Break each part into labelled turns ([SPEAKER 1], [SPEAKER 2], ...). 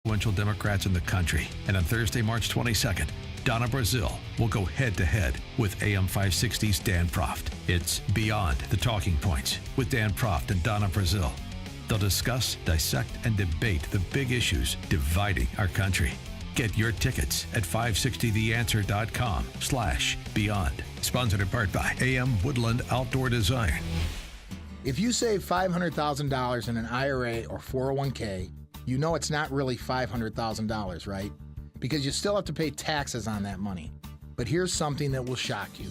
[SPEAKER 1] influential Democrats in the country. And on Thursday, March 22nd, Donna Brazile will go head-to-head with AM 560's Dan Proft. It's Beyond the Talking Points with Dan Proft and Donna Brazile. They'll discuss, dissect, and debate the big issues dividing our country. Get your tickets at 560theanswer.com/beyond. Sponsored in part by AM Woodland Outdoor Design.
[SPEAKER 2] If you save $500,000 in an IRA or 401k, you know it's not really $500,000, right? Because you still have to pay taxes on that money. But here's something that will shock you.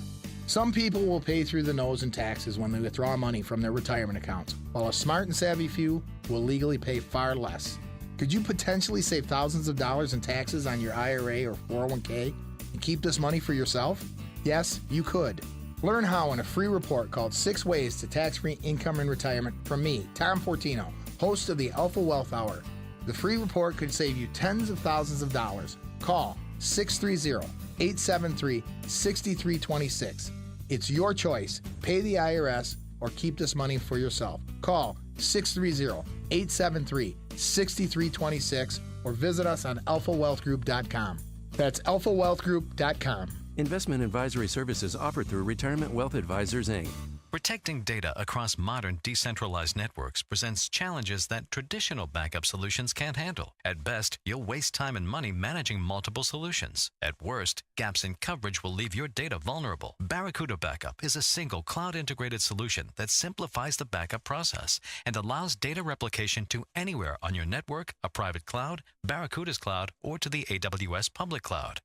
[SPEAKER 2] Some people will pay through the nose in taxes when they withdraw money from their retirement accounts, while a smart and savvy few will legally pay far less. Could you potentially save thousands of dollars in taxes on your IRA or 401k and keep this money for yourself? Yes, you could. Learn how in a free report called 6 Ways to Tax-Free Income in Retirement from me, Tom Fortino, host of the Alpha Wealth Hour. The free report could save you tens of thousands of dollars. Call 630-873-6326. It's your choice. Pay the IRS or keep this money for yourself. Call 630-873-6326 or visit us on alphawealthgroup.com. That's alphawealthgroup.com.
[SPEAKER 3] Investment advisory services offered through Retirement Wealth Advisors, Inc.
[SPEAKER 4] Protecting data across modern decentralized networks presents challenges that traditional backup solutions can't handle. At best, you'll waste time and money managing multiple solutions. At worst, gaps in coverage will leave your data vulnerable. Barracuda Backup is a single cloud-integrated solution that simplifies the backup process and allows data replication to anywhere on your network, a private cloud, Barracuda's cloud, or to the AWS public cloud.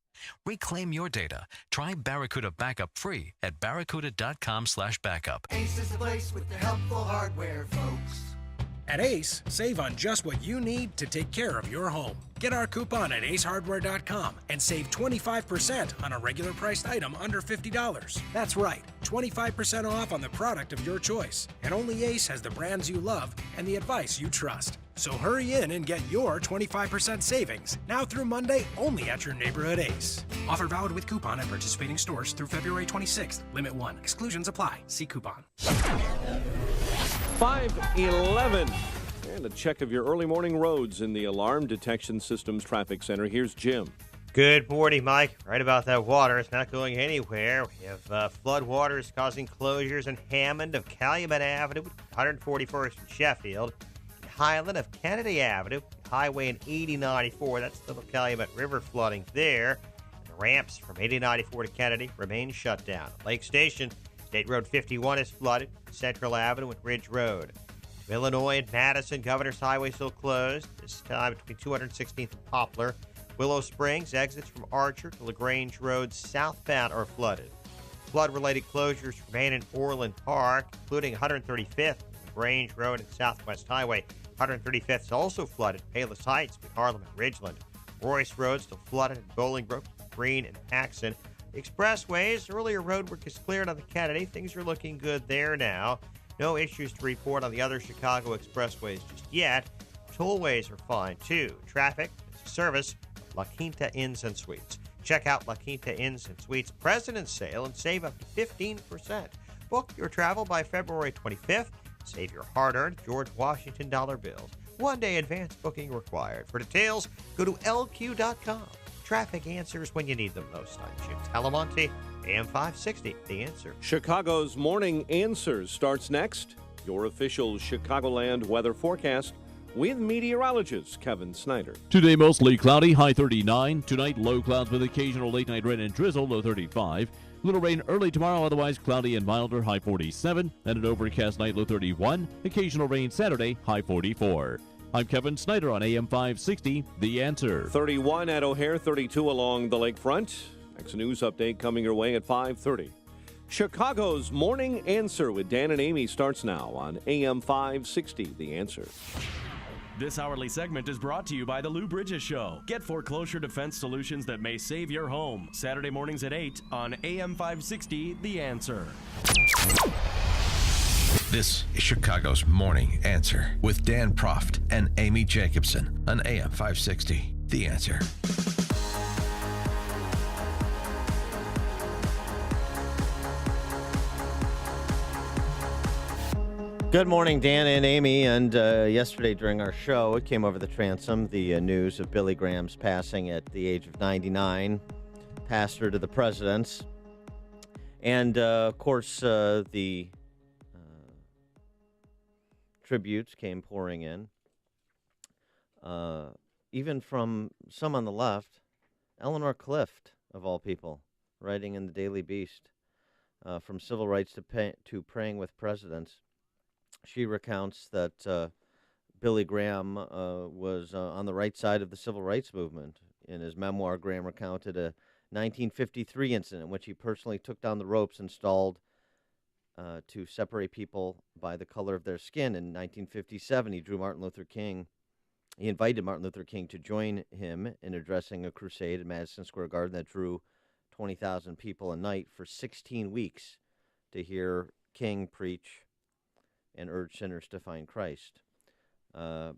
[SPEAKER 4] Reclaim your data. Try Barracuda Backup free at barracuda.com/backup.
[SPEAKER 5] Ace is the place with the helpful hardware, folks.
[SPEAKER 6] At Ace, save on just what you need to take care of your home. Get our coupon at acehardware.com and save 25% on a regular priced item under $50. That's right, 25% off on the product of your choice. And only Ace has the brands you love and the advice you trust. So hurry in and get your 25% savings now through Monday only at your neighborhood Ace. Offer valid with coupon at participating stores through February 26th. Limit 1. Exclusions apply. See coupon.
[SPEAKER 7] 5:11. And a check of your early morning roads in the Alarm Detection Systems Traffic Center. Here's Jim.
[SPEAKER 8] Good morning, Mike. Right about that water. It's not going anywhere. We have flood waters causing closures in Hammond of Calumet Avenue, 141st and Sheffield, Highland of Kennedy Avenue, Highway and 8094. That's the Calumet River flooding there. And the ramps from 8094 to Kennedy remain shut down. Lake Station, State Road 51 is flooded. Central Avenue and Ridge Road. Illinois and Madison, Governor's Highway still closed. This time between 216th and Poplar. Willow Springs, exits from Archer to LaGrange Road southbound are flooded. Flood-related closures remain in Orland Park, including 135th, LaGrange Road and Southwest Highway. 135th is also flooded. Palos Heights with Harlem and Ridgeland. Royce Road still flooded in Bolingbrook, Green, and Paxton. Expressways, earlier road work is cleared on the Kennedy. Things are looking good there now. No issues to report on the other Chicago expressways just yet. Tollways are fine, too. Traffic is a service of La Quinta Inns and Suites. Check out La Quinta Inns and Suites President's Sale and save up to 15%. Book your travel by February 25th. Save your hard-earned George Washington dollar bills. One-day advance booking required. For details, go to lq.com. Traffic answers when you need them most. I'm Jim Talamonte, AM 560, The Answer.
[SPEAKER 7] Chicago's Morning Answers starts next. Your official Chicagoland weather forecast with meteorologist Kevin Snyder.
[SPEAKER 9] Today mostly cloudy, high 39. Tonight low clouds with occasional late night rain and drizzle, low 35. Little rain early tomorrow, otherwise cloudy and milder, high 47. And an overcast night, low 31. Occasional rain Saturday, high 44. I'm Kevin Snyder on AM 560, The Answer.
[SPEAKER 7] 31 at O'Hare, 32 along the lakefront. Next news update coming your way at 5:30. Chicago's Morning Answer with Dan and Amy starts now on AM 560, The Answer.
[SPEAKER 10] This hourly segment is brought to you by the Lou Bridges Show. Get foreclosure defense solutions that may save your home. Saturday mornings at 8 on AM 560, The Answer.
[SPEAKER 1] This is Chicago's Morning Answer with Dan Proft and Amy Jacobson on AM 560, The Answer.
[SPEAKER 11] Good morning, Dan and Amy. And yesterday during our show, it came over the transom, the news of Billy Graham's passing at the age of 99, pastor to the presidents. And, of course, the tributes came pouring in. Even from some on the left, Eleanor Clift, of all people, writing in the Daily Beast, from civil rights to praying with presidents. She recounts that Billy Graham was on the right side of the civil rights movement. In his memoir, Graham recounted a 1953 incident in which he personally took down the ropes installed to separate people by the color of their skin. In 1957, he invited Martin Luther King to join him in addressing a crusade at Madison Square Garden that drew 20,000 people a night for 16 weeks to hear King preach and urge sinners to find Christ.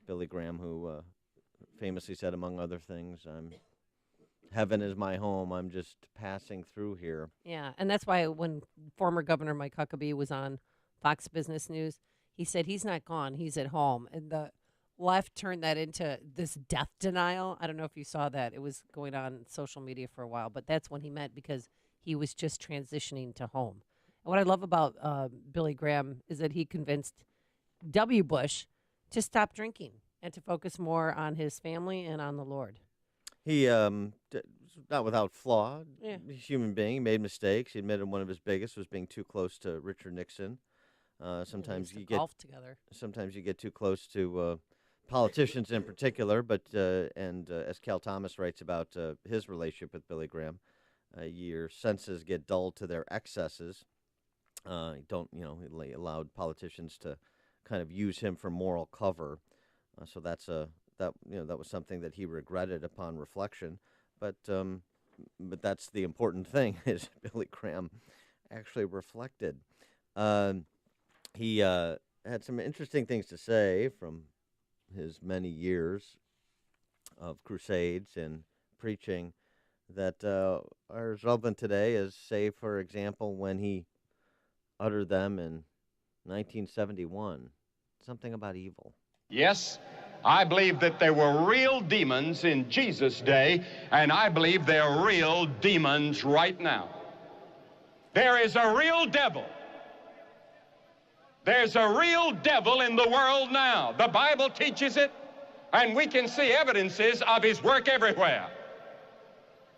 [SPEAKER 11] Billy Graham, who famously said, among other things, heaven is my home, I'm just passing through here.
[SPEAKER 12] Yeah, and that's why when former Governor Mike Huckabee was on Fox Business News, he said he's not gone, he's at home. And the left turned that into this death denial. I don't know if you saw that. It was going on social media for a while, but that's when he meant because he was just transitioning to home. And what I love about Billy Graham is that he convinced W. Bush to stop drinking and to focus more on his family and on the Lord.
[SPEAKER 11] He, not without flaw, he's a human being. He made mistakes. He admitted one of his biggest was being too close to Richard Nixon. Sometimes you get
[SPEAKER 12] golf together.
[SPEAKER 11] Sometimes you get too close to politicians in particular. But as Cal Thomas writes about his relationship with Billy Graham, your senses get dulled to their excesses. He allowed politicians to kind of use him for moral cover. So that was something that he regretted upon reflection. But that's the important thing is Billy Graham actually reflected. He had some interesting things to say from his many years of crusades and preaching that are as relevant today as, say, for example, when he uttered them in 1971, something about evil.
[SPEAKER 13] Yes, I believe that there were real demons in Jesus' day, and I believe there are real demons right now. There is a real devil. There's a real devil in the world now. The Bible teaches it, and we can see evidences of his work everywhere.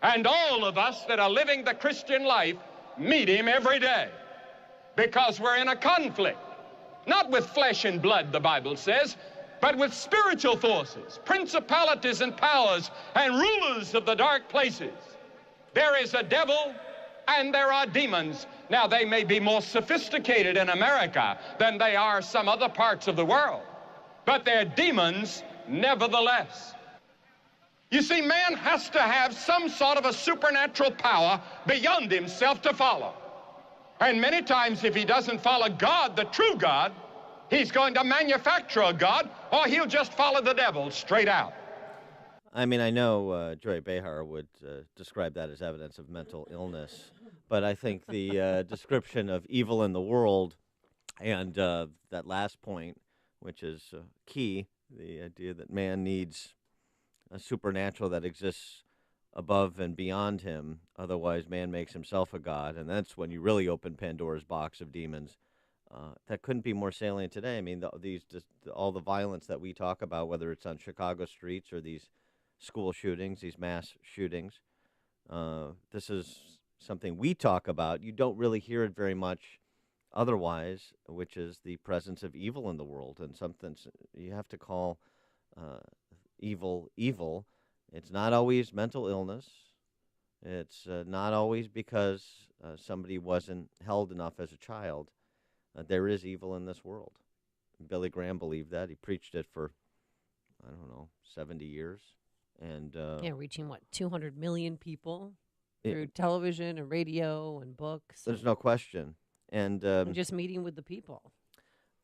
[SPEAKER 13] And all of us that are living the Christian life meet him every day because we're in a conflict, not with flesh and blood, the Bible says, but with spiritual forces, principalities and powers, and rulers of the dark places. There is a devil and there are demons. Now, they may be more sophisticated in America than they are some other parts of the world, but they're demons nevertheless. You see, man has to have some sort of a supernatural power beyond himself to follow. And many times, if he doesn't follow God, the true God, he's going to manufacture a God, or he'll just follow the devil straight out.
[SPEAKER 11] I mean, I know Joy Behar would describe that as evidence of mental illness, but I think the description of evil in the world and that last point, which is key, the idea that man needs a supernatural that exists above and beyond him, otherwise man makes himself a god, and that's when you really open Pandora's box of demons. That couldn't be more salient today. I mean, all the violence that we talk about, whether it's on Chicago streets or these school shootings, these mass shootings, this is something we talk about. You don't really hear it very much otherwise, which is the presence of evil in the world, and something you have to call evil evil. It's not always mental illness. It's not always because somebody wasn't held enough as a child. There is evil in this world. Billy Graham believed that. He preached it for, 70 years. And
[SPEAKER 12] reaching, 200 million people through television and radio and books.
[SPEAKER 11] There's no question. And
[SPEAKER 12] just meeting with the people.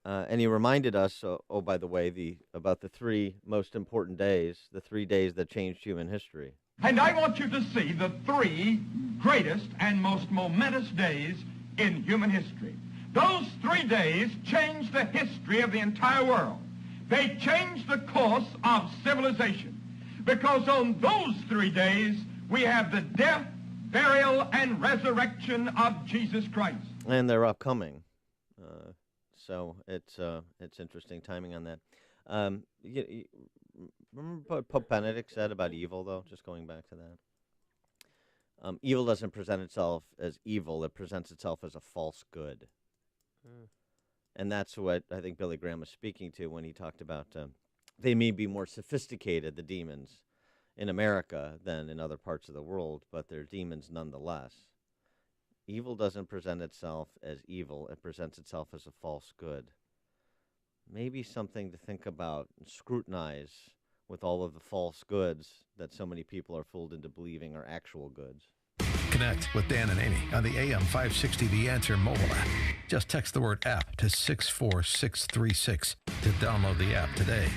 [SPEAKER 11] And he reminded us, by the way, about the three most important days, the 3 days that changed human history.
[SPEAKER 14] And I want you to see the three greatest and most momentous days in human history.
[SPEAKER 13] Those 3 days changed the history of the entire world. They changed the course of civilization. Because on those 3 days, we have the death, burial, and resurrection of Jesus Christ.
[SPEAKER 11] And they're upcoming. So it's interesting timing on that. Remember what Pope Benedict said about evil, though? Just going back to that. Evil doesn't present itself as evil. It presents itself as a false good. And that's what I think Billy Graham was speaking to when he talked about they may be more sophisticated, the demons, in America than in other parts of the world, but they're demons nonetheless. Evil doesn't present itself as evil. It presents itself as a false good. Maybe something to think about and scrutinize with all of the false goods that so many people are fooled into believing are actual goods.
[SPEAKER 1] Connect with Dan and Amy on the AM 560 The Answer mobile app. Just text the word app to 64636 to download the app today.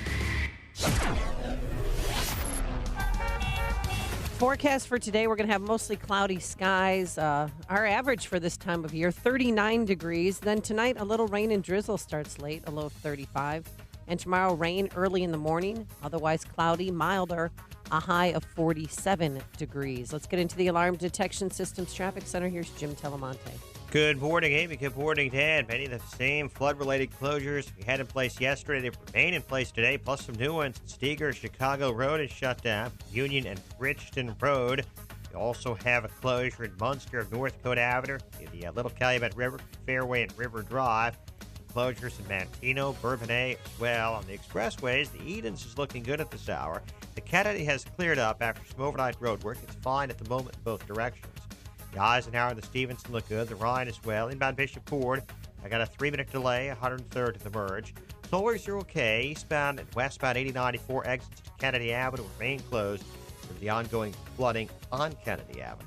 [SPEAKER 12] Forecast for today, we're going to have mostly cloudy skies. Our average for this time of year, 39 degrees. Then tonight, a little rain and drizzle starts late, a low of 35. And tomorrow, rain early in the morning, otherwise cloudy, milder, a high of 47 degrees. Let's get into the Alarm Detection Systems Traffic Center. Here's Jim Telemonte.
[SPEAKER 8] Good morning, Amy. Good morning, Dan. Many of the same flood-related closures we had in place yesterday, they remain in place today, plus some new ones. Steger, Chicago Road is shut down. Union and Bridgeton Road. You also have a closure in Munster of Northcote Avenue, the Little Calumet River, Fairway and River Drive. Closures in Manteno, Bourbonnais as well. On the expressways, the Edens is looking good at this hour. The Kennedy has cleared up after some overnight road work. It's fine at the moment in both directions. The Eisenhower and the Stevenson look good. The Rhine as well. Inbound Bishop Ford, I got a 3-minute delay, 103rd to the merge. Tollways are okay. Eastbound and westbound 8094 exits to Kennedy Avenue remain closed due to the ongoing flooding on Kennedy Avenue.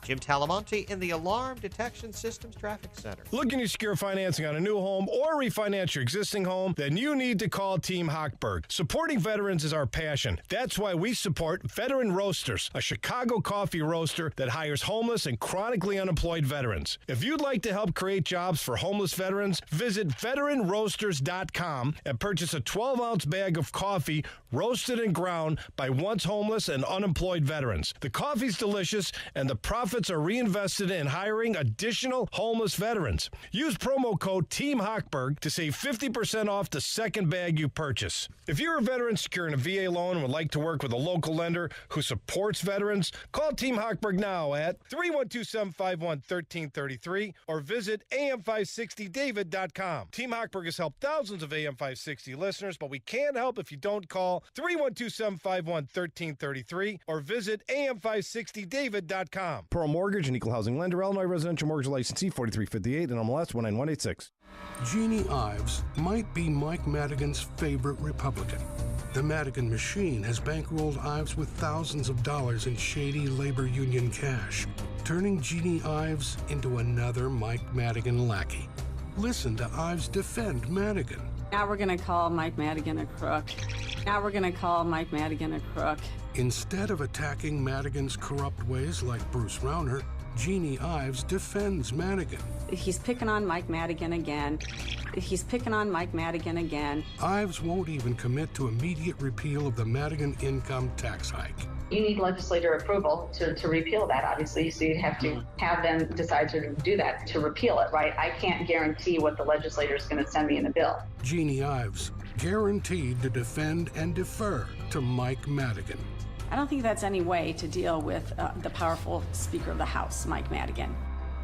[SPEAKER 8] Jim Talamonte in the Alarm Detection Systems Traffic Center.
[SPEAKER 14] Looking to secure financing on a new home or refinance your existing home? Then you need to call Team Hochberg. Supporting veterans is our passion. That's why we support Veteran Roasters, a Chicago coffee roaster that hires homeless and chronically unemployed veterans. If you'd like to help create jobs for homeless veterans, visit veteranroasters.com and purchase a 12-ounce bag of coffee roasted and ground by once homeless and unemployed veterans. The coffee's delicious and the profits are reinvested in hiring additional homeless veterans. Use promo code Team Hochberg to save 50% off the second bag you purchase. If you're a veteran securing a VA loan and would like to work with a local lender who supports veterans, call Team Hochberg now at 312-751-1333 or visit am560david.com. Team Hochberg has helped thousands of AM560 listeners, but we can't help if you don't call 312-751-1333 or visit am560david.com. Pearl Mortgage, an equal housing lender, Illinois residential mortgage licensee 4358 and MLS 19186.
[SPEAKER 15] Jeannie Ives might be Mike Madigan's favorite Republican. The Madigan machine has bankrolled Ives with thousands of dollars in shady labor union cash, turning Jeannie Ives into another Mike Madigan lackey. Listen to Ives defend Madigan.
[SPEAKER 16] Now we're going to call Mike Madigan a crook. Now we're going to call Mike Madigan a crook.
[SPEAKER 15] Instead of attacking Madigan's corrupt ways like Bruce Rauner, Jeannie Ives defends Madigan.
[SPEAKER 16] He's picking on Mike Madigan again. He's picking on Mike Madigan again.
[SPEAKER 15] Ives won't even commit to immediate repeal of the Madigan income tax hike.
[SPEAKER 17] You need legislator approval to repeal that, obviously, so you'd have to have them decide to do that, to repeal it, right? I can't guarantee what the legislator is going to send me in the bill.
[SPEAKER 15] Jeannie Ives, guaranteed to defend and defer to Mike Madigan.
[SPEAKER 16] I don't think that's any way to deal with the powerful Speaker of the House, Mike Madigan.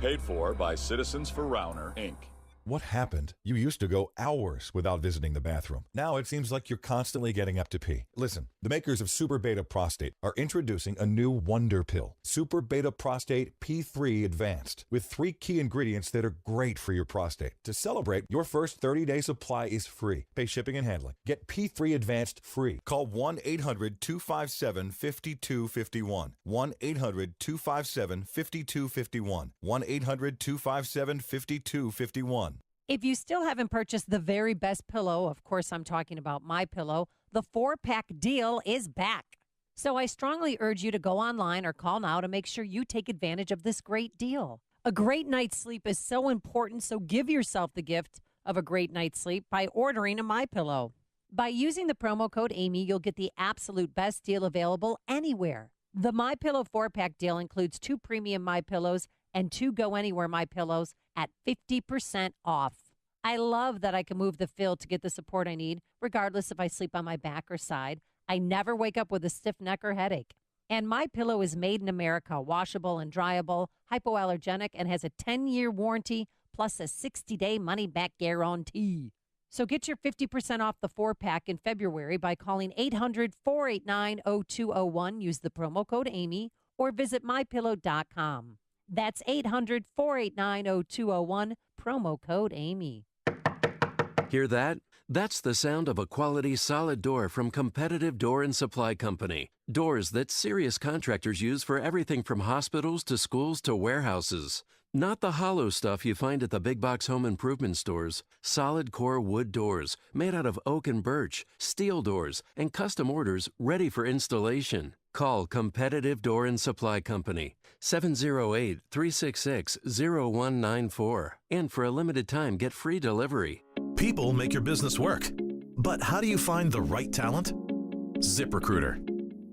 [SPEAKER 18] Paid for by Citizens for Rauner, Inc.
[SPEAKER 19] What happened? You used to go hours without visiting the bathroom. Now it seems like you're constantly getting up to pee. Listen, the makers of Super Beta Prostate are introducing a new wonder pill, Super Beta Prostate P3 Advanced, with 3 key ingredients that are great for your prostate. To celebrate, your first 30-day supply is free. Pay shipping and handling. Get P3 Advanced free. Call 1-800-257-5251. 1-800-257-5251. 1-800-257-5251.
[SPEAKER 12] If you still haven't purchased the very best pillow, of course I'm talking about MyPillow, the 4-pack deal is back. So I strongly urge you to go online or call now to make sure you take advantage of this great deal. A great night's sleep is so important, so give yourself the gift of a great night's sleep by ordering a MyPillow. By using the promo code Amy, you'll get the absolute best deal available anywhere. The MyPillow 4-pack deal includes 2 premium MyPillows and 2 Go Anywhere MyPillows at 50% off. I love that I can move the fill to get the support I need, regardless if I sleep on my back or side. I never wake up with a stiff neck or headache. And MyPillow is made in America, washable and dryable, hypoallergenic, and has a 10-year warranty plus a 60-day money-back guarantee. So get your 50% off the 4-pack in February by calling 800-489-0201. Use the promo code Amy or visit MyPillow.com. That's 800-489-0201, promo code Amy.
[SPEAKER 3] Hear that? That's the sound of a quality solid door from Competitive Door and Supply Company. Doors that serious contractors use for everything from hospitals to schools to warehouses. Not the hollow stuff you find at the big box home improvement stores. Solid core wood doors made out of oak and birch, steel doors, and custom orders ready for installation. Call Competitive Door and Supply Company, 708-366-0194. And for a limited time, get free delivery.
[SPEAKER 20] People make your business work. But how do you find the right talent? ZipRecruiter.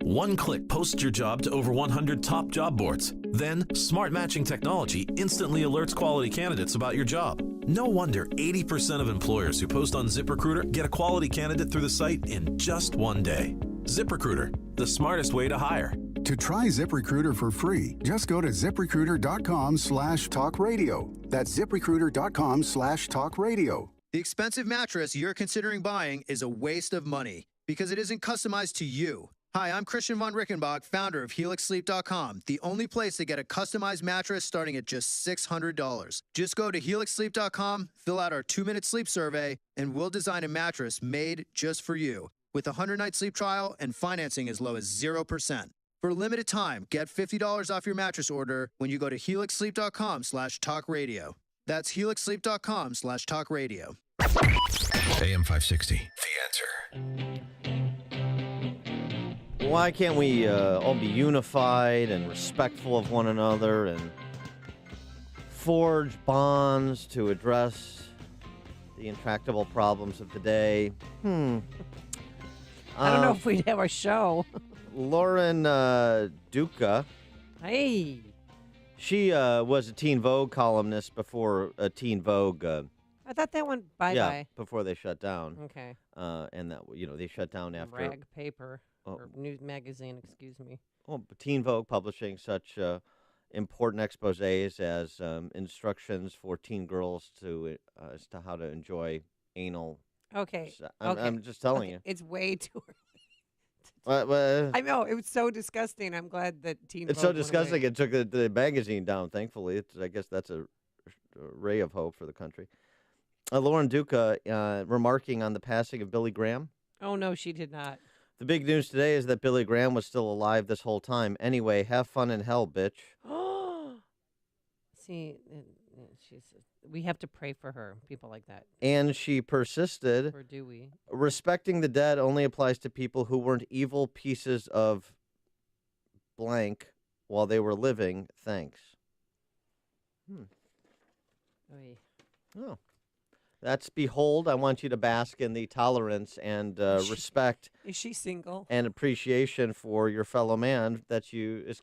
[SPEAKER 20] One click posts your job to over 100 top job boards. Then, smart matching technology instantly alerts quality candidates about your job. No wonder 80% of employers who post on ZipRecruiter get a quality candidate through the site in just one day. ZipRecruiter, the smartest way to hire.
[SPEAKER 21] To try ZipRecruiter for free, just go to ZipRecruiter.com/talkradio. That's ZipRecruiter.com/talkradio.
[SPEAKER 22] The expensive mattress you're considering buying is a waste of money because it isn't customized to you. Hi, I'm Christian von Rickenbach, founder of HelixSleep.com, the only place to get a customized mattress starting at just $600. Just go to HelixSleep.com, fill out our 2-minute sleep survey, and we'll design a mattress made just for you with a 100-night sleep trial and financing as low as 0%. For a limited time, get $50 off your mattress order when you go to HelixSleep.com/talkradio. That's HelixSleep.com/talkradio.
[SPEAKER 1] AM 560.
[SPEAKER 11] The Answer. Why can't we all be unified and respectful of one another and forge bonds to address the intractable problems of the day?
[SPEAKER 12] I don't know if we'd have a show.
[SPEAKER 11] Lauren Duca.
[SPEAKER 12] Hey.
[SPEAKER 11] She was a Teen Vogue columnist before Teen Vogue.
[SPEAKER 12] I thought that went bye-bye.
[SPEAKER 11] Yeah, before they shut down.
[SPEAKER 12] Okay.
[SPEAKER 11] And that they shut down after.
[SPEAKER 12] Rag paper. Or news magazine, excuse me.
[SPEAKER 11] Well, Teen Vogue publishing such important exposés as instructions for teen girls as to how to enjoy anal.
[SPEAKER 12] Okay.
[SPEAKER 11] I'm just telling you.
[SPEAKER 12] It's way too early.
[SPEAKER 11] I
[SPEAKER 12] know. It was so disgusting. I'm glad that Teen
[SPEAKER 11] It's
[SPEAKER 12] Vogue
[SPEAKER 11] so disgusting. It took the magazine down, thankfully. I guess that's a ray of hope for the country. Lauren Duca remarking on the passing of Billy Graham.
[SPEAKER 12] Oh, no, she did not.
[SPEAKER 11] The big news today is that Billy Graham was still alive this whole time. Anyway, have fun in hell, bitch.
[SPEAKER 12] See, we have to pray for her, people like that.
[SPEAKER 11] And she persisted.
[SPEAKER 12] Or do we?
[SPEAKER 11] Respecting the dead only applies to people who weren't evil pieces of blank while they were living. Thanks. Oh. That's behold, I want you to bask in the tolerance and respect.
[SPEAKER 12] Is she single?
[SPEAKER 11] And appreciation for your fellow man that is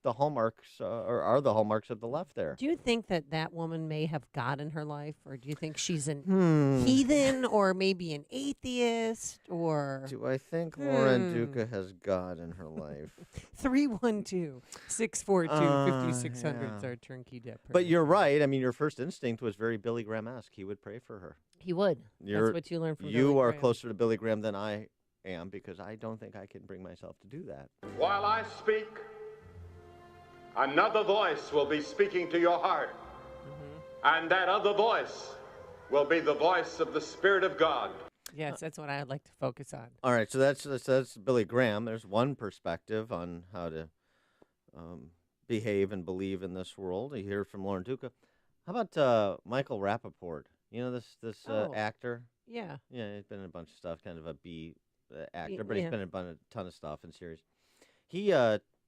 [SPEAKER 11] the hallmarks or are the hallmarks of the left there.
[SPEAKER 12] Do you think that woman may have God in her life, or do you think she's an heathen, or maybe an atheist, or?
[SPEAKER 11] Do I think Lauren Duca has God in her life?
[SPEAKER 12] 312-642-5600 is our turnkey debt.
[SPEAKER 11] But you're right. I mean, your first instinct was very Billy Graham-esque. He would pray for her.
[SPEAKER 12] He would. That's what you learned from Billy
[SPEAKER 11] You are
[SPEAKER 12] Graham.
[SPEAKER 11] closer to Billy Graham than I am, because I don't think I can bring myself to do that.
[SPEAKER 13] While I speak, another voice will be speaking to your heart. And that other voice will be the voice of the Spirit of God.
[SPEAKER 12] Yes, that's what I'd like to focus on.
[SPEAKER 11] All right, so that's Billy Graham. There's one perspective on how to behave and believe in this world. You hear from Lauren Duca. How about Michael Rappaport? You know this actor?
[SPEAKER 12] Yeah.
[SPEAKER 11] Yeah, he's been in a bunch of stuff, kind of a B actor, but he's been in a ton of stuff in series. He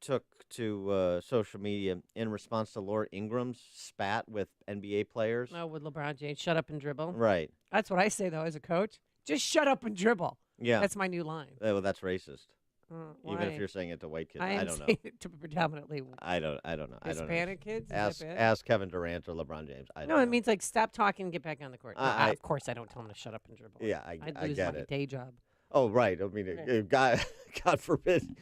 [SPEAKER 11] took to social media in response to Laura Ingram's spat with NBA players.
[SPEAKER 12] Oh, with LeBron James, shut up and dribble.
[SPEAKER 11] Right.
[SPEAKER 12] That's what I say, though, as a coach. Just shut up and dribble.
[SPEAKER 11] Yeah.
[SPEAKER 12] That's my new line.
[SPEAKER 11] Well, that's racist. Even
[SPEAKER 12] Why?
[SPEAKER 11] if you're saying it to white kids.
[SPEAKER 12] I
[SPEAKER 11] I
[SPEAKER 12] am
[SPEAKER 11] don't know.
[SPEAKER 12] saying it to predominantly
[SPEAKER 11] I don't know.
[SPEAKER 12] Hispanic kids? Is that
[SPEAKER 11] Ask,
[SPEAKER 12] bad?
[SPEAKER 11] ask Kevin Durant or LeBron James. I
[SPEAKER 12] No,
[SPEAKER 11] don't
[SPEAKER 12] it
[SPEAKER 11] know.
[SPEAKER 12] means like stop talking and get back on the court. No,
[SPEAKER 11] I-
[SPEAKER 12] of course, I don't tell them to shut up and dribble.
[SPEAKER 11] Yeah,
[SPEAKER 12] I'd
[SPEAKER 11] I
[SPEAKER 12] lose
[SPEAKER 11] get
[SPEAKER 12] my
[SPEAKER 11] it.
[SPEAKER 12] day job.
[SPEAKER 11] Oh, right. I mean, God forbid,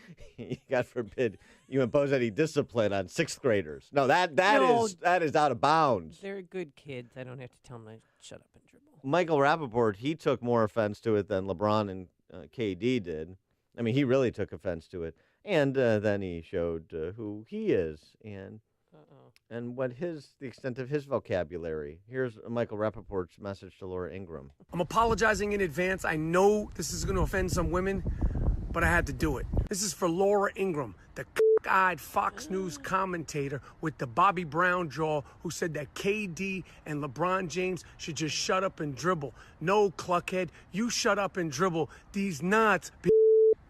[SPEAKER 11] God forbid you impose any discipline on sixth graders. No, that is out of bounds.
[SPEAKER 12] They're good kids. I don't have to tell them to shut up and dribble.
[SPEAKER 11] Michael Rappaport, he took more offense to it than LeBron and KD did. I mean, he really took offense to it. And then he showed who he is and what the extent of his vocabulary. Here's Michael Rappaport's message to Laura Ingraham.
[SPEAKER 2] I'm apologizing in advance. I know this is going to offend some women, but I had to do it. This is for Laura Ingraham, the cock-eyed Fox News commentator with the Bobby Brown jaw who said that KD and LeBron James should just shut up and dribble. No, cluckhead, you shut up and dribble. These nuts,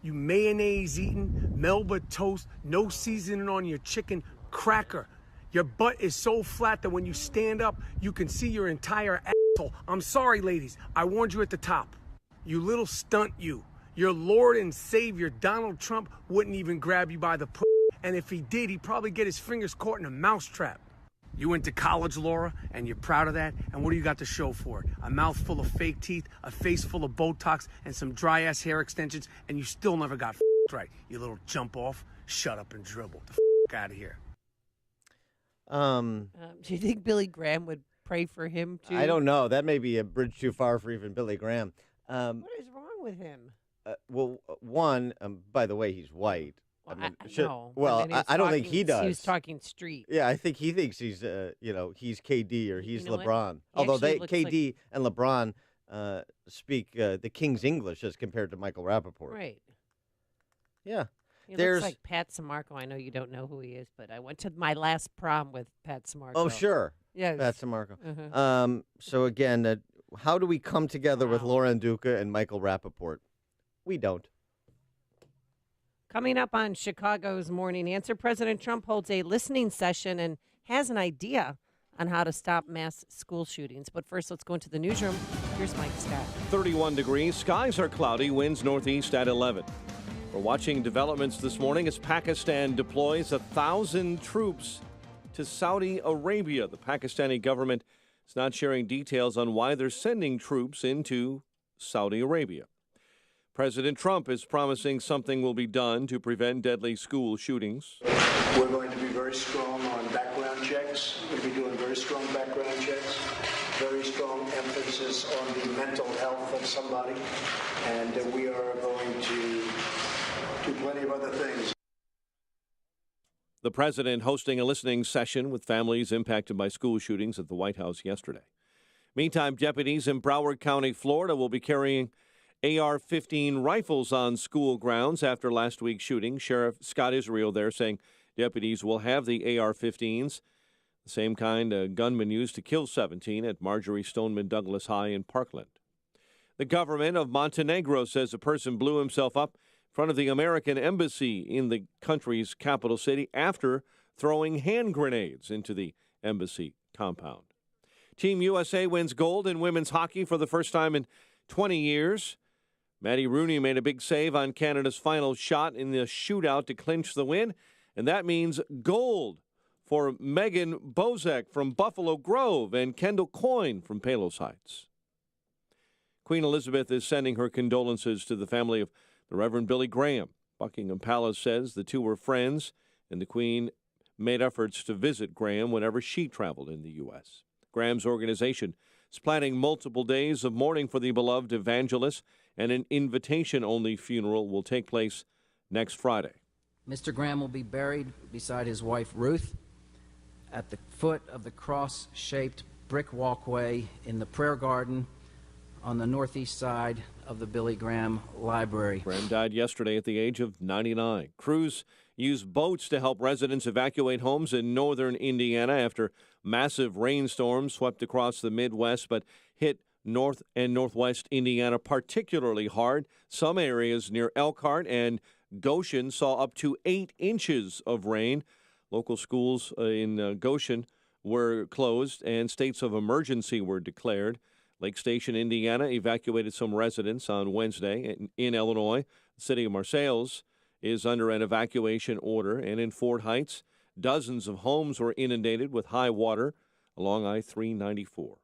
[SPEAKER 2] you mayonnaise-eating, Melba toast, no seasoning on your chicken cracker. Your butt is so flat that when you stand up, you can see your entire asshole. I'm sorry, ladies. I warned you at the top. You little stunt you. Your Lord and Savior, Donald Trump, wouldn't even grab you by the pussy. And if he did, he'd probably get his fingers caught in a mousetrap. You went to college, Laura, and you're proud of that. And what do you got to show for it? A mouth full of fake teeth, a face full of Botox, and some dry-ass hair extensions, and you still never got right. You little jump off. Shut up and dribble. The out of here.
[SPEAKER 12] Do you think Billy Graham would pray for him too?
[SPEAKER 11] I don't know. That may be a bridge too far for even Billy Graham.
[SPEAKER 12] What is wrong with him?
[SPEAKER 11] Well, one, by the way, he's white.
[SPEAKER 12] Well,
[SPEAKER 11] I mean,
[SPEAKER 12] no.
[SPEAKER 11] well,
[SPEAKER 12] And then
[SPEAKER 11] I don't think he does.
[SPEAKER 12] He was talking street.
[SPEAKER 11] Yeah, I think he thinks he's, he's KD or he's
[SPEAKER 12] know what?
[SPEAKER 11] LeBron.
[SPEAKER 12] He
[SPEAKER 11] Although
[SPEAKER 12] actually looks
[SPEAKER 11] KD and LeBron speak the King's English as compared to Michael Rappaport.
[SPEAKER 12] Right.
[SPEAKER 11] Yeah.
[SPEAKER 12] He
[SPEAKER 11] There's
[SPEAKER 12] looks like Pat Samarco. I know you don't know who he is, but I went to my last prom with Pat Samarco.
[SPEAKER 11] Oh, sure.
[SPEAKER 12] Yes.
[SPEAKER 11] Pat Samarco.
[SPEAKER 12] Uh-huh.
[SPEAKER 11] So again, how do we come together with Lauren Duca and Michael Rappaport? We don't.
[SPEAKER 12] Coming up on Chicago's Morning Answer, President Trump holds a listening session and has an idea on how to stop mass school shootings. But first, let's go into the newsroom. Here's Mike Scott.
[SPEAKER 7] 31 degrees. Skies are cloudy. Winds northeast at 11. We're watching developments this morning as Pakistan deploys 1,000 troops to Saudi Arabia. The Pakistani government is not sharing details on why they're sending troops into Saudi Arabia. President Trump is promising something will be done to prevent deadly school shootings.
[SPEAKER 4] We're going to be very strong on background checks. We'll be doing very strong background checks, very strong emphasis on the mental health of somebody, and we are going to do plenty of other things.
[SPEAKER 7] The president hosting a listening session with families impacted by school shootings at the White House yesterday. Meantime, deputies in Broward County, Florida will be carrying AR-15 rifles on school grounds after last week's shooting. Sheriff Scott Israel there saying deputies will have the AR-15s, the same kind a gunman used to kill 17 at Marjorie Stoneman Douglas High in Parkland. The government of Montenegro says a person blew himself up in front of the American embassy in the country's capital city after throwing hand grenades into the embassy compound. Team USA wins gold in women's hockey for the first time in 20 years. Maddie Rooney made a big save on Canada's final shot in the shootout to clinch the win, and that means gold for Megan Bozek from Buffalo Grove and Kendall Coyne from Palos Heights. Queen Elizabeth is sending her condolences to the family of the Reverend Billy Graham. Buckingham Palace says the two were friends, and the Queen made efforts to visit Graham whenever she traveled in the U.S. Graham's organization is planning multiple days of mourning for the beloved evangelist, and an invitation-only funeral will take place next Friday.
[SPEAKER 23] Mr. Graham will be buried beside his wife Ruth at the foot of the cross-shaped brick walkway in the prayer garden on the northeast side of the Billy Graham Library.
[SPEAKER 7] Graham died yesterday at the age of 99. Crews used boats to help residents evacuate homes in northern Indiana after massive rainstorms swept across the Midwest but hit north and northwest Indiana particularly hard. Some areas near Elkhart and Goshen saw up to 8 inches of rain. Local schools in Goshen were closed and states of emergency were declared. Lake Station, Indiana, evacuated some residents on Wednesday. In Illinois, the city of Marseilles is under an evacuation order. And in Fort Heights, dozens of homes were inundated with high water along I-394.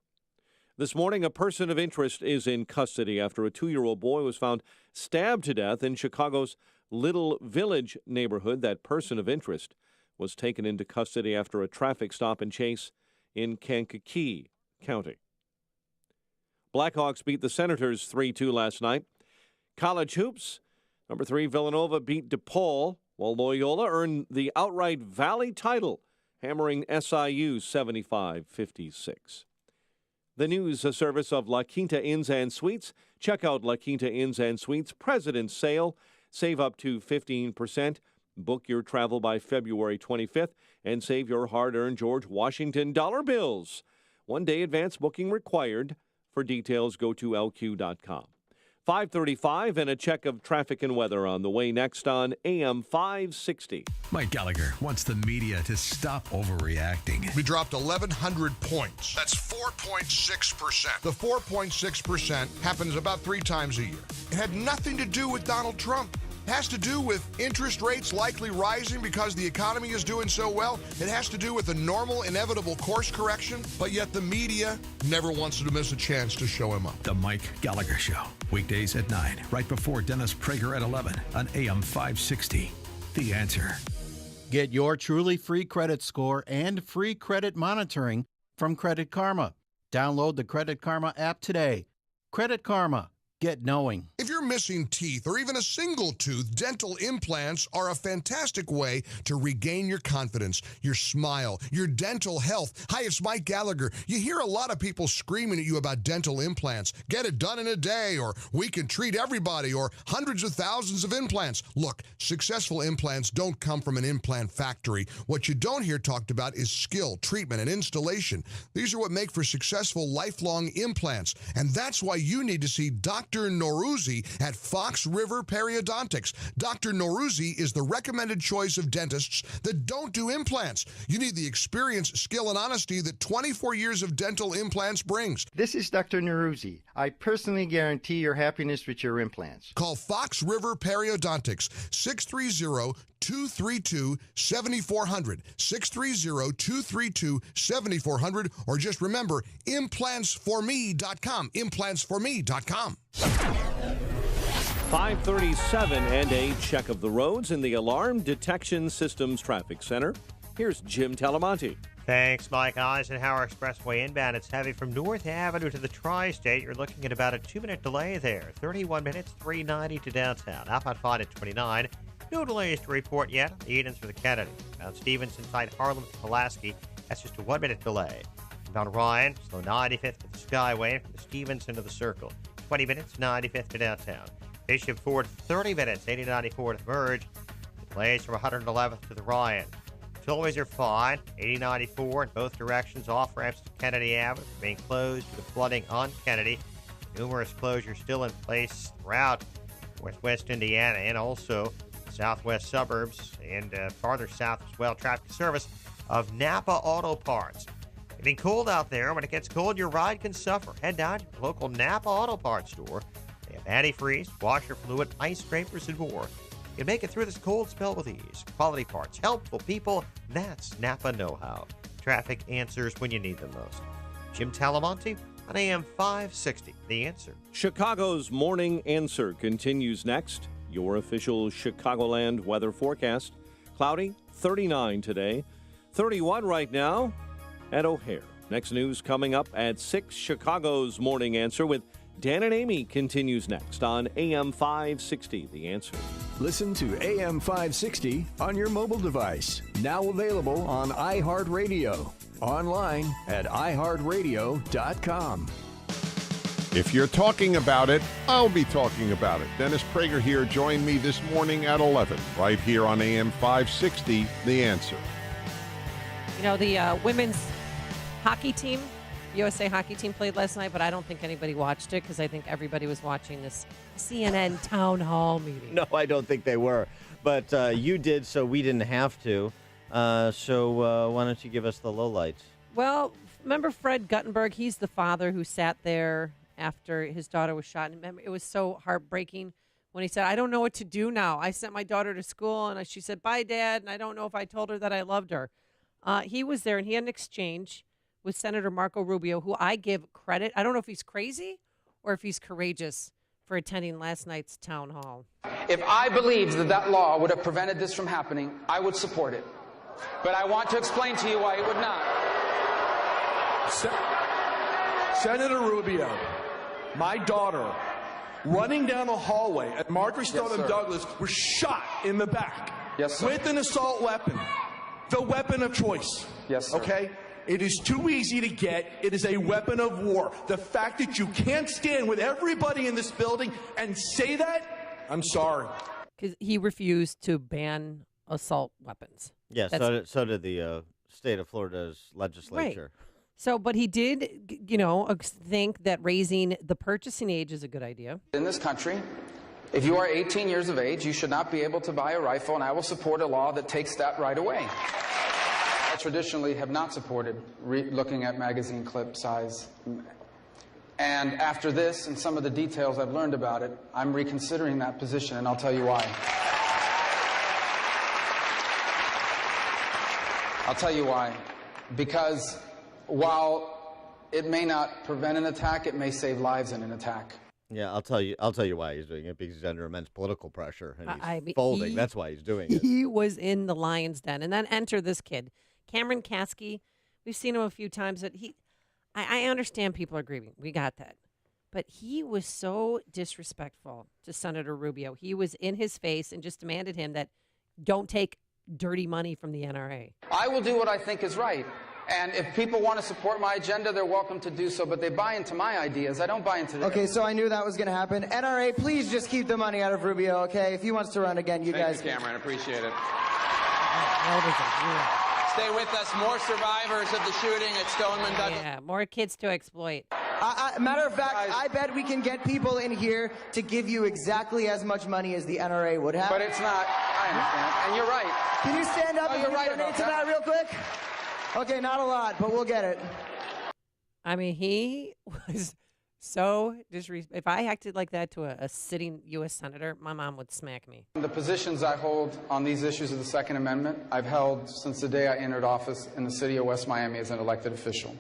[SPEAKER 7] This morning, a person of interest is in custody after a 2-year-old boy was found stabbed to death in Chicago's Little Village neighborhood. That person of interest was taken into custody after a traffic stop and chase in Kankakee County. Blackhawks beat the Senators 3-2 last night. College hoops, number 3 Villanova beat DePaul, while Loyola earned the outright Valley title, hammering SIU 75-56. The news service of La Quinta Inns and Suites. Check out La Quinta Inns and Suites President's Sale. Save up to 15%. Book your travel by February 25th and save your hard-earned George Washington dollar bills. 1-day advance booking required. For details, go to lq.com. 5:35 and a check of traffic and weather on the way next on AM 560.
[SPEAKER 1] Mike Gallagher wants the media to stop overreacting.
[SPEAKER 5] We dropped 1,100 points. That's 4.6%. The 4.6% happens about 3 times a year. It had nothing to do with Donald Trump. It has to do with interest rates likely rising because the economy is doing so well. It has to do with a normal, inevitable course correction, but yet the media never wants to miss a chance to show him up.
[SPEAKER 1] The Mike Gallagher Show, weekdays at 9, right before Dennis Prager at 11 on AM 560. The Answer.
[SPEAKER 6] Get your truly free credit score and free credit monitoring from Credit Karma. Download the Credit Karma app today. Credit Karma. Get knowing.
[SPEAKER 5] If you're missing teeth or even a single tooth, dental implants are a fantastic way to regain your confidence, your smile, your dental health. Hi, it's Mike Gallagher. You hear a lot of people screaming at you about dental implants. Get it done in a day, or we can treat everybody, or hundreds of thousands of implants. Look, successful implants don't come from an implant factory. What you don't hear talked about is skill, treatment, and installation. These are what make for successful lifelong implants. And that's why you need to see Dr. Norouzi at Fox River Periodontics. Dr. Norouzi is the recommended choice of dentists that don't do implants. You need the experience, skill, and honesty that 24 years of dental implants brings.
[SPEAKER 9] This is Dr. Norouzi. I personally guarantee your happiness with your implants.
[SPEAKER 5] Call Fox River Periodontics, 630-232-7400, 630-232-7400, or just remember, implantsforme.com, implantsforme.com.
[SPEAKER 7] 5:37 and a check of the roads in the Alarm Detection Systems Traffic Center. Here's Jim Talamonte.
[SPEAKER 8] Thanks, Mike. Eisenhower Expressway inbound. It's heavy from North Avenue to the Tri-State. You're looking at about a 2-minute delay there. 31 minutes, 390 to downtown. Outbound fine at 29. No delays to report yet. The Edens for the Kennedy. About Stevenson side Harlem to Pulaski. That's just a 1-minute delay. Inbound Ryan, slow 95th to the Skyway from the Stevenson to the Circle. 20 minutes, 95th to downtown. Bishop Ford, 30 minutes, 80 to 94 to Merge. Delays from 111th to the Ryan. Tollways are fine, 80-94 in both directions. Off ramps to Kennedy Avenue remain closed due to flooding on Kennedy. Numerous closures still in place throughout Northwest Indiana and also southwest suburbs and farther south as well. Traffic service of Napa Auto Parts. Getting cold out there. When it gets cold, your ride can suffer. Head down to your local Napa Auto Parts store. They have antifreeze, washer fluid, ice scrapers, and more. You can make it through this cold spell with ease. Quality parts, helpful people. That's Napa know-how. Traffic answers when you need them most. Jim Talamonte on AM 560. The Answer.
[SPEAKER 7] Chicago's Morning Answer continues next. Your official Chicagoland weather forecast. Cloudy, 39 today. 31 right now at O'Hare. Next news coming up at 6. Chicago's Morning Answer with Dan and Amy continues next on AM 560, The Answer.
[SPEAKER 24] Listen to AM 560 on your mobile device. Now available on iHeartRadio. Online at iHeartRadio.com.
[SPEAKER 25] If you're talking about it, I'll be talking about it. Dennis Prager here. Join me this morning at 11, right here on AM 560, The Answer.
[SPEAKER 12] You know, the women's hockey team USA hockey team played last night, but I don't think anybody watched it because I think everybody was watching this CNN town hall meeting.
[SPEAKER 11] No, I don't think they were. But you did, so we didn't have to. So why don't you give us the lowlights?
[SPEAKER 12] Well, remember Fred Guttenberg? He's the father who sat there after his daughter was shot. And remember, it was so heartbreaking when he said, I don't know what to do now. I sent my daughter to school, and she said, bye, Dad, and I don't know if I told her that I loved her. He was there, and he had an exchange with Senator Marco Rubio, who I give credit. I don't know if he's crazy or if he's courageous for attending last night's town hall.
[SPEAKER 10] If I believed that that law would have prevented this from happening, I would support it. But I want to explain to you why it would not.
[SPEAKER 14] Senator Rubio, my daughter, running down the hallway at Marjorie Stoneman Douglas, was shot in the back.
[SPEAKER 10] Yes, sir.
[SPEAKER 14] With an assault weapon. The weapon of choice.
[SPEAKER 10] Yes, sir.
[SPEAKER 14] Okay? It is too easy to get. It is a weapon of war. The fact that you can't stand with everybody in this building and say that, I'm sorry.
[SPEAKER 12] Because he refused to ban assault weapons.
[SPEAKER 11] Yeah, so did the state of Florida's legislature.
[SPEAKER 12] Right. So, but he did, think that raising the purchasing age is a good idea.
[SPEAKER 10] In this country, if you are 18 years of age, you should not be able to buy a rifle, and I will support a law that takes that right away. I traditionally have not supported looking at magazine clip size. And after this and some of the details I've learned about it, I'm reconsidering that position, and I'll tell you why. I'll tell you why. Because while it may not prevent an attack, it may save lives in an attack.
[SPEAKER 11] Yeah, I'll tell you why he's doing it, because he's under immense political pressure and he's folding. That's why he's doing it.
[SPEAKER 12] He was in the lion's den. And then enter this kid, Cameron Kasky. We've seen him a few times. But I understand people are grieving. We got that. But he was so disrespectful to Senator Rubio. He was in his face and just demanded him that don't take dirty money from the NRA.
[SPEAKER 10] I will do what I think is right. And if people want to support my agenda, they're welcome to do so, but they buy into my ideas. I don't buy into theirs.
[SPEAKER 15] Okay, so I knew that was going to happen. NRA, please just keep the money out of Rubio, okay? If he wants to run again, you guys...
[SPEAKER 10] Thank you, Cameron. Appreciate it.
[SPEAKER 12] Oh,
[SPEAKER 10] Stay with us. More survivors of the shooting at Stoneman Douglas.
[SPEAKER 12] yeah, more kids to exploit.
[SPEAKER 15] Matter of fact, I bet we can get people in here to give you exactly as much money as the NRA would have.
[SPEAKER 10] But it's not. I understand. And you're right.
[SPEAKER 15] Can you stand up and
[SPEAKER 10] you're right
[SPEAKER 15] donate
[SPEAKER 10] about
[SPEAKER 15] to that real quick? Okay, not a lot, but we'll get it.
[SPEAKER 12] I mean, he was so disrespectful. If I acted like that to a sitting U.S. senator, my mom would smack me.
[SPEAKER 10] The positions I hold on these issues of the Second Amendment, I've held since the day I entered office in the city of West Miami as an elected official.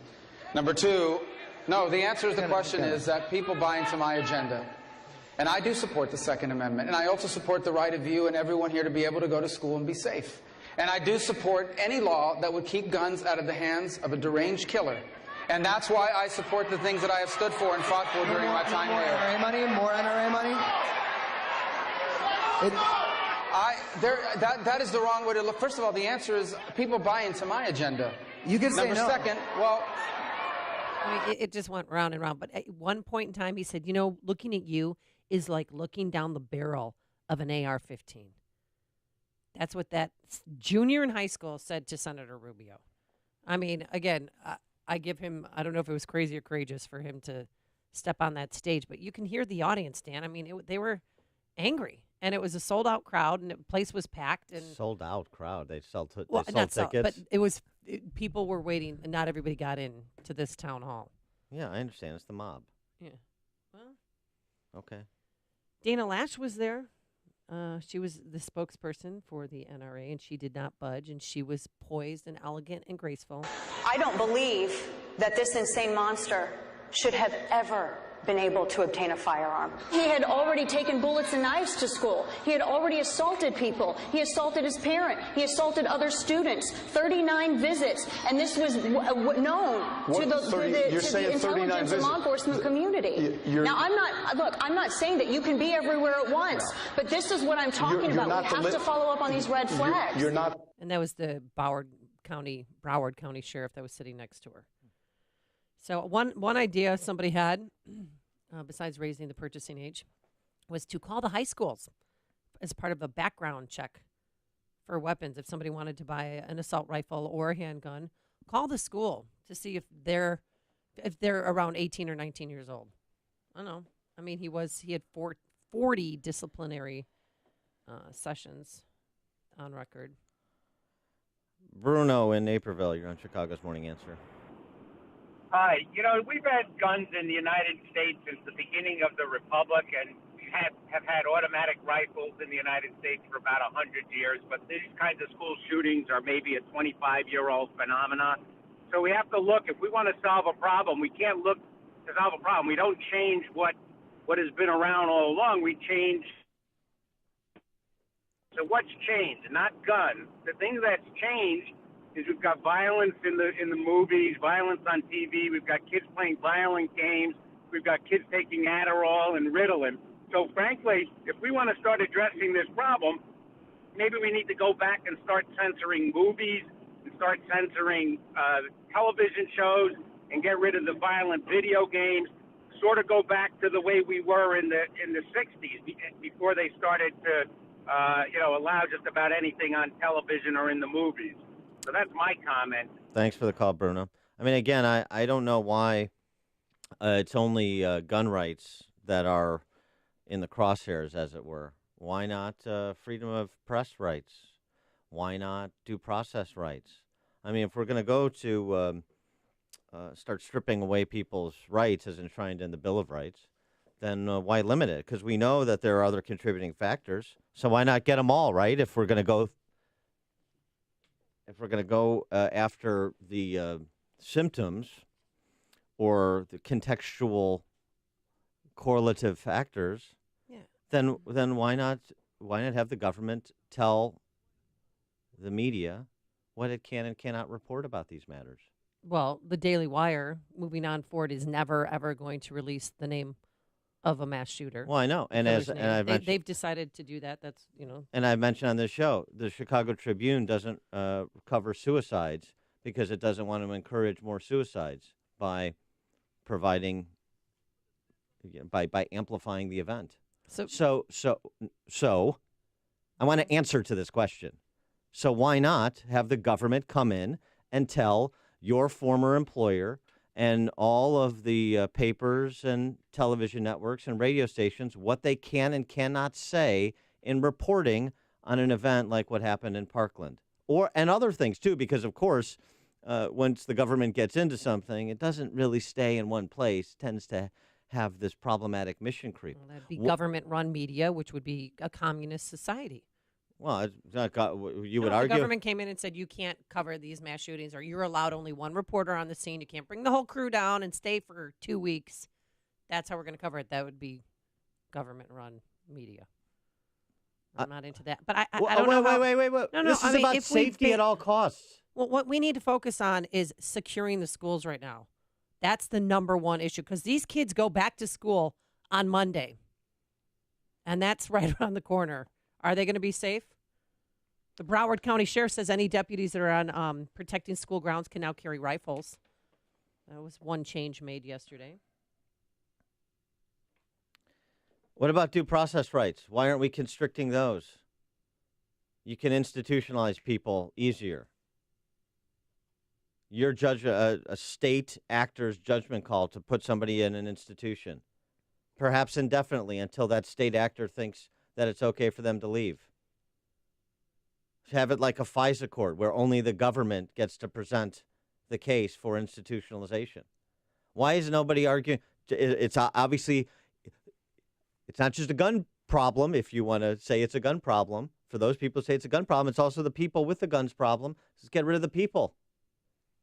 [SPEAKER 10] Number two, no, the answer to the question is that people buy into my agenda. And I do support the Second Amendment. And I also support the right of you and everyone here to be able to go to school and be safe. And I do support any law that would keep guns out of the hands of a deranged killer. And that's why I support the things that I have stood for and fought for during my time
[SPEAKER 15] More
[SPEAKER 10] there.
[SPEAKER 15] NRA money? More NRA money?
[SPEAKER 10] That is the wrong way to look. First of all, the answer is people buy into my agenda.
[SPEAKER 15] You can say no.
[SPEAKER 10] Number second, well...
[SPEAKER 12] I mean, it just went round and round. But at one point in time, he said, looking at you is like looking down the barrel of an AR-15. That's what that junior in high school said to Senator Rubio. I mean, again, I give him, I don't know if it was crazy or courageous for him to step on that stage, but you can hear the audience, Dan. I mean, they were angry, and it was a sold-out crowd, and the place was packed. And
[SPEAKER 11] Sold-out crowd. They sold tickets.
[SPEAKER 12] But people were waiting, and not everybody got in to this town hall.
[SPEAKER 11] Yeah, I understand. It's the mob.
[SPEAKER 12] Yeah. Well.
[SPEAKER 11] Okay.
[SPEAKER 12] Dana Lash was there. She was the spokesperson for the NRA, and she did not budge, and she was poised and elegant and graceful.
[SPEAKER 16] I don't believe that this insane monster should have ever been able to obtain a firearm. He had already taken bullets and knives to school. He had already assaulted people. He assaulted his parent. He assaulted other students. 39 visits, and this was known to the intelligence and law enforcement community. Now, I'm not saying that you can be everywhere at once, but this is what I'm talking about. We have to follow up on these red flags.
[SPEAKER 12] You're not. And that was the Broward County sheriff that was sitting next to her. So one idea somebody had, besides raising the purchasing age, was to call the high schools as part of a background check for weapons. If somebody wanted to buy an assault rifle or a handgun, call the school to see if if they're around 18 or 19 years old. I don't know. I mean, he had 40 disciplinary sessions on record.
[SPEAKER 11] Bruno in Naperville, you're on Chicago's Morning Answer.
[SPEAKER 3] Hi. You know, we've had guns in the United States since the beginning of the Republic, and we have had automatic rifles in the United States for about 100 years, but these kinds of school shootings are maybe a 25-year-old phenomenon. So we have to look. If we want to solve a problem, we can't look to solve a problem. We don't change what has been around all along. We change. So what's changed? Not guns. The thing that's changed is we've got violence in the movies, violence on TV. We've got kids playing violent games. We've got kids taking Adderall and Ritalin. So frankly, if we want to start addressing this problem, maybe we need to go back and start censoring movies and start censoring television shows and get rid of the violent video games. Sort of go back to the way we were in the 60s before they started to allow just about anything on television or in the movies. So that's my comment.
[SPEAKER 11] Thanks for the call, Bruno. I mean, again, I don't know why it's only gun rights that are in the crosshairs, as it were. Why not freedom of press rights? Why not due process rights? I mean, if we're going to go to start stripping away people's rights as enshrined in the Bill of Rights, then why limit it? Because we know that there are other contributing factors. So why not get them all, right? If we're going to go after the symptoms or the contextual correlative factors, then why not have the government tell the media what it can and cannot report about these matters?
[SPEAKER 12] Well, the Daily Wire, moving on forward, is never ever going to release the name of a mass shooter.
[SPEAKER 11] Well, I know, and
[SPEAKER 12] they've decided to do that. That's
[SPEAKER 11] And I mentioned on this show, the Chicago Tribune doesn't cover suicides because it doesn't want to encourage more suicides by providing by amplifying the event. So I want to answer to this question. So why not have the government come in and tell your former employer and all of the papers and television networks and radio stations what they can and cannot say in reporting on an event like what happened in Parkland, and other things too, because of course, once the government gets into something, it doesn't really stay in one place. It tends to have this problematic mission creep.
[SPEAKER 12] Well, that'd be government-run media, which would be a communist society.
[SPEAKER 11] Well, it's not, you would
[SPEAKER 12] The
[SPEAKER 11] argue.
[SPEAKER 12] government came in and said you can't cover these mass shootings, or you're allowed only one reporter on the scene. You can't bring the whole crew down and stay for 2 weeks. That's how we're going to cover it. That would be government-run media. I'm not into that, but I don't know.
[SPEAKER 11] Wait.
[SPEAKER 12] No,
[SPEAKER 11] this is about safety at all costs.
[SPEAKER 12] Well, what we need to focus on is securing the schools right now. That's the number one issue, because these kids go back to school on Monday, and that's right around the corner. Are they going to be safe? The Broward County Sheriff says any deputies that are on protecting school grounds can now carry rifles. That was one change made yesterday.
[SPEAKER 11] What about due process rights? Why aren't we constricting those? You can institutionalize people easier. Your judge, a state actor's judgment call to put somebody in an institution, perhaps indefinitely until that state actor thinks that it's okay for them to leave. Have it like a FISA court where only the government gets to present the case for institutionalization. Why is nobody arguing? It's obviously, it's not just a gun problem, if you want to say it's a gun problem. For those people who say it's a gun problem, it's also the people with the guns problem. Just get rid of the people.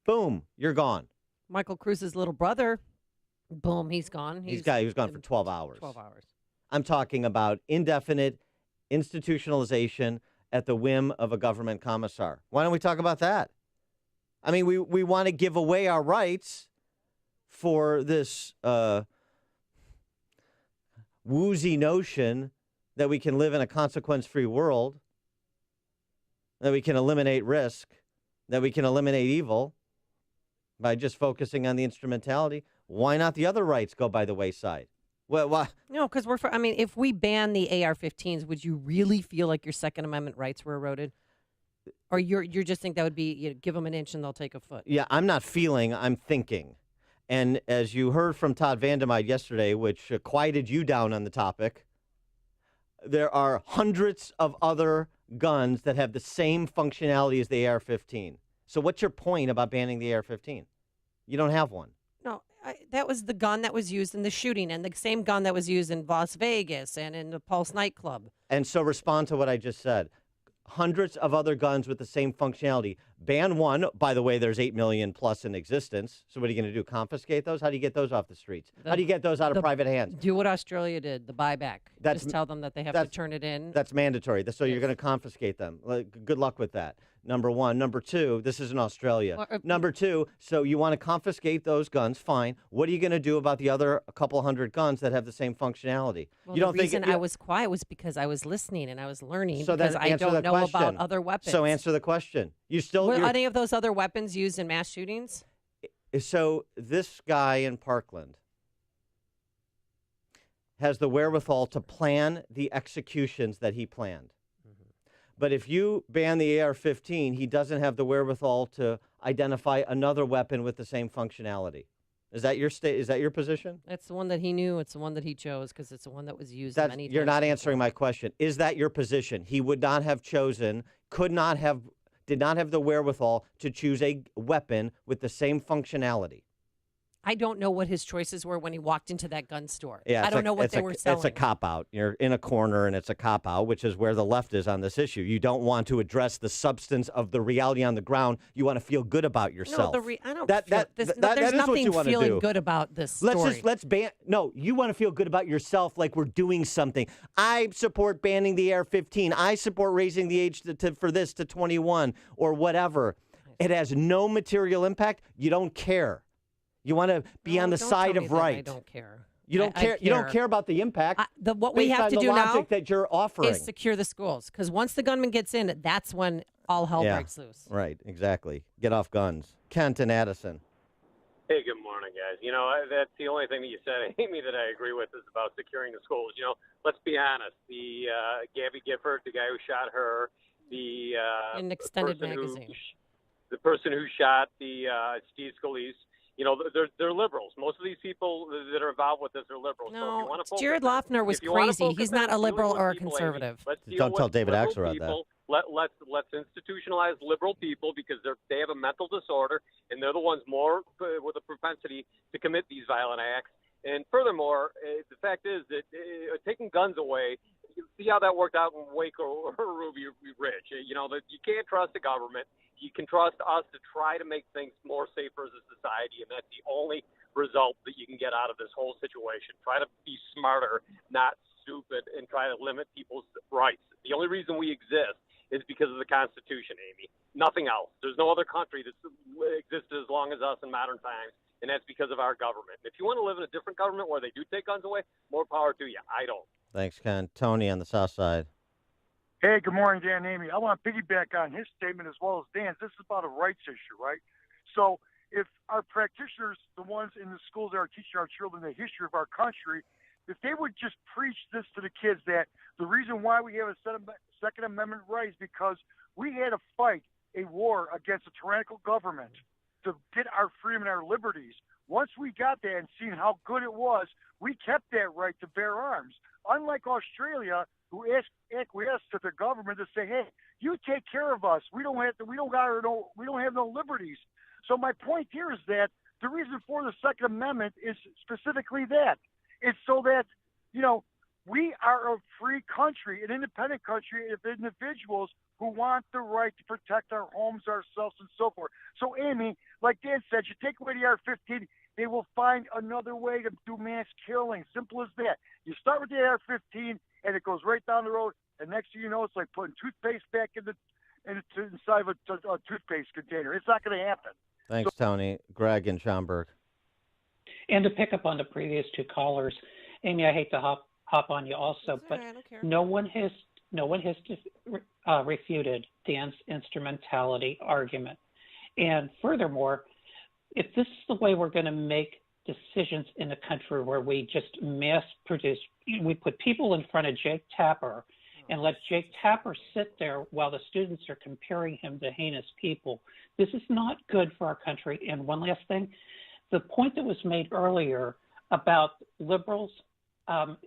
[SPEAKER 11] Boom, you're gone.
[SPEAKER 12] Michael Cruz's little brother, boom, he's gone.
[SPEAKER 11] He was gone for 12 hours.
[SPEAKER 12] 12 hours.
[SPEAKER 11] I'm talking about indefinite institutionalization at the whim of a government commissar. Why don't we talk about that? I mean, we want to give away our rights for this woozy notion that we can live in a consequence-free world, that we can eliminate risk, that we can eliminate evil by just focusing on the instrumentality. Why not the other rights go by the wayside? Well, why?
[SPEAKER 12] No, because if we ban the AR-15s, would you really feel like your Second Amendment rights were eroded? Or you just think that would be, give them an inch and they'll take a foot?
[SPEAKER 11] Yeah, I'm not feeling, I'm thinking. And as you heard from Todd Vandermeide yesterday, which quieted you down on the topic, there are hundreds of other guns that have the same functionality as the AR-15. So what's your point about banning the AR-15? You don't have one.
[SPEAKER 12] No, that was the gun that was used in the shooting, and the same gun that was used in Las Vegas and in the Pulse nightclub.
[SPEAKER 11] And so respond to what I just said. Hundreds of other guns with the same functionality. Ban one. By the way, there's 8 million plus in existence. So what are you going to do? Confiscate those? How do you get those off the streets? How do you get those out of private hands?
[SPEAKER 12] Do what Australia did, the buyback. Just tell them that they have to turn it in.
[SPEAKER 11] That's mandatory. So you're going to confiscate them. Good luck with that. Number one. Number two, this is in Australia. Number two, so you want to confiscate those guns, fine. What are you going to do about the other couple hundred guns that have the same functionality?
[SPEAKER 12] Well,
[SPEAKER 11] you don't
[SPEAKER 12] the reason
[SPEAKER 11] think
[SPEAKER 12] I was quiet was because I was listening and I was learning
[SPEAKER 11] so
[SPEAKER 12] because I don't know about other weapons.
[SPEAKER 11] So answer the question. Were
[SPEAKER 12] any of those other weapons used in mass shootings?
[SPEAKER 11] So this guy in Parkland has the wherewithal to plan the executions that he planned. But if you ban the AR-15, he doesn't have the wherewithal to identify another weapon with the same functionality. Is that your Is that your position?
[SPEAKER 12] That's the one that he knew. It's the one that he chose because it's the one that was used many times.
[SPEAKER 11] You're not answering my question. Is that your position? He would not have chosen, did not have the wherewithal to choose a weapon with the same functionality.
[SPEAKER 12] I don't know what his choices were when he walked into that gun store.
[SPEAKER 11] Yeah,
[SPEAKER 12] I don't know what they were selling.
[SPEAKER 11] It's a cop-out. You're in a corner, and it's a cop-out, which is where the left is on this issue. You don't want to address the substance of the reality on the ground. You want to feel good about yourself.
[SPEAKER 12] No, I don't
[SPEAKER 11] that,
[SPEAKER 12] feel
[SPEAKER 11] that,
[SPEAKER 12] this,
[SPEAKER 11] that,
[SPEAKER 12] no, there's
[SPEAKER 11] that is what you
[SPEAKER 12] nothing
[SPEAKER 11] want to
[SPEAKER 12] feeling
[SPEAKER 11] do.
[SPEAKER 12] good about this story.
[SPEAKER 11] Let's ban. No, you want to feel good about yourself like we're doing something. I support banning the AR-15. I support raising the age for this to 21 or whatever. It has no material impact. You don't care. You want to be on the side of right.
[SPEAKER 12] I don't care.
[SPEAKER 11] You don't care. You don't care about the impact.
[SPEAKER 12] What we have to do now
[SPEAKER 11] that you're offering
[SPEAKER 12] is secure the schools, because once the gunman gets in, that's when all hell breaks loose.
[SPEAKER 11] Right. Exactly. Get off guns. Kent and Addison.
[SPEAKER 17] Hey, good morning, guys. You know, that's the only thing that you said, Amy, that I agree with is about securing the schools. You know, let's be honest. The Gabby Gifford, the guy who shot her,
[SPEAKER 12] in Extended Magazine,
[SPEAKER 17] the person who shot the Steve Scalise. You know, they're liberals. Most of these people that are involved with this are liberals.
[SPEAKER 12] No, so Jared Loeffner was crazy. He's not a liberal or a conservative.
[SPEAKER 11] Don't tell David Axelrod that.
[SPEAKER 17] Let's institutionalize liberal people because they have a mental disorder and they're the ones more with a propensity to commit these violent acts. And furthermore, the fact is that taking guns away, you see how that worked out in Waco or Ruby Ridge. You know, that you can't trust the government. You can trust us to try to make things more safer as a society, and that's the only result that you can get out of this whole situation. Try to be smarter, not stupid, and try to limit people's rights. The only reason we exist is because of the Constitution, Amy. Nothing else. There's no other country that's existed as long as us in modern times, and that's because of our government. If you want to live in a different government where they do take guns away, more power to you. I don't.
[SPEAKER 11] Thanks, Ken. Tony on the south side.
[SPEAKER 18] Hey, good morning, Dan and Amy. I want to piggyback on his statement as well as Dan's. This is about a rights issue, right? So if our practitioners, the ones in the schools that are teaching our children the history of our country, if they would just preach this to the kids, that the reason why we have a Second Amendment right is because we had to fight a war against a tyrannical government to get our freedom and our liberties. Once we got that and seen how good it was, we kept that right to bear arms. Unlike Australia, who acquiesced to the government to say, "Hey, you take care of us. We don't have no liberties." So my point here is that the reason for the Second Amendment is specifically that. It's so that, you know, we are a free country, an independent country of individuals who want the right to protect our homes, ourselves, and so forth. So, Amy, like Dan said, you take away the AR-15, they will find another way to do mass killing. Simple as that. You start with the AR-15, and it goes right down the road, and next thing you know, it's like putting toothpaste back inside of a toothpaste container. It's not going to happen.
[SPEAKER 11] Thanks, Tony. Greg and Schaumburg.
[SPEAKER 19] And to pick up on the previous two callers, Amy, I hate to hop on you also, but no one has refuted Dan's instrumentality argument. And furthermore, if this is the way we're going to make decisions in a country where we just mass produce, we put people in front of Jake Tapper and let Jake Tapper sit there while the students are comparing him to heinous people. This is not good for our country. And one last thing, the point that was made earlier about liberals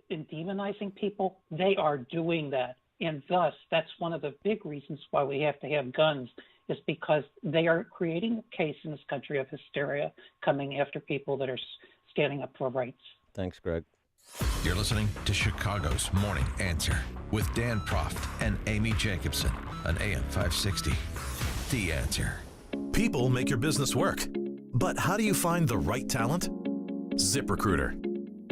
[SPEAKER 19] in demonizing people, they are doing that. And thus, that's one of the big reasons why we have to have guns, is because they are creating a case in this country of hysteria, coming after people that are standing up for rights.
[SPEAKER 11] Thanks, Greg.
[SPEAKER 1] You're listening to Chicago's Morning Answer with Dan Proft and Amy Jacobson on AM 560. The Answer.
[SPEAKER 2] People make your business work. But how do you find the right talent? ZipRecruiter.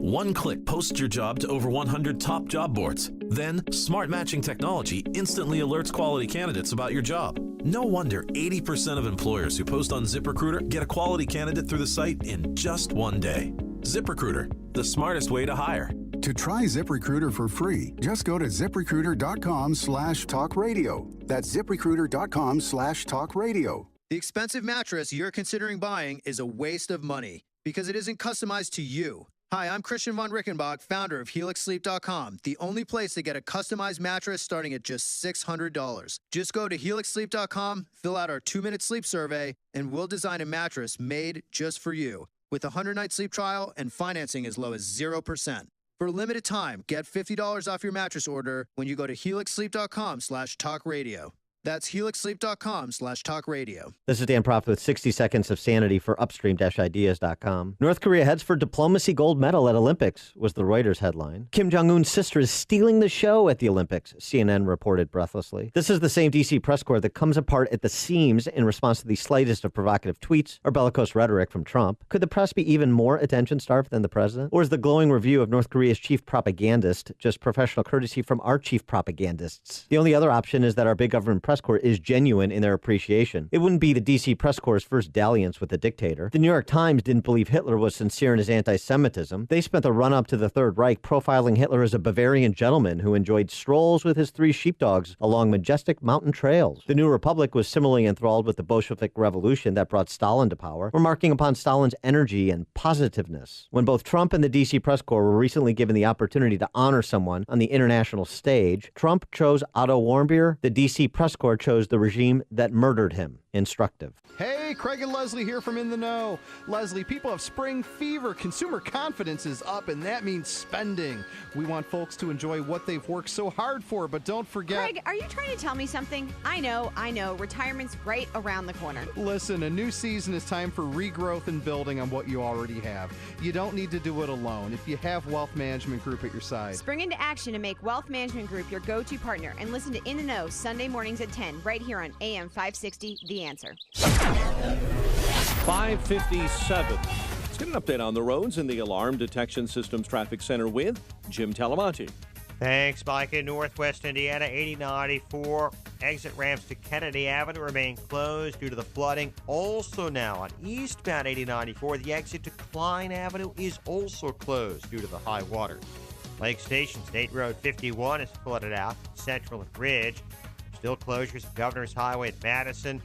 [SPEAKER 2] One click posts your job to over 100 top job boards. Then, smart matching technology instantly alerts quality candidates about your job. No wonder 80% of employers who post on ZipRecruiter get a quality candidate through the site in just one day. ZipRecruiter, the smartest way to hire.
[SPEAKER 13] To try ZipRecruiter for free, just go to ZipRecruiter.com/talkradio. That's ZipRecruiter.com/talkradio.
[SPEAKER 20] The expensive mattress you're considering buying is a waste of money because it isn't customized to you. Hi, I'm Christian von Rickenbach, founder of HelixSleep.com, the only place to get a customized mattress starting at just $600. Just go to HelixSleep.com, fill out our 2-minute sleep survey, and we'll design a mattress made just for you, with a 100-night sleep trial and financing as low as 0%. For a limited time, get $50 off your mattress order when you go to HelixSleep.com/talkradio. That's HelixSleep.com/talkradio.
[SPEAKER 11] This is Dan Proft with 60 Seconds of Sanity for Upstream-Ideas.com. North Korea heads for diplomacy gold medal at Olympics, was the Reuters headline. Kim Jong-un's sister is stealing the show at the Olympics, CNN reported breathlessly. This is the same D.C. press corps that comes apart at the seams in response to the slightest of provocative tweets or bellicose rhetoric from Trump. Could the press be even more attention-starved than the president? Or is the glowing review of North Korea's chief propagandist just professional courtesy from our chief propagandists? The only other option is that our big government press corps is genuine in their appreciation. It wouldn't be the D.C. press corps' first dalliance with the dictator. The New York Times didn't believe Hitler was sincere in his anti-Semitism. They spent the run-up to the Third Reich profiling Hitler as a Bavarian gentleman who enjoyed strolls with his 3 sheepdogs along majestic mountain trails. The New Republic was similarly enthralled with the Bolshevik Revolution that brought Stalin to power, remarking upon Stalin's energy and positiveness. When both Trump and the D.C. press corps were recently given the opportunity to honor someone on the international stage, Trump chose Otto Warmbier, the D.C. press corps chose the regime that murdered him. Instructive.
[SPEAKER 21] Hey, Craig and Leslie here from In the Know. Leslie, people have spring fever. Consumer confidence is up, and that means spending. We want folks to enjoy what they've worked so hard for, but don't forget...
[SPEAKER 22] Craig, are you trying to tell me something? I know. Retirement's right around the corner.
[SPEAKER 21] Listen, a new season is time for regrowth and building on what you already have. You don't need to do it alone if you have Wealth Management Group at your side.
[SPEAKER 22] Spring into action and make Wealth Management Group your go-to partner, and listen to In the Know Sunday mornings at 10, right here on AM 560, The Answer.
[SPEAKER 7] 5:57. Let's get an update on the roads in the Alarm Detection Systems Traffic Center with Jim Talamonte.
[SPEAKER 8] Thanks, Mike. In Northwest Indiana, 8094 exit ramps to Kennedy Avenue remain closed due to the flooding. Also now on eastbound 8094, the exit to Klein Avenue is also closed due to the high water. Lake Station, State Road 51 is flooded out. Central and Ridge. Still closures of Governor's Highway at Madison.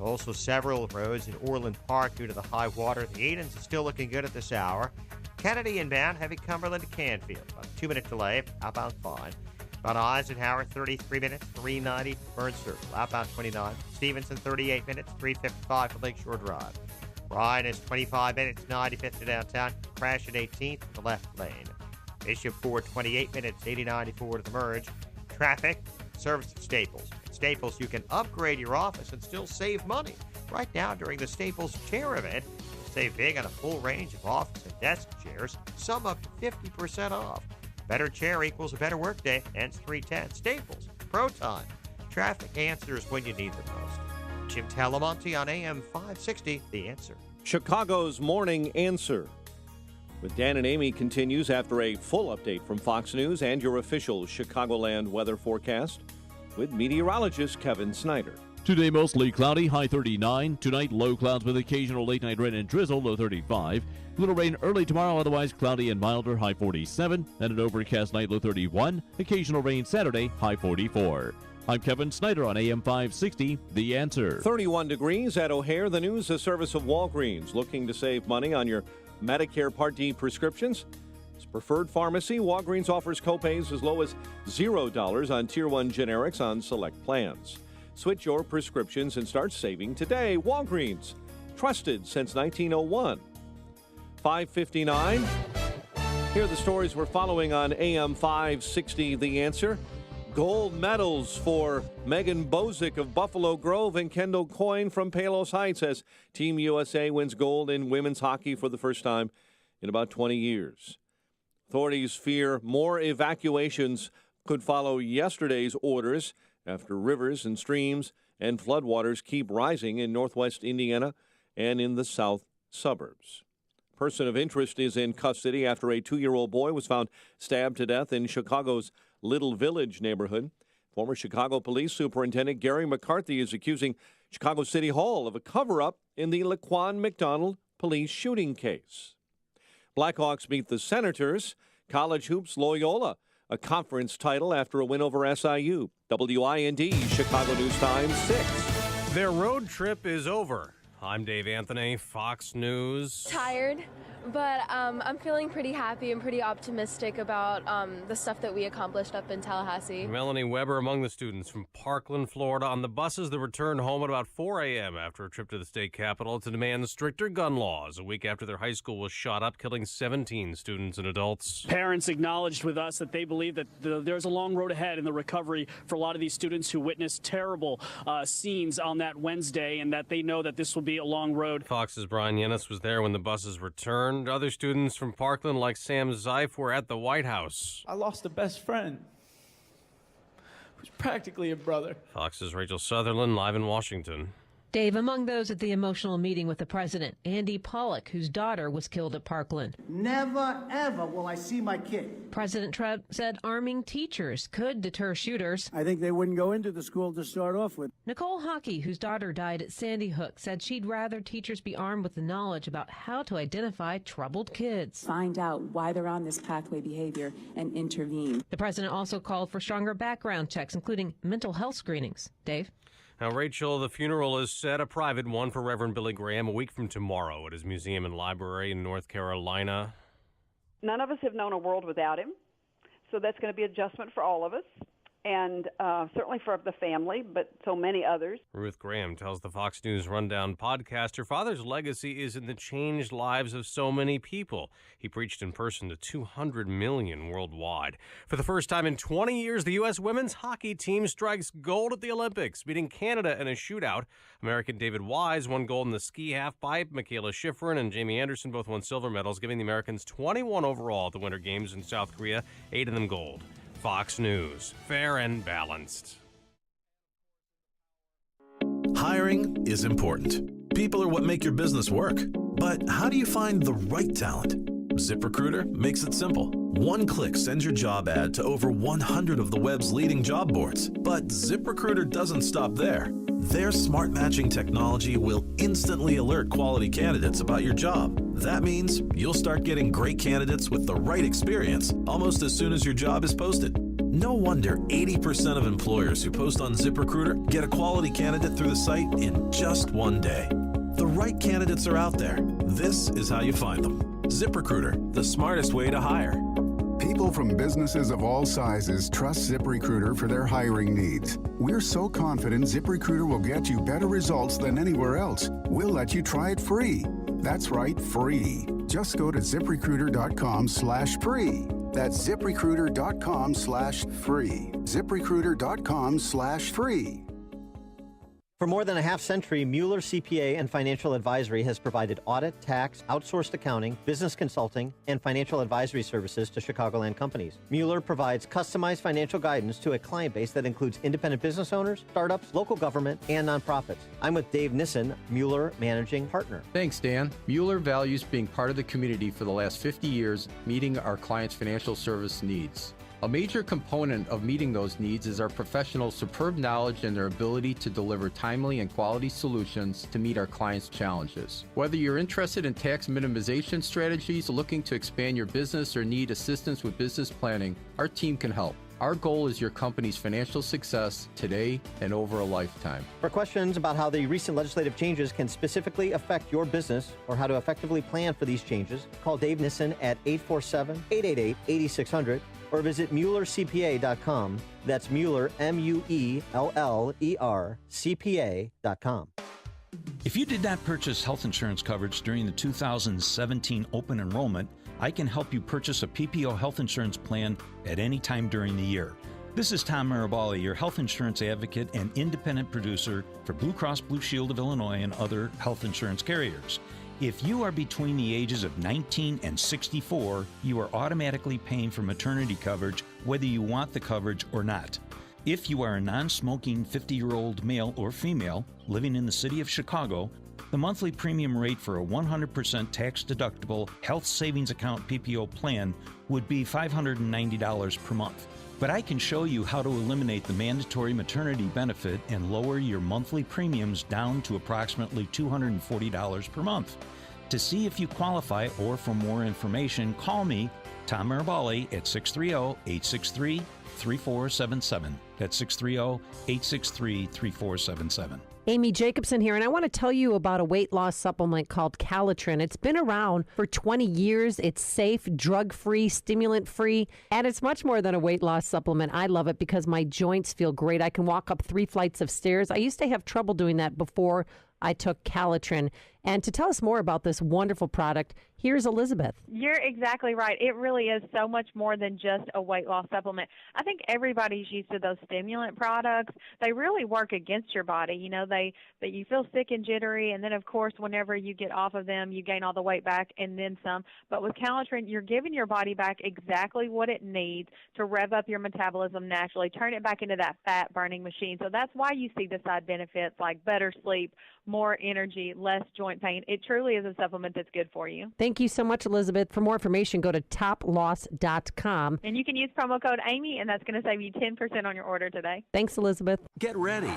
[SPEAKER 8] Also several roads in Orland Park due to the high water. The Edens is still looking good at this hour. Kennedy inbound, heavy Cumberland to Canfield. About a 2-minute delay, outbound fine. About Eisenhower, 33 minutes, 390 Burn Circle. Outbound 29. Stevenson, 38 minutes, 355 for Lakeshore Drive. Bryan is 25 minutes, 95th to downtown. Crash at 18th in the left lane. Bishop 4, 28 minutes, 8094 to the merge. Traffic, service at Staples. At Staples, you can upgrade your office and still save money. Right now, during the Staples Chair event, you'll save big on a full range of office and desk chairs, some up to 50% off. Better chair equals a better workday. Ends 310. Staples. Pro Time. Traffic answers when you need them most. Jim Talamonte on AM 560, The Answer.
[SPEAKER 7] Chicago's Morning Answer with Dan and Amy continues after a full update from Fox News and your official Chicagoland weather forecast with meteorologist Kevin Snyder.
[SPEAKER 26] Today mostly cloudy, high 39. Tonight low clouds with occasional late night rain and drizzle, low 35. Little rain early tomorrow, otherwise cloudy and milder, high 47. And an overcast night, low 31. Occasional rain Saturday, high 44. I'm Kevin Snyder on AM 560, The Answer.
[SPEAKER 7] 31 degrees at O'Hare. The news, a service of Walgreens, looking to save money on your Medicare Part D prescriptions. As preferred pharmacy, Walgreens offers copays as low as $0 on Tier 1 generics on select plans. Switch your prescriptions and start saving today. Walgreens, trusted since 1901. 5:59. Here are the stories we're following on AM 560, The Answer. Gold medals for Megan Bozick of Buffalo Grove and Kendall Coyne from Palos Heights as Team USA wins gold in women's hockey for the first time in about 20 years. Authorities fear more evacuations could follow yesterday's orders after rivers and streams and floodwaters keep rising in northwest Indiana and in the south suburbs. Person of interest is in custody after a 2-year-old boy was found stabbed to death in Chicago's Little Village neighborhood. Former Chicago Police Superintendent Gary McCarthy is accusing Chicago City Hall of a cover-up in the Laquan McDonald police shooting case. Blackhawks beat the Senators. College hoops Loyola, a conference title after a win over SIU. WIND, Chicago News Times 6.
[SPEAKER 4] Their road trip is over. I'm Dave Anthony, Fox News.
[SPEAKER 5] Tired, but I'm feeling pretty happy and pretty optimistic about the stuff that we accomplished up in Tallahassee.
[SPEAKER 4] Melanie Weber among the students from Parkland, Florida, on the buses that returned home at about 4 a.m. after a trip to the state capitol to demand stricter gun laws a week after their high school was shot up, killing 17 students and adults.
[SPEAKER 6] Parents acknowledged with us that they believe that there's a long road ahead in the recovery for a lot of these students who witnessed terrible scenes on that Wednesday, and that they know that this will be a long road.
[SPEAKER 4] Fox's Brian Yennis was there when the buses returned. Other students from Parkland, like Sam Zeif, were at the White House.
[SPEAKER 9] I lost a best friend who's practically a brother.
[SPEAKER 4] Fox's Rachel Sutherland, live in Washington.
[SPEAKER 23] Dave, among those at the emotional meeting with the president, Andy Pollock, whose daughter was killed at Parkland.
[SPEAKER 24] Never, ever will I see my kid.
[SPEAKER 23] President Trump said arming teachers could deter shooters.
[SPEAKER 24] I think they wouldn't go into the school to start off with.
[SPEAKER 23] Nicole Hockey, whose daughter died at Sandy Hook, said she'd rather teachers be armed with the knowledge about how to identify troubled kids.
[SPEAKER 27] Find out why they're on this pathway behavior and intervene.
[SPEAKER 23] The president also called for stronger background checks, including mental health screenings. Dave?
[SPEAKER 4] Now, Rachel, the funeral is set, a private one for Reverend Billy Graham, a week from tomorrow at his museum and library in North Carolina.
[SPEAKER 28] None of us have known a world without him, so that's going to be an adjustment for all of us, and certainly for the family, but so many others.
[SPEAKER 4] Ruth Graham tells the Fox News Rundown podcast her father's legacy is in the changed lives of so many people. He preached in person to 200 million worldwide. For the first time in 20 years, the U.S. women's hockey team strikes gold at the Olympics, beating Canada in a shootout. American David Wise won gold in the ski halfpipe. Michaela Schifrin and Jamie Anderson both won silver medals, giving the Americans 21 overall at the Winter Games in South Korea, 8 of them gold. Fox News, fair and balanced.
[SPEAKER 2] Hiring is important. People are what make your business work. But how do you find the right talent? ZipRecruiter makes it simple. One click sends your job ad to over 100 of the web's leading job boards. But ZipRecruiter doesn't stop there. Their smart matching technology will instantly alert quality candidates about your job. That means you'll start getting great candidates with the right experience almost as soon as your job is posted. No wonder 80% of employers who post on ZipRecruiter get a quality candidate through the site in just one day. The right candidates are out there. This is how you find them. ZipRecruiter, the smartest way to hire.
[SPEAKER 13] People from businesses of all sizes trust ZipRecruiter for their hiring needs. We're so confident ZipRecruiter will get you better results than anywhere else. We'll let you try it free. That's right, free. Just go to ZipRecruiter.com/free. That's ZipRecruiter.com/free. ZipRecruiter.com/free.
[SPEAKER 11] For more than a half century, Mueller CPA and Financial Advisory has provided audit, tax, outsourced accounting, business consulting, and financial advisory services to Chicagoland companies. Mueller provides customized financial guidance to a client base that includes independent business owners, startups, local government, and nonprofits. I'm with Dave Nissen, Mueller Managing Partner.
[SPEAKER 29] Thanks, Dan. Mueller values being part of the community for the last 50 years, meeting our clients' financial service needs. A major component of meeting those needs is our professionals' superb knowledge and their ability to deliver timely and quality solutions to meet our clients' challenges. Whether you're interested in tax minimization strategies, looking to expand your business, or need assistance with business planning, our team can help. Our goal is your company's financial success today and over a lifetime.
[SPEAKER 11] For questions about how the recent legislative changes can specifically affect your business or how to effectively plan for these changes, call Dave Nissen at 847-888-8600 or visit MuellerCPA.com. That's Mueller, MUELLER, CPA.com.
[SPEAKER 3] If you did not purchase health insurance coverage during the 2017 open enrollment, I can help you purchase a PPO health insurance plan at any time during the year. This is Tom Marabali, your health insurance advocate and independent producer for Blue Cross Blue Shield of Illinois and other health insurance carriers. If you are between the ages of 19 and 64, you are automatically paying for maternity coverage whether you want the coverage or not. If you are a non-smoking 50-year-old male or female living in the city of Chicago, the monthly premium rate for a 100% tax-deductible health savings account PPO plan would be $590 per month. But I can show you how to eliminate the mandatory maternity benefit and lower your monthly premiums down to approximately $240 per month. To see if you qualify or for more information, call me, Tom Marabali, at 630-863-3477. That's 630-863-3477.
[SPEAKER 10] Amy Jacobson here, and I want to tell you about a weight loss supplement called Calitrin. It's been around for 20 years. It's safe, drug-free, stimulant-free, and it's much more than a weight loss supplement. I love it because my joints feel great. I can walk up 3 flights of stairs. I used to have trouble doing that before I took Calitrin. And to tell us more about this wonderful product, here's Elizabeth.
[SPEAKER 12] You're exactly right. It really is so much more than just a weight loss supplement. I think everybody's used to those stimulant products. They really work against your body. You know, that you feel sick and jittery, and then, of course, whenever you get off of them, you gain all the weight back and then some. But with Calitrin, you're giving your body back exactly what it needs to rev up your metabolism naturally, turn it back into that fat-burning machine. So that's why you see the side benefits like better sleep, more energy, less joint pain. It truly is a supplement that's good for you.
[SPEAKER 10] Thank you so much, Elizabeth. For more information, go to toploss.com.
[SPEAKER 12] And you can use promo code Amy, and that's going to save you 10% on your order today.
[SPEAKER 10] Thanks, Elizabeth.
[SPEAKER 14] Get ready.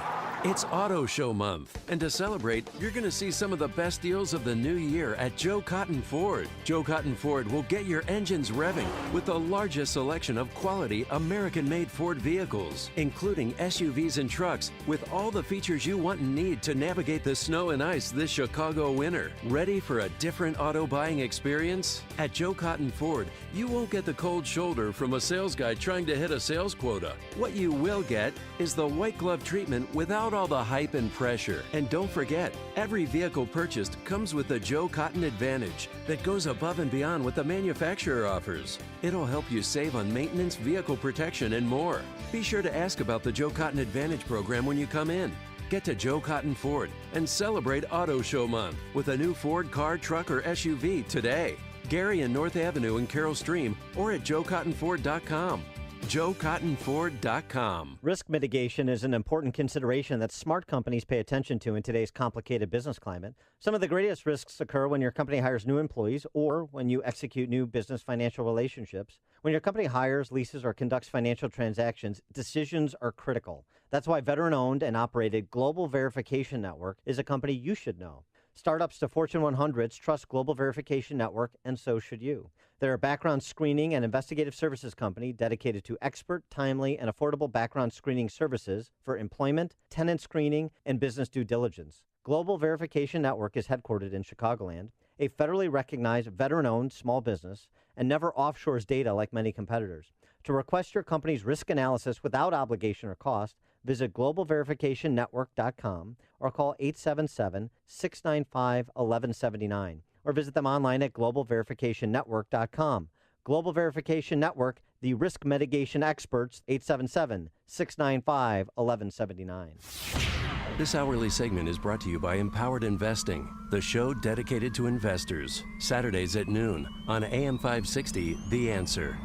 [SPEAKER 14] It's Auto Show Month. And to celebrate, you're going to see some of the best deals of the new year at Joe Cotton Ford. Joe Cotton Ford will get your engines revving with the largest selection of quality American-made Ford vehicles, including SUVs and trucks with all the features you want and need to navigate the snow and ice this Chicago winter. Ready for a different auto buying experience? At Joe Cotton Ford, you won't get the cold shoulder from a sales guy trying to hit a sales quota. What you will get is the white glove treatment without all the hype and pressure. And don't forget, every vehicle purchased comes with the Joe Cotton Advantage that goes above and beyond what the manufacturer offers. It'll help you save on maintenance, vehicle protection, and more. Be sure to ask about the Joe Cotton Advantage program when you come in. Get to Joe Cotton Ford and celebrate Auto Show Month with a new Ford car, truck, or SUV today. Gary and North Avenue in Carroll Stream or at joecottonford.com. joecottonford.com.
[SPEAKER 15] Risk mitigation is an important consideration that smart companies pay attention to in today's complicated business climate. Some of the greatest risks occur when your company hires new employees or when you execute new business financial relationships. When your company hires, leases, or conducts financial transactions, decisions are critical. That's why veteran-owned and operated Global Verification Network is a company you should know. Startups to Fortune 100s trust Global Verification Network, and so should you. They're a background screening and investigative services company dedicated to expert, timely, and affordable background screening services for employment, tenant screening, and business due diligence. Global Verification Network is headquartered in Chicagoland, a federally recognized veteran-owned small business, and never offshores data like many competitors. To request your company's risk analysis without obligation or cost, visit globalverificationnetwork.com or call 877-695-1179 or visit them online at globalverificationnetwork.com. Global Verification Network, the risk mitigation experts, 877-695-1179.
[SPEAKER 14] This hourly segment is brought to you by Empowered Investing, the show dedicated to investors. Saturdays at noon on AM 560, The Answer.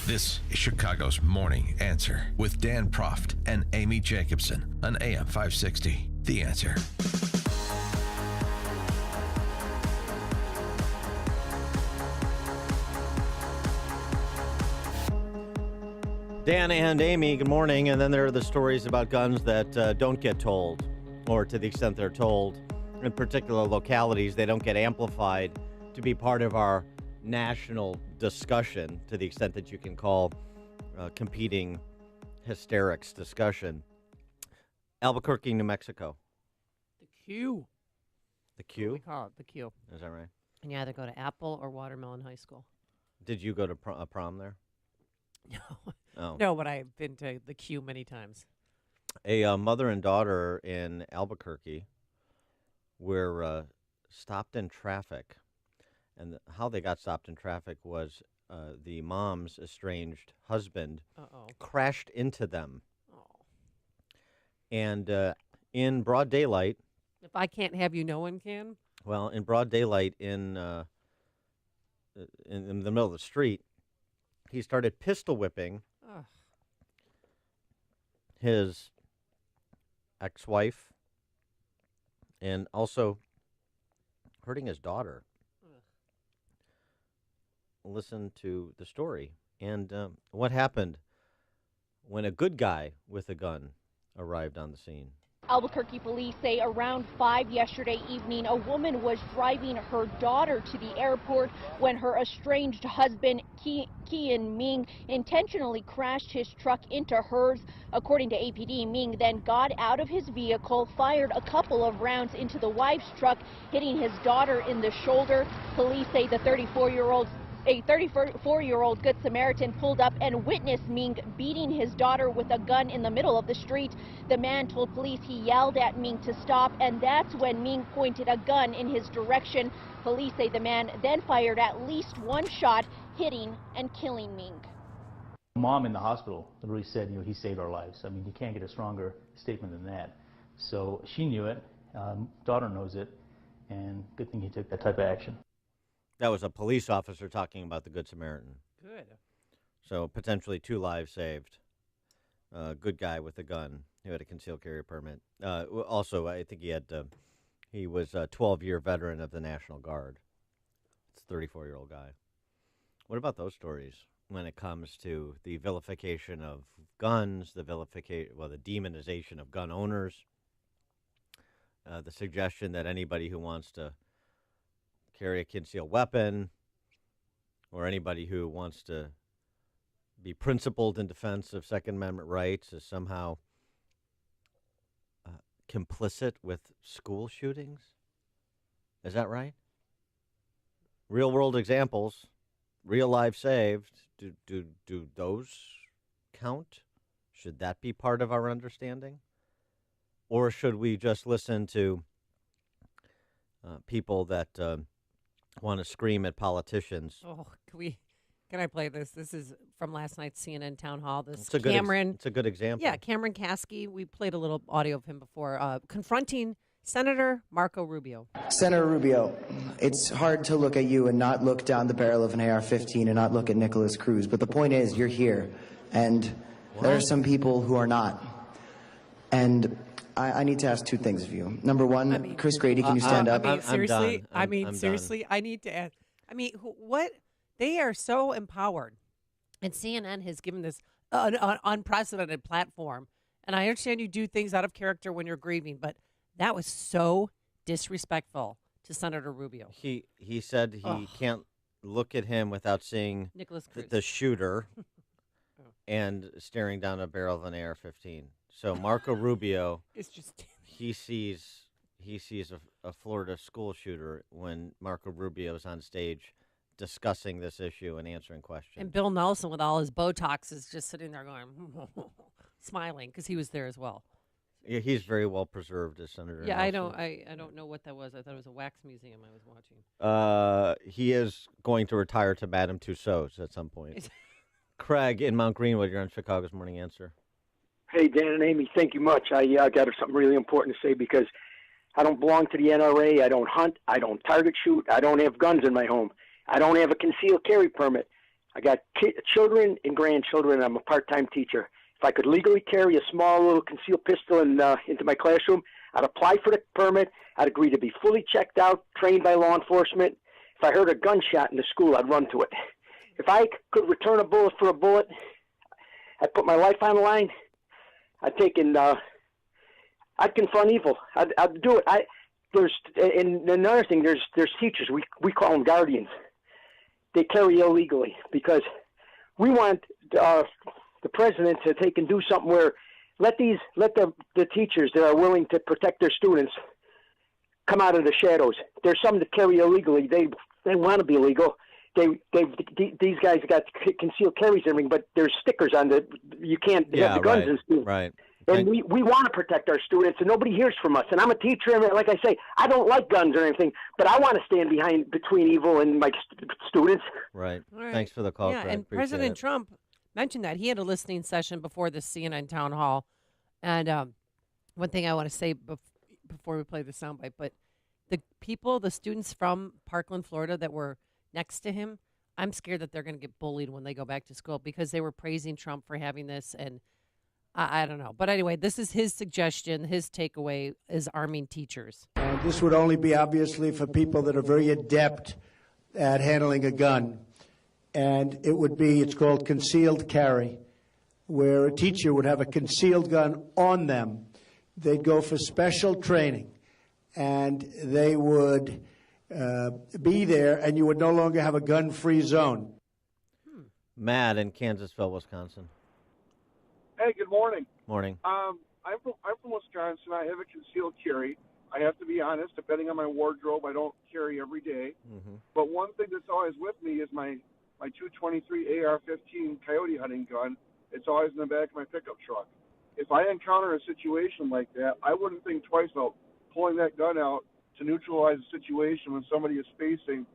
[SPEAKER 1] This is Chicago's Morning Answer with Dan Proft and Amy Jacobson on AM 560, The Answer.
[SPEAKER 15] Dan and Amy, good morning. And then there are the stories about guns that don't get told, or to the extent they're told, in particular localities, they don't get amplified to be part of our national discussion, to the extent that you can call competing hysterics discussion. Albuquerque, New Mexico.
[SPEAKER 16] The Q.
[SPEAKER 15] The Q?
[SPEAKER 16] We call it the Q.
[SPEAKER 15] Is that right?
[SPEAKER 16] And you either go to Apple or Watermelon High School.
[SPEAKER 15] Did you go to prom there?
[SPEAKER 16] No.
[SPEAKER 15] Oh.
[SPEAKER 16] No, but I've been to the Q many times.
[SPEAKER 11] A mother and daughter in Albuquerque were stopped in traffic. And how they got stopped in traffic was the mom's estranged husband crashed into them. And in broad daylight.
[SPEAKER 16] If I can't have you, no one can?
[SPEAKER 11] Well, in broad daylight in the middle of the street, he started pistol whipping his ex-wife and also hurting his daughter. Listen to the story and what happened when a good guy with a gun arrived on the scene.
[SPEAKER 8] Albuquerque police say around 5 yesterday evening, a woman was driving her daughter to the airport when her estranged husband, Kian Ming, intentionally crashed his truck into hers. According to APD, Ming then got out of his vehicle, fired a couple of rounds into the wife's truck, hitting his daughter in the shoulder. Police say the 34-year-old Good Samaritan pulled up and witnessed Ming beating his daughter with a gun in the middle of the street. The man told police he yelled at Ming to stop, and that's when Ming pointed a gun in his direction. Police say the man then fired at least one shot, hitting and killing Ming.
[SPEAKER 17] Mom in the hospital really said, he saved our lives. I mean, you can't get a stronger statement than that. So she knew it, daughter knows it, and good thing he took that type of action.
[SPEAKER 11] That was a police officer talking about the Good Samaritan.
[SPEAKER 16] Good.
[SPEAKER 11] So potentially 2 lives saved. Good guy with a gun who had a concealed carry permit. Also, I think he was a 12-year veteran of the National Guard. It's a 34-year-old guy. What about those stories when it comes to the vilification of guns, the demonization of gun owners, the suggestion that anybody who wants to carry a concealed weapon, or anybody who wants to be principled in defense of Second Amendment rights is somehow complicit with school shootings? Is that right? Real world examples, real lives saved. Do those count? Should that be part of our understanding? Or should we just listen to people that want to scream at politicians?
[SPEAKER 16] Oh, can I play this? This is from last night's CNN town hall.
[SPEAKER 11] It's a good example.
[SPEAKER 16] Yeah, Cameron Kasky. We played a little audio of him before, confronting Senator Marco Rubio.
[SPEAKER 18] Senator Rubio, it's hard to look at you and not look down the barrel of an AR-15 and not look at Nicholas Cruz. But the point is, you're here, and there are some people who are not. And I need to ask 2 things of you. Number one, Chris Grady, can you stand up?
[SPEAKER 16] Seriously,
[SPEAKER 11] I'm
[SPEAKER 16] I need to ask. What? They are so empowered. And CNN has given this unprecedented platform. And I understand you do things out of character when you're grieving, but that was so disrespectful to Senator Rubio.
[SPEAKER 11] He said he can't look at him without seeing
[SPEAKER 16] Nicholas Cruz,
[SPEAKER 11] the shooter and staring down a barrel of an AR-15. So Marco Rubio,
[SPEAKER 16] it's just
[SPEAKER 11] he sees a Florida school shooter when Marco Rubio is on stage discussing this issue and answering questions.
[SPEAKER 16] And Bill Nelson with all his Botox is just sitting there going, smiling, because he was there as well.
[SPEAKER 11] Yeah, he's very well preserved as Senator
[SPEAKER 16] Yeah,
[SPEAKER 11] Nelson.
[SPEAKER 16] I don't know what that was. I thought it was a wax museum I was watching.
[SPEAKER 11] He is going to retire to Madame Tussauds at some point. Craig in Mount Greenwood, you're on Chicago's Morning Answer.
[SPEAKER 19] Hey, Dan and Amy, thank you much. I got something really important to say because I don't belong to the NRA. I don't hunt. I don't target shoot. I don't have guns in my home. I don't have a concealed carry permit. I got children and grandchildren. I'm a part-time teacher. If I could legally carry a small little concealed pistol into my classroom, I'd apply for the permit. I'd agree to be fully checked out, trained by law enforcement. If I heard a gunshot in the school, I'd run to it. If I could return a bullet for a bullet, I'd put my life on the line. I'd confront evil. I'd do it. And another thing, there's teachers. We call them guardians. They carry illegally because we want the president to take and do something where let the teachers that are willing to protect their students come out of the shadows. There's some that carry illegally. They want to be legal. These guys got concealed carries and everything, but there's stickers on you can't have the guns in school.
[SPEAKER 11] Right.
[SPEAKER 19] And we want to protect our students, and nobody hears from us. And I'm a teacher, and like I say, I don't like guns or anything, but I want to stand between evil and my students.
[SPEAKER 11] Right.
[SPEAKER 16] Right.
[SPEAKER 11] Thanks for the call,
[SPEAKER 16] Yeah,
[SPEAKER 11] Craig.
[SPEAKER 16] and
[SPEAKER 11] Appreciate
[SPEAKER 16] President
[SPEAKER 11] it.
[SPEAKER 16] Trump mentioned that. He had a listening session before the CNN town hall. And one thing I want to say before we play the soundbite, but the students from Parkland, Florida that were next to him, I'm scared that they're going to get bullied when they go back to school because they were praising Trump for having this, and I don't know. But anyway, this is his suggestion. His takeaway is arming teachers.
[SPEAKER 24] And this would only be obviously for people that are very adept at handling a gun. And it's called concealed carry, where a teacher would have a concealed gun on them. They'd go for special training, and they would be there, and you would no longer have a gun-free zone.
[SPEAKER 11] Matt in Kansasville, Wisconsin.
[SPEAKER 5] Hey, good morning.
[SPEAKER 11] Morning.
[SPEAKER 5] I'm from Wisconsin. I have a concealed carry. I have to be honest, depending on my wardrobe, I don't carry every day.
[SPEAKER 11] Mm-hmm.
[SPEAKER 5] But one thing that's always with me is my 223 AR-15 coyote hunting gun. It's always in the back of my pickup truck. If I encounter a situation like that, I wouldn't think twice about pulling that gun out to neutralize a situation when somebody is facing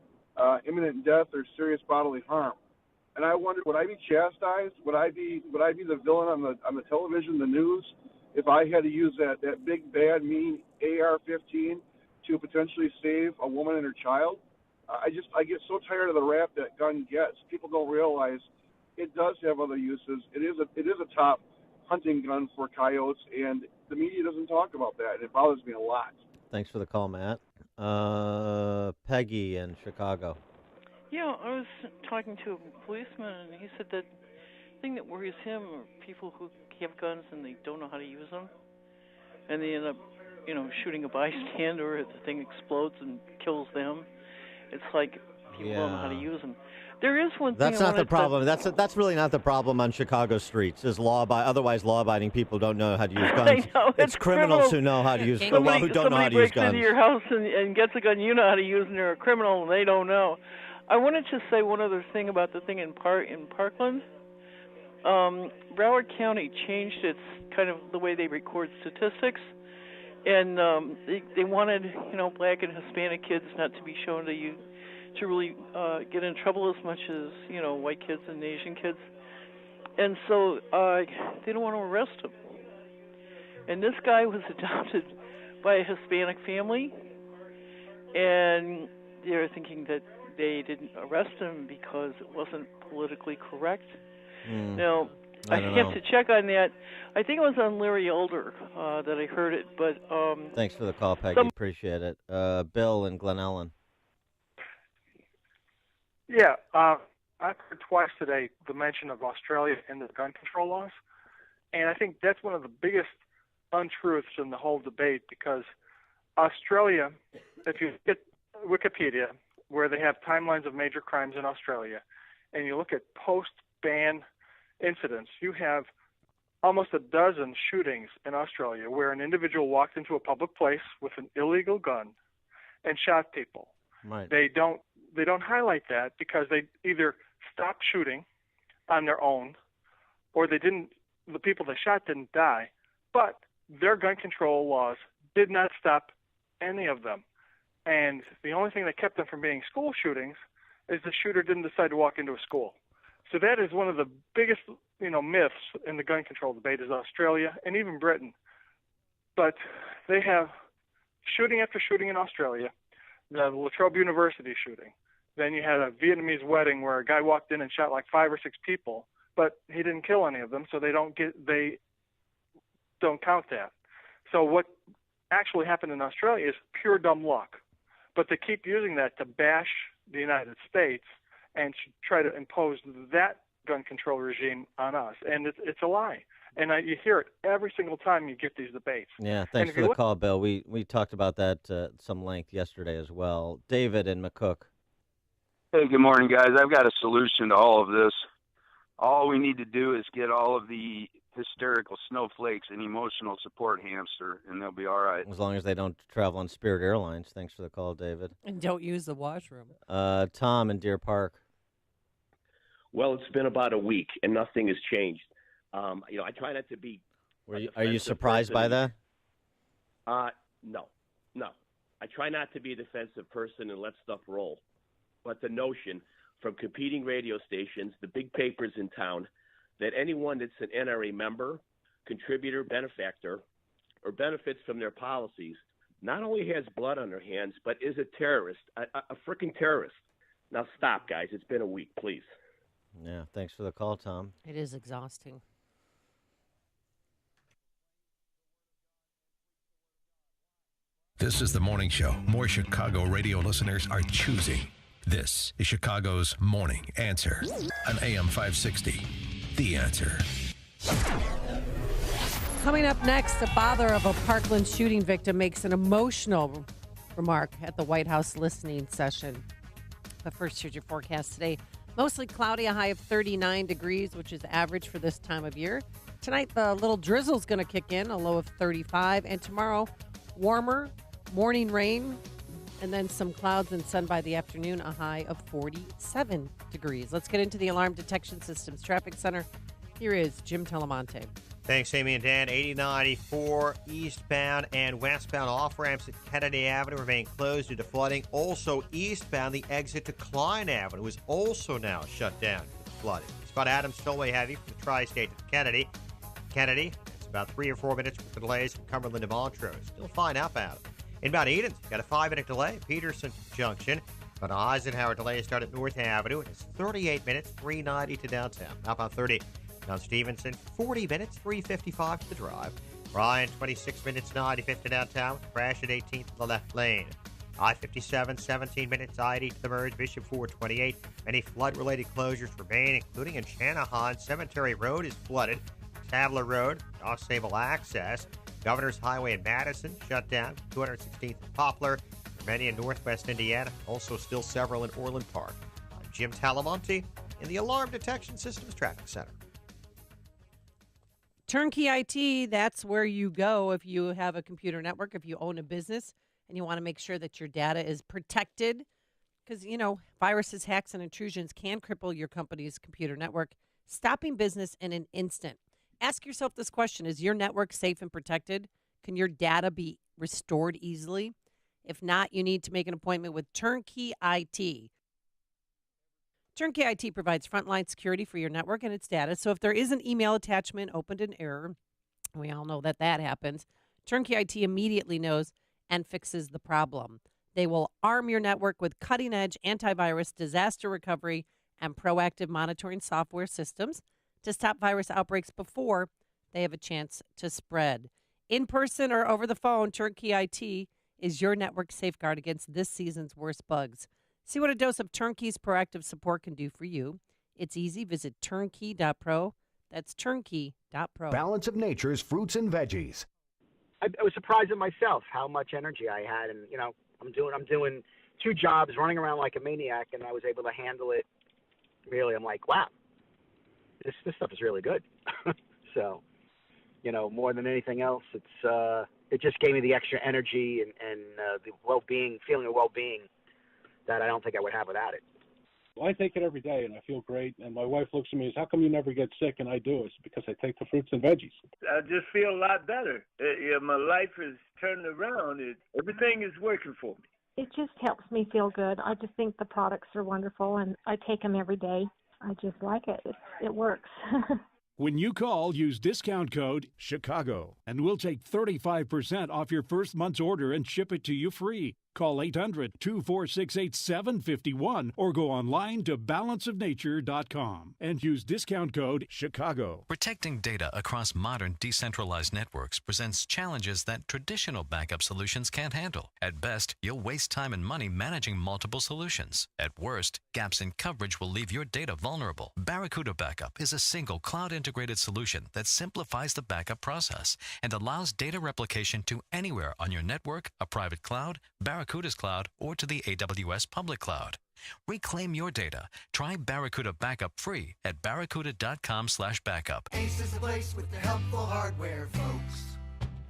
[SPEAKER 5] imminent death or serious bodily harm. And I wondered, would I be chastised? Would I be the villain on the television, the news, if I had to use that big bad mean AR-15 to potentially save a woman and her child? I get so tired of the rap that gun gets. People don't realize it does have other uses. It is a top hunting gun for coyotes, and the media doesn't talk about that, and it bothers me a lot.
[SPEAKER 11] Thanks for the call, Matt. Peggy in Chicago.
[SPEAKER 6] Yeah, I was talking to a policeman, and he said that the thing that worries him are people who have guns and they don't know how to use them, and they end up, shooting a bystander, or the thing explodes and kills them. It's like people don't know how to use them. There is one thing.
[SPEAKER 11] That's not the problem. That's really not the problem on Chicago streets. Is otherwise law-abiding people don't know how to use guns.
[SPEAKER 6] I know,
[SPEAKER 11] it's criminals who know how to use who don't know how to use
[SPEAKER 6] Somebody breaks into your house and gets a gun you know how to use, and they're a criminal and they don't know. I wanted to say one other thing about the thing in Parkland. Broward County changed its kind of the way they record statistics, and they wanted Black and Hispanic kids not to be shown to really get in trouble as much as white kids and Asian kids, and so they don't want to arrest him. And this guy was adopted by a Hispanic family, and they're thinking that they didn't arrest him because it wasn't politically correct. Now, I have to check on that. I think it was on Larry Elder that I heard it, but...
[SPEAKER 11] Thanks for the call, Peggy. Appreciate it. Bill in Glen Ellen.
[SPEAKER 7] Yeah, I've heard twice today the mention of Australia and the gun control laws, and I think that's one of the biggest untruths in the whole debate, because Australia, if you get Wikipedia, where they have timelines of major crimes in Australia, and you look at post-ban incidents, you have almost a dozen shootings in Australia where an individual walked into a public place with an illegal gun and shot people.
[SPEAKER 11] Right.
[SPEAKER 7] They don't highlight that because they either stopped shooting on their own, or the people they shot didn't die, but their gun control laws did not stop any of them. And the only thing that kept them from being school shootings is the shooter didn't decide to walk into a school. So that is one of the biggest, myths in the gun control debate, is Australia and even Britain. But they have shooting after shooting in Australia, the La Trobe University shooting. Then you had a Vietnamese wedding where a guy walked in and shot like 5 or 6 people, but he didn't kill any of them, so they don't count that. So what actually happened in Australia is pure dumb luck. But they keep using that to bash the United States and to try to impose that gun control regime on us. And it's a lie. And you hear it every single time you get these debates.
[SPEAKER 11] Yeah, thanks for the call, Bill. We talked about that at some length yesterday as well. David in McCook.
[SPEAKER 9] Hey, good morning, guys. I've got a solution to all of this. All we need to do is get all of the hysterical snowflakes and emotional support hamster, and they'll be all right.
[SPEAKER 11] As long as they don't travel on Spirit Airlines. Thanks for the call, David.
[SPEAKER 16] And don't use the washroom.
[SPEAKER 11] Tom in Deer Park.
[SPEAKER 20] Well, it's been about a week, and nothing has changed. I try not to be
[SPEAKER 11] Are you surprised by that?
[SPEAKER 4] No. I try not to be a defensive person and let stuff roll. But the notion from competing radio stations, the big papers in town, that anyone that's an NRA member, contributor, benefactor, or benefits from their policies not only has blood on their hands, but is a terrorist, a freaking terrorist. Now stop, guys. It's been a week, please.
[SPEAKER 11] Yeah, thanks for the call, Tom.
[SPEAKER 16] It is exhausting.
[SPEAKER 1] This is the morning show more Chicago radio listeners are choosing. This is Chicago's Morning Answer on AM 560. The Answer.
[SPEAKER 16] Coming up next, the father of a Parkland shooting victim makes an emotional remark at the White House listening session. But first, here's your forecast today. Mostly cloudy, a high of 39 degrees, which is average for this time of year. Tonight, the little drizzle's going to kick in, a low of 35. And tomorrow, warmer, morning rain, and then some clouds and sun by the afternoon, a high of 47 degrees. Let's get into the Alarm Detection Systems Traffic Center. Here is Jim Telemonte.
[SPEAKER 20] Thanks, Amy and Dan. 8094 eastbound and westbound off-ramps at Kennedy Avenue remain closed due to flooding. Also eastbound, the exit to Klein Avenue is also now shut down due to flooding. Spot Adams Tollway heavy from the Tri-State to Kennedy. It's about 3 or 4 minutes for delays from Cumberland to Montrose. Still fine outbound. Inbound Edens, got a 5-minute delay. Peterson Junction. But Eisenhower delays start at North Avenue. It's 38 minutes, 390 to downtown. Outbound 30. On Stevenson, 40 minutes, 355 to the drive. Ryan, 26 minutes, 95 to downtown. Crash at 18th to the left lane. I-57, 17 minutes, I-80 to the merge. Bishop 428. Many flood-related closures remain, including in Channahon. Cemetery Road is flooded. Tavler Road, off-stable access. Governor's Highway in Madison, shut down. 216th and Poplar. Many in northwest Indiana. Also still several in Orland Park. I'm Jim Talamonte in the Alarm Detection Systems Traffic Center.
[SPEAKER 16] Turnkey IT, that's where you go if you have a computer network, if you own a business, and you want to make sure that your data is protected. Because, viruses, hacks, and intrusions can cripple your company's computer network, stopping business in an instant. Ask yourself this question: is your network safe and protected? Can your data be restored easily? If not, you need to make an appointment with Turnkey IT. Turnkey IT provides frontline security for your network and its data. So if there is an email attachment opened in error, we all know that happens, Turnkey IT immediately knows and fixes the problem. They will arm your network with cutting-edge antivirus, disaster recovery, and proactive monitoring software systems to stop virus outbreaks before they have a chance to spread. In person or over the phone, Turnkey IT is your network safeguard against this season's worst bugs. See what a dose of Turnkey's proactive support can do for you. It's easy. Visit turnkey.pro. That's turnkey.pro.
[SPEAKER 21] Balance of Nature's fruits and veggies.
[SPEAKER 22] I was surprised at myself how much energy I had, and I'm doing 2 jobs, running around like a maniac, and I was able to handle it. Really, I'm like, wow, this stuff is really good. So, more than anything else, it just gave me the extra energy and the well-being, feeling of well-being that I don't think I would have without it.
[SPEAKER 23] Well, I take it every day, and I feel great. And my wife looks at me and says, how come you never get sick? And I do. It's because I take the fruits and veggies.
[SPEAKER 25] I just feel a lot better. My life is turning around. Everything is working for me.
[SPEAKER 26] It just helps me feel good. I just think the products are wonderful, and I take them every day. I just like it. It works.
[SPEAKER 21] When you call, use discount code CHICAGO, and we'll take 35% off your first month's order and ship it to you free. Call 800-246-8751 or go online to balanceofnature.com and use discount code CHICAGO.
[SPEAKER 27] Protecting data across modern decentralized networks presents challenges that traditional backup solutions can't handle. At best, you'll waste time and money managing multiple solutions. At worst, gaps in coverage will leave your data vulnerable. Barracuda Backup is a single cloud-integrated solution that simplifies the backup process and allows data replication to anywhere on your network, a private cloud, Barracuda's cloud, or to the AWS public cloud. Reclaim your data. Try Barracuda Backup free at barracuda.com/backup.
[SPEAKER 28] Ace is the place with the helpful hardware, folks.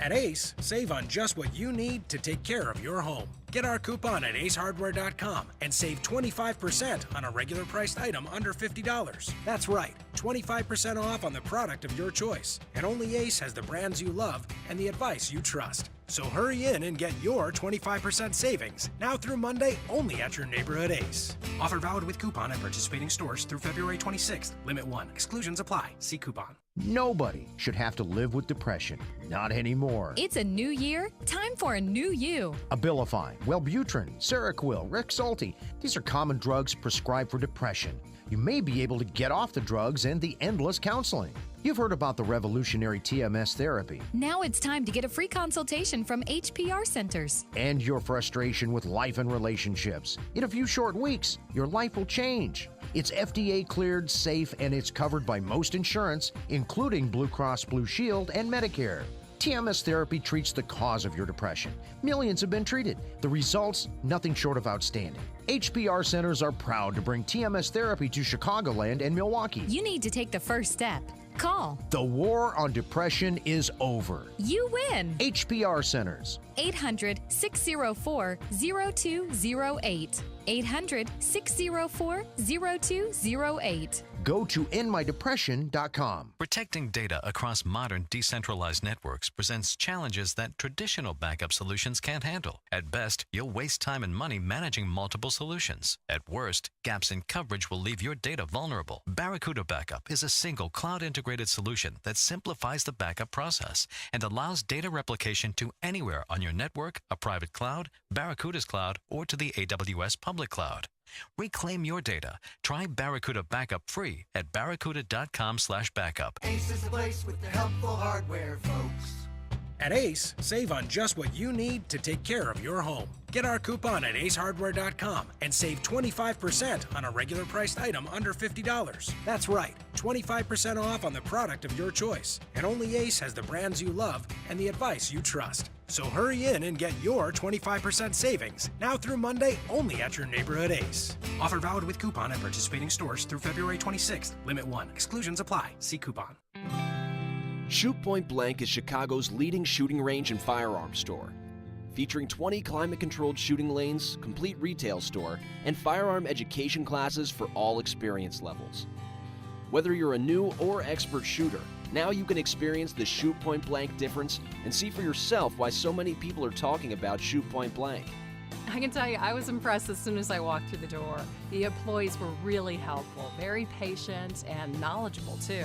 [SPEAKER 30] At Ace, save on just what you need to take care of your home. Get our coupon at acehardware.com and save 25% on a regular priced item under $50. That's right. 25% off on the product of your choice. And only Ace has the brands you love and the advice you trust. So hurry in and get your 25% savings now through Monday only at your neighborhood Ace. Offer valid with coupon at participating stores through February 26th. Limit 1. Exclusions apply. See coupon.
[SPEAKER 2] Nobody should have to live with depression. Not anymore.
[SPEAKER 3] It's a new year. Time for a new you.
[SPEAKER 2] Abilify, Wellbutrin, Seroquel, Rexulti. These are common drugs prescribed for depression. You may be able to get off the drugs and the endless counseling. You've heard about the revolutionary TMS therapy.
[SPEAKER 3] Now it's time to get a free consultation from HPR Centers.
[SPEAKER 2] And your frustration with life and relationships. In a few short weeks, your life will change. It's FDA cleared, safe, and it's covered by most insurance, including Blue Cross Blue Shield and Medicare. TMS therapy treats the cause of your depression. Millions have been treated. The results, nothing short of outstanding. HPR Centers are proud to bring TMS therapy to Chicagoland and Milwaukee.
[SPEAKER 3] You need to take the first step. Call.
[SPEAKER 2] The war on depression is over.
[SPEAKER 3] You win.
[SPEAKER 2] HPR Centers.
[SPEAKER 3] 800-604-0208. 800-604-0208.
[SPEAKER 2] Go to endmydepression.com.
[SPEAKER 27] Protecting data across modern decentralized networks presents challenges that traditional backup solutions can't handle. At best, you'll waste time and money managing multiple solutions. At worst, gaps in coverage will leave your data vulnerable. Barracuda Backup is a single cloud-integrated solution that simplifies the backup process and allows data replication to anywhere on your network, a private cloud, Barracuda's cloud, or to the AWS public cloud. Reclaim your data. Try Barracuda Backup free at barracuda.com/backup.
[SPEAKER 28] Ace is the place with the helpful hardware, folks.
[SPEAKER 30] At Ace, save on just what you need to take care of your home. Get our coupon at acehardware.com and save 25% on a regular priced item under $50. That's right, 25% off on the product of your choice. And only Ace has the brands you love and the advice you trust. So hurry in and get your 25% savings now through Monday only at your neighborhood Ace. Offer valid with coupon at participating stores through February 26th. Limit 1. Exclusions apply. See coupon.
[SPEAKER 8] Shoot Point Blank is Chicago's leading shooting range and firearms store. Featuring 20 climate-controlled shooting lanes, complete retail store, and firearm education classes for all experience levels. Whether you're a new or expert shooter, now you can experience the Shoot Point Blank difference and see for yourself why so many people are talking about Shoot Point Blank.
[SPEAKER 10] I can tell you, I was impressed as soon as I walked through the door. The employees were really helpful, very patient, and knowledgeable, too.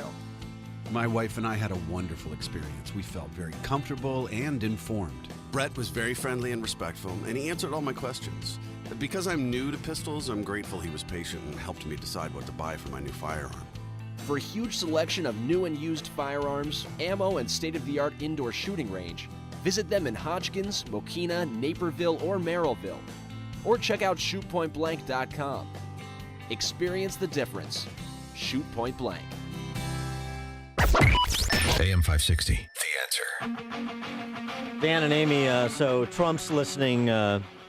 [SPEAKER 12] My wife and I had a wonderful experience. We felt very comfortable and informed.
[SPEAKER 13] Brett was very friendly and respectful, and he answered all my questions. Because I'm new to pistols, I'm grateful he was patient and helped me decide what to buy for my new firearm.
[SPEAKER 8] For a huge selection of new and used firearms, ammo, and state-of-the-art indoor shooting range, visit them in Hodgkins, Mokina, Naperville, or Merrillville. Or check out shootpointblank.com. Experience the difference. Shoot Point Blank.
[SPEAKER 1] AM 560, The Answer.
[SPEAKER 11] Dan and Amy, so Trump's listening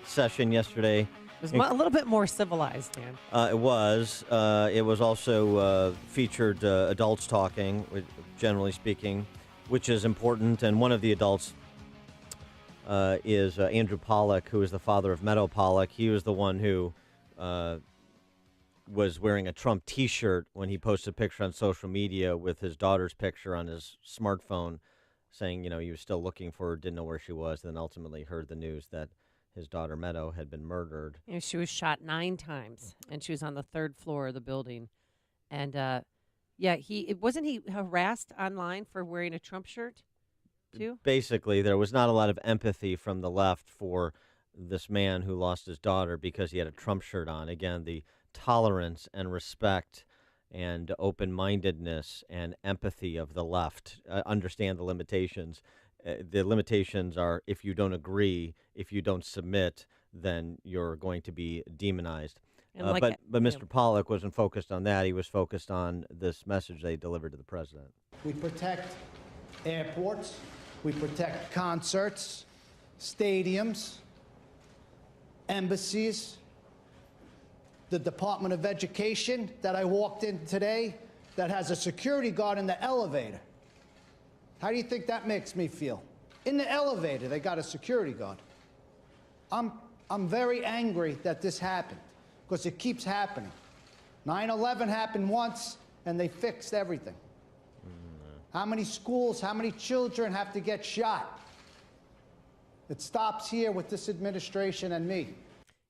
[SPEAKER 11] session yesterday.
[SPEAKER 16] It was a little bit more civilized, Dan.
[SPEAKER 11] It was. It was also featured adults talking, generally speaking, which is important. And one of the adults is Andrew Pollack, who is the father of Meadow Pollack. He was the one who was wearing a Trump T-shirt when he posted a picture on social media with his daughter's picture on his smartphone, saying, you know, he was still looking for her, didn't know where she was, and then ultimately heard the news that his daughter Meadow had been murdered.
[SPEAKER 16] You know, she was shot 9 times, and she was on the 3rd floor of the building. And wasn't he harassed online for wearing a Trump shirt, too?
[SPEAKER 11] Basically, there was not a lot of empathy from the left for this man who lost his daughter because he had a Trump shirt on. Again, the tolerance and respect and open-mindedness and empathy of the left. Understand the limitations. The limitations are if you don't agree, if you don't submit, then you're going to be demonized. But Mr. Pollack wasn't focused on that. He was focused on this message they delivered to the president.
[SPEAKER 24] We protect airports. We protect concerts, stadiums, embassies, the Department of Education that I walked in today that has a security guard in the elevator. How do you think that makes me feel? In the elevator, they got a security guard. I'm very angry that this happened because it keeps happening. 9/11 happened once,
[SPEAKER 5] and they fixed everything. How many schools, how many children have to get shot? It stops here with this administration and me.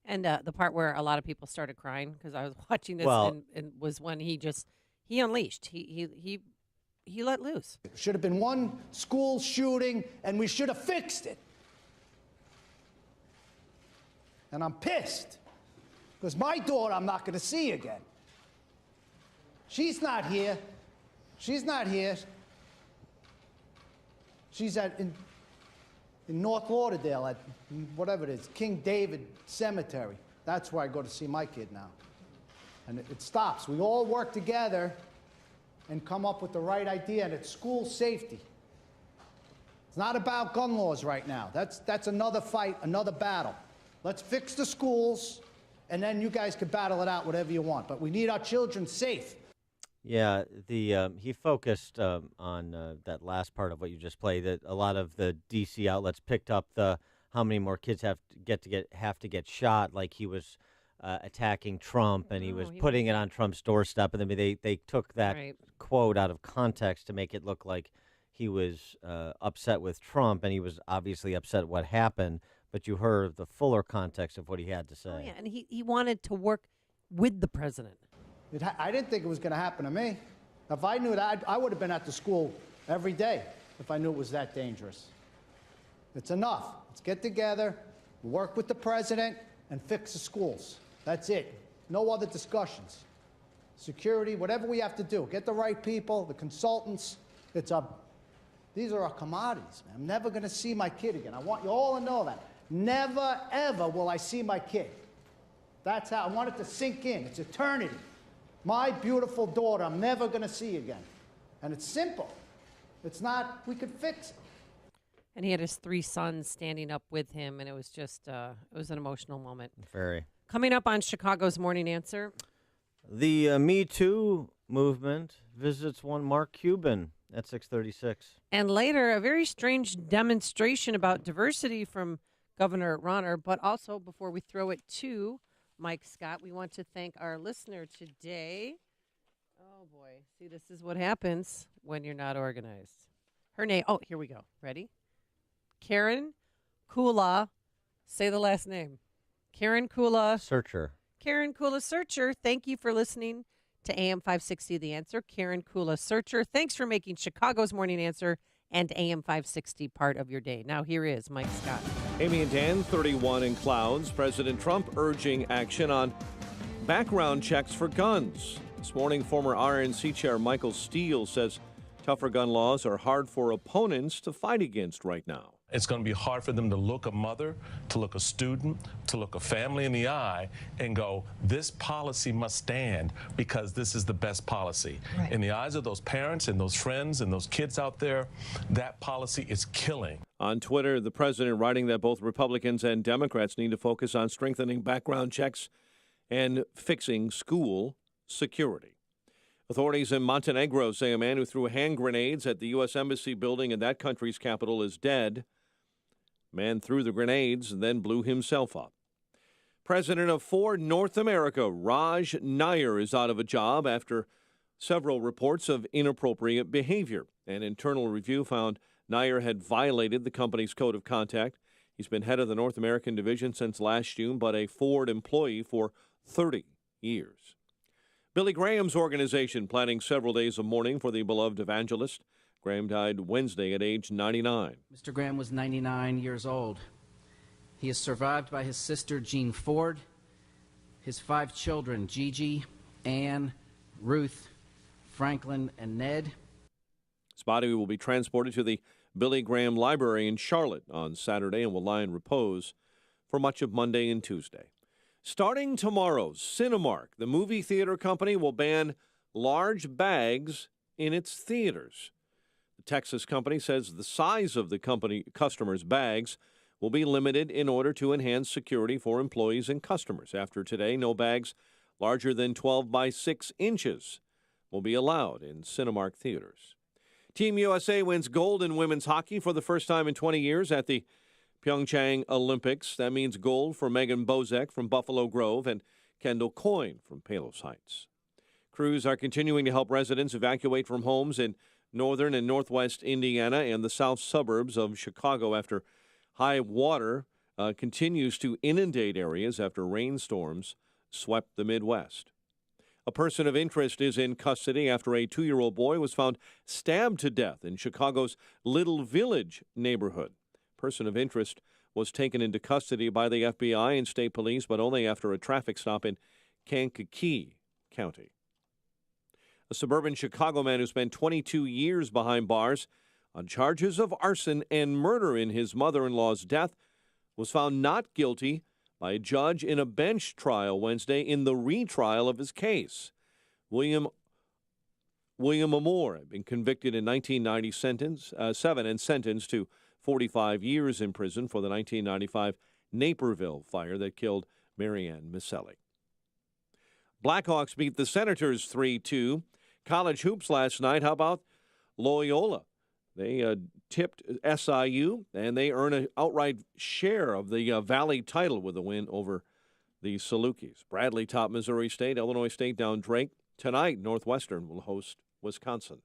[SPEAKER 16] And the part where a lot of people started crying because I was watching this and was when he unleashed. He let loose.
[SPEAKER 5] It should have been one school shooting, and we should have fixed it. And I'm pissed because my daughter I'm not going to see again. She's not here. She's not here. She's in North Lauderdale at whatever it is, King David Cemetery. That's where I go to see my kid now. And it stops. We all work together and come up with the right idea, and it's school safety. It's not about gun laws right now. That's another fight, another battle. Let's fix the schools, and then you guys can battle it out whatever you want. But we need our children safe.
[SPEAKER 11] Yeah, he focused on that last part of what you just played. That a lot of the DC outlets picked up the how many more kids have to get shot, like he was attacking Trump and he was putting it on Trump's doorstep. And then they took that quote out of context to make it look like he was upset with Trump, and he was obviously upset at what happened. But you heard the fuller context of what he had to say.
[SPEAKER 16] Oh, yeah, and he wanted to work with the president.
[SPEAKER 5] I didn't think it was going to happen to me. If I knew that, I would have been at the school every day if I knew it was that dangerous. It's enough. Let's get together, work with the president, and fix the schools. That's it. No other discussions. Security, whatever we have to do. Get the right people, the consultants. These are our commodities, man. I'm never going to see my kid again. I want you all to know that. Never, ever will I see my kid. That's how I want it to sink in. It's eternity. My beautiful daughter, I'm never going to see again. And it's simple. It's not, we could fix it.
[SPEAKER 16] And he had his 3 sons standing up with him, and it was just, it was an emotional moment.
[SPEAKER 11] Very.
[SPEAKER 16] Coming up on Chicago's Morning Answer.
[SPEAKER 11] The Me Too movement visits one Mark Cuban at 6:36.
[SPEAKER 16] And later, a very strange demonstration about diversity from Governor Rauner. But also, before we throw it to Mike Scott, we want to thank our listener today. Oh, boy. See, this is what happens when you're not organized. Her name, here we go. Ready? Karen Kula. Say the last name. Karen Kula.
[SPEAKER 11] Searcher.
[SPEAKER 16] Karen Kula Searcher. Thank you for listening to AM 560 The Answer. Karen Kula Searcher. Thanks for making Chicago's Morning Answer and AM 560 part of your day. Now here is Mike Scott.
[SPEAKER 6] Amy and Dan, 31 in clouds. President Trump urging action on background checks for guns. This morning, former RNC chair Michael Steele says tougher gun laws are hard for opponents to fight against right now.
[SPEAKER 7] It's going to be hard for them to look a mother, to look a student, to look a family in the eye and go, this policy must stand because this is the best policy. Right. In the eyes of those parents and those friends and those kids out there, that policy is killing.
[SPEAKER 6] On Twitter, the president writing that both Republicans and Democrats need to focus on strengthening background checks and fixing school security. Authorities in Montenegro say a man who threw hand grenades at the U.S. Embassy building in that country's capital is dead. Man threw the grenades and then blew himself up. President of Ford North America, Raj Nair, is out of a job after several reports of inappropriate behavior. An internal review found Nair had violated the company's code of conduct. He's been head of the North American division since last June, but a Ford employee for 30 years. Billy Graham's organization planning several days of mourning for the beloved evangelist. Graham died Wednesday at age 99.
[SPEAKER 9] Mr. Graham was 99 years old. He is survived by his sister, Jean Ford, his 5 children, Gigi, Anne, Ruth, Franklin, and Ned.
[SPEAKER 6] His body will be transported to the Billy Graham Library in Charlotte on Saturday and will lie in repose for much of Monday and Tuesday. Starting tomorrow, Cinemark, the movie theater company, will ban large bags in its theaters. The Texas company says the size of the company customers' bags will be limited in order to enhance security for employees and customers. After today, no bags larger than 12 by 6 inches will be allowed in Cinemark theaters. Team USA wins gold in women's hockey for the first time in 20 years at the Pyeongchang Olympics. That means gold for Megan Bozek from Buffalo Grove and Kendall Coyne from Palos Heights. Crews are continuing to help residents evacuate from homes in northern and northwest Indiana and the south suburbs of Chicago after high water continues to inundate areas after rainstorms swept the Midwest. A person of interest is in custody after a 2-year-old boy was found stabbed to death in Chicago's Little Village neighborhood. Person of interest was taken into custody by the FBI and state police, but only after a traffic stop in Kankakee County. A suburban Chicago man who spent 22 years behind bars on charges of arson and murder in his mother-in-law's death was found not guilty by a judge in a bench trial Wednesday in the retrial of his case. William Amore had been convicted in 1997 and sentenced to 45 years in prison for the 1995 Naperville fire that killed Marianne Miceli. Blackhawks beat the Senators 3-2. College hoops last night. How about Loyola? They tipped SIU, and they earn an outright share of the Valley title with a win over the Salukis. Bradley topped Missouri State. Illinois State down Drake. Tonight, Northwestern will host Wisconsin.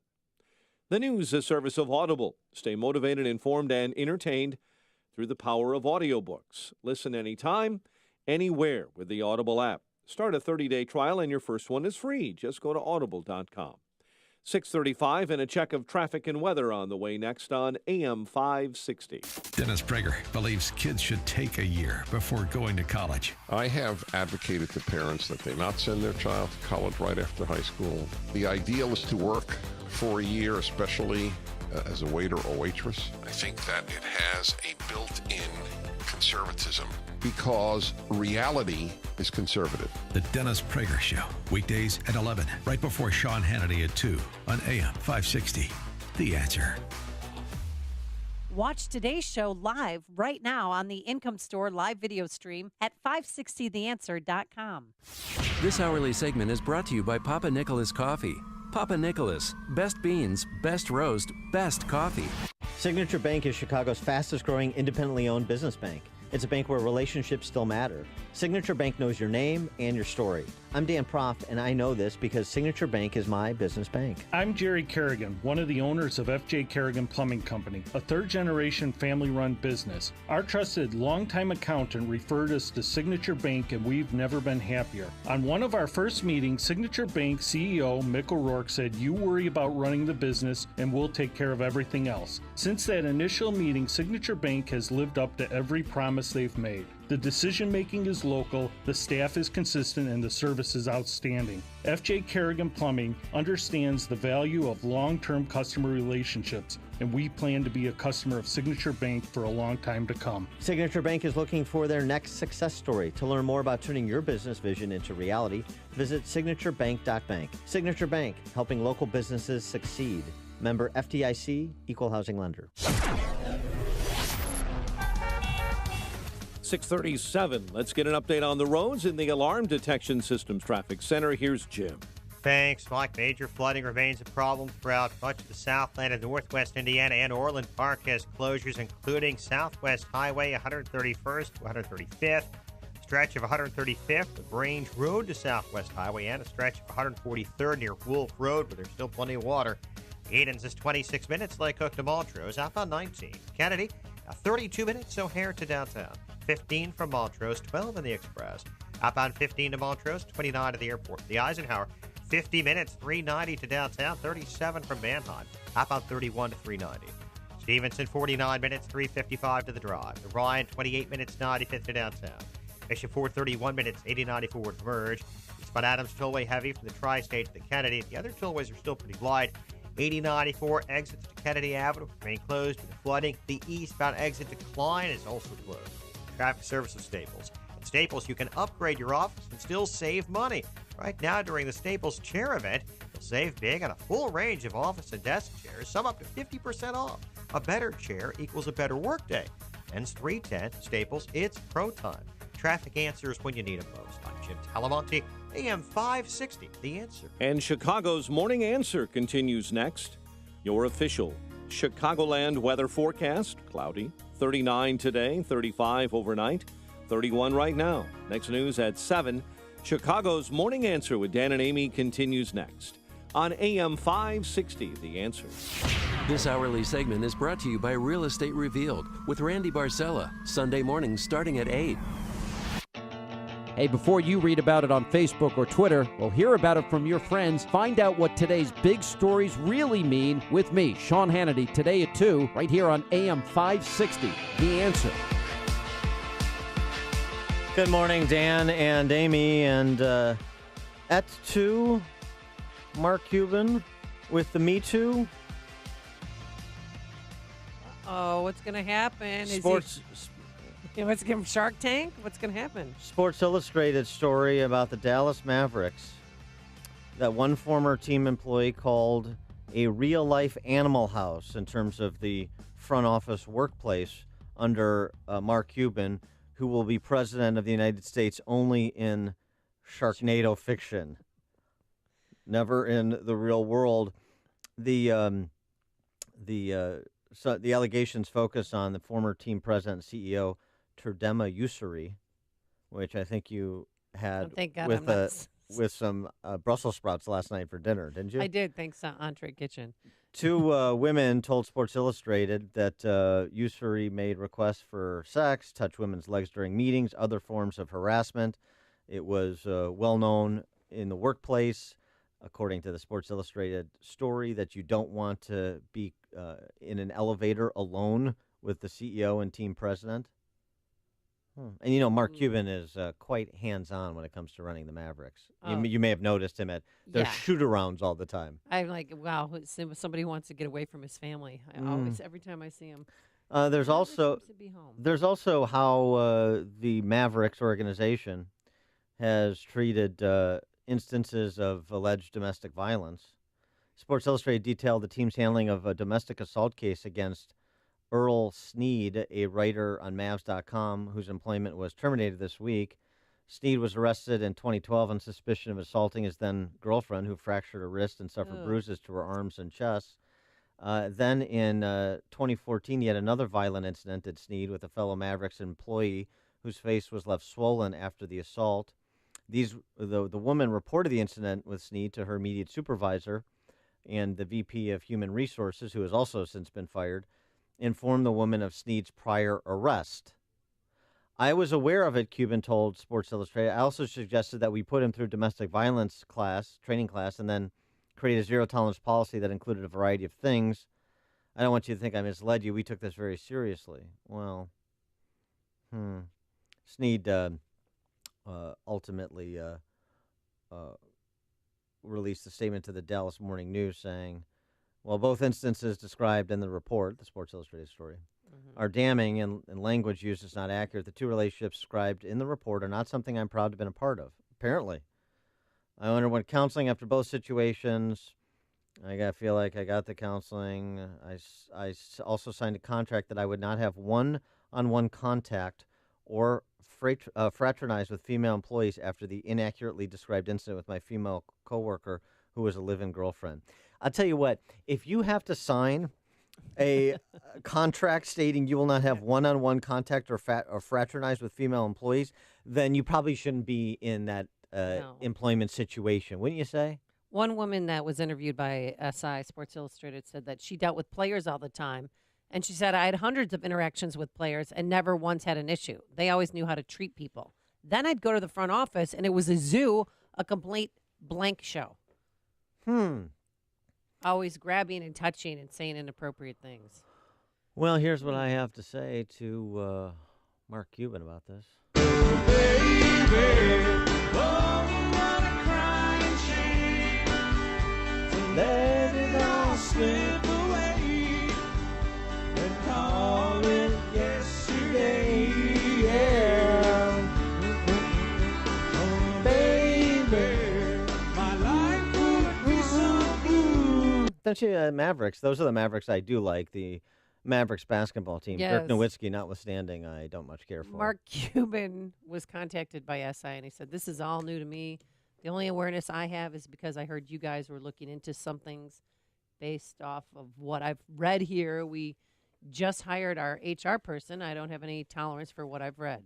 [SPEAKER 6] The news is a service of Audible. Stay motivated, informed, and entertained through the power of audiobooks. Listen anytime, anywhere with the Audible app. Start a 30-day trial, and your first one is free. Just go to audible.com. 6:35 and a check of traffic and weather on the way next on AM 560.
[SPEAKER 1] Dennis Prager believes kids should take a year before going to college.
[SPEAKER 4] I have advocated to parents that they not send their child to college right after high school. The ideal is to work for a year, especially as a waiter or waitress. I think that it has a built-in conservatism because reality is conservative.
[SPEAKER 1] The Dennis Prager Show, weekdays at 11, right before Sean Hannity at 2 on AM 560. The Answer.
[SPEAKER 14] Watch today's show live right now on the Income Store live video stream at 560theanswer.com.
[SPEAKER 15] This hourly segment is brought to you by Papa Nicholas Coffee. Papa Nicholas, best beans, best roast, best coffee.
[SPEAKER 11] Signature Bank is Chicago's fastest growing independently owned business bank. It's a bank where relationships still matter. Signature Bank knows your name and your story. I'm Dan Proft, and I know this because Signature Bank is my business bank.
[SPEAKER 21] I'm Jerry Kerrigan, one of the owners of F.J. Kerrigan Plumbing Company, a third-generation family-run business. Our trusted longtime accountant referred us to Signature Bank, and we've never been happier. On one of our first meetings, Signature Bank CEO Mick O'Rourke said, "You worry about running the business, and we'll take care of everything else." Since that initial meeting, Signature Bank has lived up to every promise they've made. The decision-making is local, the staff is consistent, and the service is outstanding. F.J. Kerrigan Plumbing understands the value of long-term customer relationships, and we plan to be a customer of Signature Bank for a long time to come.
[SPEAKER 11] Signature Bank is looking for their next success story. To learn more about turning your business vision into reality, visit signaturebank.bank. Signature Bank, helping local businesses succeed. Member FDIC, Equal Housing Lender.
[SPEAKER 6] 6:37. Let's get an update on the roads in the Alarm Detection Systems Traffic Center. Here's Jim.
[SPEAKER 17] Thanks, Mike. Major flooding remains a problem throughout much of the Southland and Northwest Indiana, and Orland Park has closures, including Southwest Highway 131st to 135th, stretch of 135th, the Grange Road to Southwest Highway, and a stretch of 143rd near Wolf Road, where there's still plenty of water. Edens is 26 minutes, Lake Hook to Montrose, outbound 19. Kennedy, 32 minutes, O'Hare to downtown. 15 from Montrose, 12 in the Express. Outbound 15 to Montrose, 29 to the airport. The Eisenhower, 50 minutes, 390 to downtown, 37 from Manheim. Outbound 31 to 390. Stevenson, 49 minutes, 355 to the Drive. The Ryan, 28 minutes, 95th to downtown. Bishop Ford, 31 minutes, 8094 to Merge. Eastbound Adams Tollway heavy from the Tri-State to the Kennedy. The other tollways are still pretty wide. 8094 exits to Kennedy Avenue remain closed due to flooding. The eastbound exit to Klein is also closed. Traffic service of Staples. At Staples, you can upgrade your office and still save money. Right now, during the Staples Chair event, you'll save big on a full range of office and desk chairs, some up to 50% off. A better chair equals a better workday. Ends 310, Staples, it's pro time. Traffic answers when you need them most. I'm Jim Talamonte, AM 560, The Answer.
[SPEAKER 6] And Chicago's Morning Answer continues next. Your official Chicagoland weather forecast, cloudy. 39 today, 35 overnight, 31 right now. Next news at 7. Chicago's Morning Answer with Dan and Amy continues next on AM 560, The Answer.
[SPEAKER 15] This hourly segment is brought to you by Real Estate Revealed with Randy Barcella, Sunday mornings starting at 8.
[SPEAKER 2] Hey, before you read about it on Facebook or Twitter, well, hear about it from your friends. Find out what today's big stories really mean with me, Sean Hannity, today at 2, right here on AM 560, The Answer.
[SPEAKER 11] Good morning, Dan and Amy. And at 2, Mark Cuban with the Me Too.
[SPEAKER 16] Oh, what's going to happen?
[SPEAKER 11] Sports.
[SPEAKER 16] What's going Shark Tank? What's going to happen?
[SPEAKER 11] Sports Illustrated story about the Dallas Mavericks that one former team employee called a real-life animal house in terms of the front office workplace under Mark Cuban, who will be president of the United States only in Sharknado fiction, never in the real world. The allegations focus on the former team president and CEO Terdema Usuri, which I think you had with some Brussels sprouts last night for dinner, didn't you?
[SPEAKER 16] I did, thanks, Entree Kitchen.
[SPEAKER 11] 2 women told Sports Illustrated that Usuri made requests for sex, touch women's legs during meetings, other forms of harassment. It was well known in the workplace, according to the Sports Illustrated story, that you don't want to be in an elevator alone with the CEO and team president. And, you know, Mark Cuban is quite hands-on when it comes to running the Mavericks. You may have noticed him at their shoot-arounds all the time.
[SPEAKER 16] I'm like, wow, somebody who wants to get away from his family. I always, every time I see him.
[SPEAKER 11] There's also how the Mavericks organization has treated instances of alleged domestic violence. Sports Illustrated detailed the team's handling of a domestic assault case against Earl Snead, a writer on Mavs.com, whose employment was terminated this week. Snead was arrested in 2012 on suspicion of assaulting his then-girlfriend, who fractured her wrist and suffered bruises to her arms and chest. Then in 2014, he had another violent incident at Snead with a fellow Mavericks employee whose face was left swollen after the assault. The woman reported the incident with Snead to her immediate supervisor, and the VP of Human Resources, who has also since been fired, informed the woman of Snead's prior arrest. I was aware of it, Cuban told Sports Illustrated. I also suggested that we put him through domestic violence training class, and then create a zero-tolerance policy that included a variety of things. I don't want you to think I misled you. We took this very seriously. Well, Snead ultimately released a statement to the Dallas Morning News saying, well, both instances described in the report, the Sports Illustrated story, are damning and language used is not accurate. The 2 relationships described in the report are not something I'm proud to have been a part of, apparently. I underwent counseling after both situations. I feel like I got the counseling. I also signed a contract that I would not have one-on-one contact or fraternize with female employees after the inaccurately described incident with my female coworker who was a live-in girlfriend. I'll tell you what, if you have to sign a contract stating you will not have one-on-one contact or fraternize with female employees, then you probably shouldn't be in that employment situation, wouldn't you say?
[SPEAKER 16] One woman that was interviewed by SI, Sports Illustrated, said that she dealt with players all the time. And she said, I had hundreds of interactions with players and never once had an issue. They always knew how to treat people. Then I'd go to the front office, and it was a zoo, a complete blank show. Always grabbing and touching and saying inappropriate things.
[SPEAKER 11] Well, here's what I have to say to Mark Cuban about this.
[SPEAKER 28] Let it all slip away and call it yesterday. Yeah. Oh, baby, my life would be so blue.
[SPEAKER 11] Don't you, Mavericks? Those are the Mavericks I do like. The Mavericks basketball team.
[SPEAKER 16] Yes.
[SPEAKER 11] Dirk Nowitzki notwithstanding, I don't much care for.
[SPEAKER 16] Mark Cuban was contacted by SI, and he said, this is all new to me. The only awareness I have is because I heard you guys were looking into some things based off of what I've read here. We just hired our HR person. I don't have any tolerance for what I've read.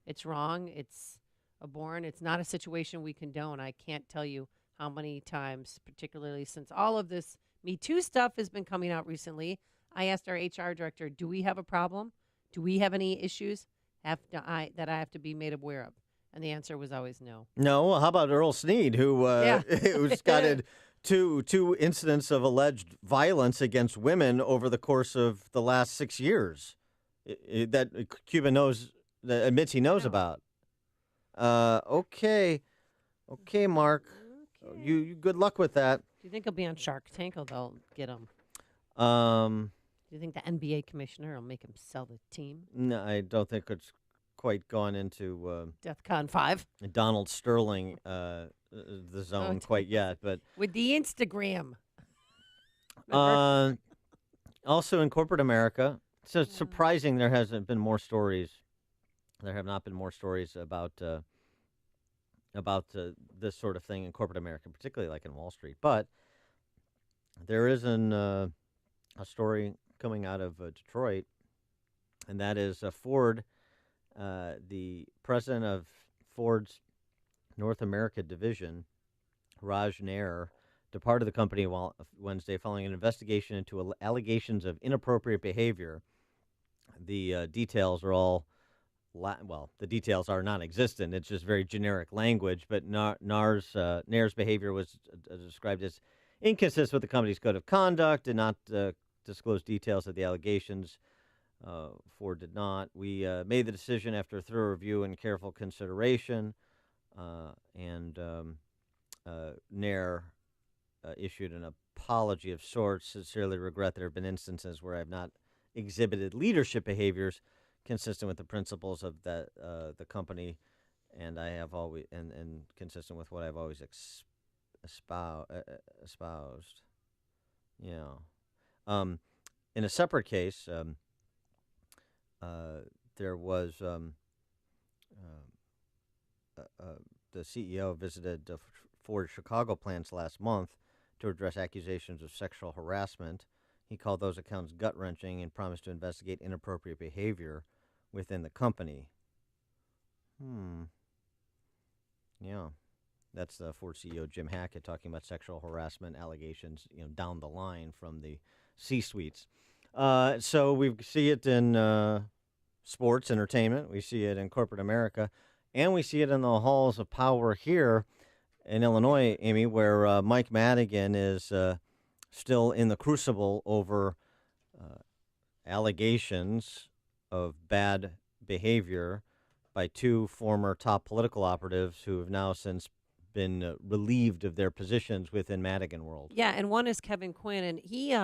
[SPEAKER 16] It's wrong. It's abhorrent. It's not a situation we condone. I can't tell you how many times, particularly since all of this Me Too stuff has been coming out recently, I asked our HR director, do we have a problem? Do we have any issues that I have to be made aware of? And the answer was always no.
[SPEAKER 11] No, well, how about Earl Sneed, who's got two incidents of alleged violence against women over the course of the last 6 years that Cuba admits he knows about. Okay, Mark. Okay. You good luck with that.
[SPEAKER 16] Do you think he'll be on Shark Tank or they'll get him? Do you think the NBA commissioner will make him sell the team?
[SPEAKER 11] No, I don't think it's quite gone into
[SPEAKER 16] DEFCON 5.
[SPEAKER 11] Donald Sterling the zone quite yet, but
[SPEAKER 16] with the Instagram.
[SPEAKER 11] Also in corporate America, it's surprising there hasn't been more stories. There have not been more stories about this sort of thing in corporate America, particularly like in Wall Street. But there is a story coming out of Detroit, and that is Ford, the president of Ford's North America division, Raj Nair, departed the company Wednesday following an investigation into allegations of inappropriate behavior. The details are all the details are non-existent. It's just very generic language. But Nair's behavior was described as inconsistent with the company's code of conduct, did not disclose details of the allegations. Ford did not. We made the decision after thorough review and careful consideration, and Nair issued an apology of sorts. Sincerely regret there have been instances where I have not exhibited leadership behaviors consistent with the principles of the company, and I have always and consistent with what I've always espoused. Yeah. In a separate case, there was the CEO visited Ford Chicago plants last month to address accusations of sexual harassment. He called those accounts gut-wrenching and promised to investigate inappropriate behavior within the company. Yeah. That's the Ford CEO Jim Hackett talking about sexual harassment allegations, down the line from the C-suites. So we see it in sports, entertainment. We see it in corporate America. And we see it in the halls of power here in Illinois, Amy, where Mike Madigan is still in the crucible over allegations of bad behavior by two former top political operatives who have now since been relieved of their positions within Madigan world.
[SPEAKER 16] Yeah, and one is Kevin Quinn, and he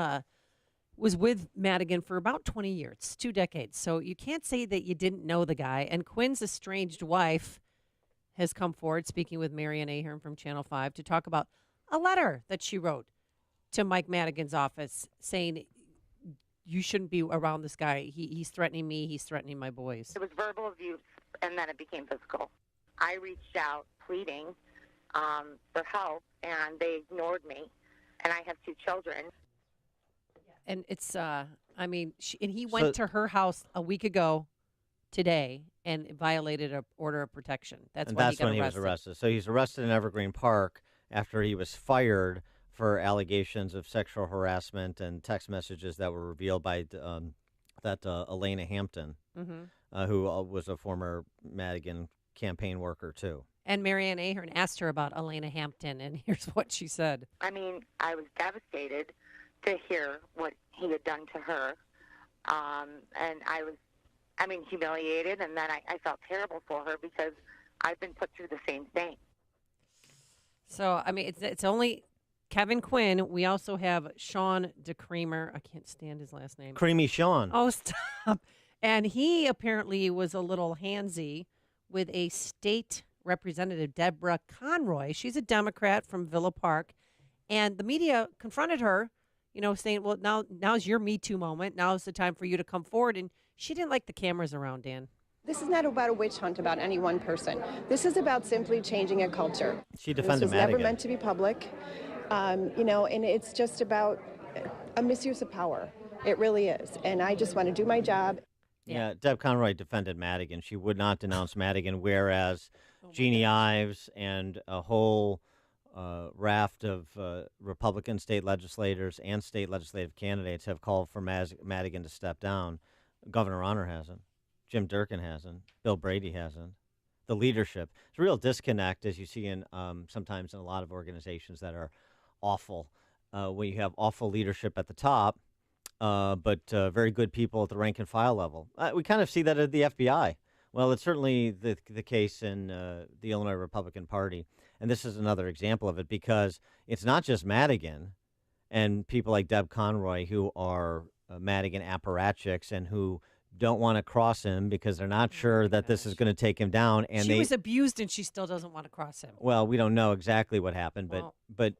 [SPEAKER 16] was with Madigan for about 20 years, 2 decades. So you can't say that you didn't know the guy. And Quinn's estranged wife has come forward, speaking with Marianne Ahern from Channel 5, to talk about a letter that she wrote to Mike Madigan's office saying, you shouldn't be around this guy. He's threatening me. He's threatening my boys.
[SPEAKER 3] It was verbal abuse, and then it became physical. I reached out pleading for help, and they ignored me. And I have 2 children.
[SPEAKER 16] And it's, he went to her house a week ago today and violated an order of protection. That's when he was arrested.
[SPEAKER 11] So he's arrested in Evergreen Park after he was fired for allegations of sexual harassment and text messages that were revealed by Elena Hampton, who was a former Madigan campaign worker, too.
[SPEAKER 16] And Marianne Ahern asked her about Elena Hampton, and here's what she said.
[SPEAKER 3] I was devastated to hear what he had done to her. And I was, humiliated, and then I felt terrible for her because I've been put through the same thing.
[SPEAKER 16] So, it's only Kevin Quinn. We also have Sean DeCreamer. I can't stand his last name.
[SPEAKER 11] Creamy Sean.
[SPEAKER 16] Oh, stop. And he apparently was a little handsy with a state representative, Deborah Conroy. She's a Democrat from Villa Park. And the media confronted her, saying, well, now's your Me Too moment. Now's the time for you to come forward. And she didn't like the cameras around, Dan.
[SPEAKER 18] This is not about a witch hunt about any one person. This is about simply changing a culture.
[SPEAKER 11] She defended
[SPEAKER 18] This was
[SPEAKER 11] Madigan.
[SPEAKER 18] never meant to be public, and it's just about a misuse of power. It really is. And I just want to do my job.
[SPEAKER 11] Yeah, Deb Conroy defended Madigan. She would not denounce Madigan, whereas Jeannie Ives and a whole raft of Republican state legislators and state legislative candidates have called for Madigan to step down. Governor Honor hasn't. Jim Durkin hasn't. Bill Brady hasn't. The leadership. It's a real disconnect, as you see in sometimes in a lot of organizations that are awful, where you have awful leadership at the top, but very good people at the rank and file level. We kind of see that at the FBI. Well, it's certainly the case in the Illinois Republican Party. And this is another example of it, because it's not just Madigan and people like Deb Conroy who are Madigan apparatchiks and who don't want to cross him because they're not sure that this is going to take him down. And
[SPEAKER 16] she was abused, and she still doesn't want to cross him.
[SPEAKER 11] Well, we don't know exactly what happened, but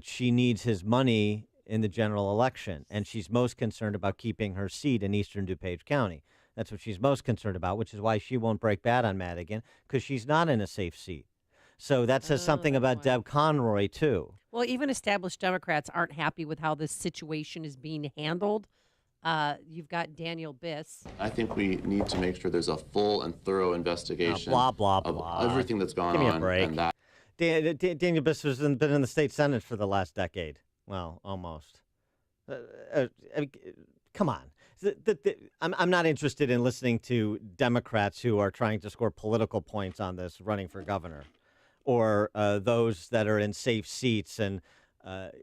[SPEAKER 11] she needs his money in the general election, and she's most concerned about keeping her seat in eastern DuPage County. That's what she's most concerned about, which is why she won't break bad on Madigan, because she's not in a safe seat. So that says something about Deb Conroy, too.
[SPEAKER 16] Well, even established Democrats aren't happy with how this situation is being handled. You've got Daniel Biss.
[SPEAKER 10] I think we need to make sure there's a full and thorough investigation of everything that's gone on.
[SPEAKER 11] Give me a break.
[SPEAKER 10] And that
[SPEAKER 11] Daniel Biss has been in the state Senate for the last decade. Well, almost. Come on. I'm not interested in listening to Democrats who are trying to score political points on this running for governor, or those that are in safe seats and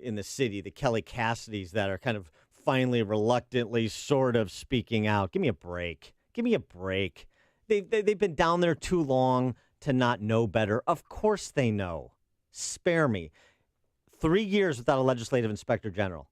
[SPEAKER 11] in the city, the Kelly Cassidys that are kind of finally reluctantly sort of speaking out. Give me a break. Give me a break. They've been down there too long to not know better. Of course they know. Spare me. 3 years without a legislative inspector general.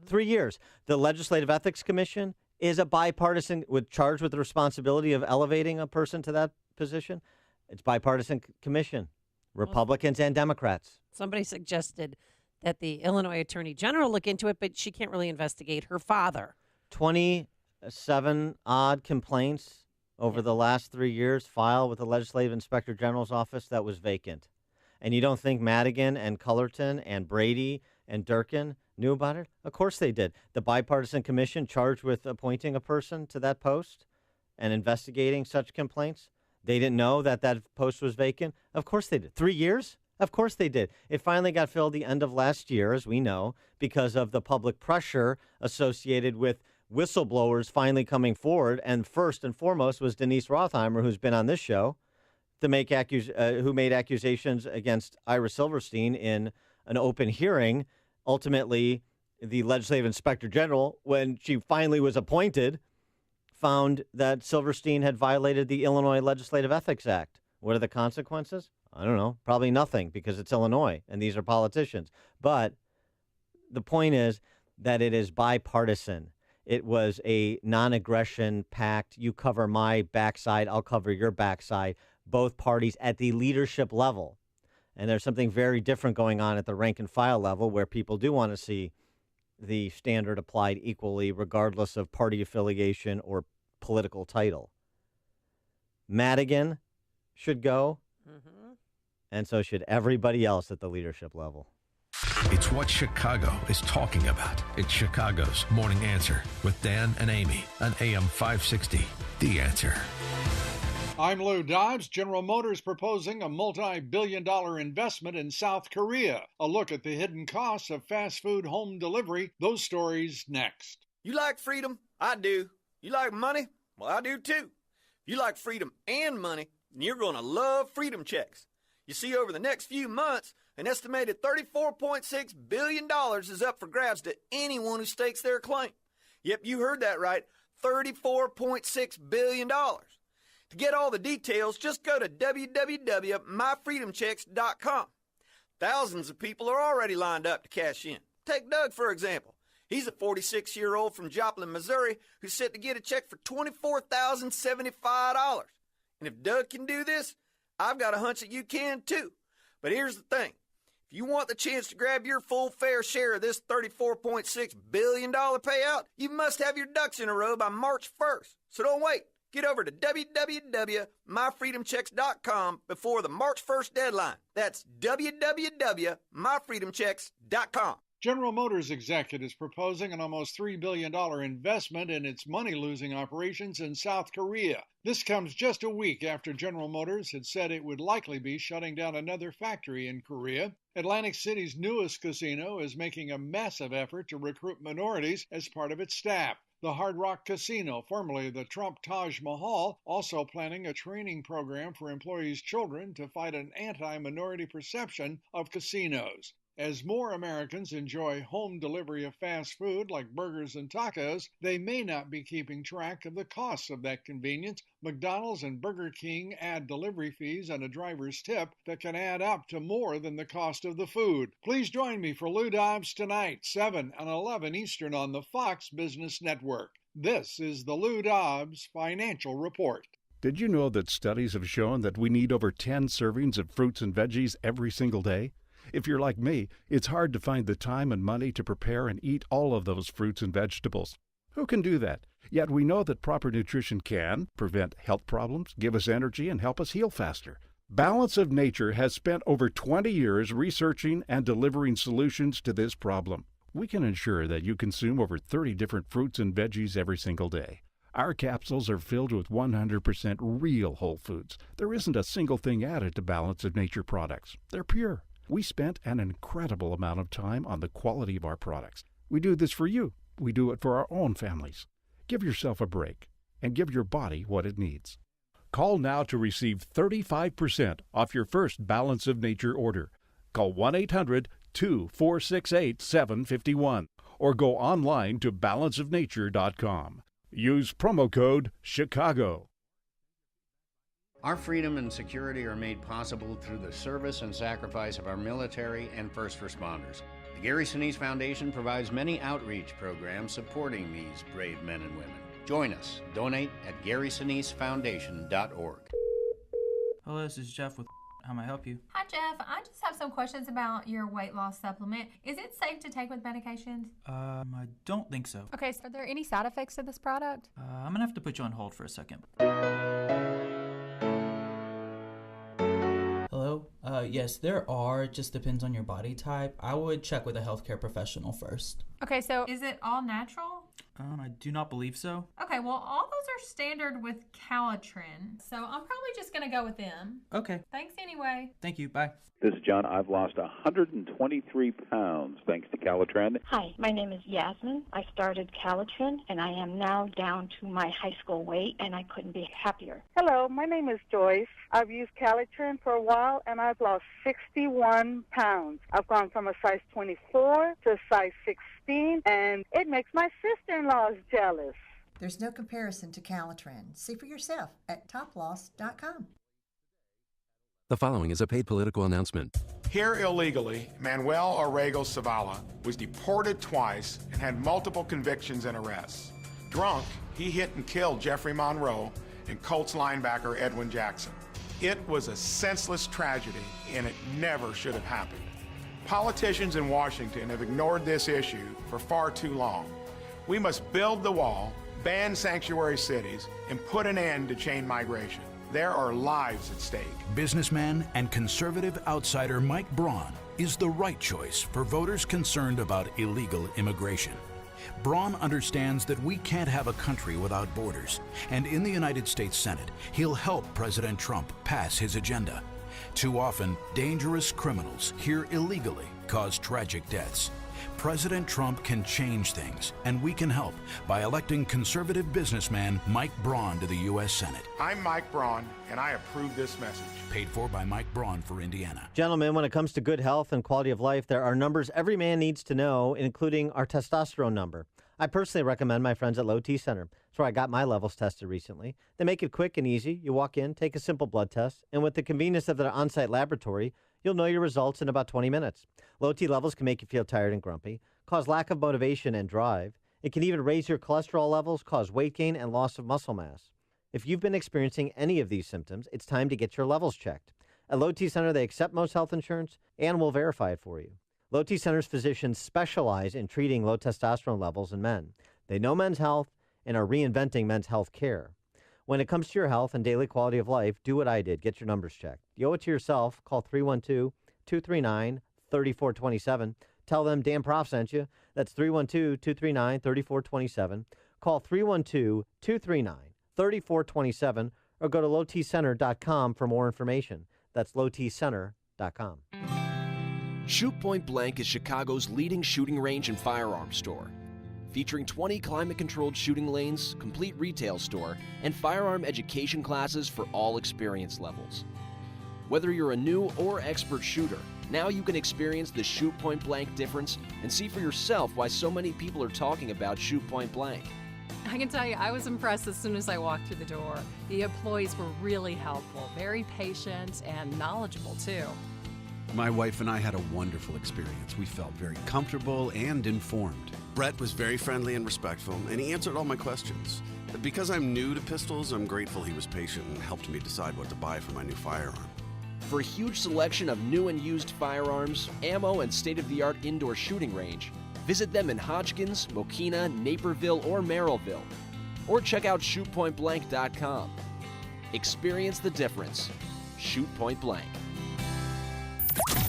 [SPEAKER 11] 3 years. The Legislative Ethics Commission is a bipartisan, charged with the responsibility of elevating a person to that position. It's bipartisan commission, Republicans and Democrats.
[SPEAKER 16] Somebody suggested that the Illinois Attorney General look into it, but she can't really investigate her father.
[SPEAKER 11] 27 odd complaints over the last 3 years filed with the Legislative Inspector General's office that was vacant. And you don't think Madigan and Cullerton and Brady and Durkin knew about it? Of course they did. The bipartisan commission charged with appointing a person to that post and investigating such complaints, they didn't know that that post was vacant? Of course they did. 3 years? Of course they did. It finally got filled the end of last year, as we know, because of the public pressure associated with whistleblowers finally coming forward. And first and foremost was Denise Rothheimer, who's been on this show, to make who made accusations against Ira Silverstein in an open hearing. Ultimately, the Legislative Inspector General, when she finally was appointed, found that Silverstein had violated the Illinois Legislative Ethics Act. What are the consequences? I don't know. Probably nothing, because it's Illinois and these are politicians. But the point is that it is bipartisan. It was a non-aggression pact. You cover my backside, I'll cover your backside. Both parties at the leadership level. And there's something very different going on at the rank and file level, where people do want to see the standard applied equally, regardless of party affiliation or political title. Madigan should go, and so should everybody else at the leadership level.
[SPEAKER 1] It's what Chicago is talking about. It's Chicago's Morning Answer with Dan and Amy on AM 560. The Answer.
[SPEAKER 19] I'm Lou Dobbs. General Motors proposing a multi-billion-dollar investment in South Korea. A look at the hidden costs of fast food home delivery. Those stories next.
[SPEAKER 20] You like freedom? I do. You like money? Well, I do too. You like freedom and money, and you're going to love Freedom Checks. You see, over the next few months, an estimated $34.6 billion is up for grabs to anyone who stakes their claim. Yep, you heard that right. $34.6 billion. To get all the details, just go to www.myfreedomchecks.com. Thousands of people are already lined up to cash in. Take Doug, for example. He's a 46-year-old from Joplin, Missouri, who's set to get a check for $24,075. And if Doug can do this, I've got a hunch that you can too. But here's the thing. If you want the chance to grab your full fair share of this $34.6 billion payout, you must have your ducks in a row by March 1st. So don't wait. Get over to www.myfreedomchecks.com before the March 1st deadline. That's www.myfreedomchecks.com.
[SPEAKER 19] General Motors executives proposing an almost $3 billion investment in its money-losing operations in South Korea. This comes just a week after General Motors had said it would likely be shutting down another factory in Korea. Atlantic City's newest casino is making a massive effort to recruit minorities as part of its staff. The Hard Rock Casino, formerly the Trump Taj Mahal, also planning a training program for employees' children to fight an anti-minority perception of casinos. As more Americans enjoy home delivery of fast food like burgers and tacos, they may not be keeping track of the costs of that convenience. McDonald's and Burger King add delivery fees and a driver's tip that can add up to more than the cost of the food. Please join me for Lou Dobbs tonight, 7 and 11 Eastern on the Fox Business Network. This is the Lou Dobbs Financial Report.
[SPEAKER 8] Did you know that studies have shown that we need over 10 servings of fruits and veggies every single day? If you're like me, it's hard to find the time and money to prepare and eat all of those fruits and vegetables. Who can do that? Yet we know that proper nutrition can prevent health problems, give us energy, and help us heal faster. Balance of Nature has spent over 20 years researching and delivering solutions to this problem. We can ensure that you consume over 30 different fruits and veggies every single day. Our capsules are filled with 100% real whole foods. There isn't a single thing added to Balance of Nature products. They're pure. We spent an incredible amount of time on the quality of our products. We do this for you. We do it for our own families. Give yourself a break and give your body what it needs. Call now to receive 35% off your first Balance of Nature order. Call 1-800-2468-751 or go online to balanceofnature.com. Use promo code CHICAGO.
[SPEAKER 12] Our freedom and security are made possible through the service and sacrifice of our military and first responders. The Gary Sinise Foundation provides many outreach programs supporting these brave men and women. Join us. Donate at GarySiniseFoundation.org.
[SPEAKER 13] Hello, this is Jeff with How May I Help You?
[SPEAKER 22] Hi, Jeff. I just have some questions about your weight loss supplement. Is it safe to take with medications?
[SPEAKER 13] I don't think so.
[SPEAKER 22] Okay, so are there any side effects to this product?
[SPEAKER 13] I'm going to have to put you on hold for a second. Hello? Yes, there are. It just depends on your body type. I would check with a healthcare professional first.
[SPEAKER 22] Okay, so is it all natural?
[SPEAKER 13] I do not believe so.
[SPEAKER 22] Okay, well, all those are standard with Calitrin, so I'm probably just going to go with them.
[SPEAKER 13] Okay.
[SPEAKER 22] Thanks anyway.
[SPEAKER 13] Thank you. Bye.
[SPEAKER 23] This is John. I've lost 123 pounds thanks to Calitrin.
[SPEAKER 25] Hi, my name is Yasmin. I started Calitrin, and I am now down to my high school weight, and I couldn't be happier.
[SPEAKER 26] Hello, my name is Joyce. I've used Calitrin for a while, and I've lost 61 pounds. I've gone from a size 24 to a size 16, and it makes my sister-in-laws jealous.
[SPEAKER 27] There's no comparison to Calitrin. See for yourself at toploss.com.
[SPEAKER 15] The following is a paid political announcement.
[SPEAKER 29] Here illegally, Manuel Orrego Zavala was deported twice and had multiple convictions and arrests. Drunk, he hit and killed Jeffrey Monroe and Colts linebacker Edwin Jackson. It was a senseless tragedy, and it never should have happened. Politicians in Washington have ignored this issue for far too long. We must build the wall, ban sanctuary cities, and put an end to chain migration. There are lives at stake.
[SPEAKER 30] Businessman and conservative outsider Mike Braun is the right choice for voters concerned about illegal immigration. Braun understands that we can't have a country without borders, and in the United States Senate, he'll help President Trump pass his agenda. Too often, dangerous criminals here illegally cause tragic deaths. President Trump can change things, and we can help by electing conservative businessman Mike Braun to the U.S. Senate.
[SPEAKER 29] I'm Mike Braun, and I approve this message.
[SPEAKER 30] Paid for by Mike Braun for Indiana.
[SPEAKER 11] Gentlemen, when it comes to good health and quality of life, there are numbers every man needs to know, including our testosterone number. I personally recommend my friends at Low T Center. That's where I got my levels tested recently. They make it quick and easy. You walk in, take a simple blood test, and with the convenience of their on-site laboratory, you'll know your results in about 20 minutes. Low T levels can make you feel tired and grumpy, cause lack of motivation and drive. It can even raise your cholesterol levels, cause weight gain, and loss of muscle mass. If you've been experiencing any of these symptoms, it's time to get your levels checked. At Low T Center, they accept most health insurance and will verify it for you. Low T Center's physicians specialize in treating low testosterone levels in men. They know men's health and are reinventing men's health care. When it comes to your health and daily quality of life, do what I did. Get your numbers checked. You owe it to yourself. Call 312-239-3427. Tell them Dan Prof sent you. That's 312-239-3427. Call 312-239-3427 or go to lowtcenter.com for more information. That's lowtcenter.com.
[SPEAKER 2] Shoot Point Blank is Chicago's leading shooting range and firearms store. Featuring 20 climate-controlled shooting lanes, complete retail store, and firearm education classes for all experience levels. Whether you're a new or expert shooter, now you can experience the Shoot Point Blank difference and see for yourself why so many people are talking about Shoot Point Blank.
[SPEAKER 4] I can tell you, I was impressed as soon as I walked through the door. The employees were really helpful, very patient, and knowledgeable, too.
[SPEAKER 5] My wife and I had a wonderful experience. We felt very comfortable and informed.
[SPEAKER 6] Brett was very friendly and respectful, and he answered all my questions. Because I'm new to pistols, I'm grateful he was patient and helped me decide what to buy for my new firearm.
[SPEAKER 2] For a huge selection of new and used firearms, ammo, and state-of-the-art indoor shooting range, visit them in Hodgkins, Mokina, Naperville, or Merrillville. Or check out shootpointblank.com. Experience the difference. Shoot Point Blank.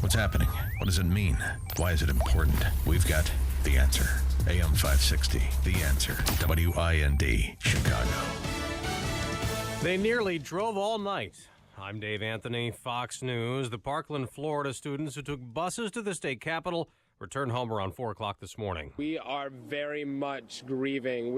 [SPEAKER 1] What's happening? What does it mean? Why is it important? We've got the answer. AM 560, The Answer. WIND, Chicago.
[SPEAKER 7] They nearly drove all night. I'm Dave Anthony, Fox News. The Parkland, Florida students who took buses to the state capitol returned home around 4 o'clock this morning.
[SPEAKER 9] We are very much grieving.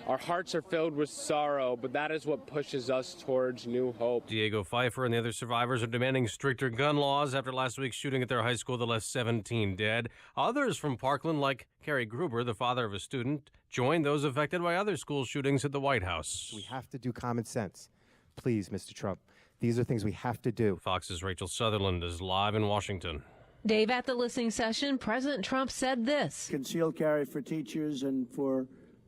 [SPEAKER 9] Our hearts are filled with sorrow, but that is what pushes us towards new hope.
[SPEAKER 7] Diego Pfeiffer and the other survivors are demanding stricter gun laws after last week's shooting at their high school that left 17 dead. Others from Parkland, like Kerry Gruber, the father of a student, joined those affected by other school shootings at the White House.
[SPEAKER 14] We have to do common sense. Please, Mr. Trump. These are things we have to do.
[SPEAKER 7] Fox's Rachel Sutherland is live in Washington.
[SPEAKER 17] Dave, at the listening session, President Trump said this.
[SPEAKER 21] Concealed carry for teachers and for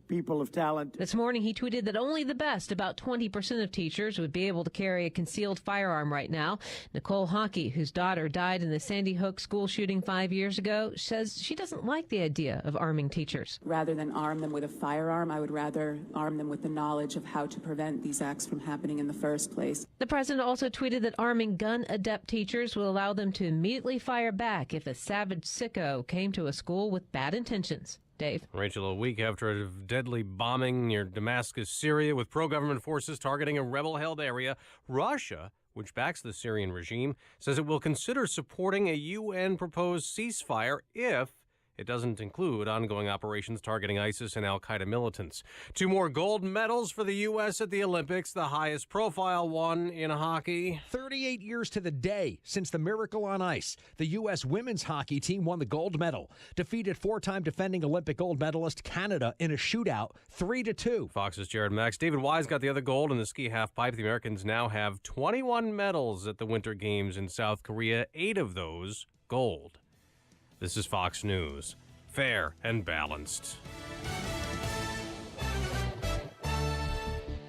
[SPEAKER 21] people of talent.
[SPEAKER 17] This morning, he tweeted that only the best, about 20% of teachers, would be able to carry a concealed firearm right now. Nicole Hockey, whose daughter died in the Sandy Hook school shooting 5 years ago, says she doesn't like the idea of arming teachers.
[SPEAKER 24] Rather than arm them with a firearm, I would rather arm them with the knowledge of how to prevent these acts from happening in the first place.
[SPEAKER 17] The president also tweeted that arming gun-adept teachers will allow them to immediately fire back if a savage sicko came to a school with bad intentions. Dave.
[SPEAKER 7] Rachel, a week after a deadly bombing near Damascus, Syria, with pro-government forces targeting a rebel-held area, Russia, which backs the Syrian regime, says it will consider supporting a UN-proposed ceasefire if it doesn't include ongoing operations targeting ISIS and al-Qaeda militants. 2 more gold medals for the U.S. at the Olympics, the highest profile one in hockey.
[SPEAKER 31] 38 years to the day since the miracle on ice. The U.S. women's hockey team won the gold medal, defeated 4-time defending Olympic gold medalist Canada in a shootout 3-2.
[SPEAKER 7] Fox's Jared Max. David Wise got the other gold in the ski halfpipe. The Americans now have 21 medals at the Winter Games in South Korea, 8 of those gold. This is Fox News. Fair and balanced.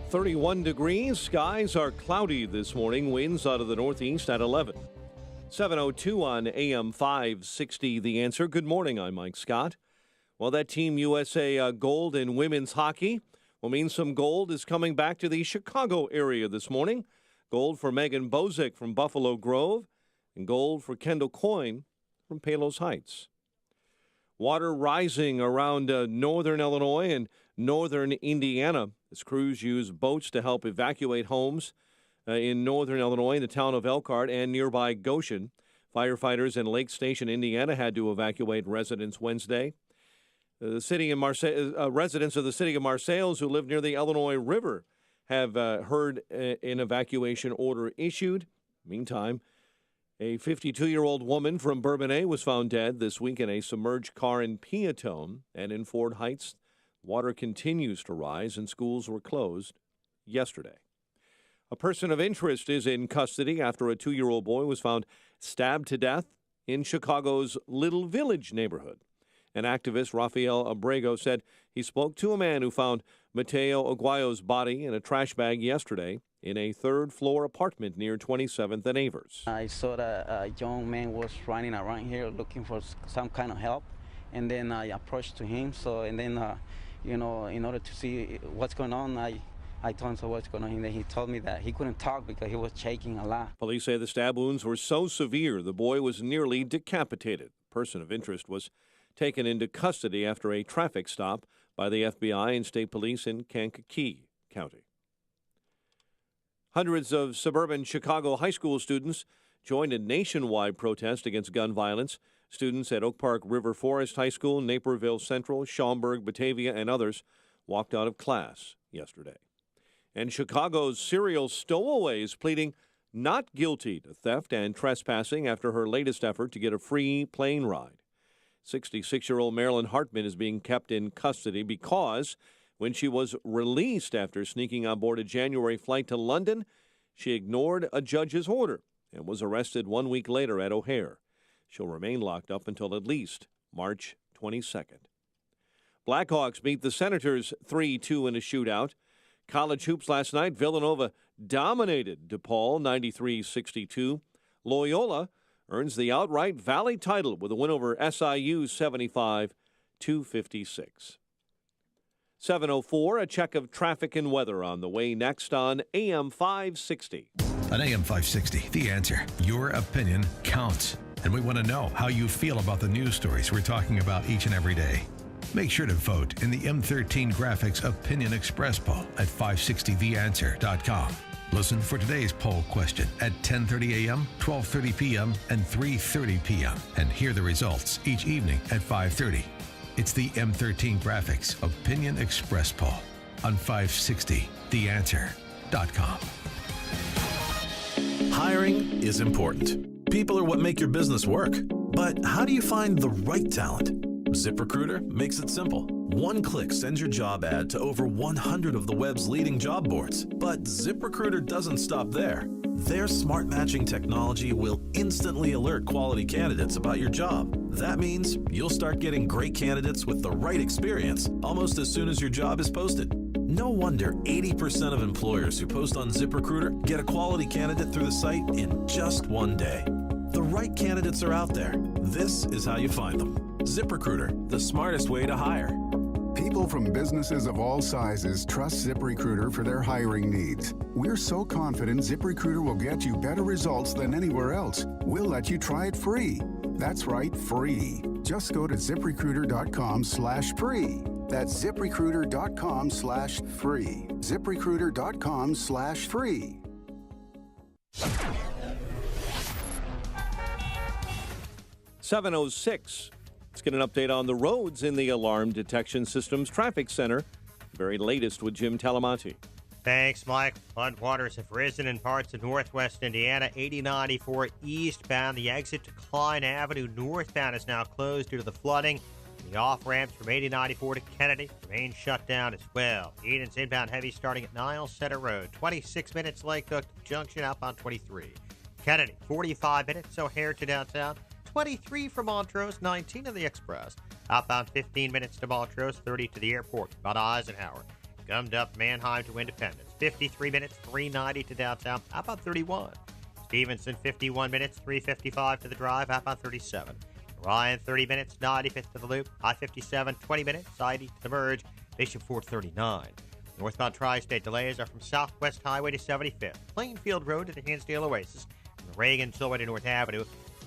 [SPEAKER 32] 31 degrees. Skies are cloudy this morning. Winds out of the northeast at 11. 7:02 on AM 560. The Answer. Good morning. I'm Mike Scott. Well, that Team USA gold in women's hockey will mean some gold is coming back to the Chicago area this morning. Gold for Megan Bozick from Buffalo Grove and gold for Kendall Coyne from Palos Heights. Water rising around northern Illinois and northern Indiana as crews use boats to help evacuate homes in northern Illinois in the town of Elkhart and nearby Goshen. Firefighters in Lake Station, Indiana had to evacuate residents Wednesday. The city of Marseille, residents of the city of Marseilles who live near the Illinois River have heard an evacuation order issued. Meantime, a 52-year-old woman from Bourbonnais was found dead this week in a submerged car in Peatone. And in Ford Heights, water continues to rise and schools were closed yesterday. A person of interest is in custody after a 2-year-old boy was found stabbed to death in Chicago's Little Village neighborhood. An activist, Rafael Abrego, said he spoke to a man who found Mateo Aguayo's body in a trash bag yesterday in a third-floor apartment near 27th and Avers.
[SPEAKER 33] I saw that a young man was running around here looking for some kind of help, and then I approached to him. In order to see what's going on, I I told him, so what's going on? And then he told me that he couldn't talk because he was shaking a lot.
[SPEAKER 32] Police say the stab wounds were so severe the boy was nearly decapitated. A person of interest was taken into custody after a traffic stop by the FBI and state police in Kankakee County. Hundreds of suburban Chicago high school students joined a nationwide protest against gun violence. Students at Oak Park River Forest High School, Naperville Central, Schaumburg, Batavia, and others walked out of class yesterday. And Chicago's serial stowaways pleading not guilty to theft and trespassing after her latest effort to get a free plane ride. 66-year-old Marilyn Hartman is being kept in custody because when she was released after sneaking on board a January flight to London, she ignored a judge's order and was arrested 1 week later at O'Hare. She'll remain locked up until at least March 22nd. Blackhawks beat the Senators 3-2 in a shootout. College hoops last night, Villanova dominated DePaul 93-62. Loyola earns the outright Valley title with a win over SIU 75-56. 7:04, a check of traffic and weather on the way next on AM 560.
[SPEAKER 1] On AM 560, The Answer. Your opinion counts. And we want to know how you feel about the news stories we're talking about each and every day. Make sure to vote in the M13 Graphics Opinion Express poll at 560theanswer.com. Listen for today's poll question at 10:30 a.m., 12:30 p.m., and 3:30 p.m. and hear the results each evening at 5:30. It's the M13 Graphics Opinion Express poll on 560theanswer.com.
[SPEAKER 3] Hiring is important. People are what make your business work. But how do you find the right talent? ZipRecruiter makes it simple. One click sends your job ad to over 100 of the web's leading job boards. But ZipRecruiter doesn't stop there. Their smart matching technology will instantly alert quality candidates about your job. That means you'll start getting great candidates with the right experience almost as soon as your job is posted. No wonder 80% of employers who post on ZipRecruiter get a quality candidate through the site in just one day. The right candidates are out there. This is how you find them. ZipRecruiter, the smartest way to hire.
[SPEAKER 8] People from businesses of all sizes trust ZipRecruiter for their hiring needs. We're so confident ZipRecruiter will get you better results than anywhere else. We'll let you try it free. That's right, free. Just go to ZipRecruiter.com/free. That's ZipRecruiter.com/free. ZipRecruiter.com/free.
[SPEAKER 32] 7:06. Let's get an update on the roads in the Alarm Detection Systems Traffic Center. Very latest with Jim Talamonte.
[SPEAKER 10] Thanks, Mike. Floodwaters have risen in parts of northwest Indiana. 8094 eastbound. The exit to Klein Avenue northbound is now closed due to the flooding. The off-ramps from 8094 to Kennedy remain shut down as well. Eden's inbound heavy starting at Niles Center Road. 26 minutes Lake Cook Junction outbound 23. Kennedy, 45 minutes O'Hare to downtown. 23 from Montrose, 19 of the Express. Outbound 15 minutes to Montrose, 30 to the airport. About Eisenhower. Gummed up Manheim to Independence. 53 minutes, 390 to downtown. Outbound 31. Stevenson, 51 minutes, 355 to the drive. Outbound 37. Ryan, 30 minutes, 95th to the loop. I-57, 20 minutes, I-80 to the merge. Bishop Ford, 39. Northbound Tri-State delays are from Southwest Highway to 75th. Plainfield Road to the Hinsdale Oasis. From the Reagan Tollway to North Avenue.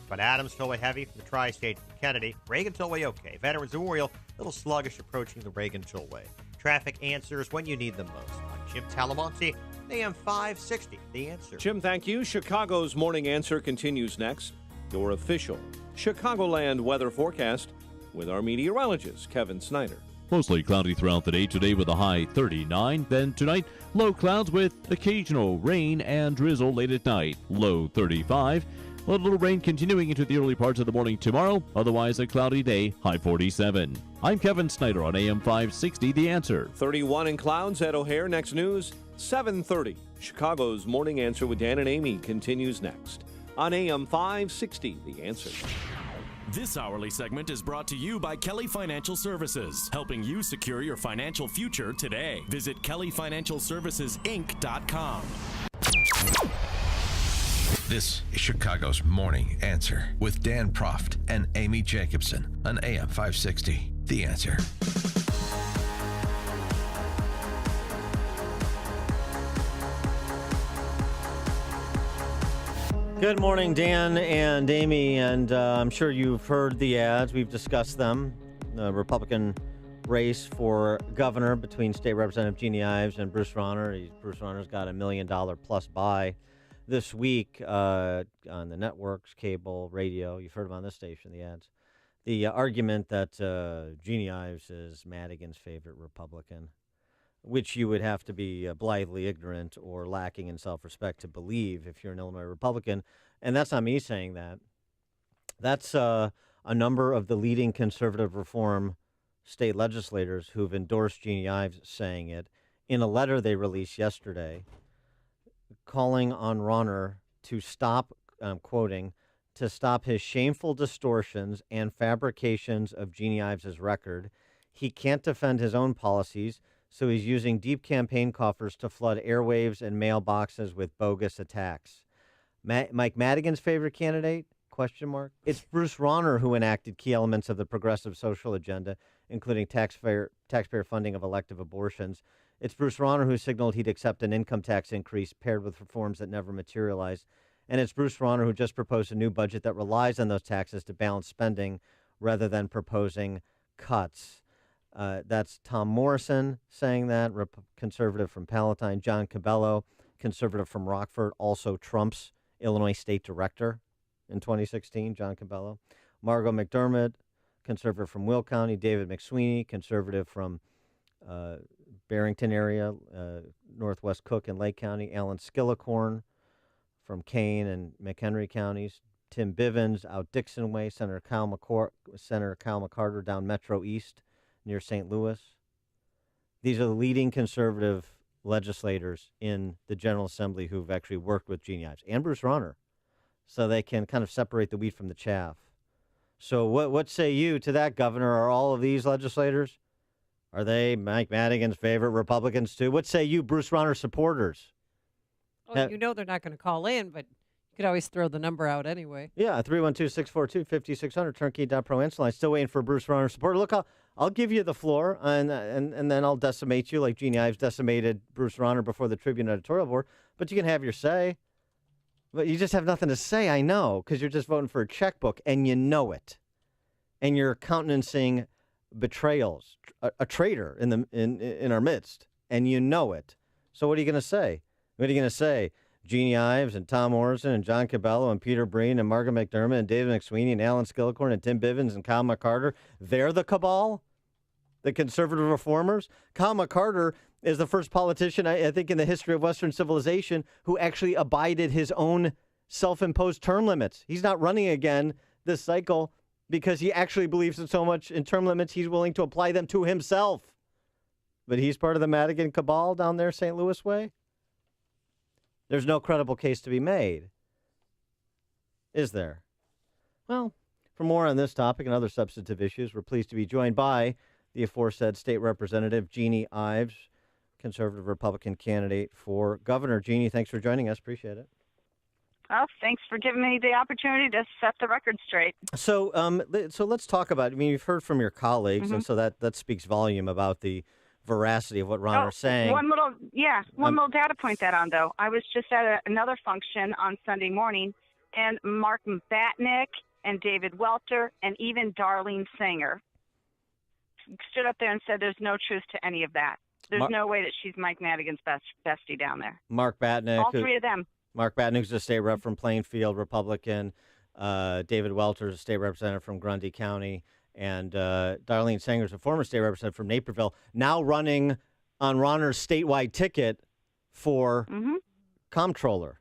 [SPEAKER 10] But Adams Tollway heavy from the Tri-State to Kennedy. Reagan Tollway okay. Veterans Memorial, a little sluggish approaching the Reagan Tollway. Traffic answers when you need them most. I'm Jim Talamonte, AM 560, The Answer.
[SPEAKER 32] Jim, thank you. Chicago's Morning Answer continues next. Your official Chicagoland weather forecast with our meteorologist, Kevin Snyder.
[SPEAKER 12] Mostly cloudy throughout the day today with a high 39. Then tonight, low clouds with occasional rain and drizzle late at night, low 35. A little rain continuing into the early parts of the morning tomorrow. Otherwise, a cloudy day, high 47. I'm Kevin Snyder on AM 560, The Answer.
[SPEAKER 32] 31 in clouds at O'Hare. Next news, 7:30. Chicago's Morning Answer with Dan and Amy continues next on AM 560, The Answer.
[SPEAKER 13] This hourly segment is brought to you by Kelly Financial Services, helping you secure your financial future today. Visit kellyfinancialservicesinc.com.
[SPEAKER 1] This is Chicago's Morning Answer with Dan Proft and Amy Jacobson on AM 560, The Answer.
[SPEAKER 11] Good morning, Dan and Amy, and I'm sure you've heard the ads. We've discussed them. The Republican race for governor between State Representative Jeannie Ives and Bruce Rauner. Bruce Rauner's got $1 million plus buy this week on the networks, cable, radio. You've heard them on this station, the ads. The argument that Jeannie Ives is Madigan's favorite Republican, which you would have to be blithely ignorant or lacking in self-respect to believe if you're an Illinois Republican. And that's not me saying that. That's a number of the leading conservative reform state legislators who've endorsed Jeannie Ives saying it in a letter they released yesterday, calling on Rauner to stop, I'm quoting, to stop his shameful distortions and fabrications of Jeannie Ives' record. He can't defend his own policies, so he's using deep campaign coffers to flood airwaves and mailboxes with bogus attacks. Mike Madigan's favorite candidate? Question mark. It's Bruce Rauner who enacted key elements of the progressive social agenda, including taxpayer funding of elective abortions. It's Bruce Rauner who signaled he'd accept an income tax increase paired with reforms that never materialized. And it's Bruce Rauner who just proposed a new budget that relies on those taxes to balance spending rather than proposing cuts. That's Tom Morrison saying that, conservative from Palatine. John Cabello, conservative from Rockford, also Trump's Illinois state director in 2016, John Cabello. Margo McDermott, conservative from Will County. David McSweeney, conservative from Barrington area, Northwest Cook and Lake County. Alan Skillicorn from Kane and McHenry counties. Tim Bivens out Dixon Way. Senator Kyle McCarter down Metro East near St. Louis. These are the leading conservative legislators in the General Assembly who've actually worked with Jeannie Ives and Bruce Rauner, so they can kind of separate the wheat from the chaff. So what say you to that, Governor? Are all of these legislators, are they Mike Madigan's favorite Republicans too? What say you, Bruce Rauner supporters?
[SPEAKER 15] Oh, you know they're not going to call in, but you could always throw the number out anyway.
[SPEAKER 11] Yeah, 312-642-5600, turnkey.pro answer line. Still waiting for Bruce Rauner supporter. Look, I'll give you the floor, and then I'll decimate you like Jeannie Ives decimated Bruce Rauner before the Tribune editorial board. But you can have your say. But you just have nothing to say, I know, because you're just voting for a checkbook, and you know it. And you're countenancing betrayals, a traitor in our midst, and you know it. So what are you going to say? What are you going to say? Jeannie Ives and Tom Morrison and John Cabello and Peter Breen and Margo McDermott and David McSweeney and Alan Skillicorn and Tim Bivens and Kyle McCarter, they're the cabal? The conservative reformers? Kyle McCarter is the first politician, I think, in the history of Western civilization who actually abided his own self-imposed term limits. He's not running again this cycle because he actually believes in so much in term limits he's willing to apply them to himself. But he's part of the Madigan cabal down there St. Louis way? There's no credible case to be made, is there? Well, for more on this topic and other substantive issues, we're pleased to be joined by the aforesaid State Representative Jeannie Ives, conservative Republican candidate for governor. Jeannie, thanks for joining us. Appreciate it.
[SPEAKER 16] Well, thanks for giving me the opportunity to set the record straight.
[SPEAKER 11] So let's talk about, I mean, you've heard from your colleagues, and so that speaks volume about the veracity of what Rauner's saying.
[SPEAKER 16] One little data point that on, though. I was just at another function on Sunday morning, and Mark Batnick and David Welter and even Darlene Sanger stood up there and said there's no truth to any of that. There's no way that she's Mike Madigan's bestie down there.
[SPEAKER 11] Mark Batnick.
[SPEAKER 16] All three of them.
[SPEAKER 11] Mark Batnick's a state rep from Plainfield, Republican. David Welter's a state representative from Grundy County. And Darlene Sanger's a former state representative from Naperville, now running on Rauner's statewide ticket for comptroller.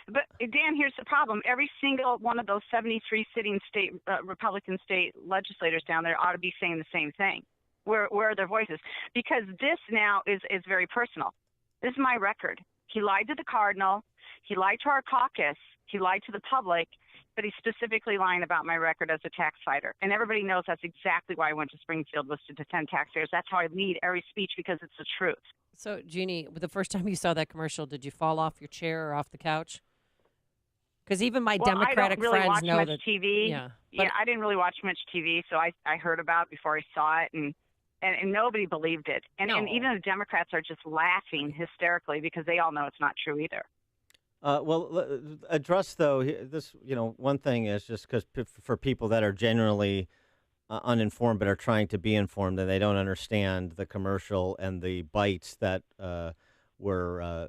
[SPEAKER 16] But, Dan, here's the problem. Every single one of those 73 sitting state Republican state legislators down there ought to be saying the same thing. Where are their voices? Because this now is very personal. This is my record. He lied to the Cardinal. He lied to our caucus. He lied to the public. But he's specifically lying about my record as a tax fighter. And everybody knows that's exactly why I went to Springfield, was to defend taxpayers. That's how I lead every speech, because it's the truth.
[SPEAKER 15] So, Jeannie, the first time you saw that commercial, did you fall off your chair or off the couch? Because even my Democratic
[SPEAKER 16] I don't really
[SPEAKER 15] friends
[SPEAKER 16] watch
[SPEAKER 15] know
[SPEAKER 16] much
[SPEAKER 15] that.
[SPEAKER 16] TV.
[SPEAKER 15] Yeah,
[SPEAKER 16] I didn't really watch much TV, so I heard about it before I saw it, and nobody believed it. And even the Democrats are just laughing hysterically because they all know it's not true either.
[SPEAKER 11] Address though this. One thing is just because for people that are generally uninformed but are trying to be informed, and they don't understand the commercial and the bites that were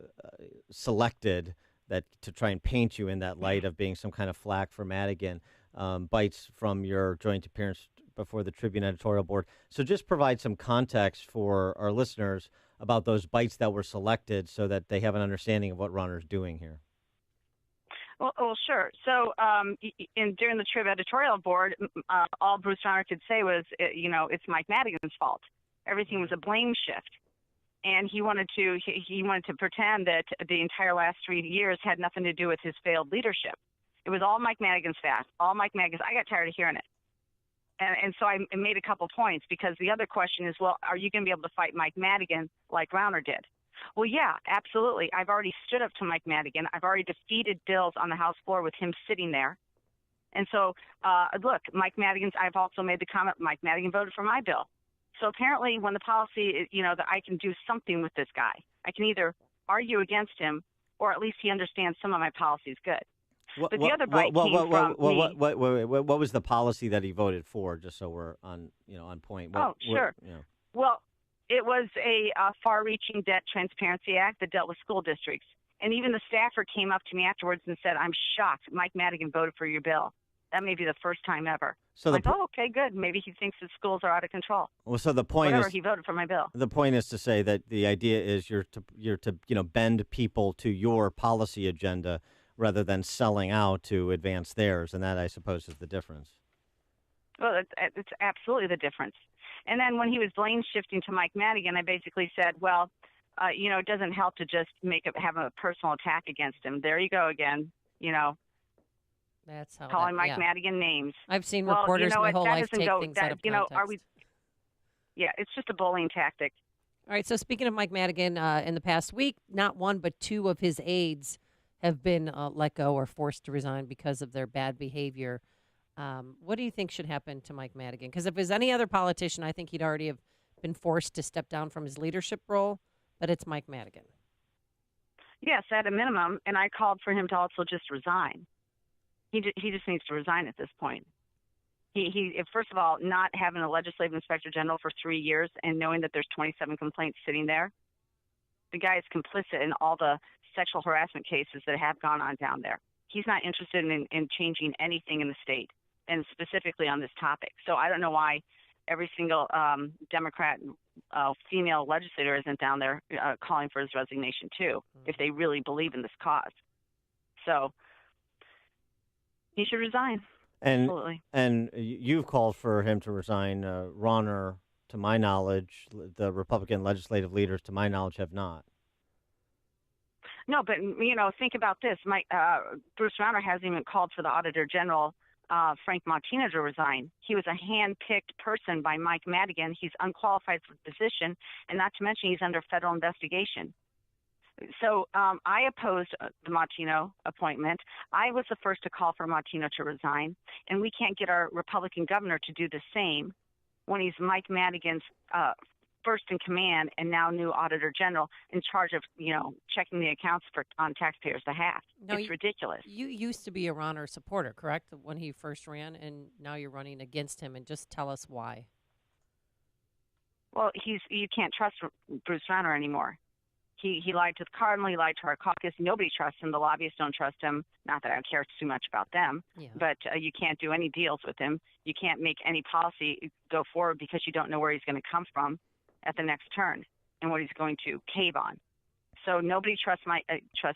[SPEAKER 11] selected that to try and paint you in that light of being some kind of flack for Madigan, bites from your joint appearance before the Tribune editorial board. So just provide some context for our listeners about those bites that were selected so that they have an understanding of what Rauner's doing here.
[SPEAKER 16] Well, sure. So during the Trib editorial board, all Bruce Rauner could say was, it's Mike Madigan's fault. Everything was a blame shift. And he wanted to pretend that the entire last 3 years had nothing to do with his failed leadership. It was all Mike Madigan's fault. All Mike Madigan's. I got tired of hearing it. And so I made a couple points, because the other question is, well, are you going to be able to fight Mike Madigan like Rauner did? Well, yeah, absolutely. I've already stood up to Mike Madigan. I've already defeated bills on the House floor with him sitting there. And so, look, I've also made the comment, Mike Madigan voted for my bill. So apparently when the policy, that I can do something with this guy, I can either argue against him, or at least he understands some of my policy is good. But the other bite came from me.
[SPEAKER 11] What was the policy that he voted for? Just so we're on point.
[SPEAKER 16] Sure. Well, it was a far-reaching Debt Transparency Act that dealt with school districts, and even the staffer came up to me afterwards and said, "I'm shocked. Mike Madigan voted for your bill. That may be the first time ever." So okay, good. Maybe he thinks that schools are out of control.
[SPEAKER 11] Well, so the point is,
[SPEAKER 16] he voted for my bill.
[SPEAKER 11] The point is to say that the idea is you're to bend people to your policy agenda rather than selling out to advance theirs, and that, I suppose, is the difference.
[SPEAKER 16] Well, it's absolutely the difference. And then when he was blame shifting to Mike Madigan, I basically said, well, it doesn't help to just have a personal attack against him. There you go again,
[SPEAKER 15] That's how
[SPEAKER 16] calling Mike Madigan names.
[SPEAKER 15] I've seen reporters my whole life take things out of context.
[SPEAKER 16] Yeah, it's just a bullying tactic.
[SPEAKER 15] All right, so speaking of Mike Madigan, in the past week, not one but two of his aides have been let go or forced to resign because of their bad behavior. What do you think should happen to Mike Madigan? Because if it was any other politician, I think he'd already have been forced to step down from his leadership role, but it's Mike Madigan.
[SPEAKER 16] Yes, at a minimum, and I called for him to also just resign. He just needs to resign at this point. He first of all, not having a legislative inspector general for 3 years and knowing that there's 27 complaints sitting there, the guy is complicit in all the sexual harassment cases that have gone on down there. He's not interested in changing anything in the state, and specifically on this topic. So I don't know why every single Democrat female legislator isn't down there calling for his resignation too, if they really believe in this cause. So he should resign. Absolutely.
[SPEAKER 11] And you've called for him to resign. Rauner, to my knowledge, the Republican legislative leaders, to my knowledge, have not.
[SPEAKER 16] No, but, think about this. Bruce Rauner hasn't even called for the Auditor General, Frank Martina, to resign. He was a hand-picked person by Mike Madigan. He's unqualified for the position, and not to mention he's under federal investigation. So I opposed the Martino appointment. I was the first to call for Martino to resign, and we can't get our Republican governor to do the same when he's Mike Madigan's first in command and now new Auditor General in charge of, checking the accounts on taxpayers' behalf. It's ridiculous.
[SPEAKER 15] You used to be a Rauner supporter, correct, when he first ran, and now you're running against him, and just tell us why.
[SPEAKER 16] Well, you can't trust Bruce Rauner anymore. He lied to the Cardinal. He lied to our caucus. Nobody trusts him. The lobbyists don't trust him. Not that I care too much about them, but you can't do any deals with him. You can't make any policy go forward because you don't know where he's going to come from at the next turn and what he's going to cave on. So nobody trusts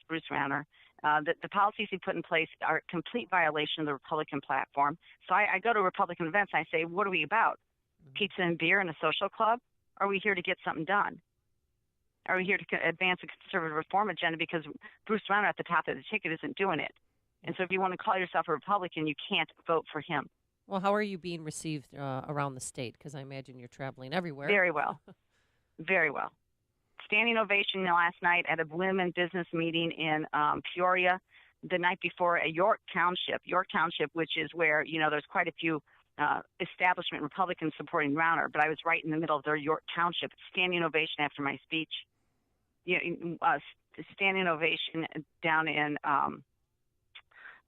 [SPEAKER 16] Bruce Rauner. The policies he put in place are a complete violation of the Republican platform. So I go to Republican events. I say, what are we about? Pizza and beer and a social club? Or are we here to get something done? Are we here to advance a conservative reform agenda? Because Bruce Rauner at the top of the ticket isn't doing it. And so if you want to call yourself a Republican, you can't vote for him.
[SPEAKER 15] Well, how are you being received around the state? Because I imagine you're traveling everywhere.
[SPEAKER 16] Very well. Very well. Standing ovation last night at a women business meeting in Peoria. The night before at York Township, which is where, there's quite a few establishment Republicans supporting Rauner, but I was right in the middle of their York Township, standing ovation after my speech. standing ovation down in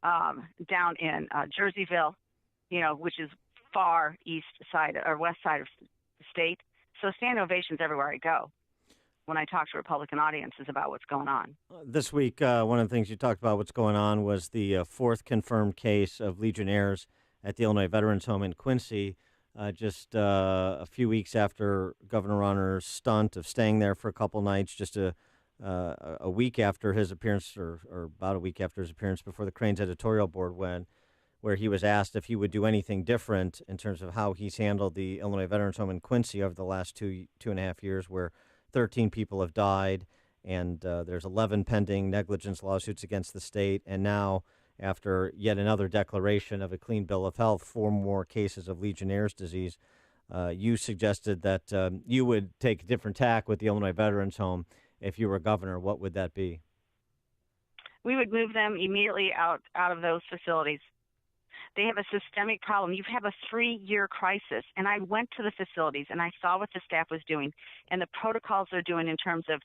[SPEAKER 16] Jerseyville, which is far east side or west side of the state. So standing ovations everywhere I go when I talk to Republican audiences about what's going on.
[SPEAKER 11] This week, one of the things you talked about what's going on was the fourth confirmed case of Legionnaires at the Illinois Veterans Home in Quincy, just a few weeks after Governor Rauner's stunt of staying there for a couple nights, just a week after his appearance, or about a week after his appearance before the Crain's editorial board, where he was asked if he would do anything different in terms of how he's handled the Illinois Veterans Home in Quincy over the last two and a half years, where 13 people have died, and there's 11 pending negligence lawsuits against the state. And now, after yet another declaration of a clean bill of health, 4 more cases of Legionnaire's disease, you suggested that you would take a different tack with the Illinois Veterans Home if you were governor. What would that be?
[SPEAKER 16] We would move them immediately out of those facilities. They have a systemic problem. You have a 3-year crisis. And I went to the facilities and I saw what the staff was doing and the protocols they're doing in terms of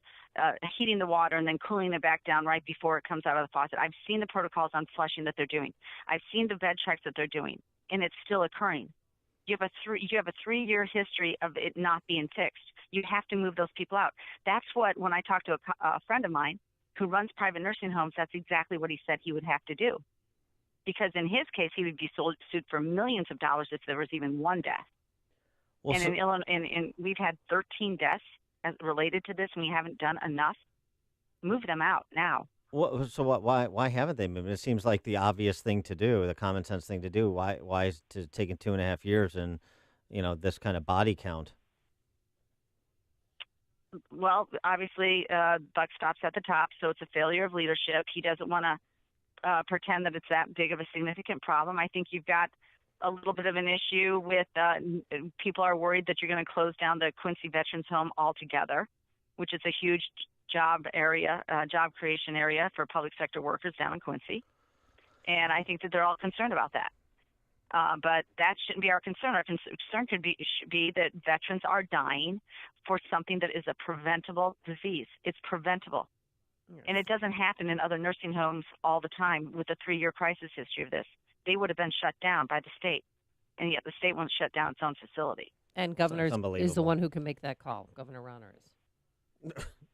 [SPEAKER 16] heating the water and then cooling it back down right before it comes out of the faucet. I've seen the protocols on flushing that they're doing. I've seen the bed checks that they're doing, and it's still occurring. You have a 3-year history of it not being fixed. You have to move those people out. That's what, when I talked to a friend of mine who runs private nursing homes, that's exactly what he said he would have to do. Because in his case, he would be sued for millions of dollars if there was even one death.
[SPEAKER 11] Well,
[SPEAKER 16] and in Illinois, we've had 13 deaths related to this, and we haven't done enough. Move them out now.
[SPEAKER 11] Why haven't they moved? It seems like the obvious thing to do, the common sense thing to do. Why is it taking 2.5 years and this kind of body count?
[SPEAKER 16] Well, obviously, buck stops at the top, so it's a failure of leadership. He doesn't want to pretend that it's that big of a significant problem. I think you've got a little bit of an issue with people are worried that you're going to close down the Quincy Veterans Home altogether, which is a huge job creation area for public sector workers down in Quincy. And I think that they're all concerned about that. But that shouldn't be our concern. Our concern should be that veterans are dying for something that is a preventable disease. It's preventable. Yes. And it doesn't happen in other nursing homes all the time with a 3-year crisis history of this. They would have been shut down by the state, and yet the state won't shut down its own facility.
[SPEAKER 15] And Governor is the one who can make that call. Governor Rauner is.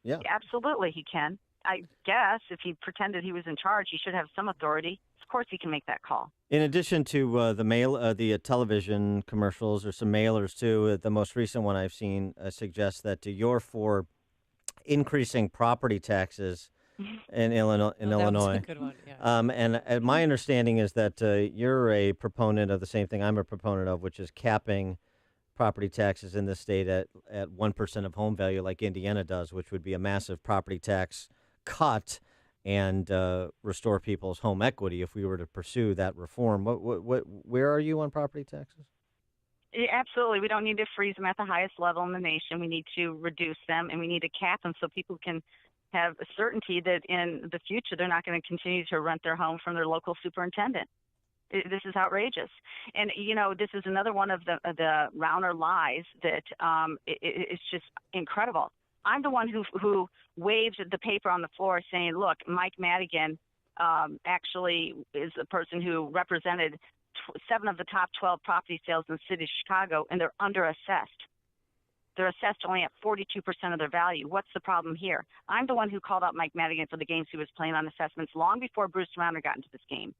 [SPEAKER 11] Yeah.
[SPEAKER 16] Absolutely, he can. I guess if he pretended he was in charge, he should have some authority. Of course he can make that call.
[SPEAKER 11] In addition to the television commercials, there's some mailers, too. The most recent one I've seen suggests that you're for increasing property taxes in Illinois.
[SPEAKER 15] That was a good one, yeah.
[SPEAKER 11] And my understanding is that you're a proponent of the same thing I'm a proponent of, which is capping property taxes in the state at 1% of home value like Indiana does, which would be a massive property tax cut and restore people's home equity if we were to pursue that reform. Where are you on property taxes?
[SPEAKER 16] Yeah, absolutely. We don't need to freeze them at the highest level in the nation. We need to reduce them, and we need to cap them so people can have a certainty that in the future they're not going to continue to rent their home from their local superintendent. This is outrageous. And, this is another one of the Rauner lies that it's just incredible. I'm the one who waved the paper on the floor saying, look, Mike Madigan actually is the person who represented 7 of the top 12 property sales in the city of Chicago, and they're under-assessed. They're assessed only at 42% of their value. What's the problem here? I'm the one who called out Mike Madigan for the games he was playing on assessments long before Bruce Rauner got into this game,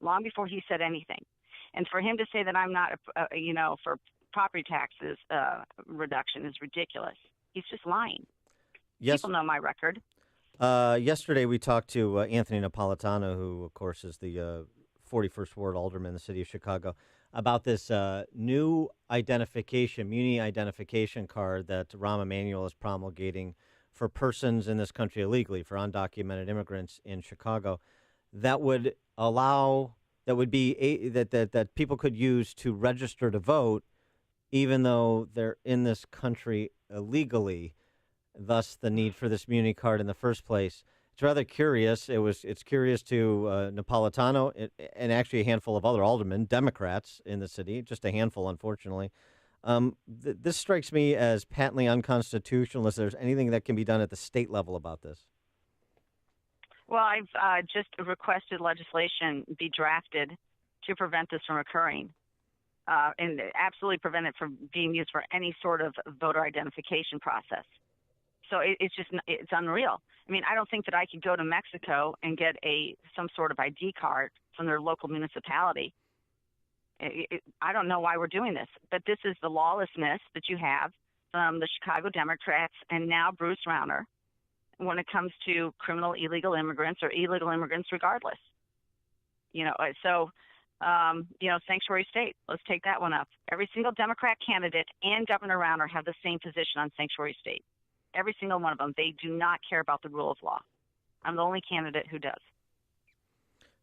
[SPEAKER 16] long before he said anything. And for him to say that I'm not, for property taxes reduction is ridiculous. He's just lying.
[SPEAKER 11] Yes.
[SPEAKER 16] People know my record.
[SPEAKER 11] Yesterday we talked to Anthony Napolitano, who, of course, is the 41st Ward Alderman in the city of Chicago, about this new muni identification card that Rahm Emanuel is promulgating for persons in this country illegally, for undocumented immigrants in Chicago, that would that people could use to register to vote, even though they're in this country illegally. Thus, the need for this muni card in the first place. It's rather curious. It's curious to Napolitano and actually a handful of other aldermen, Democrats in the city, just a handful, unfortunately. This strikes me as patently unconstitutional. Is there anything that can be done at the state level about this?
[SPEAKER 16] Well, I've just requested legislation be drafted to prevent this from occurring, and absolutely prevent it from being used for any sort of voter identification process. So it's unreal. I mean, I don't think that I could go to Mexico and get some sort of ID card from their local municipality. I don't know why we're doing this, but this is the lawlessness that you have from the Chicago Democrats and now Bruce Rauner when it comes to criminal illegal immigrants or illegal immigrants regardless. Sanctuary state, let's take that one up. Every single Democrat candidate and Governor Rauner have the same position on sanctuary state. Every single one of them. They do not care about the rule of law. I'm the only candidate who does.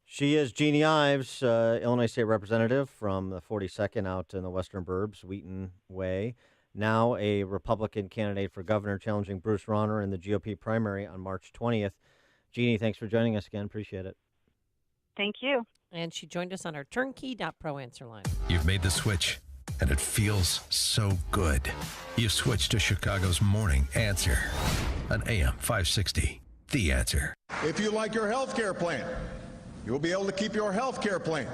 [SPEAKER 11] She is Jeannie Ives, Illinois State Representative from the 42nd out in the Western Burbs, Wheaton Way. Now a Republican candidate for governor challenging Bruce Rauner in the GOP primary on March 20th. Jeannie, thanks for joining us again. Appreciate it.
[SPEAKER 16] Thank you.
[SPEAKER 15] And she joined us on our turnkey.pro answer line.
[SPEAKER 1] You've made the switch, and it feels so good. You've switched to Chicago's Morning Answer on AM 560. The Answer.
[SPEAKER 4] If you like your health care plan, you'll be able to keep your health care plan.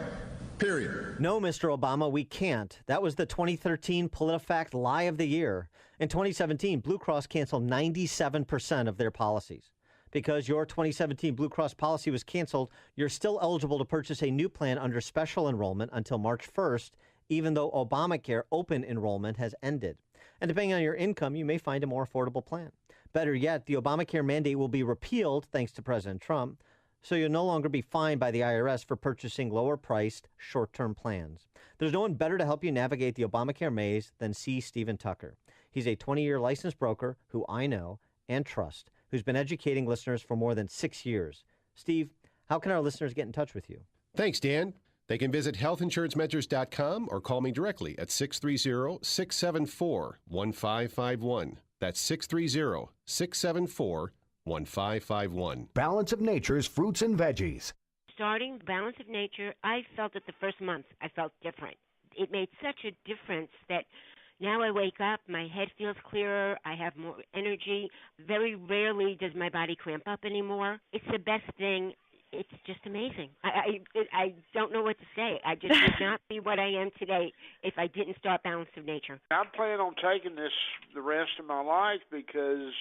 [SPEAKER 4] Period.
[SPEAKER 11] No, Mr. Obama, we can't. That was the 2013 PolitiFact lie of the year. In 2017, Blue Cross canceled 97% of their policies. Because your 2017 Blue Cross policy was canceled, you're still eligible to purchase a new plan under special enrollment until March 1st, even though Obamacare open enrollment has ended. And depending on your income, you may find a more affordable plan. Better yet, the Obamacare mandate will be repealed thanks to President Trump, so you'll no longer be fined by the IRS for purchasing lower-priced, short-term plans. There's no one better to help you navigate the Obamacare maze than C. Stephen Tucker. He's a 20-year licensed broker who I know and trust, who's been educating listeners for more than 6 years. Steve, how can our listeners get in touch with you?
[SPEAKER 5] Thanks, Dan. They can visit healthinsurancementors.com or call me directly at 630-674-1551. That's 630-674-1551.
[SPEAKER 18] Balance of Nature's fruits and veggies.
[SPEAKER 19] Starting Balance of Nature, I felt that the first month I felt different. It made such a difference that now I wake up, my head feels clearer, I have more energy. Very rarely does my body cramp up anymore. It's the best thing. It's just amazing. I don't know what to say. I just would not be what I am today if I didn't start Balance of Nature.
[SPEAKER 20] I'm planning on taking this the rest of my life because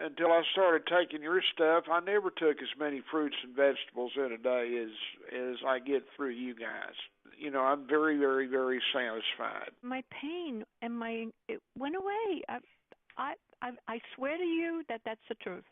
[SPEAKER 20] until I started taking your stuff, I never took as many fruits and vegetables in a day as I get through you guys. You know, I'm very, very, very satisfied.
[SPEAKER 22] My pain and it went away. I swear to you that that's the truth.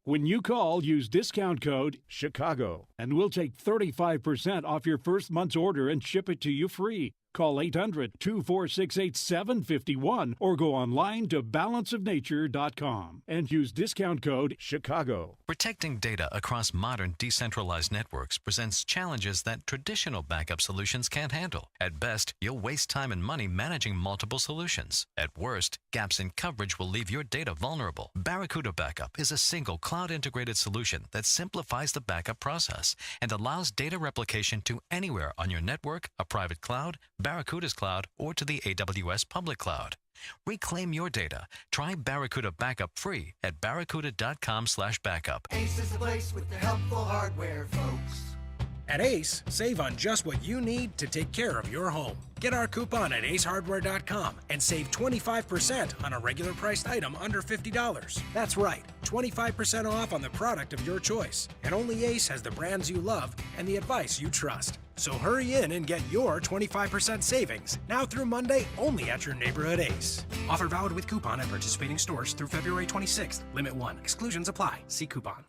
[SPEAKER 23] When you call, use discount code CHICAGO, and we'll take 35% off your first month's order and ship it to you free. Call 800-246-8751 or go online to balanceofnature.com and use discount code CHICAGO.
[SPEAKER 25] Protecting data across modern decentralized networks presents challenges that traditional backup solutions can't handle. At best, you'll waste time and money managing multiple solutions. At worst, gaps in coverage will leave your data vulnerable. Barracuda Backup is a single cloud-integrated solution that simplifies the backup process and allows data replication to anywhere on your network, a private cloud, Barracuda's cloud, or to the AWS public cloud. Reclaim your data. Try Barracuda Backup free at barracuda.com/backup.
[SPEAKER 26] Ace is the place with the helpful hardware, folks.
[SPEAKER 27] At Ace, save on just what you need to take care of your home. Get our coupon at acehardware.com and save 25% on a regular priced item under $50. That's right, 25% off on the product of your choice. And only Ace has the brands you love and the advice you trust. So hurry in and get your 25% savings now through Monday only at your neighborhood Ace. Offer valid with coupon at participating stores through February 26th. Limit 1. Exclusions apply. See coupon.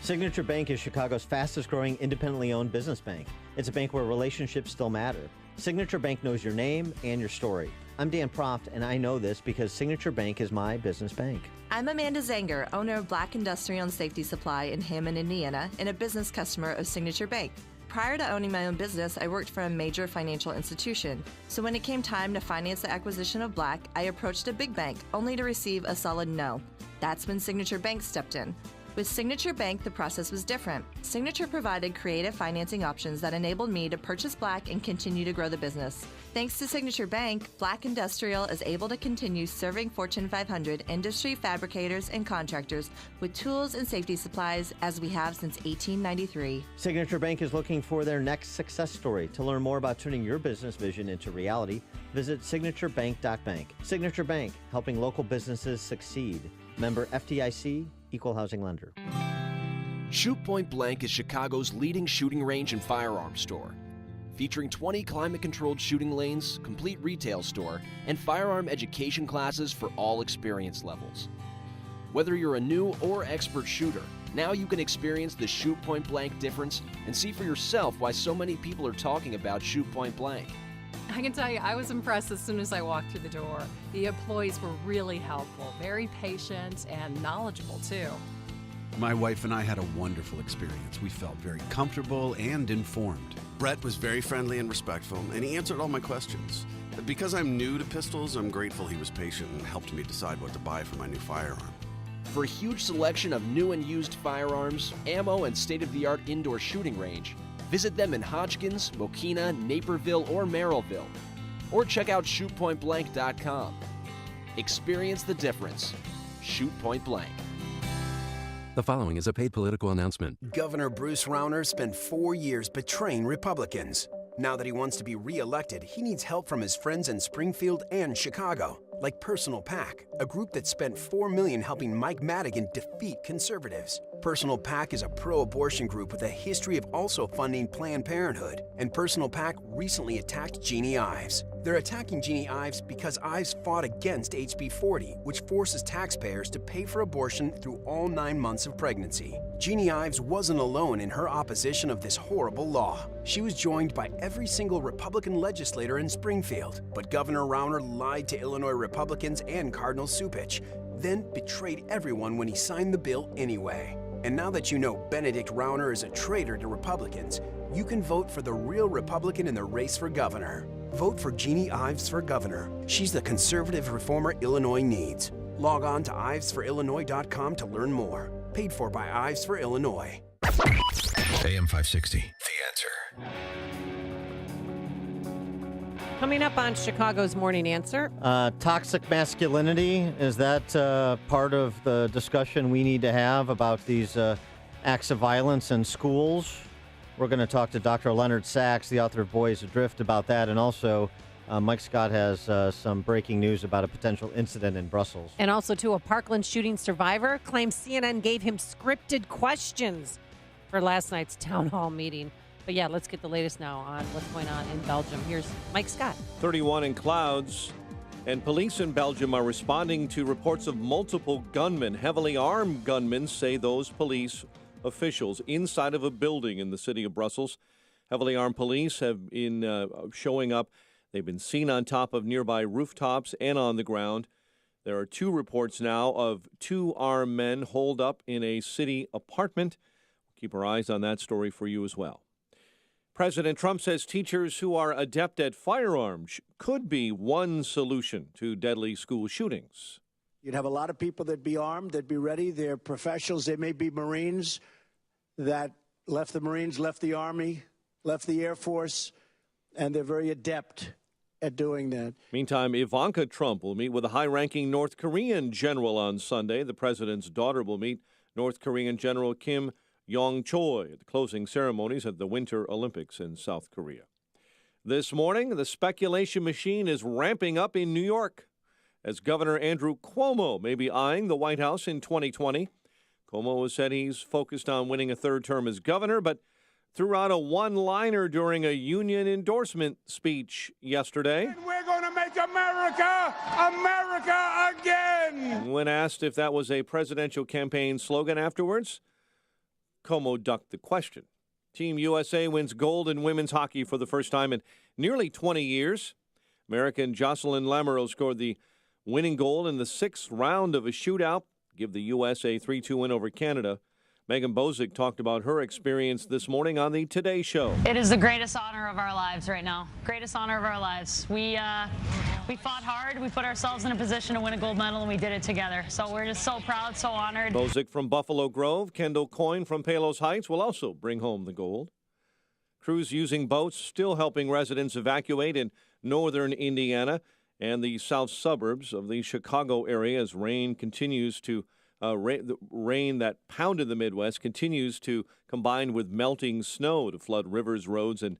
[SPEAKER 11] Signature Bank is Chicago's fastest growing independently owned business bank. It's a bank where relationships still matter. Signature Bank knows your name and your story. I'm Dan Proft, and I know this because Signature Bank is my business bank.
[SPEAKER 28] I'm Amanda Zanger, owner of Black Industrial and Safety Supply in Hammond, Indiana, and a business customer of Signature Bank. Prior to owning my own business, I worked for a major financial institution. So when it came time to finance the acquisition of Black, I approached a big bank, only to receive a solid no. That's when Signature Bank stepped in. With Signature Bank, the process was different. Signature provided creative financing options that enabled me to purchase Black and continue to grow the business. Thanks to Signature Bank, Black Industrial is able to continue serving Fortune 500 industry fabricators and contractors with tools and safety supplies as we have since 1893.
[SPEAKER 11] Signature Bank is looking for their next success story. To learn more about turning your business vision into reality, visit signaturebank.bank. Signature Bank, helping local businesses succeed. Member FDIC, Equal Housing Lender.
[SPEAKER 2] Shoot Point Blank is Chicago's leading shooting range and firearms store. Featuring 20 climate-controlled shooting lanes, complete retail store, and firearm education classes for all experience levels. Whether you're a new or expert shooter, now you can experience the Shoot Point Blank difference and see for yourself why so many people are talking about Shoot Point Blank.
[SPEAKER 3] I can tell you, I was impressed as soon as I walked through the door. The employees were really helpful, very patient, and knowledgeable, too.
[SPEAKER 6] My wife and I had a wonderful experience. We felt very comfortable and informed.
[SPEAKER 7] Brett was very friendly and respectful, and he answered all my questions. Because I'm new to pistols, I'm grateful he was patient and helped me decide what to buy for my new firearm.
[SPEAKER 2] For a huge selection of new and used firearms, ammo, and state-of-the-art indoor shooting range, visit them in Hodgkins, Mokina, Naperville, or Merrillville. Or check out shootpointblank.com. Experience the difference. Shoot Point Blank.
[SPEAKER 9] The following is a paid political announcement.
[SPEAKER 14] Governor Bruce Rauner spent 4 years betraying Republicans. Now that he wants to be re-elected, he needs help from his friends in Springfield and Chicago, like Personal PAC, a group that spent $4 million helping Mike Madigan defeat conservatives. Personal PAC is a pro-abortion group with a history of also funding Planned Parenthood, and Personal PAC recently attacked Jeannie Ives. They're attacking Jeannie Ives because Ives fought against HB 40, which forces taxpayers to pay for abortion through all 9 months of pregnancy. Jeannie Ives wasn't alone in her opposition of this horrible law. She was joined by every single Republican legislator in Springfield, but Governor Rauner lied to Illinois Republicans and Cardinal Cupich, then betrayed everyone when he signed the bill anyway. And now that you know Benedict Rauner is a traitor to Republicans, you can vote for the real Republican in the race for governor. Vote for Jeannie Ives for governor. She's the conservative reformer Illinois needs. Log on to ivesforillinois.com to learn more. Paid for by Ives for Illinois.
[SPEAKER 1] AM 560, The Answer.
[SPEAKER 15] Coming up on Chicago's Morning Answer.
[SPEAKER 11] Toxic masculinity, is that part of the discussion we need to have about these acts of violence in schools? We're going to talk to Dr. Leonard Sachs, the author of Boys Adrift, about that. And also, Mike Scott has some breaking news about a potential incident in Brussels.
[SPEAKER 15] And also, too, a Parkland shooting survivor claims CNN gave him scripted questions for last night's town hall meeting. But yeah, let's get the latest now on what's going on in Belgium. Here's Mike Scott.
[SPEAKER 32] 31 in clouds, and police in Belgium are responding to reports of multiple gunmen. Heavily armed gunmen, say those police officials, inside of a building in the city of Brussels. Heavily armed police have been showing up. They've been seen on top of nearby rooftops and on the ground. There are 2 reports now of 2 armed men holed up in a city apartment. Keep our eyes on that story for you as well. President Trump says teachers who are adept at firearms could be one solution to deadly school shootings.
[SPEAKER 17] You'd have a lot of people that'd be armed, that'd be ready. They're professionals. They may be Marines that left the Marines, left the Army, left the Air Force, and they're very adept at doing that.
[SPEAKER 32] Meantime, Ivanka Trump will meet with a high-ranking North Korean general on Sunday. The president's daughter will meet North Korean General Kim Yong-chol at the closing ceremonies at the Winter Olympics in South Korea. This morning, the speculation machine is ramping up in New York as Governor Andrew Cuomo may be eyeing the White House in 2020. Cuomo has said he's focused on winning a 3rd term as governor, but threw out a one-liner during a union endorsement speech yesterday.
[SPEAKER 21] And we're going to make America, America again!
[SPEAKER 32] When asked if that was a presidential campaign slogan afterwards, Cuomo ducked the question. Team USA wins gold in women's hockey for the first time in nearly 20 years. American Jocelyn Lamoureux scored the winning goal in the 6th round of a shootout, give the U.S. a 3-2 win over Canada. Megan Bozick talked about her experience this morning on the Today Show.
[SPEAKER 24] It is the greatest honor of our lives right now. Greatest honor of our lives.
[SPEAKER 4] we fought hard. We put ourselves in a position to win a gold medal, and we did it together. So we're just so proud, so honored.
[SPEAKER 32] Bozick from Buffalo Grove, Kendall Coyne from Palos Heights will also bring home the gold. Crews using boats still helping residents evacuate in northern Indiana and the south suburbs of the Chicago area as rain continues to the rain that pounded the Midwest continues to combine with melting snow to flood rivers, roads, and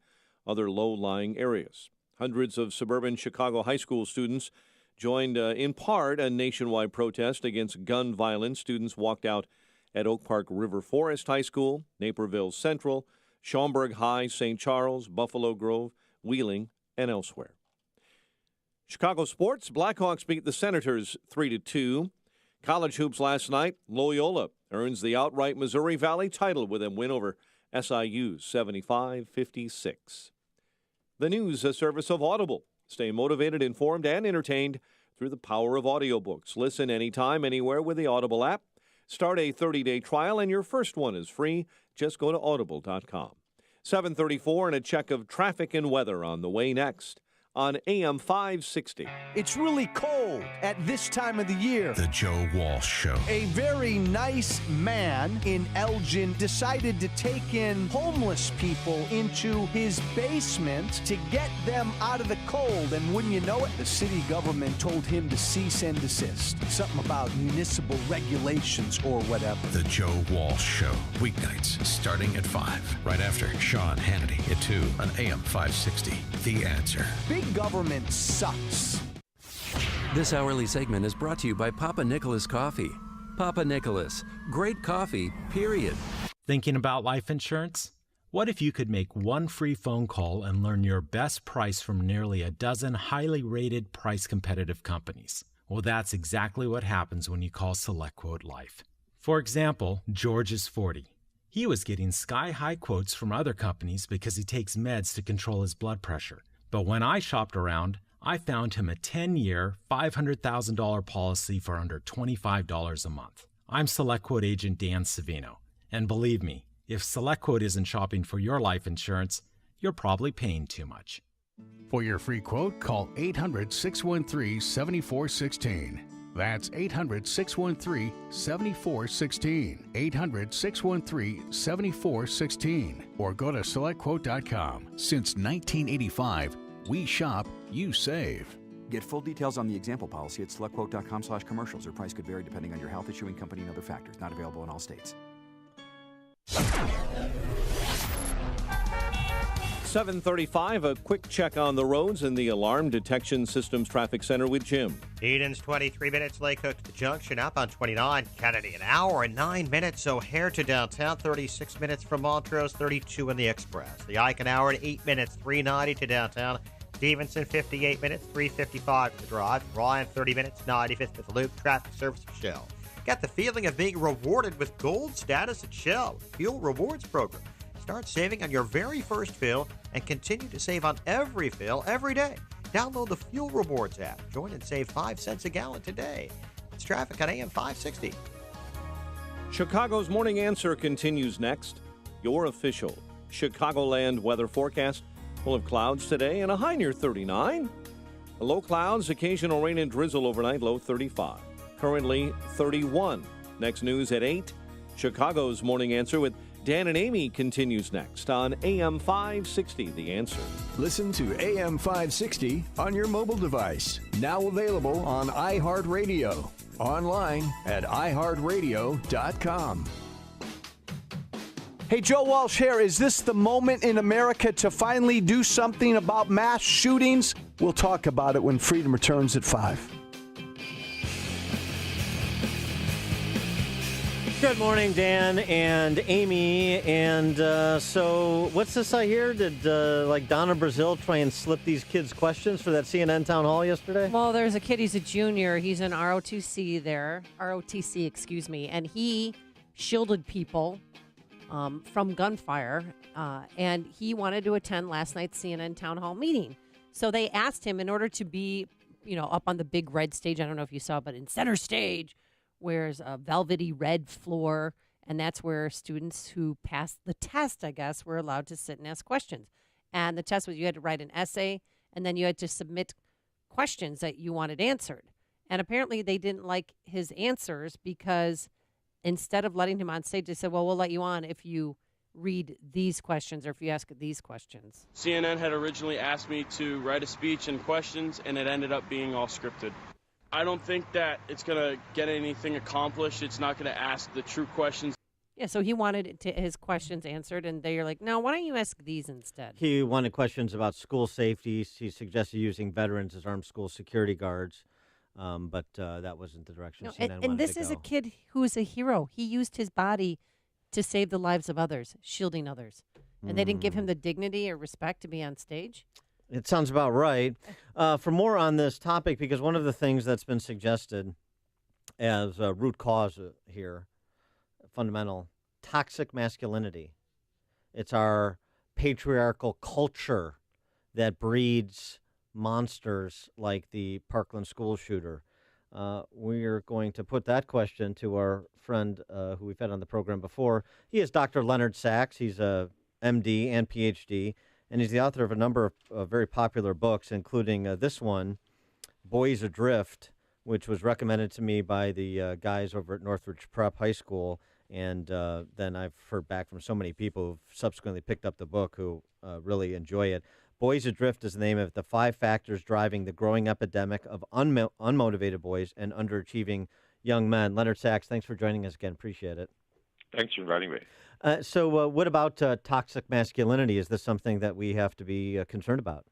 [SPEAKER 32] other low-lying areas. Hundreds of suburban Chicago high school students joined in part a nationwide protest against gun violence. Students walked out at Oak Park River Forest High School, Naperville Central, Schaumburg High, St. Charles, Buffalo Grove, Wheeling, and elsewhere. Chicago sports, Blackhawks beat the Senators 3-2. College hoops last night, Loyola earns the outright Missouri Valley title with a win over SIU 75-56. The news, a service of Audible. Stay motivated, informed, and entertained through the power of audiobooks. Listen anytime, anywhere with the Audible app. Start a 30-day trial, and your first one is free. Just go to audible.com. 7:34 and a check of traffic and weather on the way next on AM 560.
[SPEAKER 5] It's really cold at this time of the year.
[SPEAKER 1] The Joe Walsh Show.
[SPEAKER 5] A very nice man in Elgin decided to take in homeless people into his basement to get them out of the cold. And wouldn't you know it, the city government told him to cease and desist. Something about municipal regulations or whatever.
[SPEAKER 1] The Joe Walsh Show. Weeknights starting at 5. Right after Sean Hannity at 2 on AM 560. The Answer.
[SPEAKER 5] Big government sucks.
[SPEAKER 9] This hourly segment is brought to you by Papa Nicholas Coffee. Papa Nicholas, great coffee, period.
[SPEAKER 8] Thinking about life insurance? What if you could make one free phone call and learn your best price from nearly a dozen highly rated, price-competitive companies? Well, that's exactly what happens when you call SelectQuote Life. For example, George is 40. He was getting sky-high quotes from other companies because he takes meds to control his blood pressure. But when I shopped around, I found him a 10-year, $500,000 policy for under $25 a month. I'm SelectQuote agent Dan Savino. And believe me, if SelectQuote isn't shopping for your life insurance, you're probably paying too much.
[SPEAKER 23] For your free quote, call 800-613-7416. That's 800-613-7416. 800-613-7416. Or go to SelectQuote.com. Since 1985, we shop, you save.
[SPEAKER 10] Get full details on the example policy at SelectQuote.com/commercials. Or price could vary depending on your health, issuing company, and other factors. Not available in all states.
[SPEAKER 32] 7:35, a quick check on the roads in the Alarm Detection Systems Traffic Center with Jim.
[SPEAKER 12] Eden's 23 minutes, Lake Hook to the junction, up on 29. Kennedy, an hour and 9 minutes. O'Hare to downtown, 36 minutes from Montrose, 32 in the Express. The Ike, an hour and 8 minutes, 390 to downtown. Stevenson, 58 minutes, 355 to the drive. Ryan, 30 minutes, 95th to the Loop. Traffic service of Shell. Got the feeling of being rewarded with gold status at Shell. Fuel Rewards Program. Start saving on your very first fill and continue to save on every fill every day. Download the Fuel Rewards app. Join and save 5 cents a gallon today. It's traffic on AM 560.
[SPEAKER 32] Chicago's Morning Answer continues next. Your official Chicagoland weather forecast full of clouds today and a high near 39. Low clouds, occasional rain and drizzle overnight, low 35. Currently 31. Next news at 8. Chicago's Morning Answer with Dan and Amy continues next on AM 560, The Answer.
[SPEAKER 13] Listen to AM 560 on your mobile device. Now available on iHeartRadio. Online at iHeartRadio.com.
[SPEAKER 5] Hey, Joe Walsh here. Is this the moment in America to finally do something about mass shootings? We'll talk about it when Freedom returns at 5.
[SPEAKER 11] Good morning, Dan and Amy. And so what's this I hear? Did Donna Brazile try and slip these kids questions for that CNN town hall yesterday?
[SPEAKER 15] Well, there's a kid. He's a junior. He's in ROTC there. ROTC, excuse me. And he shielded people from gunfire. And he wanted to attend last night's CNN town hall meeting. So they asked him, in order to be, up on the big red stage, I don't know if you saw, but in center stage, where's a velvety red floor, and that's where students who passed the test, I guess, were allowed to sit and ask questions. And the test was you had to write an essay, and then you had to submit questions that you wanted answered. And apparently they didn't like his answers because instead of letting him on stage, they said, well, we'll let you on if you read these questions or if you ask these questions.
[SPEAKER 16] CNN had originally asked me to write a speech and questions, and it ended up being all scripted. I don't think that it's going to get anything accomplished. It's not going to ask the true questions.
[SPEAKER 15] Yeah, so he wanted his questions answered, and they're like, no, why don't you ask these instead?
[SPEAKER 11] He wanted questions about school safety. He suggested using veterans as armed school security guards, but that wasn't the direction CNN wanted
[SPEAKER 15] and this
[SPEAKER 11] to
[SPEAKER 15] is
[SPEAKER 11] go.
[SPEAKER 15] a kid who is a hero. He used his body to save the lives of others, shielding others. And they didn't give him the dignity or respect to be on stage?
[SPEAKER 11] It sounds about right. For more on this topic, because one of the things that's been suggested as a root cause here, fundamental, toxic masculinity. It's our patriarchal culture that breeds monsters like the Parkland school shooter. We're going to put that question to our friend who we've had on the program before. He is Dr. Leonard Sachs. He's a MD and PhD, and he's the author of a number of very popular books, including this one, Boys Adrift, which was recommended to me by the guys over at Northridge Prep High School. And then I've heard back from so many people who've subsequently picked up the book who really enjoy it. Boys Adrift is the name of it, the 5 factors driving the growing epidemic of unmotivated boys and underachieving young men. Leonard Sachs, thanks for joining us again. Appreciate it.
[SPEAKER 18] Thanks for inviting me.
[SPEAKER 11] So what about toxic masculinity? Is this something that we have to be concerned about?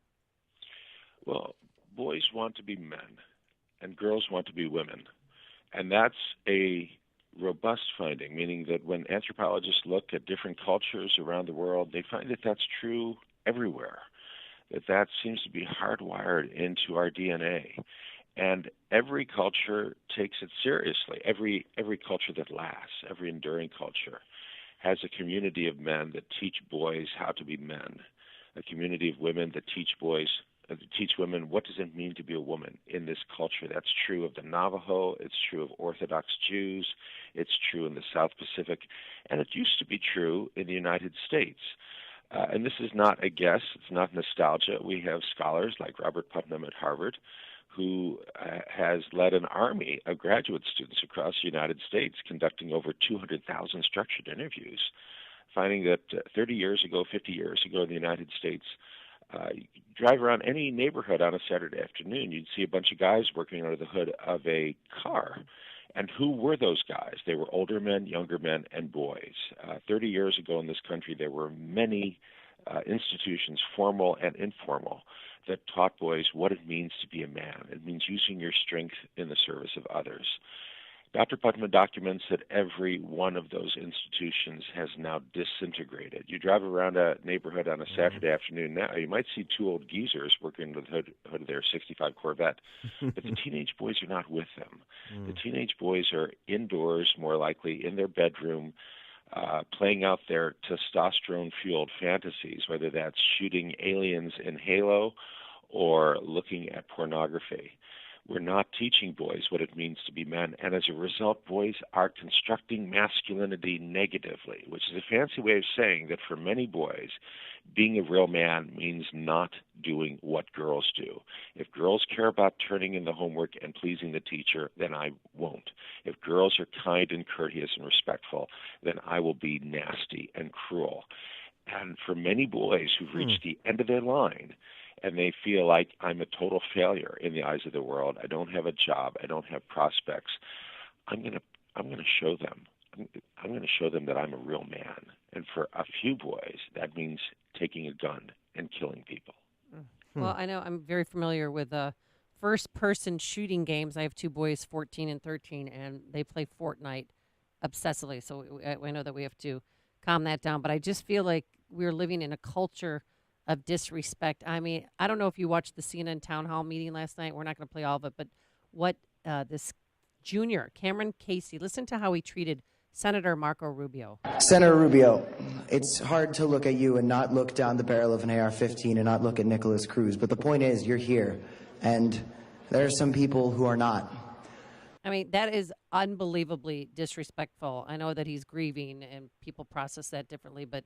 [SPEAKER 18] Well, boys want to be men, and girls want to be women. And that's a robust finding, meaning that when anthropologists look at different cultures around the world, they find that that's true everywhere, that seems to be hardwired into our DNA. And every culture takes it seriously. Every culture that lasts, every enduring culture, has a community of men that teach boys how to be men, a community of women that teach women what does it mean to be a woman in this culture. That's true of the Navajo. It's true of Orthodox Jews. It's true in the South Pacific. And it used to be true in the United States. And this is not a guess. It's not nostalgia. We have scholars like Robert Putnam at Harvard who has led an army of graduate students across the United States conducting over 200,000 structured interviews, finding that 30 years ago, 50 years ago in the United States, you drive around any neighborhood on a Saturday afternoon, you'd see a bunch of guys working under the hood of a car. And who were those guys? They were older men, younger men, and boys. 30 years ago in this country, there were many institutions, formal and informal, that taught boys what it means to be a man. It means using your strength in the service of others. Dr. Putnam documents that every one of those institutions has now disintegrated. You drive around a neighborhood on a Saturday afternoon now, you might see 2 old geezers working under the hood of their 65 Corvette, but the teenage boys are not with them. The teenage boys are indoors, more likely in their bedroom, playing out their testosterone-fueled fantasies, whether that's shooting aliens in Halo or looking at pornography. We're not teaching boys what it means to be men, and as a result, boys are constructing masculinity negatively, which is a fancy way of saying that for many boys, being a real man means not doing what girls do. If girls care about turning in the homework and pleasing the teacher, then I won't. If girls are kind and courteous and respectful, then I will be nasty and cruel. And for many boys who've reached the end of their line, and they feel like I'm a total failure in the eyes of the world, I don't have a job, I don't have prospects, I'm going to show them. I'm going to show them that I'm a real man. And for a few boys, that means taking a gun and killing people.
[SPEAKER 15] Well, I know I'm very familiar with first-person shooting games. I have 2 boys, 14 and 13, and they play Fortnite obsessively. So I know that we have to calm that down. But I just feel like we're living in a culture of disrespect. I mean, I don't know if you watched the CNN town hall meeting last night. We're not going to play all of it, but what this junior, Cameron Casey, listen to how he treated Senator Marco Rubio.
[SPEAKER 19] Senator Rubio, it's hard to look at you and not look down the barrel of an AR-15 and not look at Nicholas Cruz. But the point is, you're here, and there are some people who are not.
[SPEAKER 15] I mean, that is unbelievably disrespectful. I know that he's grieving and people process that differently, but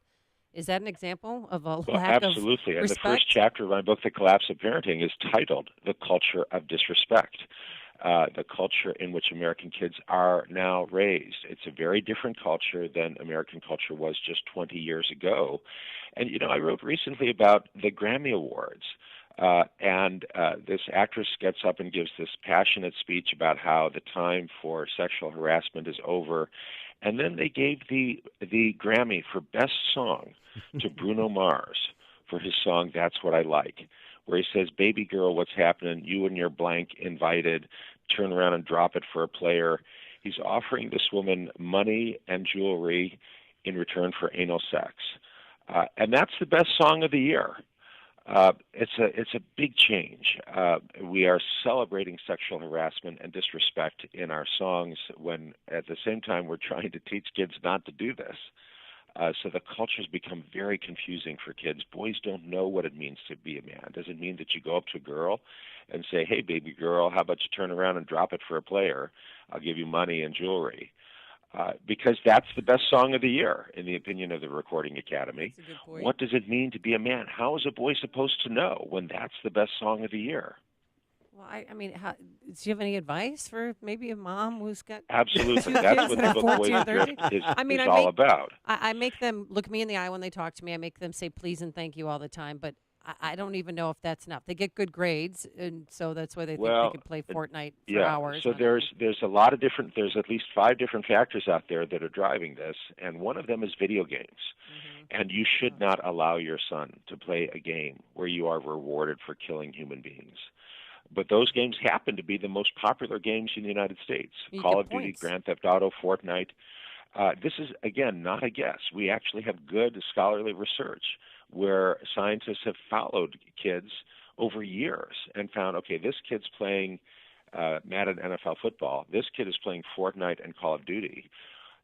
[SPEAKER 15] Is that an example of a
[SPEAKER 18] Well,
[SPEAKER 15] lack
[SPEAKER 18] absolutely.
[SPEAKER 15] of
[SPEAKER 18] And the
[SPEAKER 15] respect?
[SPEAKER 18] first chapter of my book, The Collapse of Parenting, is titled The Culture of Disrespect. The culture in which American kids are now raised. It's a very different culture than American culture was just 20 years ago. And, I wrote recently about the Grammy Awards. And this actress gets up and gives this passionate speech about how the time for sexual harassment is over. And then they gave the Grammy for Best Song to Bruno Mars for his song That's What I Like, where he says, "Baby girl, what's happening? You and your blank invited. Turn around and drop it for a player." He's offering this woman money and jewelry in return for anal sex. And that's the best song of the year. It's a big change. We are celebrating sexual harassment and disrespect in our songs when at the same time we're trying to teach kids not to do this. So the culture's become very confusing for kids. Boys don't know what it means to be a man. It doesn't mean that you go up to a girl and say, "Hey, baby girl, how about you turn around and drop it for a player? I'll give you money and jewelry." Because that's the best song of the year, in the opinion of the Recording Academy.
[SPEAKER 15] That's a good point.
[SPEAKER 18] What does it mean to be a man? How is a boy supposed to know when that's the best song of the year?
[SPEAKER 15] Well, I mean, do you have any advice for maybe a mom who's got
[SPEAKER 18] Absolutely.
[SPEAKER 15] two
[SPEAKER 18] That's
[SPEAKER 15] kids
[SPEAKER 18] what
[SPEAKER 15] that
[SPEAKER 18] the
[SPEAKER 15] are
[SPEAKER 18] book
[SPEAKER 15] 14
[SPEAKER 18] Boys
[SPEAKER 15] and 30?
[SPEAKER 18] Adrift is
[SPEAKER 15] I mean,
[SPEAKER 18] all about.
[SPEAKER 15] I make them look me in the eye when they talk to me. I make them say please and thank you all the time, but I don't even know if that's enough. They get good grades, and so that's why they think they could play Fortnite for hours.
[SPEAKER 18] So there's a lot of different. There's at least 5 different factors out there that are driving this, and one of them is video games.
[SPEAKER 15] Mm-hmm.
[SPEAKER 18] And you should not allow your son to play a game where you are rewarded for killing human beings. But those games happen to be the most popular games in the United States.
[SPEAKER 15] You
[SPEAKER 18] Call
[SPEAKER 15] get
[SPEAKER 18] of Duty,
[SPEAKER 15] points.
[SPEAKER 18] Grand Theft Auto, Fortnite. This is, again, not a guess. We actually have good scholarly research where scientists have followed kids over years and found, okay, this kid's playing Madden NFL football. This kid is playing Fortnite and Call of Duty.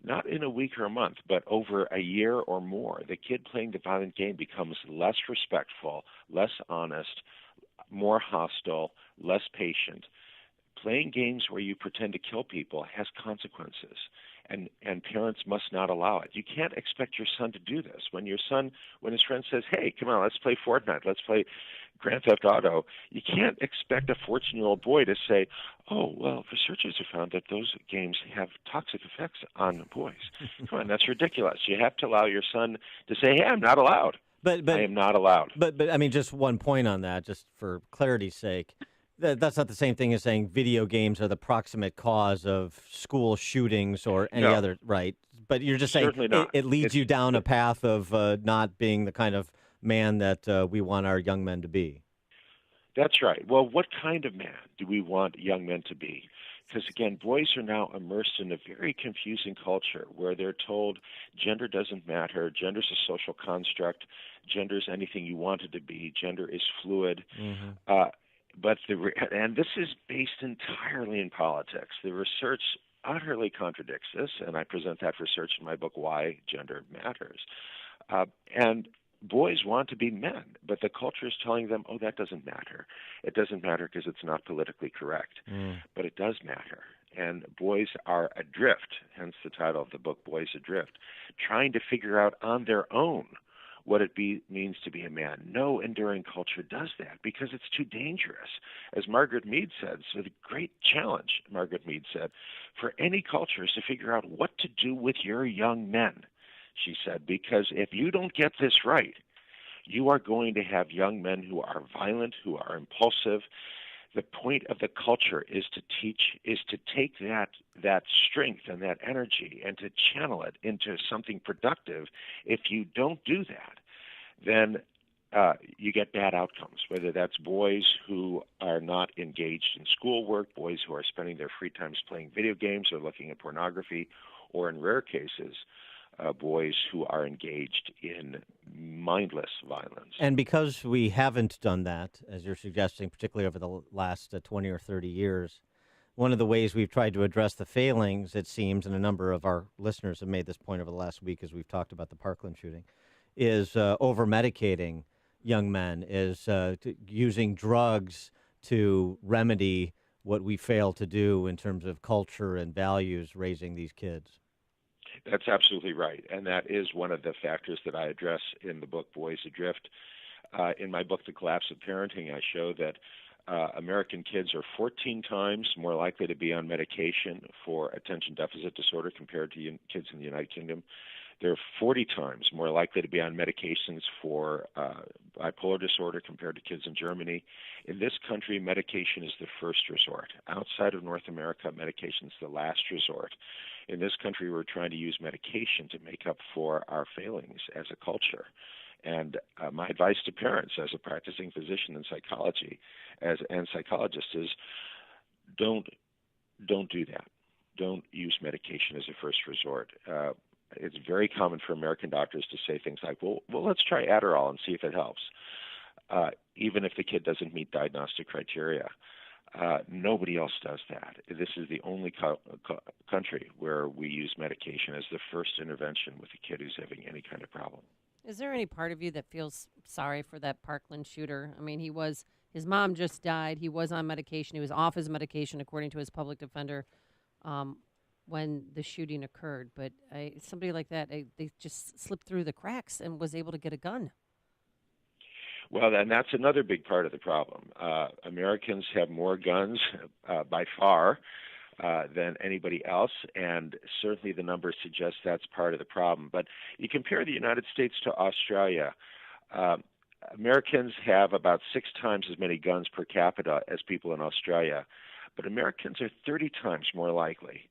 [SPEAKER 18] Not in a week or a month, but over a year or more. The kid playing the violent game becomes less respectful, less honest, more hostile, less patient. Playing games where you pretend to kill people has consequences, and parents must not allow it. You can't expect your son to do this. When his friend says, "Hey, come on, let's play Fortnite, let's play Grand Theft Auto," you can't expect a 14-year-old boy to say, "Oh, well, researchers have found that those games have toxic effects on boys." Come on, that's ridiculous. You have to allow your son to say, "Hey, I'm not allowed.
[SPEAKER 11] But
[SPEAKER 18] I am not allowed."
[SPEAKER 11] But I mean, just one point on that, just for clarity's sake. That's not the same thing as saying video games are the proximate cause of school shootings or any
[SPEAKER 18] No.
[SPEAKER 11] other, right? But you're just saying
[SPEAKER 18] Certainly not.
[SPEAKER 11] it leads you down a path of not being the kind of man that we want our young men to be.
[SPEAKER 18] That's right. Well, what kind of man do we want young men to be? Because, again, boys are now immersed in a very confusing culture where they're told gender doesn't matter, gender's a social construct, gender's anything you want it to be, gender is fluid. And this is based entirely in politics. The research utterly contradicts this, and I present that research in my book, Why Gender Matters. And boys want to be men, but the culture is telling them, oh, that doesn't matter. It doesn't matter because it's not politically correct. But it does matter. And boys are adrift, hence the title of the book, Boys Adrift, trying to figure out on their own what it means to be a man. No enduring culture does that because it's too dangerous. As Margaret Mead said, so the great challenge, Margaret Mead said, for any culture is to figure out what to do with your young men, she said, because if you don't get this right, you are going to have young men who are violent, who are impulsive. The point of the culture is to take that strength and that energy and to channel it into something productive. If you don't do that, then you get bad outcomes, whether that's boys who are not engaged in schoolwork, boys who are spending their free times playing video games or looking at pornography, or in rare cases, boys who are engaged in mindless violence.
[SPEAKER 11] And because we haven't done that, as you're suggesting, particularly over the last 20 or 30 years, one of the ways we've tried to address the failings, it seems, and a number of our listeners have made this point over the last week as we've talked about the Parkland shooting, is over-medicating young men, is using drugs to remedy what we fail to do in terms of culture and values raising these kids.
[SPEAKER 18] That's absolutely right. And that is one of the factors that I address in the book, Boys Adrift. In my book, The Collapse of Parenting, I show that American kids are 14 times more likely to be on medication for attention deficit disorder compared to kids in the United Kingdom. They're 40 times more likely to be on medications for bipolar disorder compared to kids in Germany. In this country, medication is the first resort. Outside of North America, medication is the last resort. In this country, we're trying to use medication to make up for our failings as a culture. And my advice to parents as a practicing physician in psychology and psychologist is don't do that. Don't use medication as a first resort. It's very common for American doctors to say things like, well, let's try Adderall and see if it helps, even if the kid doesn't meet diagnostic criteria. Nobody else does that. This is the only country where we use medication as the first intervention with a kid who's having any kind of problem.
[SPEAKER 15] Is there any part of you that feels sorry for that Parkland shooter? I mean, his mom just died. He was on medication. He was off his medication, according to his public defender, when the shooting occurred. But somebody like that, they just slipped through the cracks and was able to get a gun.
[SPEAKER 18] Well, and that's another big part of the problem. Americans have more guns by far than anybody else, and certainly the numbers suggest that's part of the problem. But you compare the United States to Australia, Americans have about 6 times as many guns per capita as people in Australia, but Americans are 30 times more likely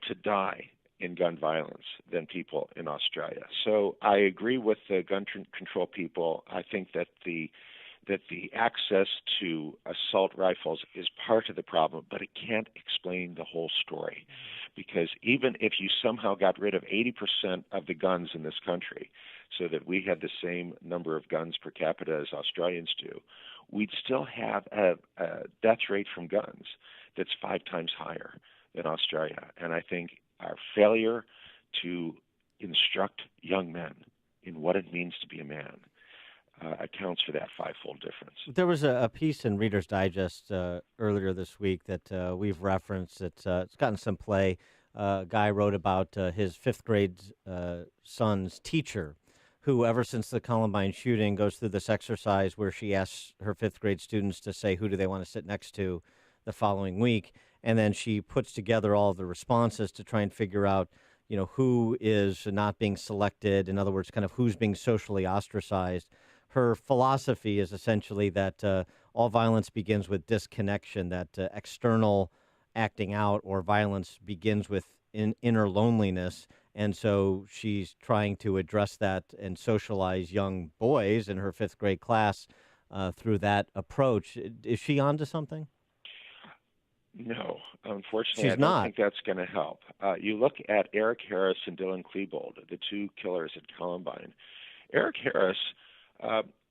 [SPEAKER 18] to die in gun violence than people in Australia. So I agree with the gun control people. I think that the access to assault rifles is part of the problem, but it can't explain the whole story. Because even if you somehow got rid of 80% of the guns in this country so that we had the same number of guns per capita as Australians do, we'd still have a death rate from guns that's 5 times higher than Australia. And I think our failure to instruct young men in what it means to be a man accounts for that 5-fold difference.
[SPEAKER 11] There was a piece in Reader's Digest earlier this week that we've referenced. It's gotten some play. A guy wrote about his 5th grade son's teacher, who ever since the Columbine shooting goes through this exercise where she asks her 5th grade students to say who do they want to sit next to the following week. And then she puts together all of the responses to try and figure out, who is not being selected. In other words, kind of who's being socially ostracized. Her philosophy is essentially that all violence begins with disconnection, that external acting out or violence begins with inner loneliness. And so she's trying to address that and socialize young boys in her 5th grade class through that approach. Is she onto something?
[SPEAKER 18] No, unfortunately,
[SPEAKER 11] She's
[SPEAKER 18] I don't
[SPEAKER 11] not.
[SPEAKER 18] think that's going to help. You look at Eric Harris and Dylan Klebold, the 2 killers at Columbine. Eric Harris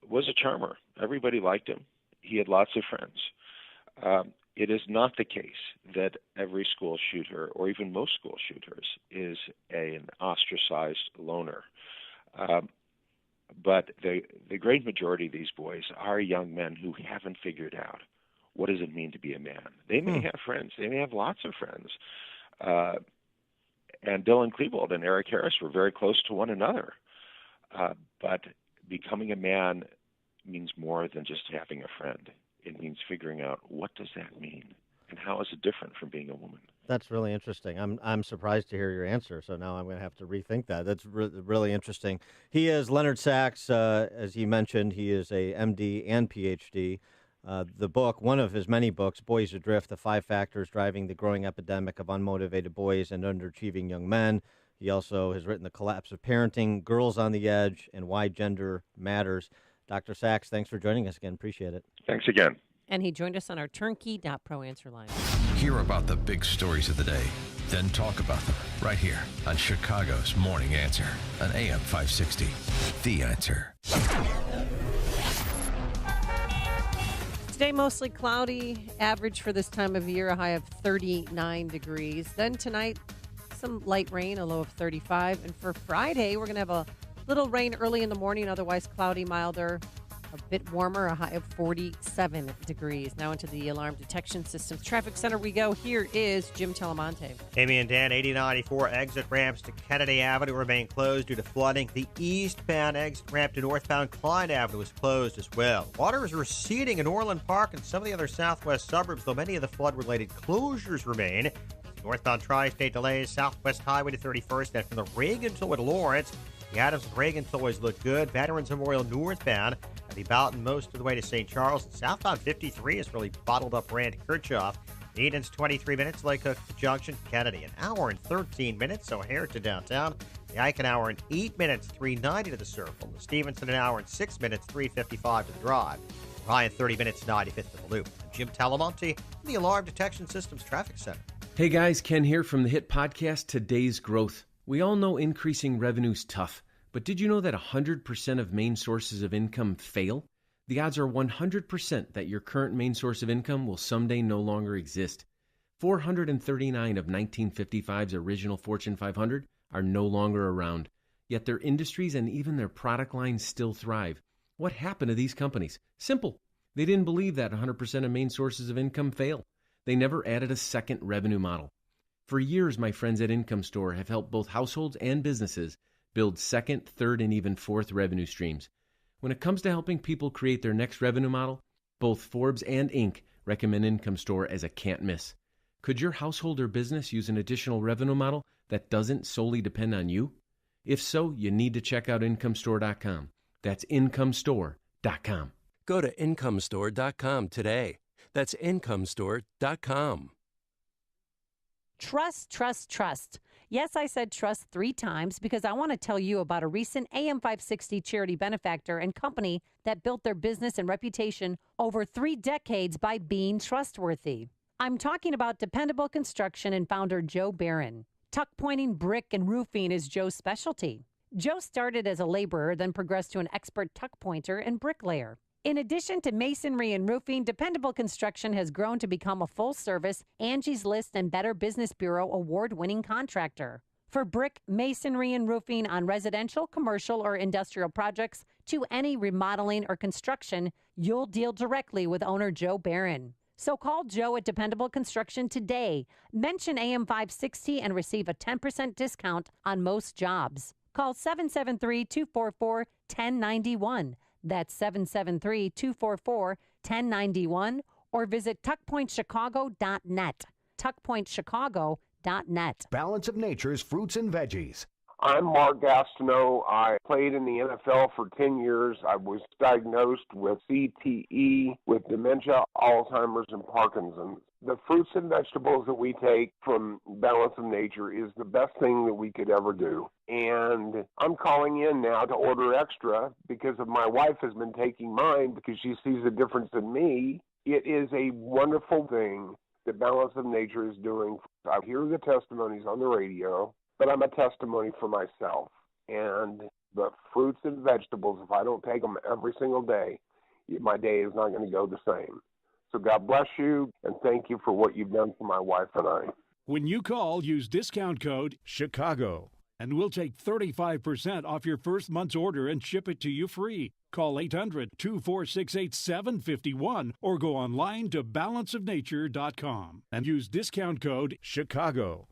[SPEAKER 18] was a charmer. Everybody liked him. He had lots of friends. It is not the case that every school shooter, or even most school shooters, is an ostracized loner. But the great majority of these boys are young men who haven't figured out what does it mean to be a man. They may have friends. They may have lots of friends. And Dylan Klebold and Eric Harris were very close to one another. But becoming a man means more than just having a friend. It means figuring out what does that mean and how is it different from being a woman.
[SPEAKER 11] That's really interesting. I'm surprised to hear your answer, so now I'm going to have to rethink that. That's really interesting. He is Leonard Sachs. As you mentioned, he is a MD and PhD. The book, one of his many books, Boys Adrift, The 5 Factors Driving the Growing Epidemic of Unmotivated Boys and Underachieving Young Men. He also has written The Collapse of Parenting, Girls on the Edge, and Why Gender Matters. Dr. Sachs, thanks for joining us again. Appreciate it.
[SPEAKER 18] Thanks again.
[SPEAKER 15] And he joined us on our turnkey.pro answer line.
[SPEAKER 1] Hear about the big stories of the day, then talk about them right here on Chicago's Morning Answer on AM 560. The Answer.
[SPEAKER 15] Today, mostly cloudy, average for this time of year, a high of 39 degrees. Then tonight, some light rain, a low of 35. And for Friday, we're going to have a little rain early in the morning, otherwise cloudy, milder. A bit warmer, a high of 47 degrees. Now into the Alarm Detection Systems Traffic Center we go. Here is Jim Telemonte.
[SPEAKER 12] Amy and Dan, 8094 exit ramps to Kennedy Avenue remain closed due to flooding. The eastbound exit ramp to northbound Clyde Avenue is closed as well. Water is receding in Orland Park and some of the other southwest suburbs, though many of the flood-related closures remain. Northbound tri-state delays, southwest highway to 31st, and from the Reagan Tollway to Lawrence. The Adams and Reagan tollways look good. Veterans Memorial northbound at the Boughton most of the way to St. Charles. Southbound 53 is really bottled up Rand Kirchhoff. Eden's 23 minutes. Lake Hook to Junction, Kennedy, an hour and 13 minutes. O'Hare to downtown. The Ike, an hour and 8 minutes, 390 to the Circle. The Stevenson, an hour and 6 minutes, 355 to the Drive. Ryan, 30 minutes, 95th to the Loop. Jim Talamonte, the Alarm Detection Systems Traffic Center.
[SPEAKER 3] Hey guys, Ken here from the hit podcast Today's Growth. We all know increasing revenue's tough, but did you know that 100% of main sources of income fail? The odds are 100% that your current main source of income will someday no longer exist. 439 of 1955's original Fortune 500 are no longer around, yet their industries and even their product lines still thrive. What happened to these companies? Simple. They didn't believe that 100% of main sources of income fail. They never added a second revenue model. For years, my friends at Income Store have helped both households and businesses build second, third, and even fourth revenue streams. When it comes to helping people create their next revenue model, both Forbes and Inc. recommend Income Store as a can't miss. Could your household or business use an additional revenue model that doesn't solely depend on you? If so, you need to check out IncomeStore.com. That's IncomeStore.com.
[SPEAKER 9] Go to IncomeStore.com today. That's IncomeStore.com.
[SPEAKER 15] Trust, trust, trust. Yes, I said trust 3 times because I want to tell you about a recent AM 560 charity benefactor and company that built their business and reputation over 3 decades by being trustworthy. I'm talking about Dependable Construction and founder Joe Barron. Tuck pointing, brick, and roofing is Joe's specialty. Joe started as a laborer, then progressed to an expert tuck pointer and bricklayer. In addition to masonry and roofing, Dependable Construction has grown to become a full-service Angie's List and Better Business Bureau award-winning contractor. For brick, masonry, and roofing on residential, commercial, or industrial projects to any remodeling or construction, you'll deal directly with owner Joe Barron. So call Joe at Dependable Construction today. Mention AM 560 and receive a 10% discount on most jobs. Call 773-244-1091. That's 773-244-1091 or visit tuckpointchicago.net. tuckpointchicago.net.
[SPEAKER 13] Balance of Nature's fruits and veggies.
[SPEAKER 6] I'm Mark Gastineau. I played in the NFL for 10 years. I was diagnosed with CTE, with dementia, Alzheimer's, and Parkinson's. The fruits and vegetables that we take from Balance of Nature is the best thing that we could ever do. And I'm calling in now to order extra because of my wife has been taking mine because she sees a difference in me. It is a wonderful thing that Balance of Nature is doing. I hear the testimonies on the radio, but I'm a testimony for myself. And the fruits and vegetables, if I don't take them every single day, my day is not going to go the same. So God bless you, and thank you for what you've done for my wife and I.
[SPEAKER 23] When you call, use discount code CHICAGO, and we'll take 35% off your first month's order and ship it to you free. Call 800-246-8751 or go online to balanceofnature.com and use discount code CHICAGO.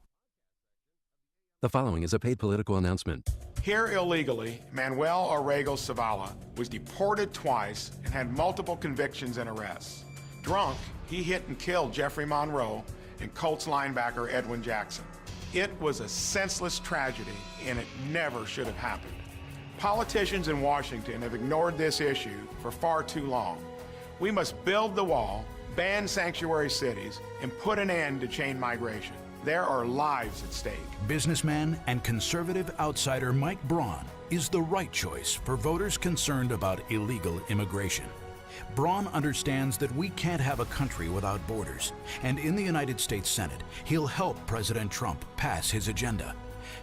[SPEAKER 9] The following is a paid political announcement.
[SPEAKER 21] Here illegally, Manuel Orrego Zavala was deported twice and had multiple convictions and arrests. Drunk, he hit and killed Jeffrey Monroe and Colts linebacker Edwin Jackson. It was a senseless tragedy, and it never should have happened. Politicians in Washington have ignored this issue for far too long. We must build the wall, ban sanctuary cities, and put an end to chain migration. There are lives at stake.
[SPEAKER 20] Businessman and conservative outsider Mike Braun is the right choice for voters concerned about illegal immigration. Braun understands that we can't have a country without borders, and in the United States Senate, he'll help President Trump pass his agenda.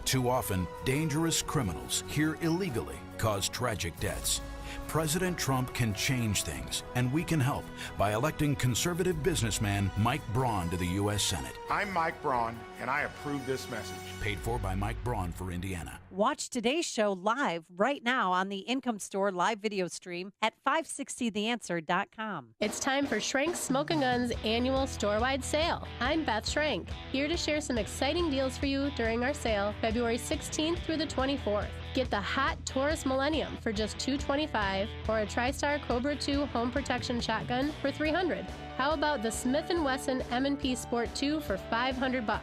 [SPEAKER 20] Too often, dangerous criminals here illegally cause tragic deaths. President Trump can change things, and we can help by electing conservative businessman Mike Braun to the U.S. Senate.
[SPEAKER 21] I'm Mike Braun, and I approve this message.
[SPEAKER 20] Paid for by Mike Braun for Indiana.
[SPEAKER 15] Watch today's show live right now on the Income Store live video stream at 560theanswer.com.
[SPEAKER 2] It's time for Schrank's Smoking Guns annual store-wide sale. I'm Beth Schrank, here to share some exciting deals for you during our sale, February 16th through the 24th. Get the hot Taurus Millennium for just $225 or a TriStar Cobra 2 home protection shotgun for $300. How about the Smith & Wesson M&P Sport 2 for $500?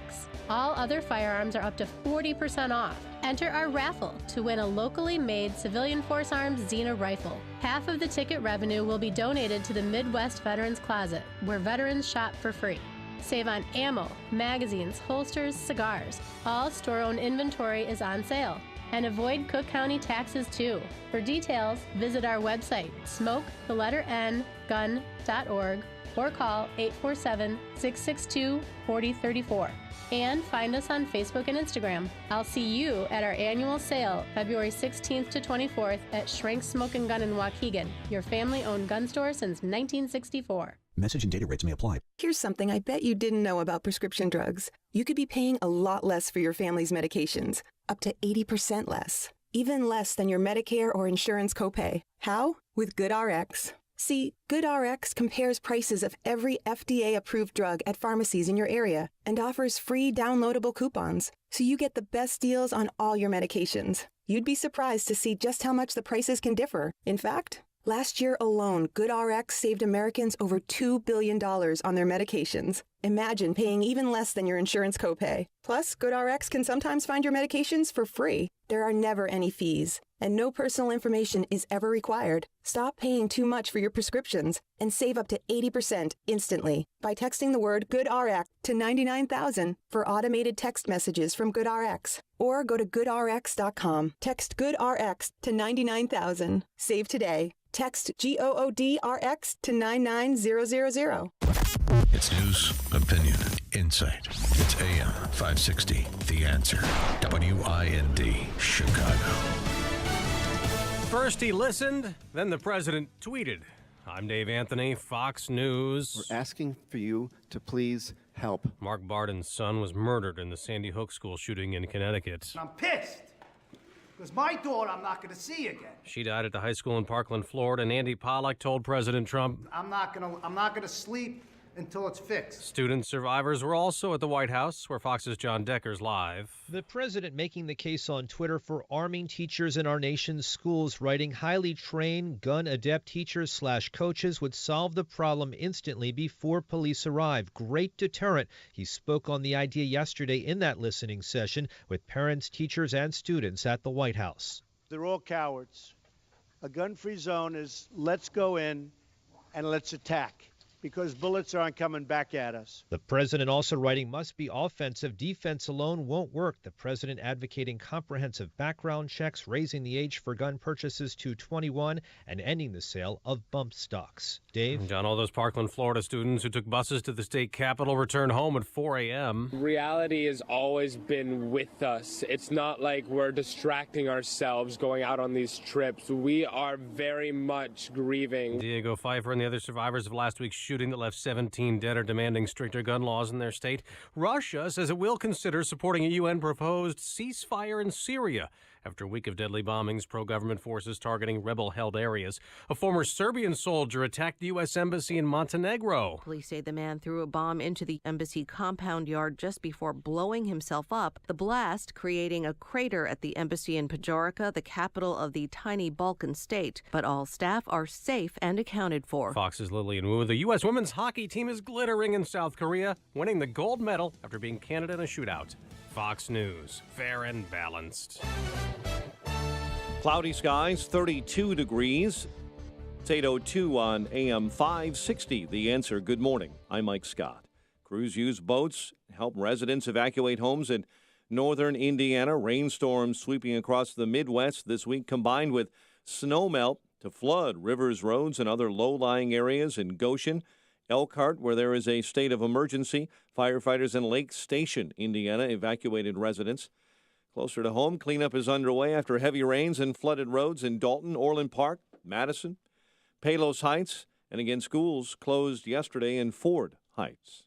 [SPEAKER 2] All other firearms are up to 40% off. Enter our raffle to win a locally made Civilian Force Arms Xena rifle. Half of the ticket revenue will be donated to the Midwest Veterans Closet, where veterans shop for free. Save on ammo, magazines, holsters, cigars. All store-owned inventory is on sale. And avoid Cook County taxes too. For details, visit our website, smoke_gun.org, or call 847-662-4034. And find us on Facebook and Instagram. I'll see you at our annual sale, February 16th to 24th at Schrank's Smoking Gun in Waukegan, your family-owned gun store since 1964.
[SPEAKER 7] Message and data rates may apply. Here's something I bet you didn't know about prescription drugs. You could be paying a lot less for your family's medications, up to 80% less, even less than your Medicare or insurance copay. How? With GoodRx. See, GoodRx compares prices of every FDA-approved drug at pharmacies in your area and offers free downloadable coupons, so you get the best deals on all your medications. You'd be surprised to see just how much the prices can differ. In fact, last year alone, GoodRx saved Americans over $2 billion on their medications. Imagine paying even less than your insurance copay. Plus, GoodRx can sometimes find your medications for free. There are never any fees, and no personal information is ever required. Stop paying too much for your prescriptions and save up to 80% instantly by texting the word GoodRx to 99,000 for automated text messages from GoodRx. Or go to GoodRx.com. Text GoodRx to 99,000. Save today. Text GOODRX to 99000.
[SPEAKER 1] It's news, opinion, insight. It's AM 560, The Answer. WIND, Chicago.
[SPEAKER 14] First he listened, then the president tweeted. I'm Dave Anthony, Fox News.
[SPEAKER 22] We're asking for you to please help.
[SPEAKER 14] Mark Barden's son was murdered in the Sandy Hook school shooting in Connecticut.
[SPEAKER 24] I'm pissed, because my daughter I'm not going to see again.
[SPEAKER 14] She died at the high school in Parkland, Florida, and Andy Pollack told President Trump,
[SPEAKER 24] I'm not going to sleep until it's fixed.
[SPEAKER 14] Student survivors were also at the White House, where Fox's John Decker's live.
[SPEAKER 25] The president making the case on Twitter for arming teachers in our nation's schools, writing highly trained, gun-adept teachers/coaches would solve the problem instantly before police arrive. Great deterrent. He spoke on the idea yesterday in that listening session with parents, teachers, and students at the White House.
[SPEAKER 17] They're all cowards. A gun-free zone is let's go in and let's attack, because bullets aren't coming back at us.
[SPEAKER 25] The president also writing must be offensive. Defense alone won't work. The president advocating comprehensive background checks, raising the age for gun purchases to 21, and ending the sale of bump stocks. Dave?
[SPEAKER 14] John, all those Parkland, Florida students who took buses to the state capitol returned home at 4 a.m.
[SPEAKER 26] Reality has always been with us. It's not like we're distracting ourselves going out on these trips. We are very much grieving.
[SPEAKER 14] Diego Pfeiffer and the other survivors of last week's shooting that left 17 dead are demanding stricter gun laws in their state. Russia says it will consider supporting a UN-proposed ceasefire in Syria after a week of deadly bombings, pro-government forces targeting rebel-held areas. A former Serbian soldier attacked the U.S. Embassy in Montenegro.
[SPEAKER 27] Police say the man threw a bomb into the embassy compound yard just before blowing himself up. The blast creating a crater at the embassy in Pajorica, the capital of the tiny Balkan state. But all staff are safe and accounted for.
[SPEAKER 14] Fox's Lillian Wu. The U.S. women's hockey team is glittering in South Korea, winning the gold medal after being Canada in a shootout. Fox News, fair and balanced.
[SPEAKER 32] Cloudy skies, 32 degrees. It's 8:02 on AM 560. The Answer. Good morning. I'm Mike Scott. Crews use boats to help residents evacuate homes in northern Indiana. Rainstorms sweeping across the Midwest this week, combined with snowmelt to flood rivers, roads, and other low-lying areas in Goshen, Elkhart, where there is a state of emergency. Firefighters in Lake Station, Indiana, evacuated residents. Closer to home, cleanup is underway after heavy rains and flooded roads in Dalton, Orland Park, Madison, Palos Heights, and again, schools closed yesterday in Ford Heights.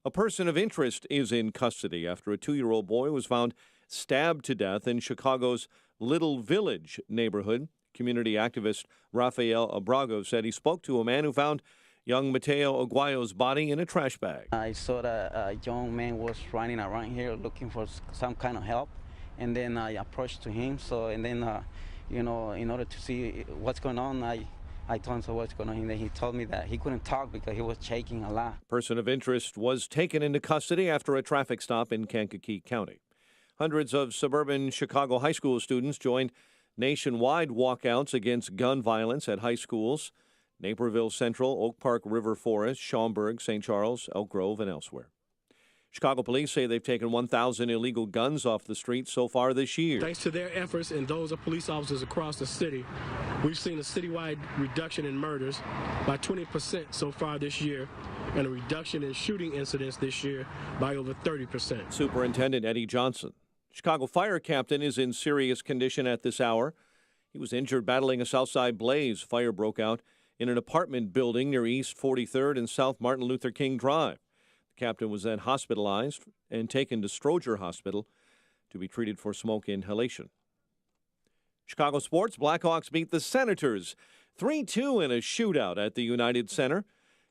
[SPEAKER 32] A person of interest is in custody after a 2-year-old boy was found stabbed to death in Chicago's Little Village neighborhood. Community activist Rafael Abrago said he spoke to a man who found young Mateo Aguayo's body in a trash bag.
[SPEAKER 4] I saw that a young man was running around here looking for some kind of help, and then I approached to him. And then, in order to see what's going on, I told him what's going on, and then he told me that he couldn't talk because he was shaking a lot.
[SPEAKER 32] Person of interest was taken into custody after a traffic stop in Kankakee County. Hundreds of suburban Chicago high school students joined nationwide walkouts against gun violence at high schools. Naperville Central, Oak Park River Forest, Schaumburg, St. Charles, Elk Grove, and elsewhere. Chicago police say they've taken 1,000 illegal guns off the streets so far this year.
[SPEAKER 5] Thanks to their efforts and those of police officers across the city, we've seen a citywide reduction in murders by 20% so far this year, and a reduction in shooting incidents this year by over 30%.
[SPEAKER 32] Superintendent Eddie Johnson. Chicago fire captain is in serious condition at this hour. He was injured battling a Southside blaze. Fire broke out in an apartment building near East 43rd and South Martin Luther King Drive. The captain was then hospitalized and taken to Stroger Hospital to be treated for smoke inhalation. Chicago sports, Blackhawks beat the Senators 3-2 in a shootout at the United Center.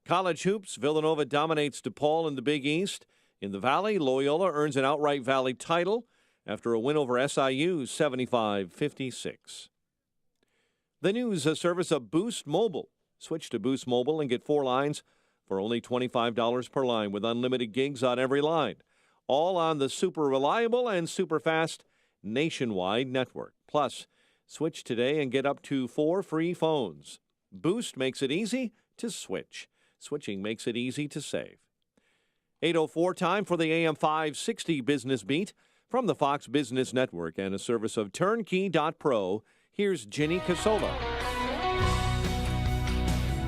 [SPEAKER 32] College hoops, Villanova dominates DePaul in the Big East. In the Valley, Loyola earns an outright Valley title after a win over SIU 75-56. The news service of Boost Mobile. Switch to Boost Mobile and get 4 lines for only $25 per line with unlimited gigs on every line. All on the super reliable and super fast nationwide network. Plus, switch today and get up to 4 free phones. Boost makes it easy to switch. Switching makes it easy to save. 8:04 time for the AM 560 Business Beat from the Fox Business Network and a service of Turnkey.pro. Here's Ginny Casola.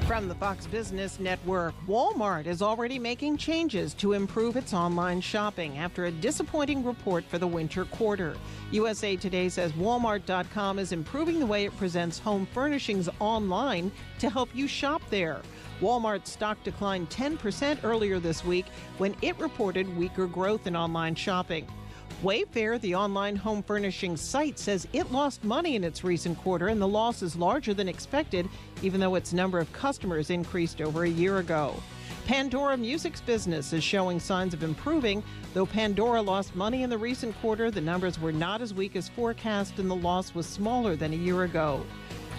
[SPEAKER 8] From the Fox Business Network, Walmart is already making changes to improve its online shopping after a disappointing report for the winter quarter. USA Today says Walmart.com is improving the way it presents home furnishings online to help you shop there. Walmart's stock declined 10% earlier this week when it reported weaker growth in online shopping. Wayfair, the online home furnishings site, says it lost money in its recent quarter, and the loss is larger than expected, even though its number of customers increased over a year ago. Pandora Music's business is showing signs of improving. Though Pandora lost money in the recent quarter, the numbers were not as weak as forecast, and the loss was smaller than a year ago.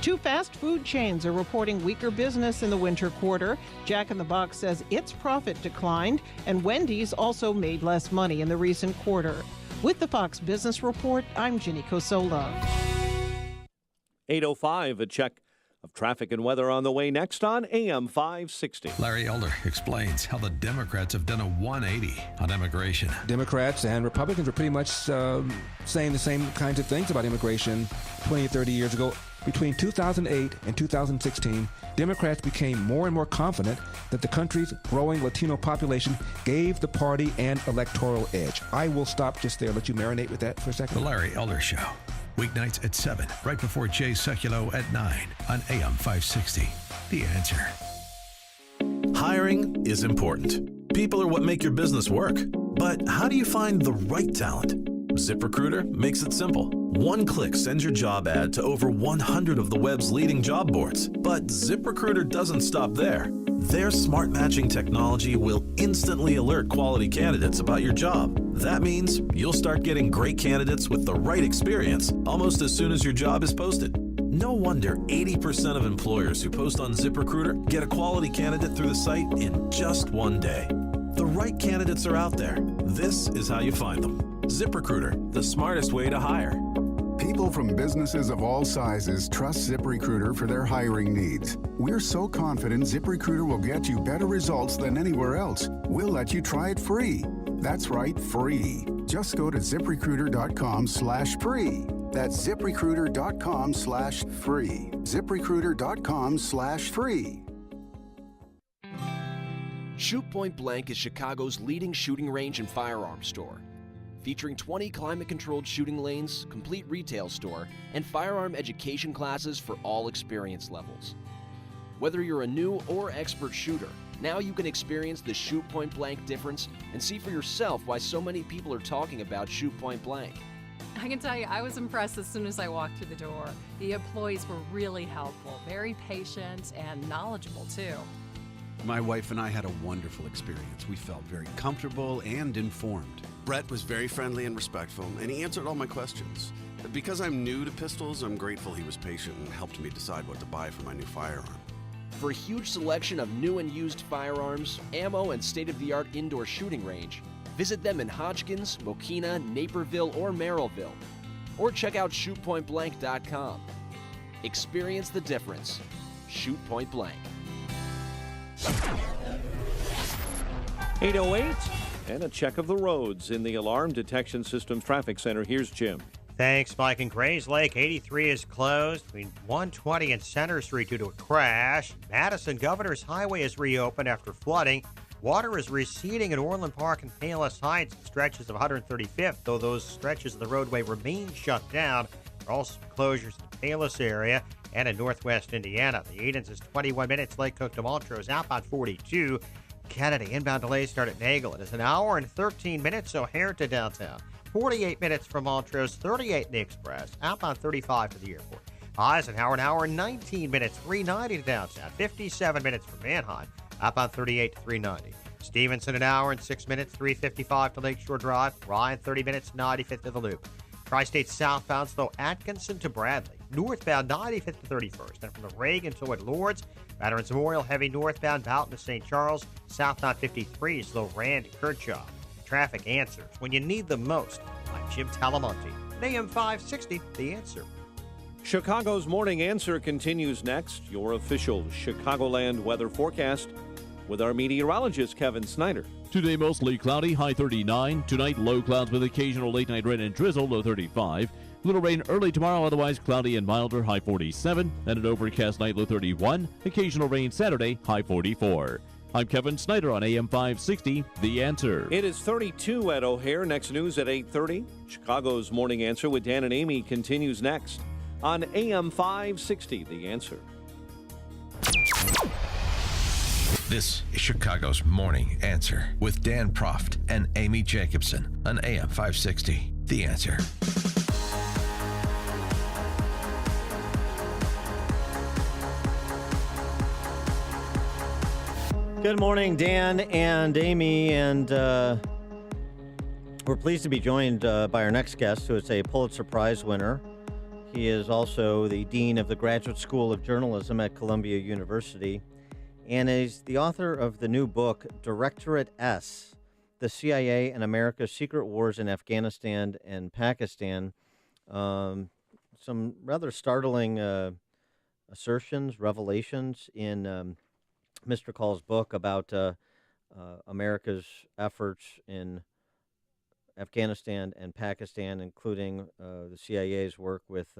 [SPEAKER 8] 2 fast food chains are reporting weaker business in the winter quarter. Jack in the Box says its profit declined, and Wendy's also made less money in the recent quarter. With the Fox Business Report, I'm Ginny Cosola.
[SPEAKER 32] 8:05, a check of traffic and weather on the way next on AM 560.
[SPEAKER 1] Larry Elder explains how the Democrats have done a 180 on immigration.
[SPEAKER 10] Democrats and Republicans were pretty much saying the same kinds of things about immigration 20 or 30 years ago. Between 2008 and 2016, Democrats became more and more confident that the country's growing Latino population gave the party an electoral edge. I will stop just there, let you marinate with that for a second.
[SPEAKER 1] The Larry Elder Show, weeknights at 7, right before Jay Sekulow at 9 on AM 560. The Answer.
[SPEAKER 11] Hiring is important. People are what make your business work. But how do you find the right talent? ZipRecruiter makes it simple. One click sends your job ad to over 100 of the web's leading job boards. But ZipRecruiter doesn't stop there. Their smart matching technology will instantly alert quality candidates about your job. That means you'll start getting great candidates with the right experience almost as soon as your job is posted. No wonder 80% of employers who post on ZipRecruiter get a quality candidate through the site in just one day. The right candidates are out there. This is how you find them. ZipRecruiter, the smartest way to hire.
[SPEAKER 16] People from businesses of all sizes trust ZipRecruiter for their hiring needs. We're so confident ZipRecruiter will get you better results than anywhere else. We'll let you try it free. That's right, free. Just go to ZipRecruiter.com/free. That's ZipRecruiter.com/free. ZipRecruiter.com/free.
[SPEAKER 18] Shoot Point Blank is Chicago's leading shooting range and firearms store. Featuring 20 climate-controlled shooting lanes, complete retail store, and firearm education classes for all experience levels. Whether you're a new or expert shooter, now you can experience the Shoot Point Blank difference and see for yourself why so many people are talking about Shoot Point Blank.
[SPEAKER 3] I can tell you, I was impressed as soon as I walked through the door. The employees were really helpful, very patient, and knowledgeable, too.
[SPEAKER 6] My wife and I had a wonderful experience. We felt very comfortable and informed.
[SPEAKER 9] Brett was very friendly and respectful, and he answered all my questions. Because I'm new to pistols, I'm grateful he was patient and helped me decide what to buy for my new firearm.
[SPEAKER 18] For a huge selection of new and used firearms, ammo, and state-of-the-art indoor shooting range, visit them in Hodgkins, Mokina, Naperville, or Merrillville. Or check out shootpointblank.com. Experience the difference. Shoot Point Blank.
[SPEAKER 32] 8:08, and a check of the roads in the Alarm Detection Systems Traffic Center. Here's Jim.
[SPEAKER 12] Thanks, Mike. In Grays Lake, 83 is closed between 120 and Center Street due to a crash. Madison Governor's Highway is reopened after flooding. Water is receding at Orland Park and Palos Heights, stretches of 135th, though those stretches of the roadway remain shut down. There are also closures in the Palos area and in northwest Indiana. The Edens is 21 minutes. Lake Cook to Montrose, outbound 42. Kennedy, inbound delays start at Nagle. It is an hour and 13 minutes, O'Hare to downtown. 48 minutes from Montrose, 38 in the Express, outbound 35 to the airport. Eisenhower, an hour and 19 minutes, 390 to downtown, 57 minutes from Manheim, outbound 38 to 390. Stevenson, an hour and 6 minutes, 355 to Lakeshore Drive. Ryan, 30 minutes, 95th to the Loop. Tri-State southbound, slow Atkinson to Bradley. Northbound, 95th to 31st. And from the Reagan to Lords, Veterans Memorial, heavy northbound, Boughton to St. Charles. Southbound 53, slow Rand to Kershaw. Traffic answers when you need them most. I'm Jim Talamonte. AM 560, The Answer.
[SPEAKER 32] Chicago's Morning Answer continues next. Your official Chicagoland weather forecast with our meteorologist, Kevin Snyder.
[SPEAKER 13] Today, mostly cloudy, high 39. Tonight, low clouds with occasional late-night rain and drizzle, low 35. Little rain early tomorrow, otherwise cloudy and milder, high 47. And an overcast night, low 31. Occasional rain Saturday, high 44. I'm Kevin Snyder on AM 560, The Answer.
[SPEAKER 32] It is 32 at O'Hare. Next news at 8:30. Chicago's Morning Answer with Dan and Amy continues next on AM 560, The Answer.
[SPEAKER 1] This is Chicago's Morning Answer with Dan Proft and Amy Jacobson on AM 560, The Answer.
[SPEAKER 19] Good morning, Dan and Amy, and we're pleased to be joined by our next guest, who is a Pulitzer Prize winner. He is also the Dean of the Graduate School of Journalism at Columbia University, and is the author of the new book, Directorate S, The CIA and America's Secret Wars in Afghanistan and Pakistan. Some rather startling assertions, revelations in Mr. Call's book about America's efforts in Afghanistan and Pakistan, including the CIA's work with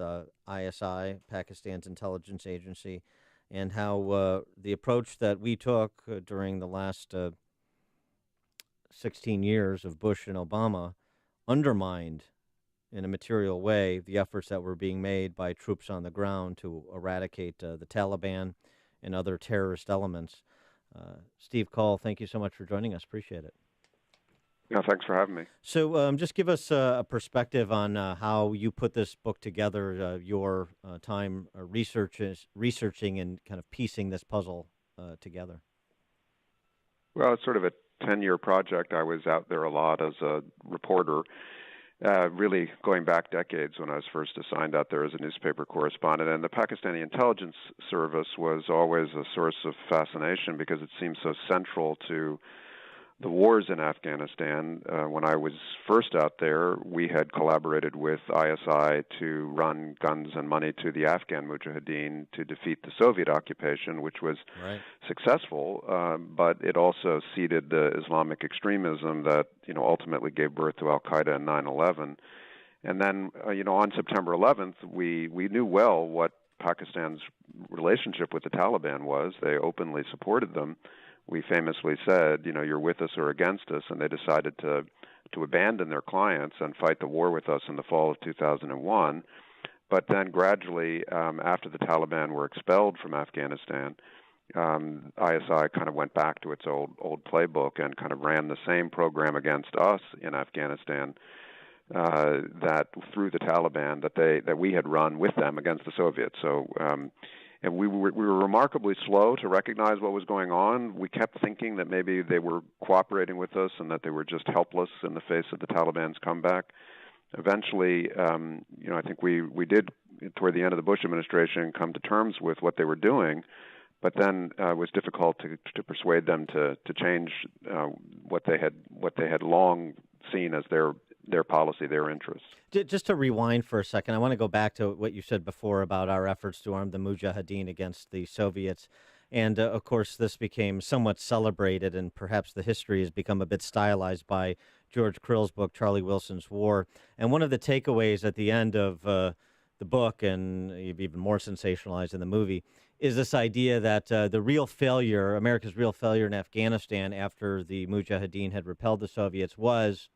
[SPEAKER 19] ISI, Pakistan's intelligence agency, and how the approach that we took during the last 16 years of Bush and Obama undermined in a material way the efforts that were being made by troops on the ground to eradicate the Taliban and other terrorist elements. Steve Call, thank you so much for joining us. Appreciate it.
[SPEAKER 21] Yeah, thanks for having me.
[SPEAKER 19] So just give us a perspective on how you put this book together, your time researching and kind of piecing this puzzle together.
[SPEAKER 21] Well, it's sort of a 10-year project. I was out there a lot as a reporter, really going back decades when I was first assigned out there as a newspaper correspondent. And the Pakistani intelligence service was always a source of fascination because it seemed so central to the wars in Afghanistan. When I was first out there, we had collaborated with ISI to run guns and money to the Afghan Mujahideen to defeat the Soviet occupation, which was successful, but it also seeded the Islamic extremism that ultimately gave birth to Al-Qaeda and 9/11. And then, on September 11th, we knew well what Pakistan's relationship with the Taliban was. They openly supported them. We famously said, you're with us or against us, and they decided to abandon their clients and fight the war with us in the fall of 2001. But then gradually, after the Taliban were expelled from Afghanistan, ISI kind of went back to its old playbook and kind of ran the same program against us in Afghanistan that through the Taliban that we had run with them against the Soviets. So. And we were remarkably slow to recognize what was going on. We kept thinking that maybe they were cooperating with us and that they were just helpless in the face of the Taliban's comeback. Eventually, I think we did, toward the end of the Bush administration, come to terms with what they were doing, but then it was difficult to persuade them to change what they had long seen as their policy, their interests.
[SPEAKER 19] Just to rewind for a second, I want to go back to what you said before about our efforts to arm the Mujahideen against the Soviets. And, of course, this became somewhat celebrated, and perhaps the history has become a bit stylized by George Krill's book, Charlie Wilson's War. And one of the takeaways at the end of the book, and even more sensationalized in the movie, is this idea that the real failure, America's real failure in Afghanistan after the Mujahideen had repelled the Soviets, was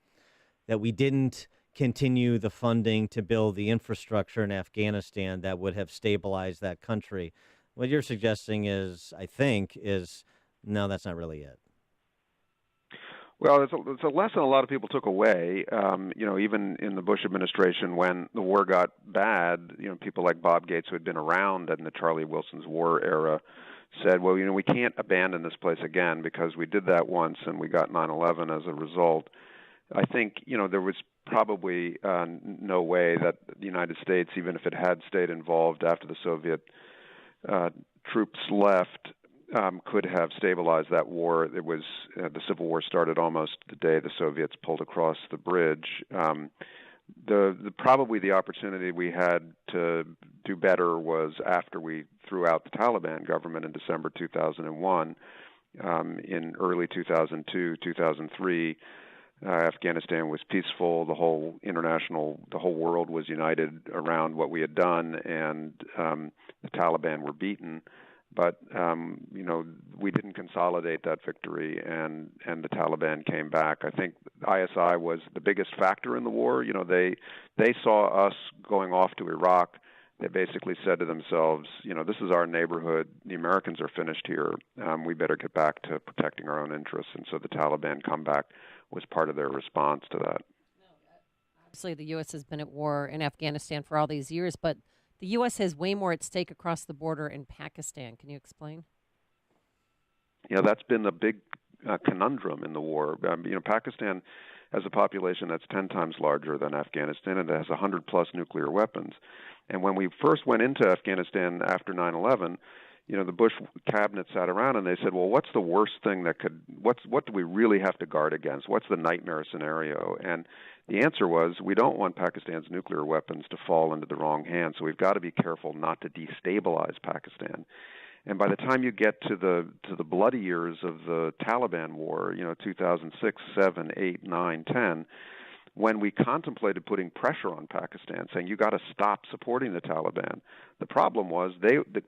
[SPEAKER 19] that we didn't continue the funding to build the infrastructure in Afghanistan that would have stabilized that country. What you're suggesting is, I think, no, that's not really it.
[SPEAKER 21] Well, it's a lesson a lot of people took away. Even in the Bush administration, when the war got bad, people like Bob Gates, who had been around in the Charlie Wilson's War era, said, well, we can't abandon this place again because we did that once and we got 9/11 as a result. I think, there was probably no way that the United States, even if it had stayed involved after the Soviet troops left, could have stabilized that war. It was the Civil War started almost the day the Soviets pulled across the bridge. Probably the opportunity we had to do better was after we threw out the Taliban government in December 2001. In early 2002, 2003, Afghanistan was peaceful. The whole world was united around what we had done, and the Taliban were beaten. But we didn't consolidate that victory, and the Taliban came back. I think ISI was the biggest factor in the war. They saw us going off to Iraq. They basically said to themselves, this is our neighborhood. The Americans are finished here. We better get back to protecting our own interests. And so the Taliban comeback was part of their response to that.
[SPEAKER 2] Obviously, the U.S. has been at war in Afghanistan for all these years, but the U.S. has way more at stake across the border in Pakistan. Can you explain?
[SPEAKER 21] Yeah, that's been the big conundrum in the war. Pakistan has a population that's 10 times larger than Afghanistan, and it has 100-plus nuclear weapons. And when we first went into Afghanistan after 9/11, the Bush cabinet sat around and they said, well, what's the worst thing what do we really have to guard against? What's the nightmare scenario? And the answer was, we don't want Pakistan's nuclear weapons to fall into the wrong hands, so we've got to be careful not to destabilize Pakistan. And by the time you get to the bloody years of the Taliban war, 2006, 7, 8, 9, 10, when we contemplated putting pressure on Pakistan, saying, you got to stop supporting the Taliban, the problem was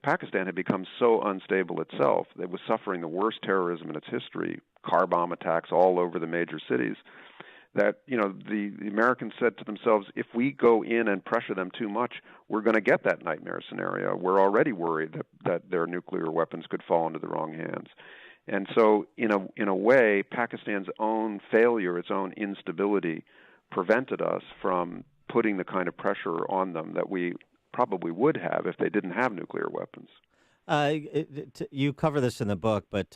[SPEAKER 21] Pakistan had become so unstable itself. It was suffering the worst terrorism in its history, car bomb attacks all over the major cities, that the Americans said to themselves, if we go in and pressure them too much, we're going to get that nightmare scenario. We're already worried that their nuclear weapons could fall into the wrong hands. And so in a way, Pakistan's own failure, its own instability, prevented us from putting the kind of pressure on them that we probably would have if they didn't have nuclear weapons.
[SPEAKER 19] You cover this in the book, but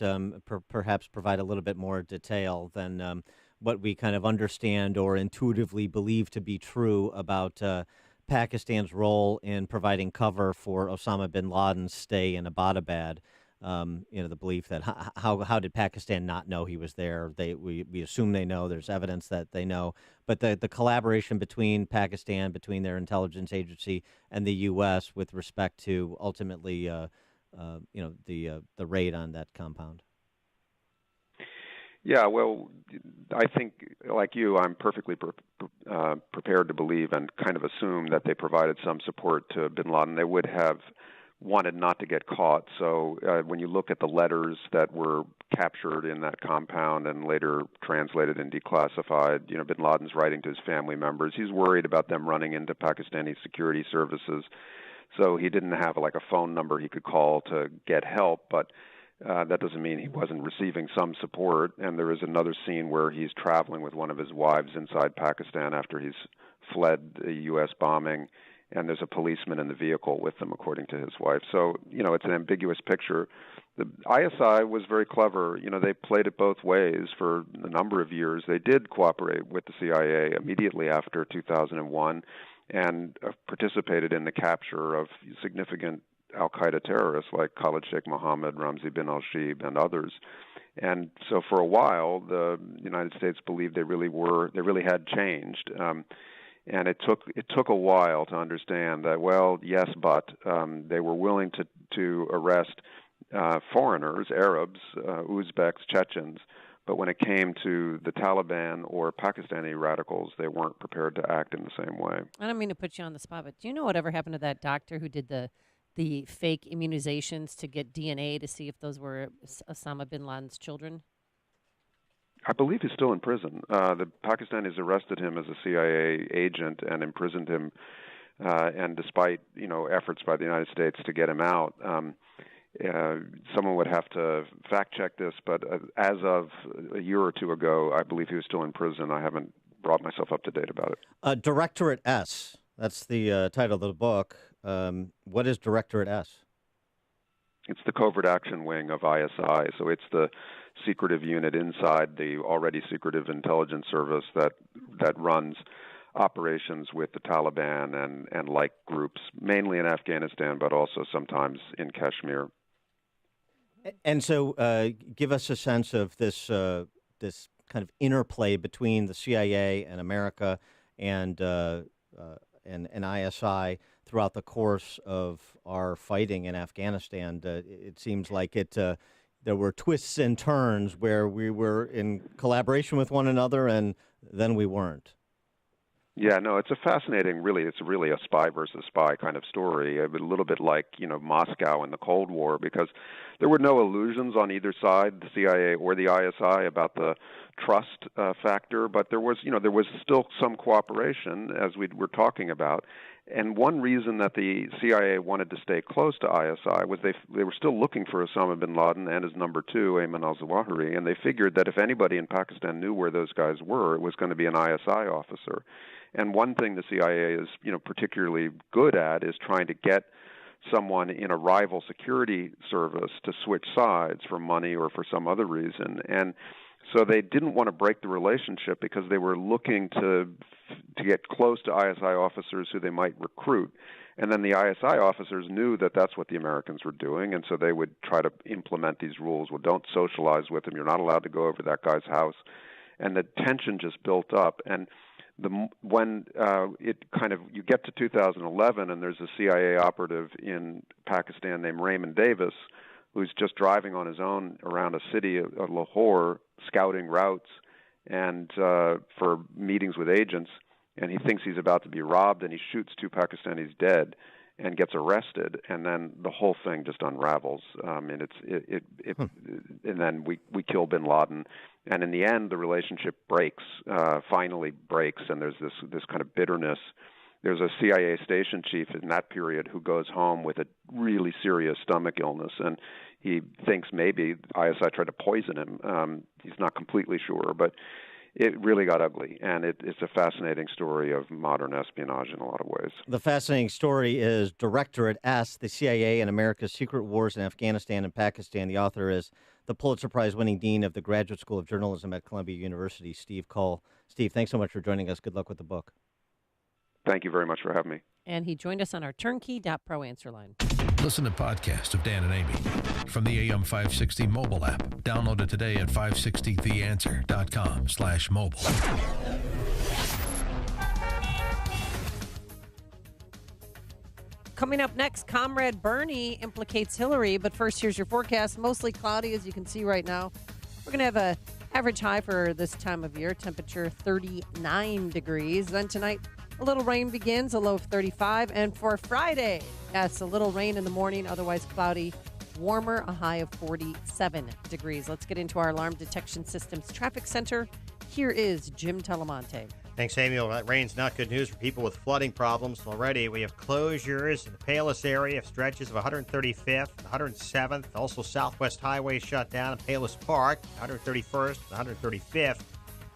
[SPEAKER 19] perhaps provide a little bit more detail than what we kind of understand or intuitively believe to be true about Pakistan's role in providing cover for Osama bin Laden's stay in Abbottabad. The belief that how did Pakistan not know he was there? We assume they know. There's evidence that they know. But the collaboration between Pakistan, between their intelligence agency and the U.S. with respect to ultimately, the raid on that compound.
[SPEAKER 21] Yeah, well, I think, like you, I'm perfectly prepared to believe and kind of assume that they provided some support to bin Laden. They would have wanted not to get caught. So when you look at the letters that were captured in that compound and later translated and declassified, bin Laden's writing to his family members. He's worried about them running into Pakistani security services. So he didn't have a phone number he could call to get help. But That doesn't mean he wasn't receiving some support. And there is another scene where he's traveling with one of his wives inside Pakistan after he's fled a U.S. bombing, and there's a policeman in the vehicle with them, according to his wife. So, it's an ambiguous picture. The ISI was very clever. They played it both ways for a number of years. They did cooperate with the CIA immediately after 2001 and participated in the capture of significant al-Qaeda terrorists like Khalid Sheikh Mohammed, Ramzi bin al-Shibh, and others. And so for a while, the United States believed they really had changed. And it took a while to understand that, well, yes, but they were willing to arrest foreigners, Arabs, Uzbeks, Chechens, but when it came to the Taliban or Pakistani radicals, they weren't prepared to act in the same way.
[SPEAKER 2] I don't mean to put you on the spot, but do you know whatever happened to that doctor who did the fake immunizations to get DNA to see if those were Osama bin Laden's children?
[SPEAKER 21] I believe he's still in prison. The Pakistanis arrested him as a CIA agent and imprisoned him. And despite efforts by the United States to get him out, someone would have to fact check this. But as of a year or two ago, I believe he was still in prison. I haven't brought myself up to date about it.
[SPEAKER 19] Directorate S. That's the title of the book. What is Directorate S?
[SPEAKER 21] It's the covert action wing of ISI. So it's the secretive unit inside the already secretive intelligence service that runs operations with the Taliban and like groups, mainly in Afghanistan, but also sometimes in Kashmir.
[SPEAKER 19] And so give us a sense of this kind of interplay between the CIA and America and ISI throughout the course of our fighting in Afghanistan. It seems like there were twists and turns where we were in collaboration with one another and then we weren't.
[SPEAKER 21] Yeah, no, it's it's really a spy versus spy kind of story, a little bit like, Moscow in the Cold War, because there were no illusions on either side, the CIA or the ISI, about the trust factor, but there was still some cooperation, as we were talking about. And one reason that the CIA wanted to stay close to ISI was they were still looking for Osama bin Laden and his number two, Ayman al-Zawahiri, and they figured that if anybody in Pakistan knew where those guys were, it was going to be an ISI officer. And one thing the CIA is, particularly good at is trying to get someone in a rival security service to switch sides for money or for some other reason. And so they didn't want to break the relationship because they were looking to get close to ISI officers who they might recruit. And then the ISI officers knew that that's what the Americans were doing, and so they would try to implement these rules. Well, don't socialize with him. You're not allowed to go over that guy's house. And the tension just built up. And when you get to 2011 and there's a CIA operative in Pakistan named Raymond Davis who's just driving on his own around a city of Lahore, scouting routes and for meetings with agents, and he thinks he's about to be robbed, and he shoots two Pakistanis dead and gets arrested, and then the whole thing just unravels. And then we kill bin Laden. And in the end, the relationship finally breaks, and there's this kind of bitterness. There's a CIA station chief in that period who goes home with a really serious stomach illness, and he thinks maybe ISI tried to poison him. He's not completely sure, but it really got ugly, and it's a fascinating story of modern espionage in a lot of ways.
[SPEAKER 19] The fascinating story is Directorate S, the CIA and America's Secret Wars in Afghanistan and Pakistan. The author is the Pulitzer Prize-winning Dean of the Graduate School of Journalism at Columbia University, Steve Cull. Steve, thanks so much for joining us. Good luck with the book.
[SPEAKER 21] Thank you very much for having me.
[SPEAKER 2] And he joined us on our turnkey.pro answer line.
[SPEAKER 1] Listen to podcasts of Dan and Amy from the AM 560 mobile app. Download it today at 560theanswer.com/mobile.
[SPEAKER 2] Coming up next, Comrade Bernie implicates Hillary. But first, here's your forecast. Mostly cloudy, as you can see right now. We're going to have an average high for this time of year, temperature 39 degrees. Then tonight, a little rain begins, a low of 35. And for Friday, yes, a little rain in the morning, otherwise cloudy, warmer, a high of 47 degrees. Let's get into our alarm detection systems traffic center. Here is Jim Telemonte.
[SPEAKER 12] Thanks, Samuel. That rain's not good news for people with flooding problems already. We have closures in the Palos area of stretches of 135th, 107th. Also, Southwest Highway shut down in Palos Park, 131st, 135th.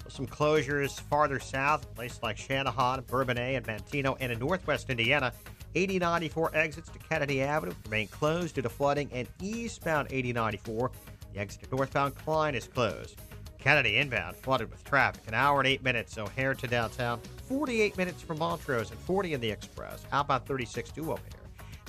[SPEAKER 12] Some closures farther south, places like Channahon, Bourbonnais, and Manteno, and in northwest Indiana. 8094 exits to Kennedy Avenue remain closed due to flooding, and eastbound 8094, the exit to northbound Klein is closed. Kennedy inbound flooded with traffic, an hour and 8 minutes O'Hare to downtown, 48 minutes from Montrose, and 40 in the Express. Outbound 36 to O'Hare.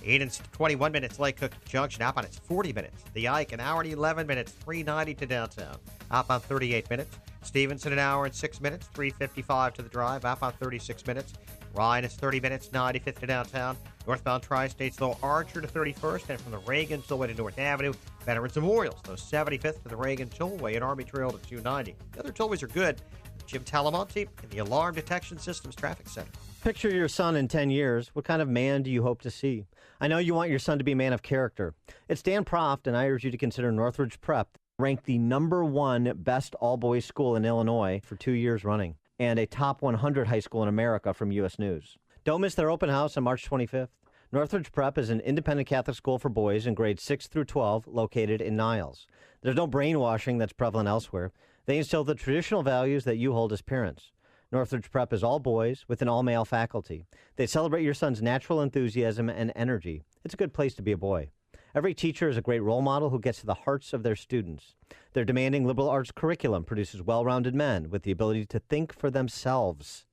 [SPEAKER 12] 8 and 21 minutes Lake Cook Junction. Outbound it's 40 minutes. The Ike, an hour and 11 minutes, 390 to downtown. Outbound 38 minutes. Stevenson, an hour and 6 minutes, 355 to the drive. Outbound 36 minutes. Ryan is 30 minutes, 95th to downtown. Northbound Tri-States, though, Archer to 31st, and from the Reagan Tollway to North Avenue. Veterans Memorials, though, 75th to the Reagan Tollway and Army Trail to 290. The other tollways are good. Jim Talamonte in the Alarm Detection Systems Traffic Center.
[SPEAKER 19] Picture your son in 10 years. What kind of man do you hope to see? I know you want your son to be a man of character. It's Dan Proft, and I urge you to consider Northridge Prep, ranked the #1 best all-boys school in Illinois for 2 years running, and a top 100 high school in America from U.S. News. Don't miss their open house on March 25th. Northridge Prep is an independent Catholic school for boys in grades 6 through 12 located in Niles. There's no brainwashing that's prevalent elsewhere. They instill the traditional values that you hold as parents. Northridge Prep is all boys with an all-male faculty. They celebrate your son's natural enthusiasm and energy. It's a good place to be a boy. Every teacher is a great role model who gets to the hearts of their students. Their demanding liberal arts curriculum produces well-rounded men with the ability to think for themselves.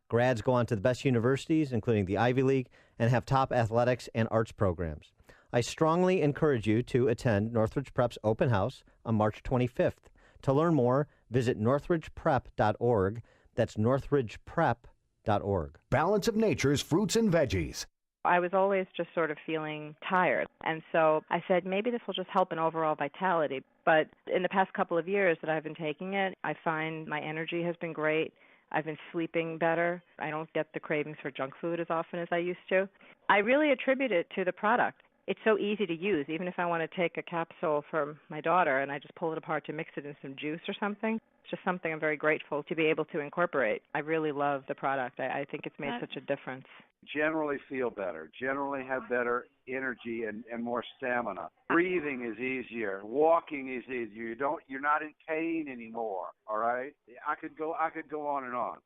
[SPEAKER 19] Grads go on to the best universities, including the Ivy League, and have top athletics and arts programs. I strongly encourage you to attend Northridge Prep's open house on March 25th. To learn more, visit northridgeprep.org. That's northridgeprep.org.
[SPEAKER 7] Balance of Nature's fruits and veggies.
[SPEAKER 15] I was always just sort of feeling tired. And so I said, maybe this will just help in overall vitality. But in the past couple of years that I've been taking it, I find my energy has been great. I've been sleeping better. I don't get the cravings for junk food as often as I used to. I really attribute it to the product. It's so easy to use. Even if I want to take a capsule for my daughter and I just pull it apart to mix it in some juice or something, it's just something I'm very grateful to be able to incorporate. I really love the product. I think it's made such a difference.
[SPEAKER 17] Generally feel better, generally have better energy and more stamina. Breathing is easier, walking is easier. You're not in pain anymore, all right? I could go on and on.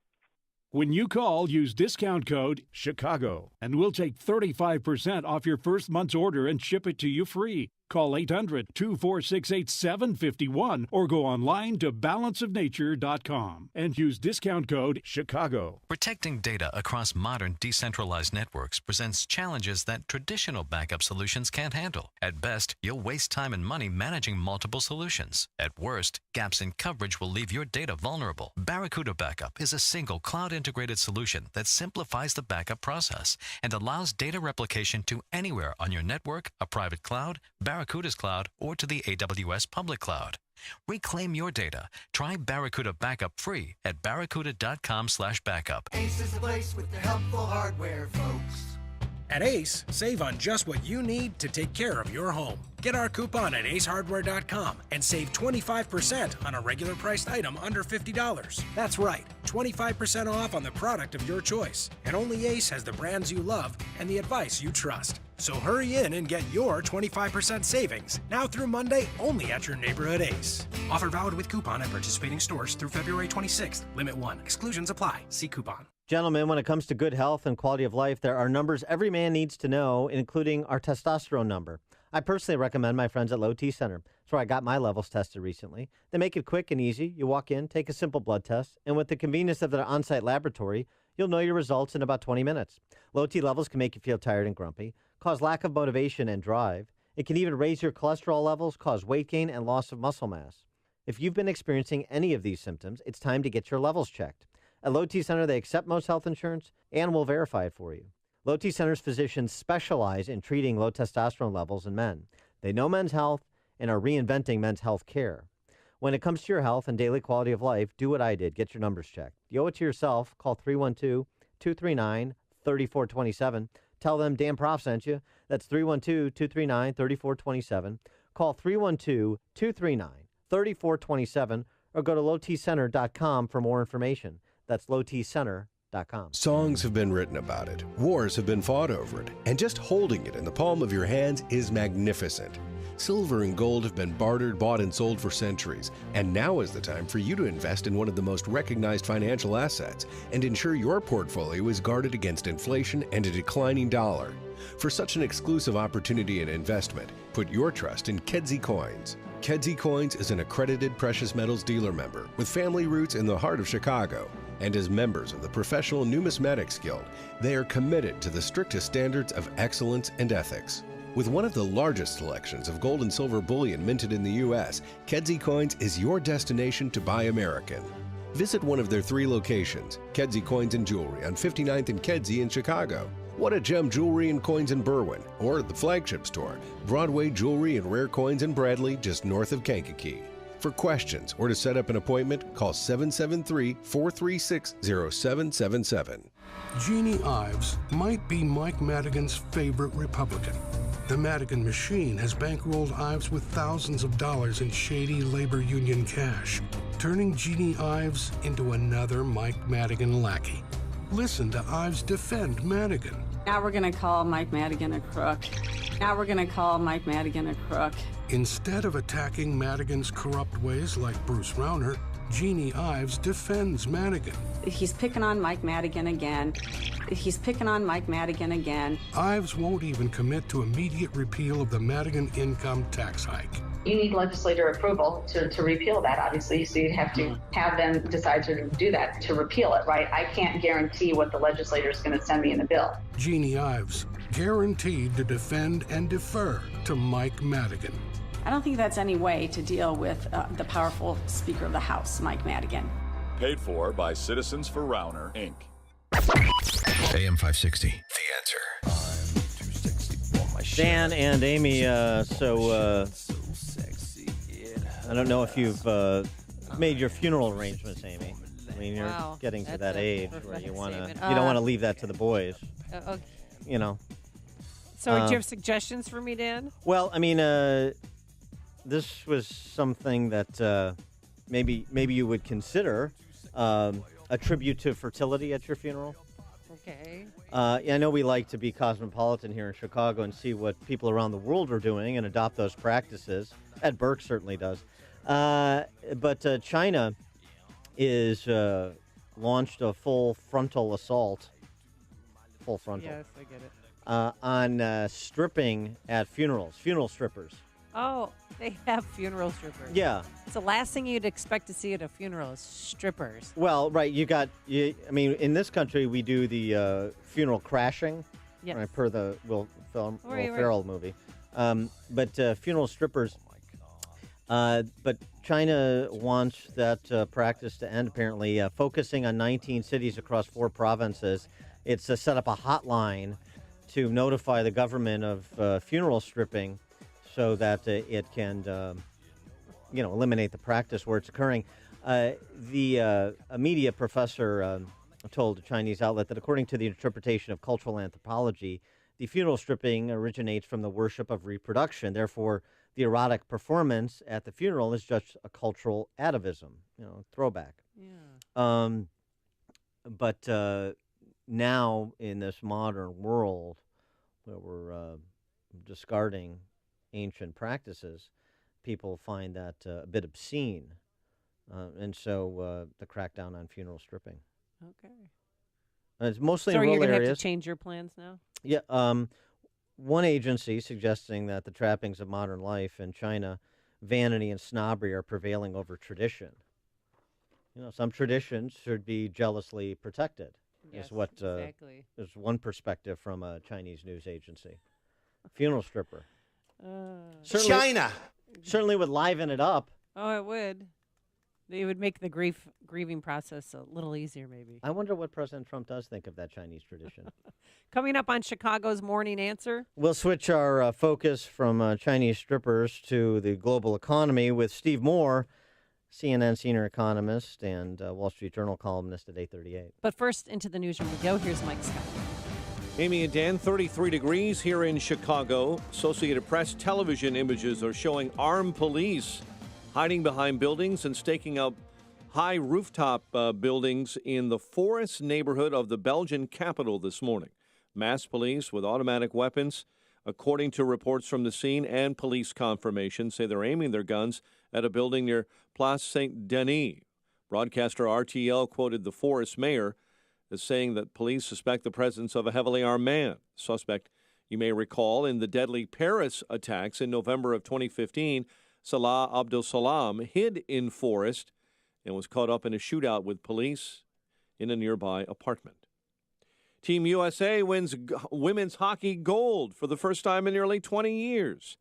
[SPEAKER 7] When you call, use discount code CHICAGO, and we'll take 35% off your first month's order and ship it to you free. Call 800-246-8751 or go online to balanceofnature.com and use discount code CHICAGO.
[SPEAKER 20] Protecting data across modern decentralized networks presents challenges that traditional backup solutions can't handle. At best, you'll waste time and money managing multiple solutions. At worst, gaps in coverage will leave your data vulnerable. Barracuda Backup is a single cloud-integrated solution that simplifies the backup process and allows data replication to anywhere on your network, a private cloud, Barracuda's cloud, or to the AWS public cloud. Reclaim your data. Try Barracuda Backup free at barracuda.com/backup.
[SPEAKER 22] Ace is the place with the helpful hardware, folks.
[SPEAKER 23] At Ace, save on just what you need to take care of your home. Get our coupon at acehardware.com and save 25% on a regular priced item under $50. That's right, 25% off on the product of your choice. And only Ace has the brands you love and the advice you trust. So hurry in and get your 25% savings now through Monday only at your neighborhood Ace. Offer valid with coupon at participating stores through February 26th. Limit 1. Exclusions apply. See coupon.
[SPEAKER 19] Gentlemen, when it comes to good health and quality of life, there are numbers every man needs to know, including our testosterone number. I personally recommend my friends at Low T Center. That's where I got my levels tested recently. They make it quick and easy. You walk in, take a simple blood test, and with the convenience of their on-site laboratory, you'll know your results in about 20 minutes. Low T levels can make you feel tired and grumpy, cause lack of motivation and drive. It can even raise your cholesterol levels, cause weight gain, and loss of muscle mass. If you've been experiencing any of these symptoms, it's time to get your levels checked. At Low T Center, they accept most health insurance and will verify it for you. Low T Center's physicians specialize in treating low testosterone levels in men. They know men's health and are reinventing men's health care. When it comes to your health and daily quality of life, do what I did. Get your numbers checked. You owe it to yourself. Call 312-239-3427. Tell them Dan Proft sent you. That's 312-239-3427. Call 312-239-3427 or go to lowtcenter.com for more information. That's lowtcenter.com.
[SPEAKER 4] Songs have been written about it, wars have been fought over it, and just holding it in the palm of your hands is magnificent. Silver and gold have been bartered, bought, and sold for centuries, and now is the time for you to invest in one of the most recognized financial assets and ensure your portfolio is guarded against inflation and a declining dollar. For such an exclusive opportunity and investment, put your trust in Kedzie Coins. Kedzie Coins is an accredited precious metals dealer member with family roots in the heart of Chicago. And as members of the Professional Numismatics Guild, they are committed to the strictest standards of excellence and ethics. With one of the largest selections of gold and silver bullion minted in the U.S., Kedzie Coins is your destination to buy American. Visit one of their 3 locations, Kedzie Coins and Jewelry on 59th and Kedzie in Chicago, What a Gem Jewelry and Coins in Berwyn, or the flagship store, Broadway Jewelry and Rare Coins in Bradley, just north of Kankakee. For questions or to set up an appointment, call 773-436-0777.
[SPEAKER 5] Jeannie Ives might be Mike Madigan's favorite Republican. The Madigan machine has bankrolled Ives with thousands of dollars in shady labor union cash, turning Jeannie Ives into another Mike Madigan lackey. Listen to Ives defend Madigan.
[SPEAKER 8] Now we're going to call Mike Madigan a crook. Now we're going to call Mike Madigan a crook.
[SPEAKER 5] Instead of attacking Madigan's corrupt ways like Bruce Rauner, Jeannie Ives defends Madigan.
[SPEAKER 8] He's picking on Mike Madigan again. He's picking on Mike Madigan again.
[SPEAKER 5] Ives won't even commit to immediate repeal of the Madigan income tax hike.
[SPEAKER 14] You need legislator approval to repeal that, obviously, so you have to have them decide to do that, to repeal it, right? I can't guarantee what the legislator is going to send me in the bill.
[SPEAKER 5] Jeannie Ives, guaranteed to defend and defer to Mike Madigan.
[SPEAKER 8] I don't think that's any way to deal with the powerful Speaker of the House, Mike Madigan.
[SPEAKER 24] Paid for by Citizens for Rauner, Inc.
[SPEAKER 1] AM 560, The Answer.
[SPEAKER 19] Dan and Amy, I don't know if you've made your funeral arrangements, Amy. I mean, you're getting to that age where you want to, you don't want to leave that to the boys.
[SPEAKER 2] Okay.
[SPEAKER 19] You know.
[SPEAKER 2] So, do you have suggestions for me, Dan?
[SPEAKER 19] Well, I mean, this was something that maybe you would consider a tribute to fertility at your funeral.
[SPEAKER 2] Okay.
[SPEAKER 19] I know we like to be cosmopolitan here in Chicago and see what people around the world are doing and adopt those practices. Ed Burke certainly does. But China is launched a full frontal assault. Full frontal.
[SPEAKER 2] Yes, I get it.
[SPEAKER 19] On stripping at funerals, funeral strippers.
[SPEAKER 2] Oh, they have funeral strippers.
[SPEAKER 19] Yeah.
[SPEAKER 2] It's the last thing you'd expect to see at a funeral is strippers.
[SPEAKER 19] Well, right. I mean, in this country, we do the funeral crashing.
[SPEAKER 2] Yes.
[SPEAKER 19] Right, per the Will
[SPEAKER 2] Right.
[SPEAKER 19] Ferrell movie. But funeral strippers. But China wants that practice to end, apparently, focusing on 19 cities across 4 provinces. It's set up a hotline to notify the government of funeral stripping so that it can, eliminate the practice where it's occurring. A media professor told a Chinese outlet that according to the interpretation of cultural anthropology, the funeral stripping originates from the worship of reproduction. Therefore, the erotic performance at the funeral is just a cultural atavism, throwback.
[SPEAKER 2] Yeah.
[SPEAKER 19] But now in this modern world where we're discarding ancient practices, people find that a bit obscene. And so the crackdown on funeral stripping.
[SPEAKER 2] Okay.
[SPEAKER 19] And it's mostly
[SPEAKER 2] so
[SPEAKER 19] in rural
[SPEAKER 2] you're going to
[SPEAKER 19] areas.
[SPEAKER 2] have to change your plans now?
[SPEAKER 19] Yeah. One agency suggesting that the trappings of modern life in China, vanity and snobbery are prevailing over tradition. Some traditions should be jealously protected.
[SPEAKER 2] Yes,
[SPEAKER 19] is what
[SPEAKER 2] exactly.
[SPEAKER 19] is one perspective from a Chinese news agency. Funeral stripper.
[SPEAKER 22] China.
[SPEAKER 19] Certainly would liven it up.
[SPEAKER 2] Oh, it would. They would make the grieving process a little easier, maybe.
[SPEAKER 19] I wonder what President Trump does think of that Chinese tradition.
[SPEAKER 2] Coming up on Chicago's Morning Answer.
[SPEAKER 19] We'll switch our focus from Chinese strippers to the global economy with Steve Moore, CNN senior economist and Wall Street Journal columnist at 8:38.
[SPEAKER 2] But first, into the newsroom we go. Here's Mike Scott.
[SPEAKER 32] Amy and Dan, 33 degrees here in Chicago. Associated Press television images are showing armed police hiding behind buildings and staking out high rooftop buildings in the Forest neighborhood of the Belgian capital this morning. Mass police with automatic weapons, according to reports from the scene and police confirmation, say they're aiming their guns at a building near Place Saint-Denis. Broadcaster RTL quoted the Forest mayor as saying that police suspect the presence of a heavily armed man. Suspect, you may recall, in the deadly Paris attacks in November of 2015, Salah Abdel Salam hid in Forest and was caught up in a shootout with police in a nearby apartment. Team USA wins women's hockey gold for the first time in nearly 20 years.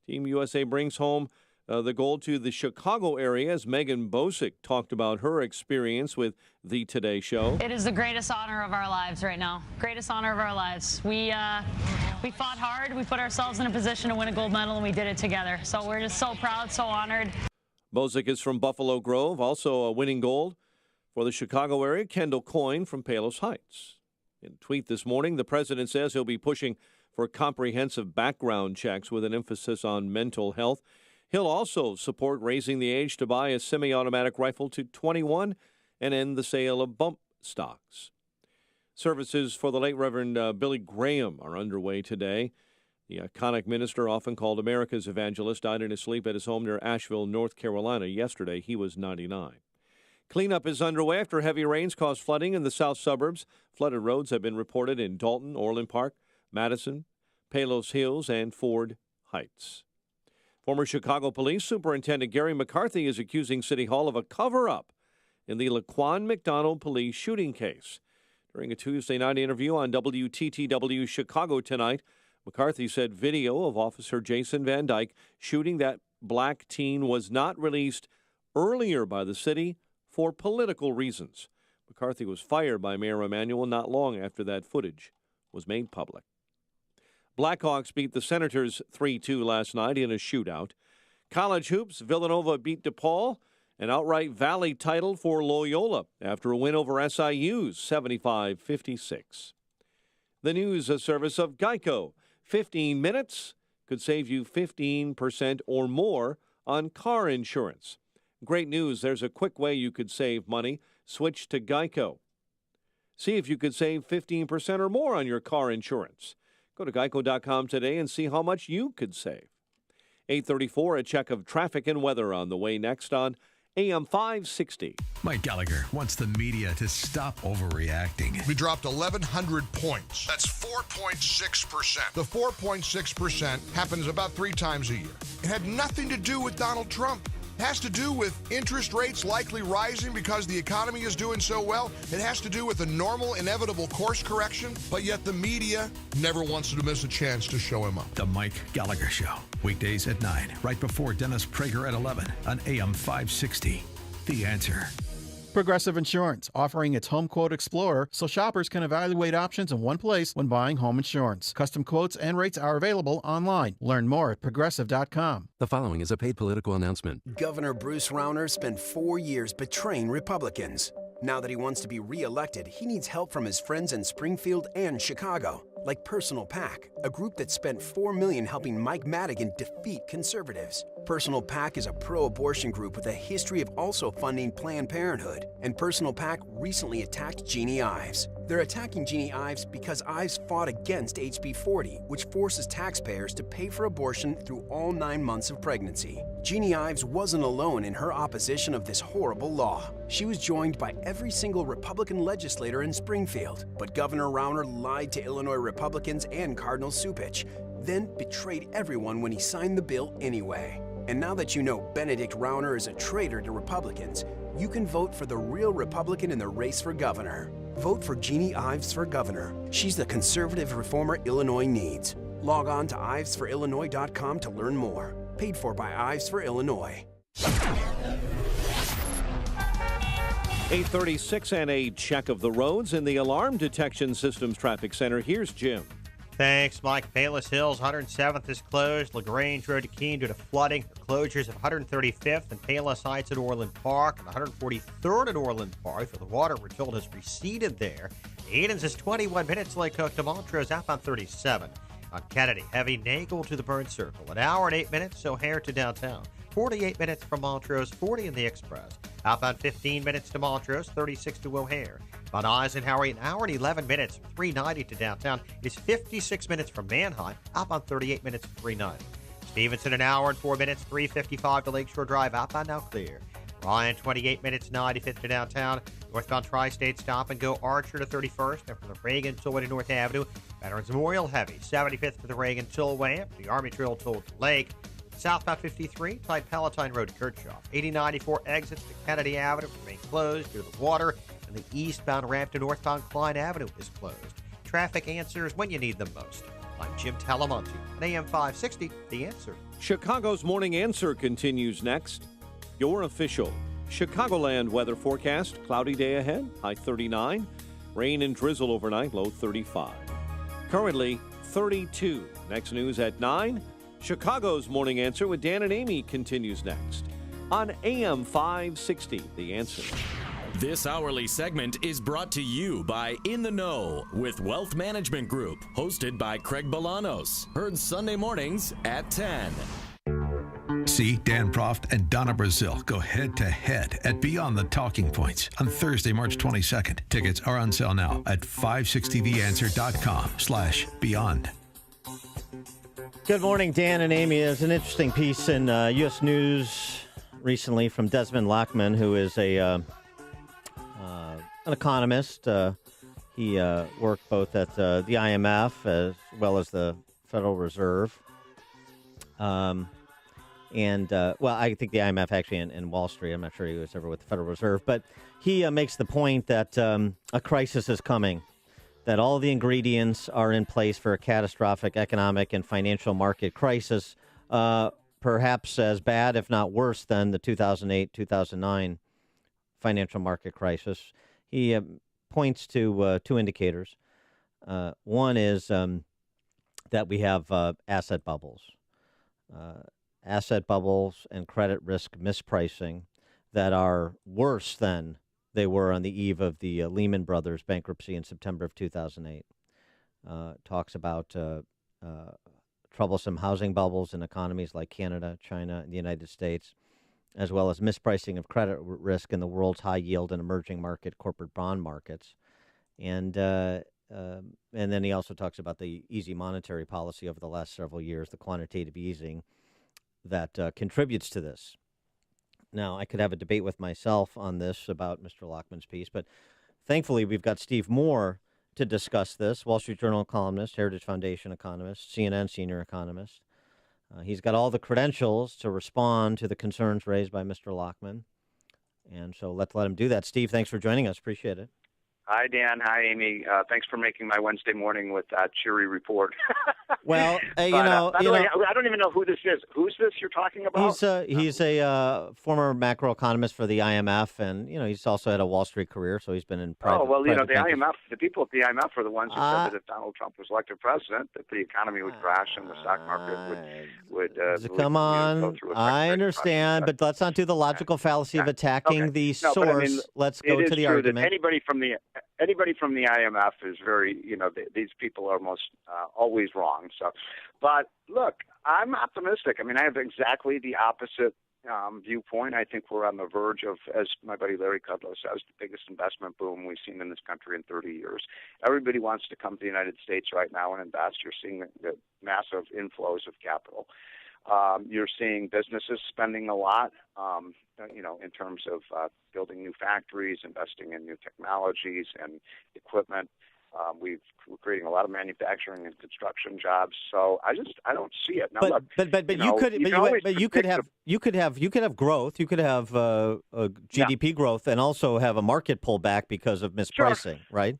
[SPEAKER 32] Team USA brings home the gold to the Chicago area as Megan Bosick talked about her experience with the Today Show.
[SPEAKER 3] It is the greatest honor of our lives right now. Greatest honor of our lives. We fought hard. We put ourselves in a position to win a gold medal, and we did it together. So we're just so proud, so honored.
[SPEAKER 32] Bosick is from Buffalo Grove, also winning gold for the Chicago area. Kendall Coyne from Palos Heights. In a tweet this morning, the president says he'll be pushing for comprehensive background checks with an emphasis on mental health. He'll also support raising the age to buy a semi-automatic rifle to 21 and end the sale of bump stocks. Services for the late Reverend Billy Graham are underway today. The iconic minister, often called America's evangelist, died in his sleep at his home near Asheville, North Carolina. Yesterday, he was 99. Cleanup is underway after heavy rains caused flooding in the south suburbs. Flooded roads have been reported in Dalton, Orland Park, Madison, Palos Hills, and Ford Heights. Former Chicago Police Superintendent Gary McCarthy is accusing City Hall of a cover-up in the Laquan McDonald police shooting case. During a Tuesday night interview on WTTW Chicago Tonight, McCarthy said video of Officer Jason Van Dyke shooting that black teen was not released earlier by the city for political reasons. McCarthy was fired by Mayor Emanuel not long after that footage was made public. Blackhawks beat the Senators 3-2 last night in a shootout. College hoops, Villanova beat DePaul, an outright Valley title for Loyola after a win over SIU's 75-56. The news service of Geico. 15 minutes could save you 15% or more on car insurance. Great news, there's a quick way you could save money. Switch to Geico. See if you could save 15% or more on your car insurance. Go to geico.com today and see how much you could save. 8:34, a check of traffic and weather on the way next on AM 560.
[SPEAKER 1] Mike Gallagher wants the media to stop overreacting.
[SPEAKER 6] We dropped 1,100 points. That's 4.6%. The 4.6% happens about 3 times a year. It had nothing to do with Donald Trump. It has to do with interest rates likely rising because the economy is doing so well. It has to do with a normal, inevitable course correction, but yet the media never wants to miss a chance to show him up.
[SPEAKER 1] The Mike Gallagher Show, weekdays at 9, right before Dennis Prager at 11 on AM 560. The Answer.
[SPEAKER 10] Progressive Insurance, offering its Home Quote Explorer so shoppers can evaluate options in one place when buying home insurance. Custom quotes and rates are available online. Learn more at progressive.com.
[SPEAKER 11] The following is a paid political announcement.
[SPEAKER 16] Governor Bruce Rauner spent 4 years betraying Republicans. Now that he wants to be re-elected, he needs help from his friends in Springfield and Chicago, like Personal PAC, a group that spent $4 million helping Mike Madigan defeat conservatives. Personal PAC is a pro-abortion group with a history of also funding Planned Parenthood, and Personal PAC recently attacked Jeannie Ives. They're attacking Jeannie Ives because Ives fought against HB 40, which forces taxpayers to pay for abortion through all 9 months of pregnancy. Jeannie Ives wasn't alone in her opposition of this horrible law. She was joined by every single Republican legislator in Springfield, but Governor Rauner lied to Illinois Republicans and Cardinal Cupich, then betrayed everyone when he signed the bill anyway. And now that you know Benedict Rauner is a traitor to Republicans, you can vote for the real Republican in the race for governor. Vote for Jeannie Ives for governor. She's the conservative reformer Illinois needs. Log on to ivesforillinois.com to learn more. Paid for by Ives for Illinois.
[SPEAKER 32] 8:36 and a check of the roads in the Alarm Detection Systems Traffic Center. Here's Jim.
[SPEAKER 12] Thanks, Mike. Palos Hills, 107th is closed. LaGrange Road to Keene due to flooding. Closures of 135th and Palos Heights at Orland Park and 143rd at Orland Park. The water, we're told, has receded there. Edens is 21 minutes. Lake Cook to Montrose, outbound 37. On Kennedy, heavy Nagel to the Burn Circle. An hour and 8 minutes, O'Hare to downtown. 48 minutes from Montrose, 40 in the Express. Outbound 15 minutes to Montrose, 36 to O'Hare. Von Eisenhower, an hour and 11 minutes, 390 to downtown. It is 56 minutes from Manheim. Outbound 38 minutes, 390. Stevenson, an hour and 4 minutes, 355 to Lakeshore Drive. Outbound now clear. Ryan, 28 minutes, 95th to downtown. Northbound Tri-State stop and go Archer to 31st. And from the Reagan Tollway to North Avenue. Veterans Memorial heavy, 75th to the Reagan Tollway. The Army Trail toll to Lake. Southbound 53, tight Palatine Road to Kirchhoff. 8094 exits to Kennedy Avenue remain closed due to the water. And the eastbound ramp to northbound Klein Avenue is closed. Traffic answers when you need them most. I'm Jim Talamonte on AM 560, The Answer.
[SPEAKER 32] Chicago's Morning Answer continues next. Your official Chicagoland weather forecast. Cloudy day ahead, high 39. Rain and drizzle overnight, low 35. Currently 32. Next news at 9. Chicago's Morning Answer with Dan and Amy continues next on AM 560, The Answer.
[SPEAKER 9] This hourly segment is brought to you by In the Know with Wealth Management Group, hosted by Craig Bolanos. Heard Sunday mornings at 10.
[SPEAKER 1] See Dan Proft and Donna Brazil go head-to-head at Beyond the Talking Points on Thursday, March 22nd. Tickets are on sale now at 560theanswer.com/beyond.
[SPEAKER 19] Good morning, Dan and Amy. There's an interesting piece in U.S. News recently from Desmond Lockman, who is an economist. He worked both at the IMF as well as the Federal Reserve. I think the IMF actually in Wall Street. I'm not sure he was ever with the Federal Reserve. But he makes the point that a crisis is coming, that all the ingredients are in place for a catastrophic economic and financial market crisis, perhaps as bad, if not worse, than the 2008-2009 financial market crisis. He points to two indicators. One is that we have asset bubbles. Asset bubbles and credit risk mispricing that are worse than they were on the eve of the Lehman Brothers bankruptcy in September of 2008. Talks about troublesome housing bubbles in economies like Canada, China, and the United States, as well as mispricing of credit risk in the world's high-yield and emerging market corporate bond markets. And then he also talks about the easy monetary policy over the last several years, the quantitative easing that contributes to this. Now, I could have a debate with myself on this about Mr. Lockman's piece, but thankfully we've got Steve Moore to discuss this, Wall Street Journal columnist, Heritage Foundation economist, CNN senior economist. He's got all the credentials to respond to the concerns raised by Mr. Lockman, and so let's let him do that. Steve, thanks for joining us. Appreciate it.
[SPEAKER 13] Hi, Dan. Hi, Amy. Thanks for making my Wednesday morning with that cheery report.
[SPEAKER 19] Well,
[SPEAKER 13] I don't even know who this is. Who's this you're talking about?
[SPEAKER 19] He's a former macroeconomist for the IMF, and he's also had a Wall Street career, so he's been in private.
[SPEAKER 13] The IMF, the people at the IMF are the ones who said that if Donald Trump was elected president, that the economy would crash and the stock market would
[SPEAKER 19] come on.
[SPEAKER 13] Go through
[SPEAKER 19] I understand, but let's not do the logical fallacy of attacking the source. Let's go to the argument.
[SPEAKER 13] Anybody from the IMF is very, these people are most always wrong. So, but look, I'm optimistic. I mean, I have exactly the opposite viewpoint. I think we're on the verge of, as my buddy Larry Kudlow says, the biggest investment boom we've seen in this country in 30 years. Everybody wants to come to the United States right now and invest. You're seeing the massive inflows of capital. You're seeing businesses spending a lot, in terms of building new factories, investing in new technologies and equipment. We're creating a lot of manufacturing and construction jobs. So I don't see it. Now,
[SPEAKER 19] you could have growth. You could have GDP growth and also have a market pullback because of mispricing, right?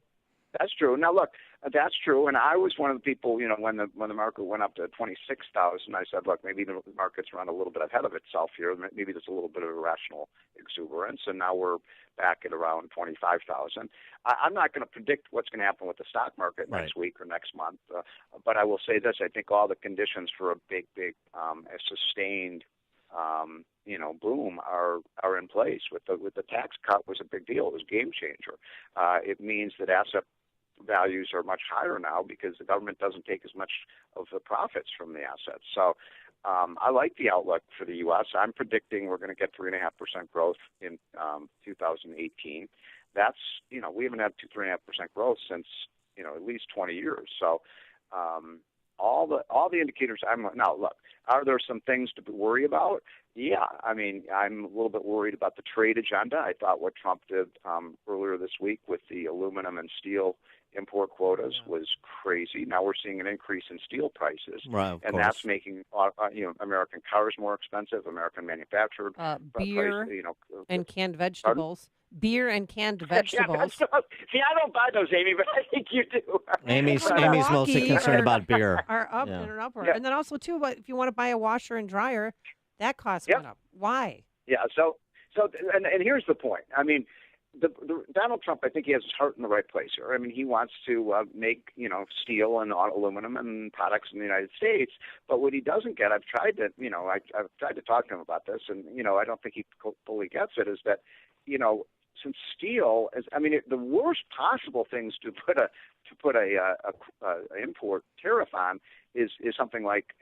[SPEAKER 13] That's true. Now, look, that's true. And I was one of the people, when the market went up to 26,000, I said, look, maybe the market's run a little bit ahead of itself here. Maybe there's a little bit of irrational exuberance. And now we're back at around 25,000. I'm not going to predict what's going to happen with the stock market next week or next month. But I will say this. I think all the conditions for a big, sustained boom are in place. With the tax cut was a big deal. It was a game changer. It means that asset values are much higher now because the government doesn't take as much of the profits from the assets. So I like the outlook for the U.S. I'm predicting we're going to get 3.5% growth in 2018. That's, we haven't had 3.5% growth since, at least 20 years. So all the indicators, now look, are there some things to worry about? Yeah, I mean, I'm a little bit worried about the trade agenda. I thought what Trump did earlier this week with the aluminum and steel import quotas was crazy. Now we're seeing an increase in steel prices,
[SPEAKER 19] right,
[SPEAKER 13] and that's making American cars more expensive, American manufactured
[SPEAKER 2] beer
[SPEAKER 13] price,
[SPEAKER 2] and canned vegetables. Pardon? Beer and canned vegetables.
[SPEAKER 13] See, I don't buy those, Amy, but I think you do.
[SPEAKER 19] Amy's mostly concerned about beer.
[SPEAKER 2] Are up and are upward. Yeah. And then also too, if you want to buy a washer and dryer, that cost went up. Why?
[SPEAKER 13] Yeah. So and here's the point. I mean, the Donald Trump, I think he has his heart in the right place here. I mean, he wants to make steel and aluminum and products in the United States. But what he doesn't get, I've tried to I've tried to talk to him about this, and I don't think he fully gets it. Is that since steel is, the worst possible things to put a import tariff on is something like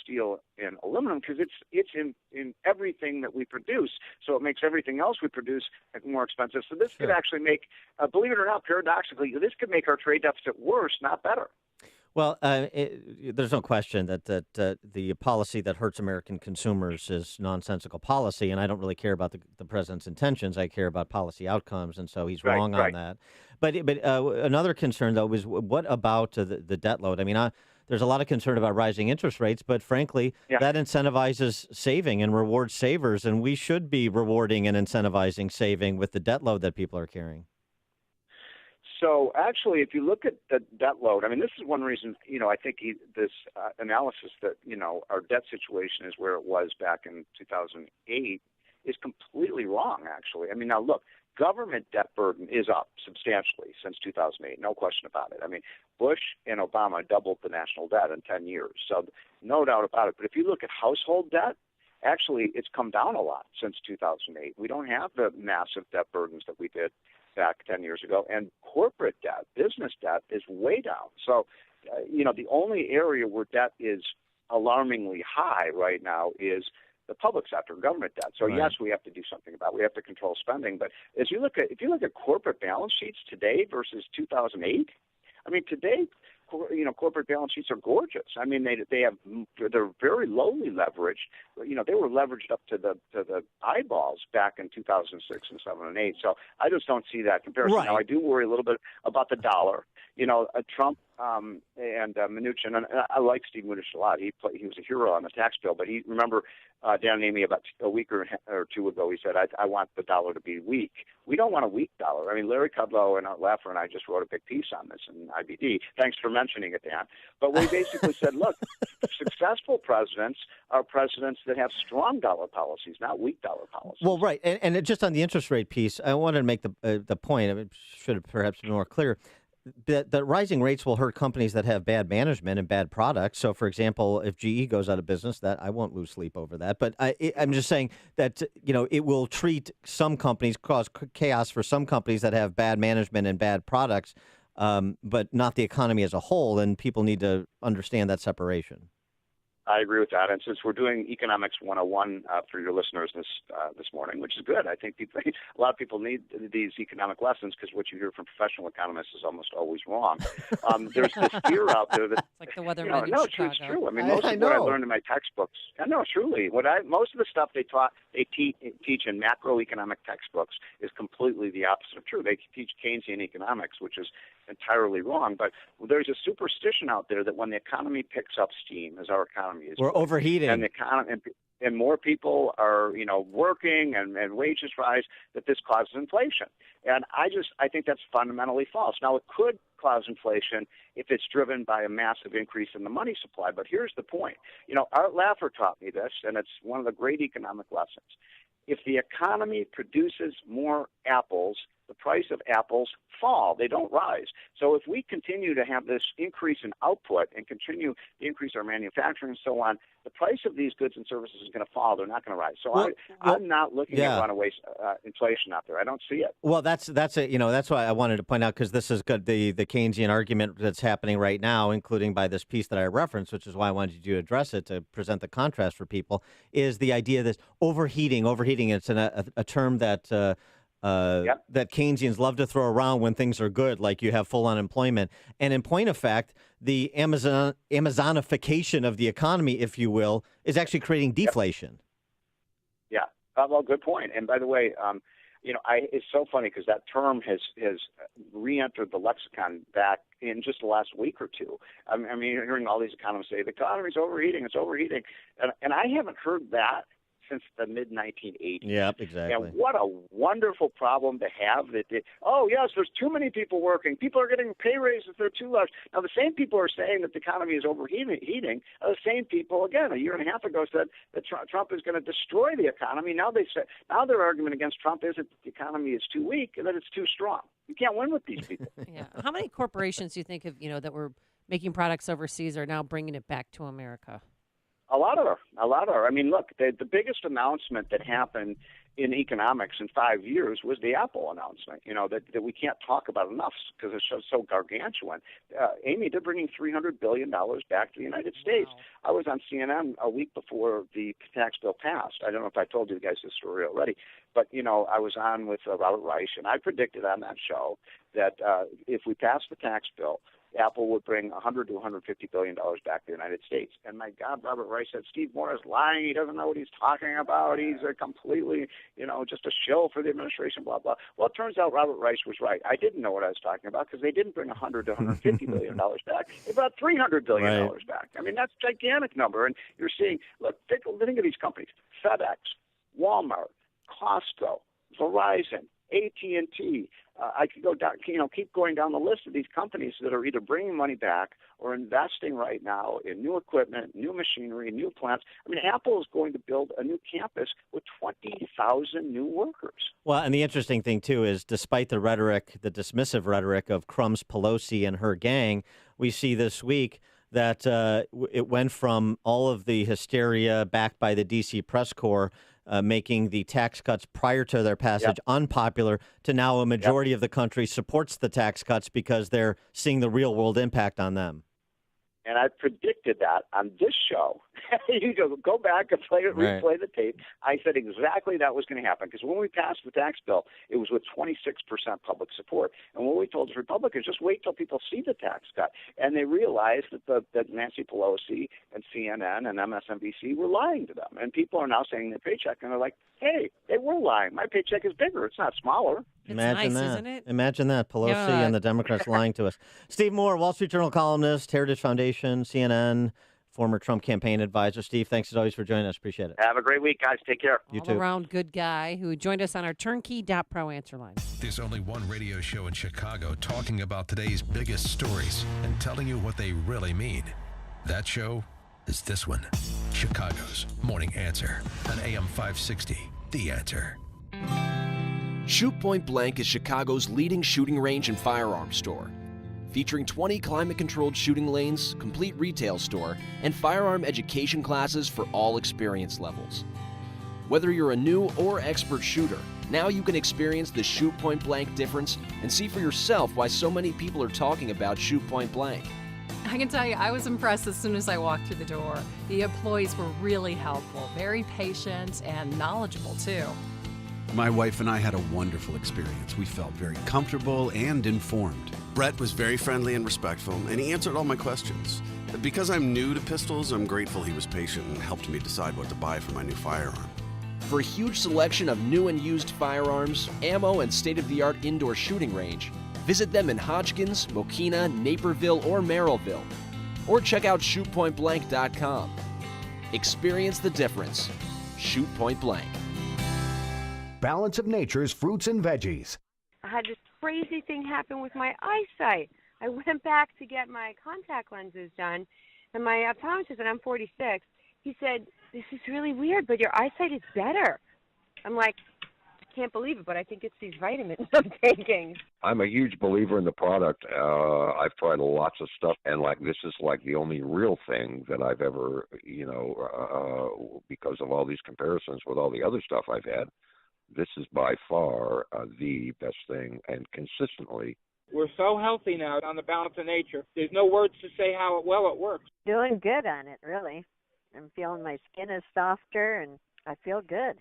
[SPEAKER 13] steel and aluminum, because it's in everything that we produce, so it makes everything else we produce more expensive. So this could actually make, believe it or not, paradoxically, this could make our trade deficit worse, not better.
[SPEAKER 19] Well, there's no question that the policy that hurts American consumers is nonsensical policy, and I don't really care about the president's intentions. I care about policy outcomes, and so he's wrong on that. But another concern, though, is what about the debt load? I mean, there's a lot of concern about rising interest rates, but frankly, that incentivizes saving and rewards savers, and we should be rewarding and incentivizing saving with the debt load that people are carrying.
[SPEAKER 13] So actually, if you look at the debt load, this is one reason, I think this analysis that, our debt situation is where it was back in 2008 is completely wrong, actually. Now look, government debt burden is up substantially since 2008, no question about it. Bush and Obama doubled the national debt in 10 years, so no doubt about it. But if you look at household debt, actually it's come down a lot since 2008. We don't have the massive debt burdens that we did back 10 years ago, and corporate debt, business debt, is way down. So, the only area where debt is alarmingly high right now is the public sector, government debt. So yes, we have to do something about it. We have to control spending. But if you look at corporate balance sheets today versus 2008, today, corporate balance sheets are gorgeous. They're very lowly leveraged. They were leveraged up to the eyeballs back in 2006 and 7 and 8. So I just don't see that comparison. Now I do worry a little bit about the dollar. Trump and Mnuchin, and I like Steve Mnuchin a lot. He was a hero on the tax bill, but remember Dan and Amy about a week or two ago, he said, I want the dollar to be weak. We don't want a weak dollar. Larry Kudlow and Art Laffer and I just wrote a big piece on this in IBD. Thanks for mentioning it, Dan. But we basically said, look, successful presidents are presidents that have strong dollar policies, not weak dollar policies.
[SPEAKER 19] Well, right. And just on the interest rate piece, I wanted to make the point, it should have perhaps been more clear, that rising rates will hurt companies that have bad management and bad products. So, for example, if GE goes out of business, that I won't lose sleep over that. But I'm just saying that it will treat some companies, cause chaos for some companies that have bad management and bad products, but not the economy as a whole. And people need to understand that separation.
[SPEAKER 13] I agree with that. And since we're doing Economics 101 for your listeners this morning, which is good, I think a lot of people need these economic lessons because what you hear from professional economists is almost always wrong. There's this fear out there that
[SPEAKER 2] it's like the weatherman in Chicago.
[SPEAKER 13] It's true. Most of what I learned in my textbooks. No, truly, most of the stuff they teach in macroeconomic textbooks is completely the opposite of true. They teach Keynesian economics, which is entirely wrong. But there's a superstition out there that when the economy picks up steam, as our economy is,
[SPEAKER 19] we're overheating,
[SPEAKER 13] and the economy and more people are working and wages rise, that this causes inflation. And I think that's fundamentally false. Now, it could cause inflation if it's driven by a massive increase in the money supply. But here's the point. Art Laffer taught me this, and it's one of the great economic lessons. If the economy produces more apples, the price of apples fall. They don't rise. So if we continue to have this increase in output and continue to increase our manufacturing and so on, the price of these goods and services is going to fall. They're not going to rise. So I'm not looking at runaway inflation out there. I don't see it.
[SPEAKER 19] Well, that's why I wanted to point out, because this is good. The Keynesian argument that's happening right now, including by this piece that I referenced, which is why I wanted you to address it to present the contrast for people, is the idea that overheating. It's a term that that Keynesians love to throw around when things are good, like you have full unemployment. And in point of fact, the Amazonification of the economy, if you will, is actually creating deflation.
[SPEAKER 13] Yeah. Well, good point. And by the way, it's so funny because that term has re-entered the lexicon back in just the last week or two. I mean, you're hearing all these economists say the economy's overheating, it's overheating, and I haven't heard that since the mid-1980s.
[SPEAKER 19] Yep, exactly.
[SPEAKER 13] And what a wonderful problem to have that, yes, there's too many people working. People are getting pay raises, they're too large. Now, the same people are saying that the economy is overheating. The same people, again, a year and a half ago said that Trump is going to destroy the economy. Now their argument against Trump is that the economy is too weak and that it's too strong. You can't win with these people.
[SPEAKER 2] Yeah. How many corporations do you think that were making products overseas are now bringing it back to America?
[SPEAKER 13] A lot of her. I mean, look, the biggest announcement that happened in economics in 5 years was the Apple announcement, that we can't talk about enough because it's so gargantuan. Amy, they're bringing $300 billion back to the United States. I was on CNN a week before the tax bill passed. I don't know if I told you guys this story already, but, I was on with Robert Reich, and I predicted on that show that if we pass the tax bill, Apple would bring $100 to $150 billion back to the United States. And my God, Robert Reich said, Steve Moore is lying. He doesn't know what he's talking about. He's completely, just a shill for the administration, blah, blah. Well, it turns out Robert Reich was right. I didn't know what I was talking about because they didn't bring $100 to $150 billion back. They brought $300 billion back. I mean, that's a gigantic number. And you're seeing, look, think of these companies, FedEx, Walmart, Costco, Verizon, AT&T. I could go down, keep going down the list of these companies that are either bringing money back or investing right now in new equipment, new machinery, new plants. I mean, Apple is going to build a new campus with 20,000 new workers.
[SPEAKER 19] Well, and the interesting thing, too, is despite the dismissive rhetoric of Crumb's Pelosi and her gang, we see this week that it went from all of the hysteria backed by the D.C. press corps making the tax cuts prior to their passage unpopular, to now a majority of the country supports the tax cuts because they're seeing the real world impact on them.
[SPEAKER 13] And I predicted that on this show. You go back and replay the tape. I said exactly that was going to happen because when we passed the tax bill, it was with 26% public support. And what we told the Republicans, just wait till people see the tax cut. And they realized that Nancy Pelosi and CNN and MSNBC were lying to them. And people are now saying their paycheck, and they're like, hey, they were lying. My paycheck is bigger. It's not smaller.
[SPEAKER 19] Imagine
[SPEAKER 2] nice,
[SPEAKER 19] that.
[SPEAKER 2] Isn't it?
[SPEAKER 19] Imagine that. Pelosi and the Democrats lying to us. Steve Moore, Wall Street Journal columnist, Heritage Foundation, CNN, former Trump campaign advisor. Steve, thanks as always for joining us. Appreciate it.
[SPEAKER 13] Have a great week, guys. Take care.
[SPEAKER 19] You too.
[SPEAKER 2] All-around good guy who joined us on our Turnkey.pro answer line.
[SPEAKER 1] There's only one radio show in Chicago talking about today's biggest stories and telling you what they really mean. That show is this one, Chicago's Morning Answer on AM 560, The Answer.
[SPEAKER 7] Shoot Point Blank is Chicago's leading shooting range and firearms store. Featuring 20 climate-controlled shooting lanes, complete retail store, and firearm education classes for all experience levels. Whether you're a new or expert shooter, now you can experience the Shoot Point Blank difference and see for yourself why so many people are talking about Shoot Point Blank.
[SPEAKER 15] I can tell you, I was impressed as soon as I walked through the door. The employees were really helpful, very patient, and knowledgeable, too.
[SPEAKER 17] My wife and I had a wonderful experience. We felt very comfortable and informed.
[SPEAKER 18] Brett was very friendly and respectful, and he answered all my questions. Because I'm new to pistols, I'm grateful he was patient and helped me decide what to buy for my new firearm.
[SPEAKER 7] For a huge selection of new and used firearms, ammo, and state-of-the-art indoor shooting range, visit them in Hodgkins, Mokina, Naperville, or Merrillville. Or check out shootpointblank.com. Experience the difference. Shoot Point Blank.
[SPEAKER 21] Balance of Nature's fruits and veggies.
[SPEAKER 25] I had this crazy thing happen with my eyesight. I went back to get my contact lenses done, and my optometrist, and I'm 46, he said, this is really weird, but your eyesight is better. I'm like, can't believe it, but I think it's these vitamins I'm taking.
[SPEAKER 4] I'm a huge believer in the product. I've tried lots of stuff, and this is the only real thing that I've ever, because of all these comparisons with all the other stuff I've had, this is by far the best thing, and consistently.
[SPEAKER 5] We're so healthy now on the Balance of Nature. There's no words to say how well it works.
[SPEAKER 8] Doing good on it, really. I'm feeling my skin is softer, and I feel good.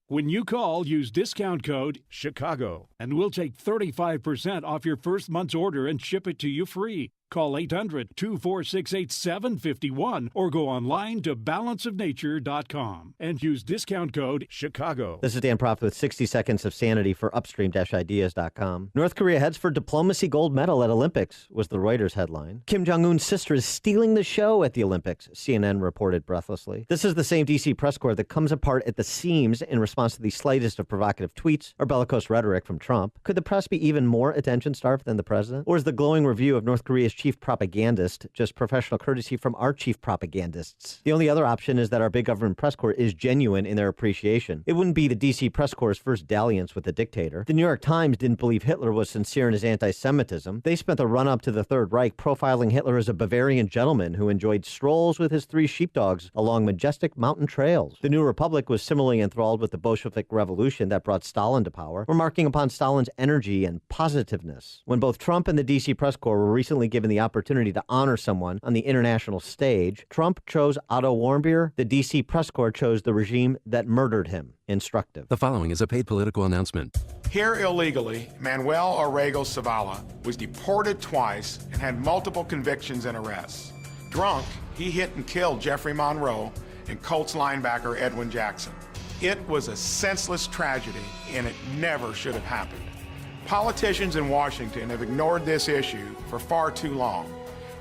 [SPEAKER 14] When you call, use discount code CHICAGO, and we'll take 35% off your first month's order and ship it to you free. Call 800-246-8751 or go online to balanceofnature.com and use discount code CHICAGO.
[SPEAKER 19] This is Dan Proft with 60 Seconds of Sanity for upstream-ideas.com. North Korea heads for diplomacy gold medal at Olympics, was the Reuters headline. Kim Jong-un's sister is stealing the show at the Olympics, CNN reported breathlessly. This is the same D.C. press corps that comes apart at the seams in response to the slightest of provocative tweets or bellicose rhetoric from Trump. Could the press be even more attention-starved than the president? Or is the glowing review of North Korea's chief propagandist just professional courtesy from our chief propagandists? The only other option is that our big government press corps is genuine in their appreciation. It wouldn't be the D.C. press corps' first dalliance with the dictator. The New York Times didn't believe Hitler was sincere in his anti-Semitism. They spent the run-up to the Third Reich profiling Hitler as a Bavarian gentleman who enjoyed strolls with his 3 sheepdogs along majestic mountain trails. The New Republic was similarly enthralled with the Bolshevik revolution that brought Stalin to power, remarking upon Stalin's energy and positiveness. When both Trump and the D.C. press corps were recently given the opportunity to honor someone on the international stage, Trump chose Otto Warmbier. The D.C. press corps chose the regime that murdered him. Instructive.
[SPEAKER 11] The following is a paid political announcement.
[SPEAKER 20] Here illegally, Manuel Orrego Zavala was deported twice and had multiple convictions and arrests. Drunk, he hit and killed Jeffrey Monroe and Colts linebacker Edwin Jackson. It was a senseless tragedy, and it never should have happened. Politicians in Washington have ignored this issue for far too long.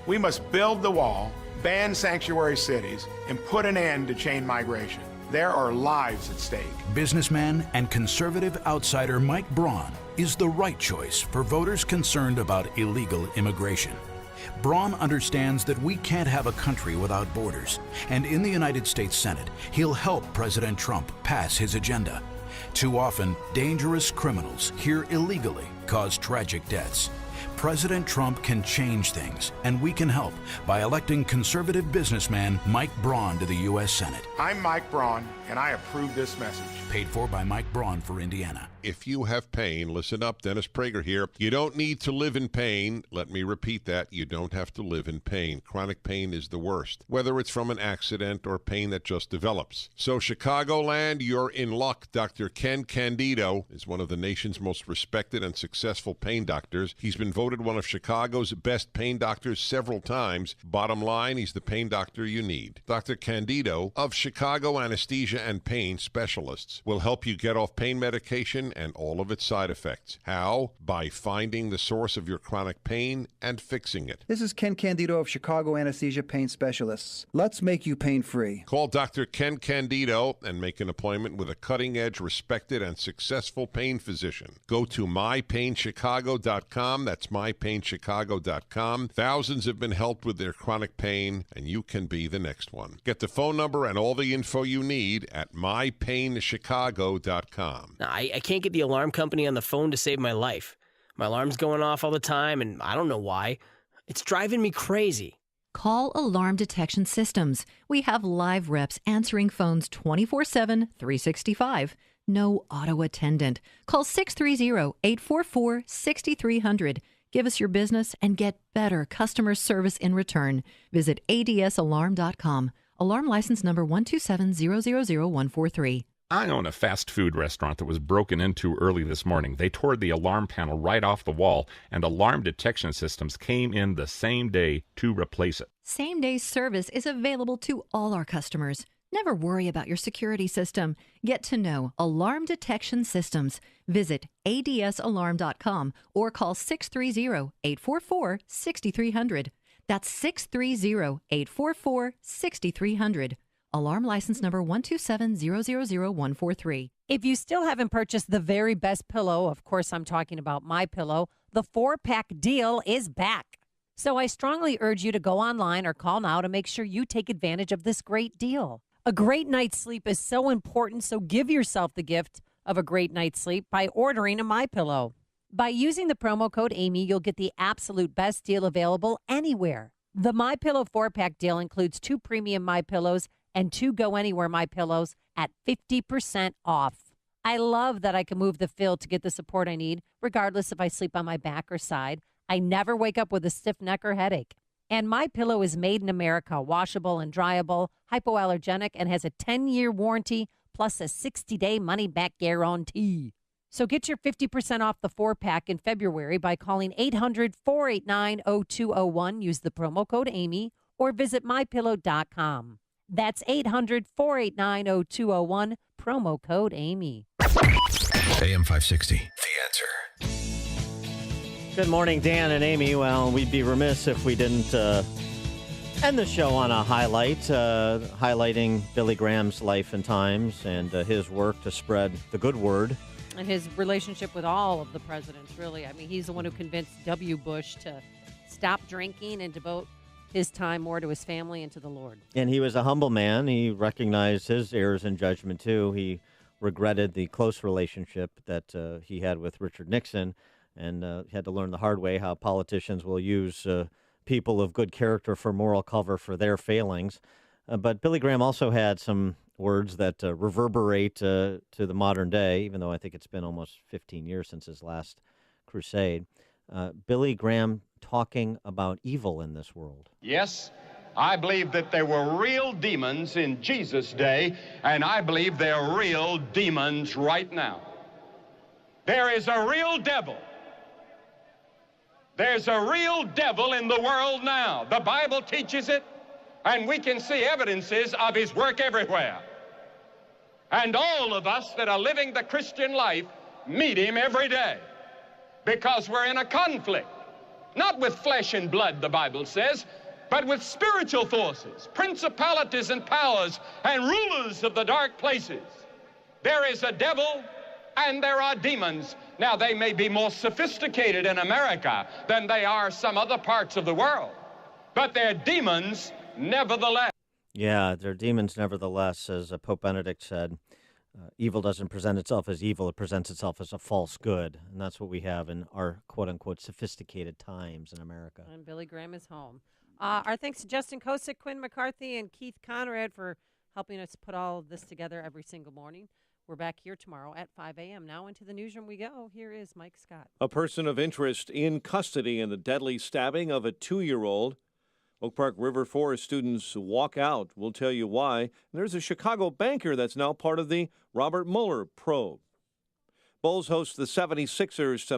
[SPEAKER 20] We must build the wall, ban sanctuary cities, and put an end to chain migration. There are lives at stake.
[SPEAKER 23] Businessman and conservative outsider Mike Braun is the right choice for voters concerned about illegal immigration. Braun understands that we can't have a country without borders, and in the United States Senate, he'll help President Trump pass his agenda. Too often, dangerous criminals here illegally cause tragic deaths. President Trump can change things, and we can help by electing conservative businessman Mike Braun to the U.S. Senate.
[SPEAKER 20] I'm Mike Braun, and I approve this message.
[SPEAKER 23] Paid for by Mike Braun for Indiana.
[SPEAKER 26] If you have pain, listen up. Dennis Prager here. You don't need to live in pain. Let me repeat that. You don't have to live in pain. Chronic pain is the worst, whether it's from an accident or pain that just develops. So, Chicagoland, you're in luck. Dr. Ken Candido is one of the nation's most respected and successful pain doctors. He's been voted one of Chicago's best pain doctors several times. Bottom line, he's the pain doctor you need. Dr. Candido of Chicago Anesthesia and Pain Specialists will help you get off pain medication and all of its side effects. How? By finding the source of your chronic pain and fixing it.
[SPEAKER 27] This is Ken Candido of Chicago Anesthesia Pain Specialists. Let's make you pain-free.
[SPEAKER 26] Call Dr. Ken Candido and make an appointment with a cutting-edge, respected, and successful pain physician. Go to mypainchicago.com. That's mypainchicago.com. Thousands have been helped with their chronic pain, and you can be the next one. Get the phone number and all the info you need at mypainchicago.com.
[SPEAKER 28] I can't get the alarm company on the phone to save my life. My alarm's going off all the time, and I don't know why. It's driving me crazy.
[SPEAKER 29] Call Alarm Detection Systems. We have live reps answering phones 24/7, 365. No auto attendant. Call 630-844-6300. Give us your business and get better customer service in return. Visit adsalarm.com. Alarm license number 127000143.
[SPEAKER 30] I own a fast food restaurant that was broken into early this morning. They tore the alarm panel right off the wall, and Alarm Detection Systems came in the same day to replace it.
[SPEAKER 29] Same-day service is available to all our customers. Never worry about your security system. Get to know Alarm Detection Systems. Visit adsalarm.com or call 630-844-6300. That's 630-844-6300. Alarm license number 127000143.
[SPEAKER 2] If you still haven't purchased the very best pillow, of course I'm talking about MyPillow, the 4-pack deal is back. So I strongly urge you to go online or call now to make sure you take advantage of this great deal. A great night's sleep is so important, so give yourself the gift of a great night's sleep by ordering a MyPillow. By using the promo code Amy, you'll get the absolute best deal available anywhere. The MyPillow 4-pack deal includes 2 premium MyPillows and 2 Go Anywhere MyPillows at 50% off. I love that I can move the fill to get the support I need, regardless if I sleep on my back or side. I never wake up with a stiff neck or headache. And MyPillow is made in America, washable and dryable, hypoallergenic, and has a 10-year warranty plus a 60-day money-back guarantee. So get your 50% off the 4-pack in February by calling 800-489-0201. Use the promo code Amy or visit MyPillow.com. That's 800-489-0201, promo code Amy.
[SPEAKER 11] AM 560.
[SPEAKER 1] The Answer.
[SPEAKER 19] Good morning, Dan and Amy. Well, we'd be remiss if we didn't end the show on a highlight, highlighting Billy Graham's life and times and his work to spread the good word.
[SPEAKER 2] And his relationship with all of the presidents, really. I mean, he's the one who convinced W. Bush to stop drinking and devote his time more to his family and to the Lord.
[SPEAKER 19] And he was a humble man. He recognized his errors in judgment, too. He regretted the close relationship that he had with Richard Nixon and had to learn the hard way how politicians will use people of good character for moral cover for their failings. But Billy Graham also had some words that reverberate to the modern day, even though I think it's been almost 15 years since his last crusade. Billy Graham talking about evil in this world.
[SPEAKER 3] Yes, I believe that there were real demons in Jesus' day, and I believe there are real demons right now. There is a real devil. There's a real devil in the world now. The Bible teaches it, and we can see evidences of his work everywhere. And all of us that are living the Christian life meet him every day because we're in a conflict. Not with flesh and blood, the Bible says, but with spiritual forces, principalities and powers, and rulers of the dark places. There is a devil and there are demons. Now, they may be more sophisticated in America than they are some other parts of the world, but they're demons nevertheless.
[SPEAKER 19] Yeah, they're demons nevertheless, as Pope Benedict said. Evil doesn't present itself as evil, it presents itself as a false good. And that's what we have in our quote-unquote sophisticated times in America.
[SPEAKER 2] And Billy Graham is home. Our thanks to Justin Kosick, Quinn McCarthy, and Keith Conrad for helping us put all of this together every single morning. We're back here tomorrow at 5 a.m. Now into the newsroom we go. Here is Mike Scott.
[SPEAKER 6] A person of interest in custody in the deadly stabbing of a 2-year-old. Oak Park River Forest students walk out. We'll tell you why. And there's a Chicago banker that's now part of the Robert Mueller probe. Bulls host the 76ers tonight.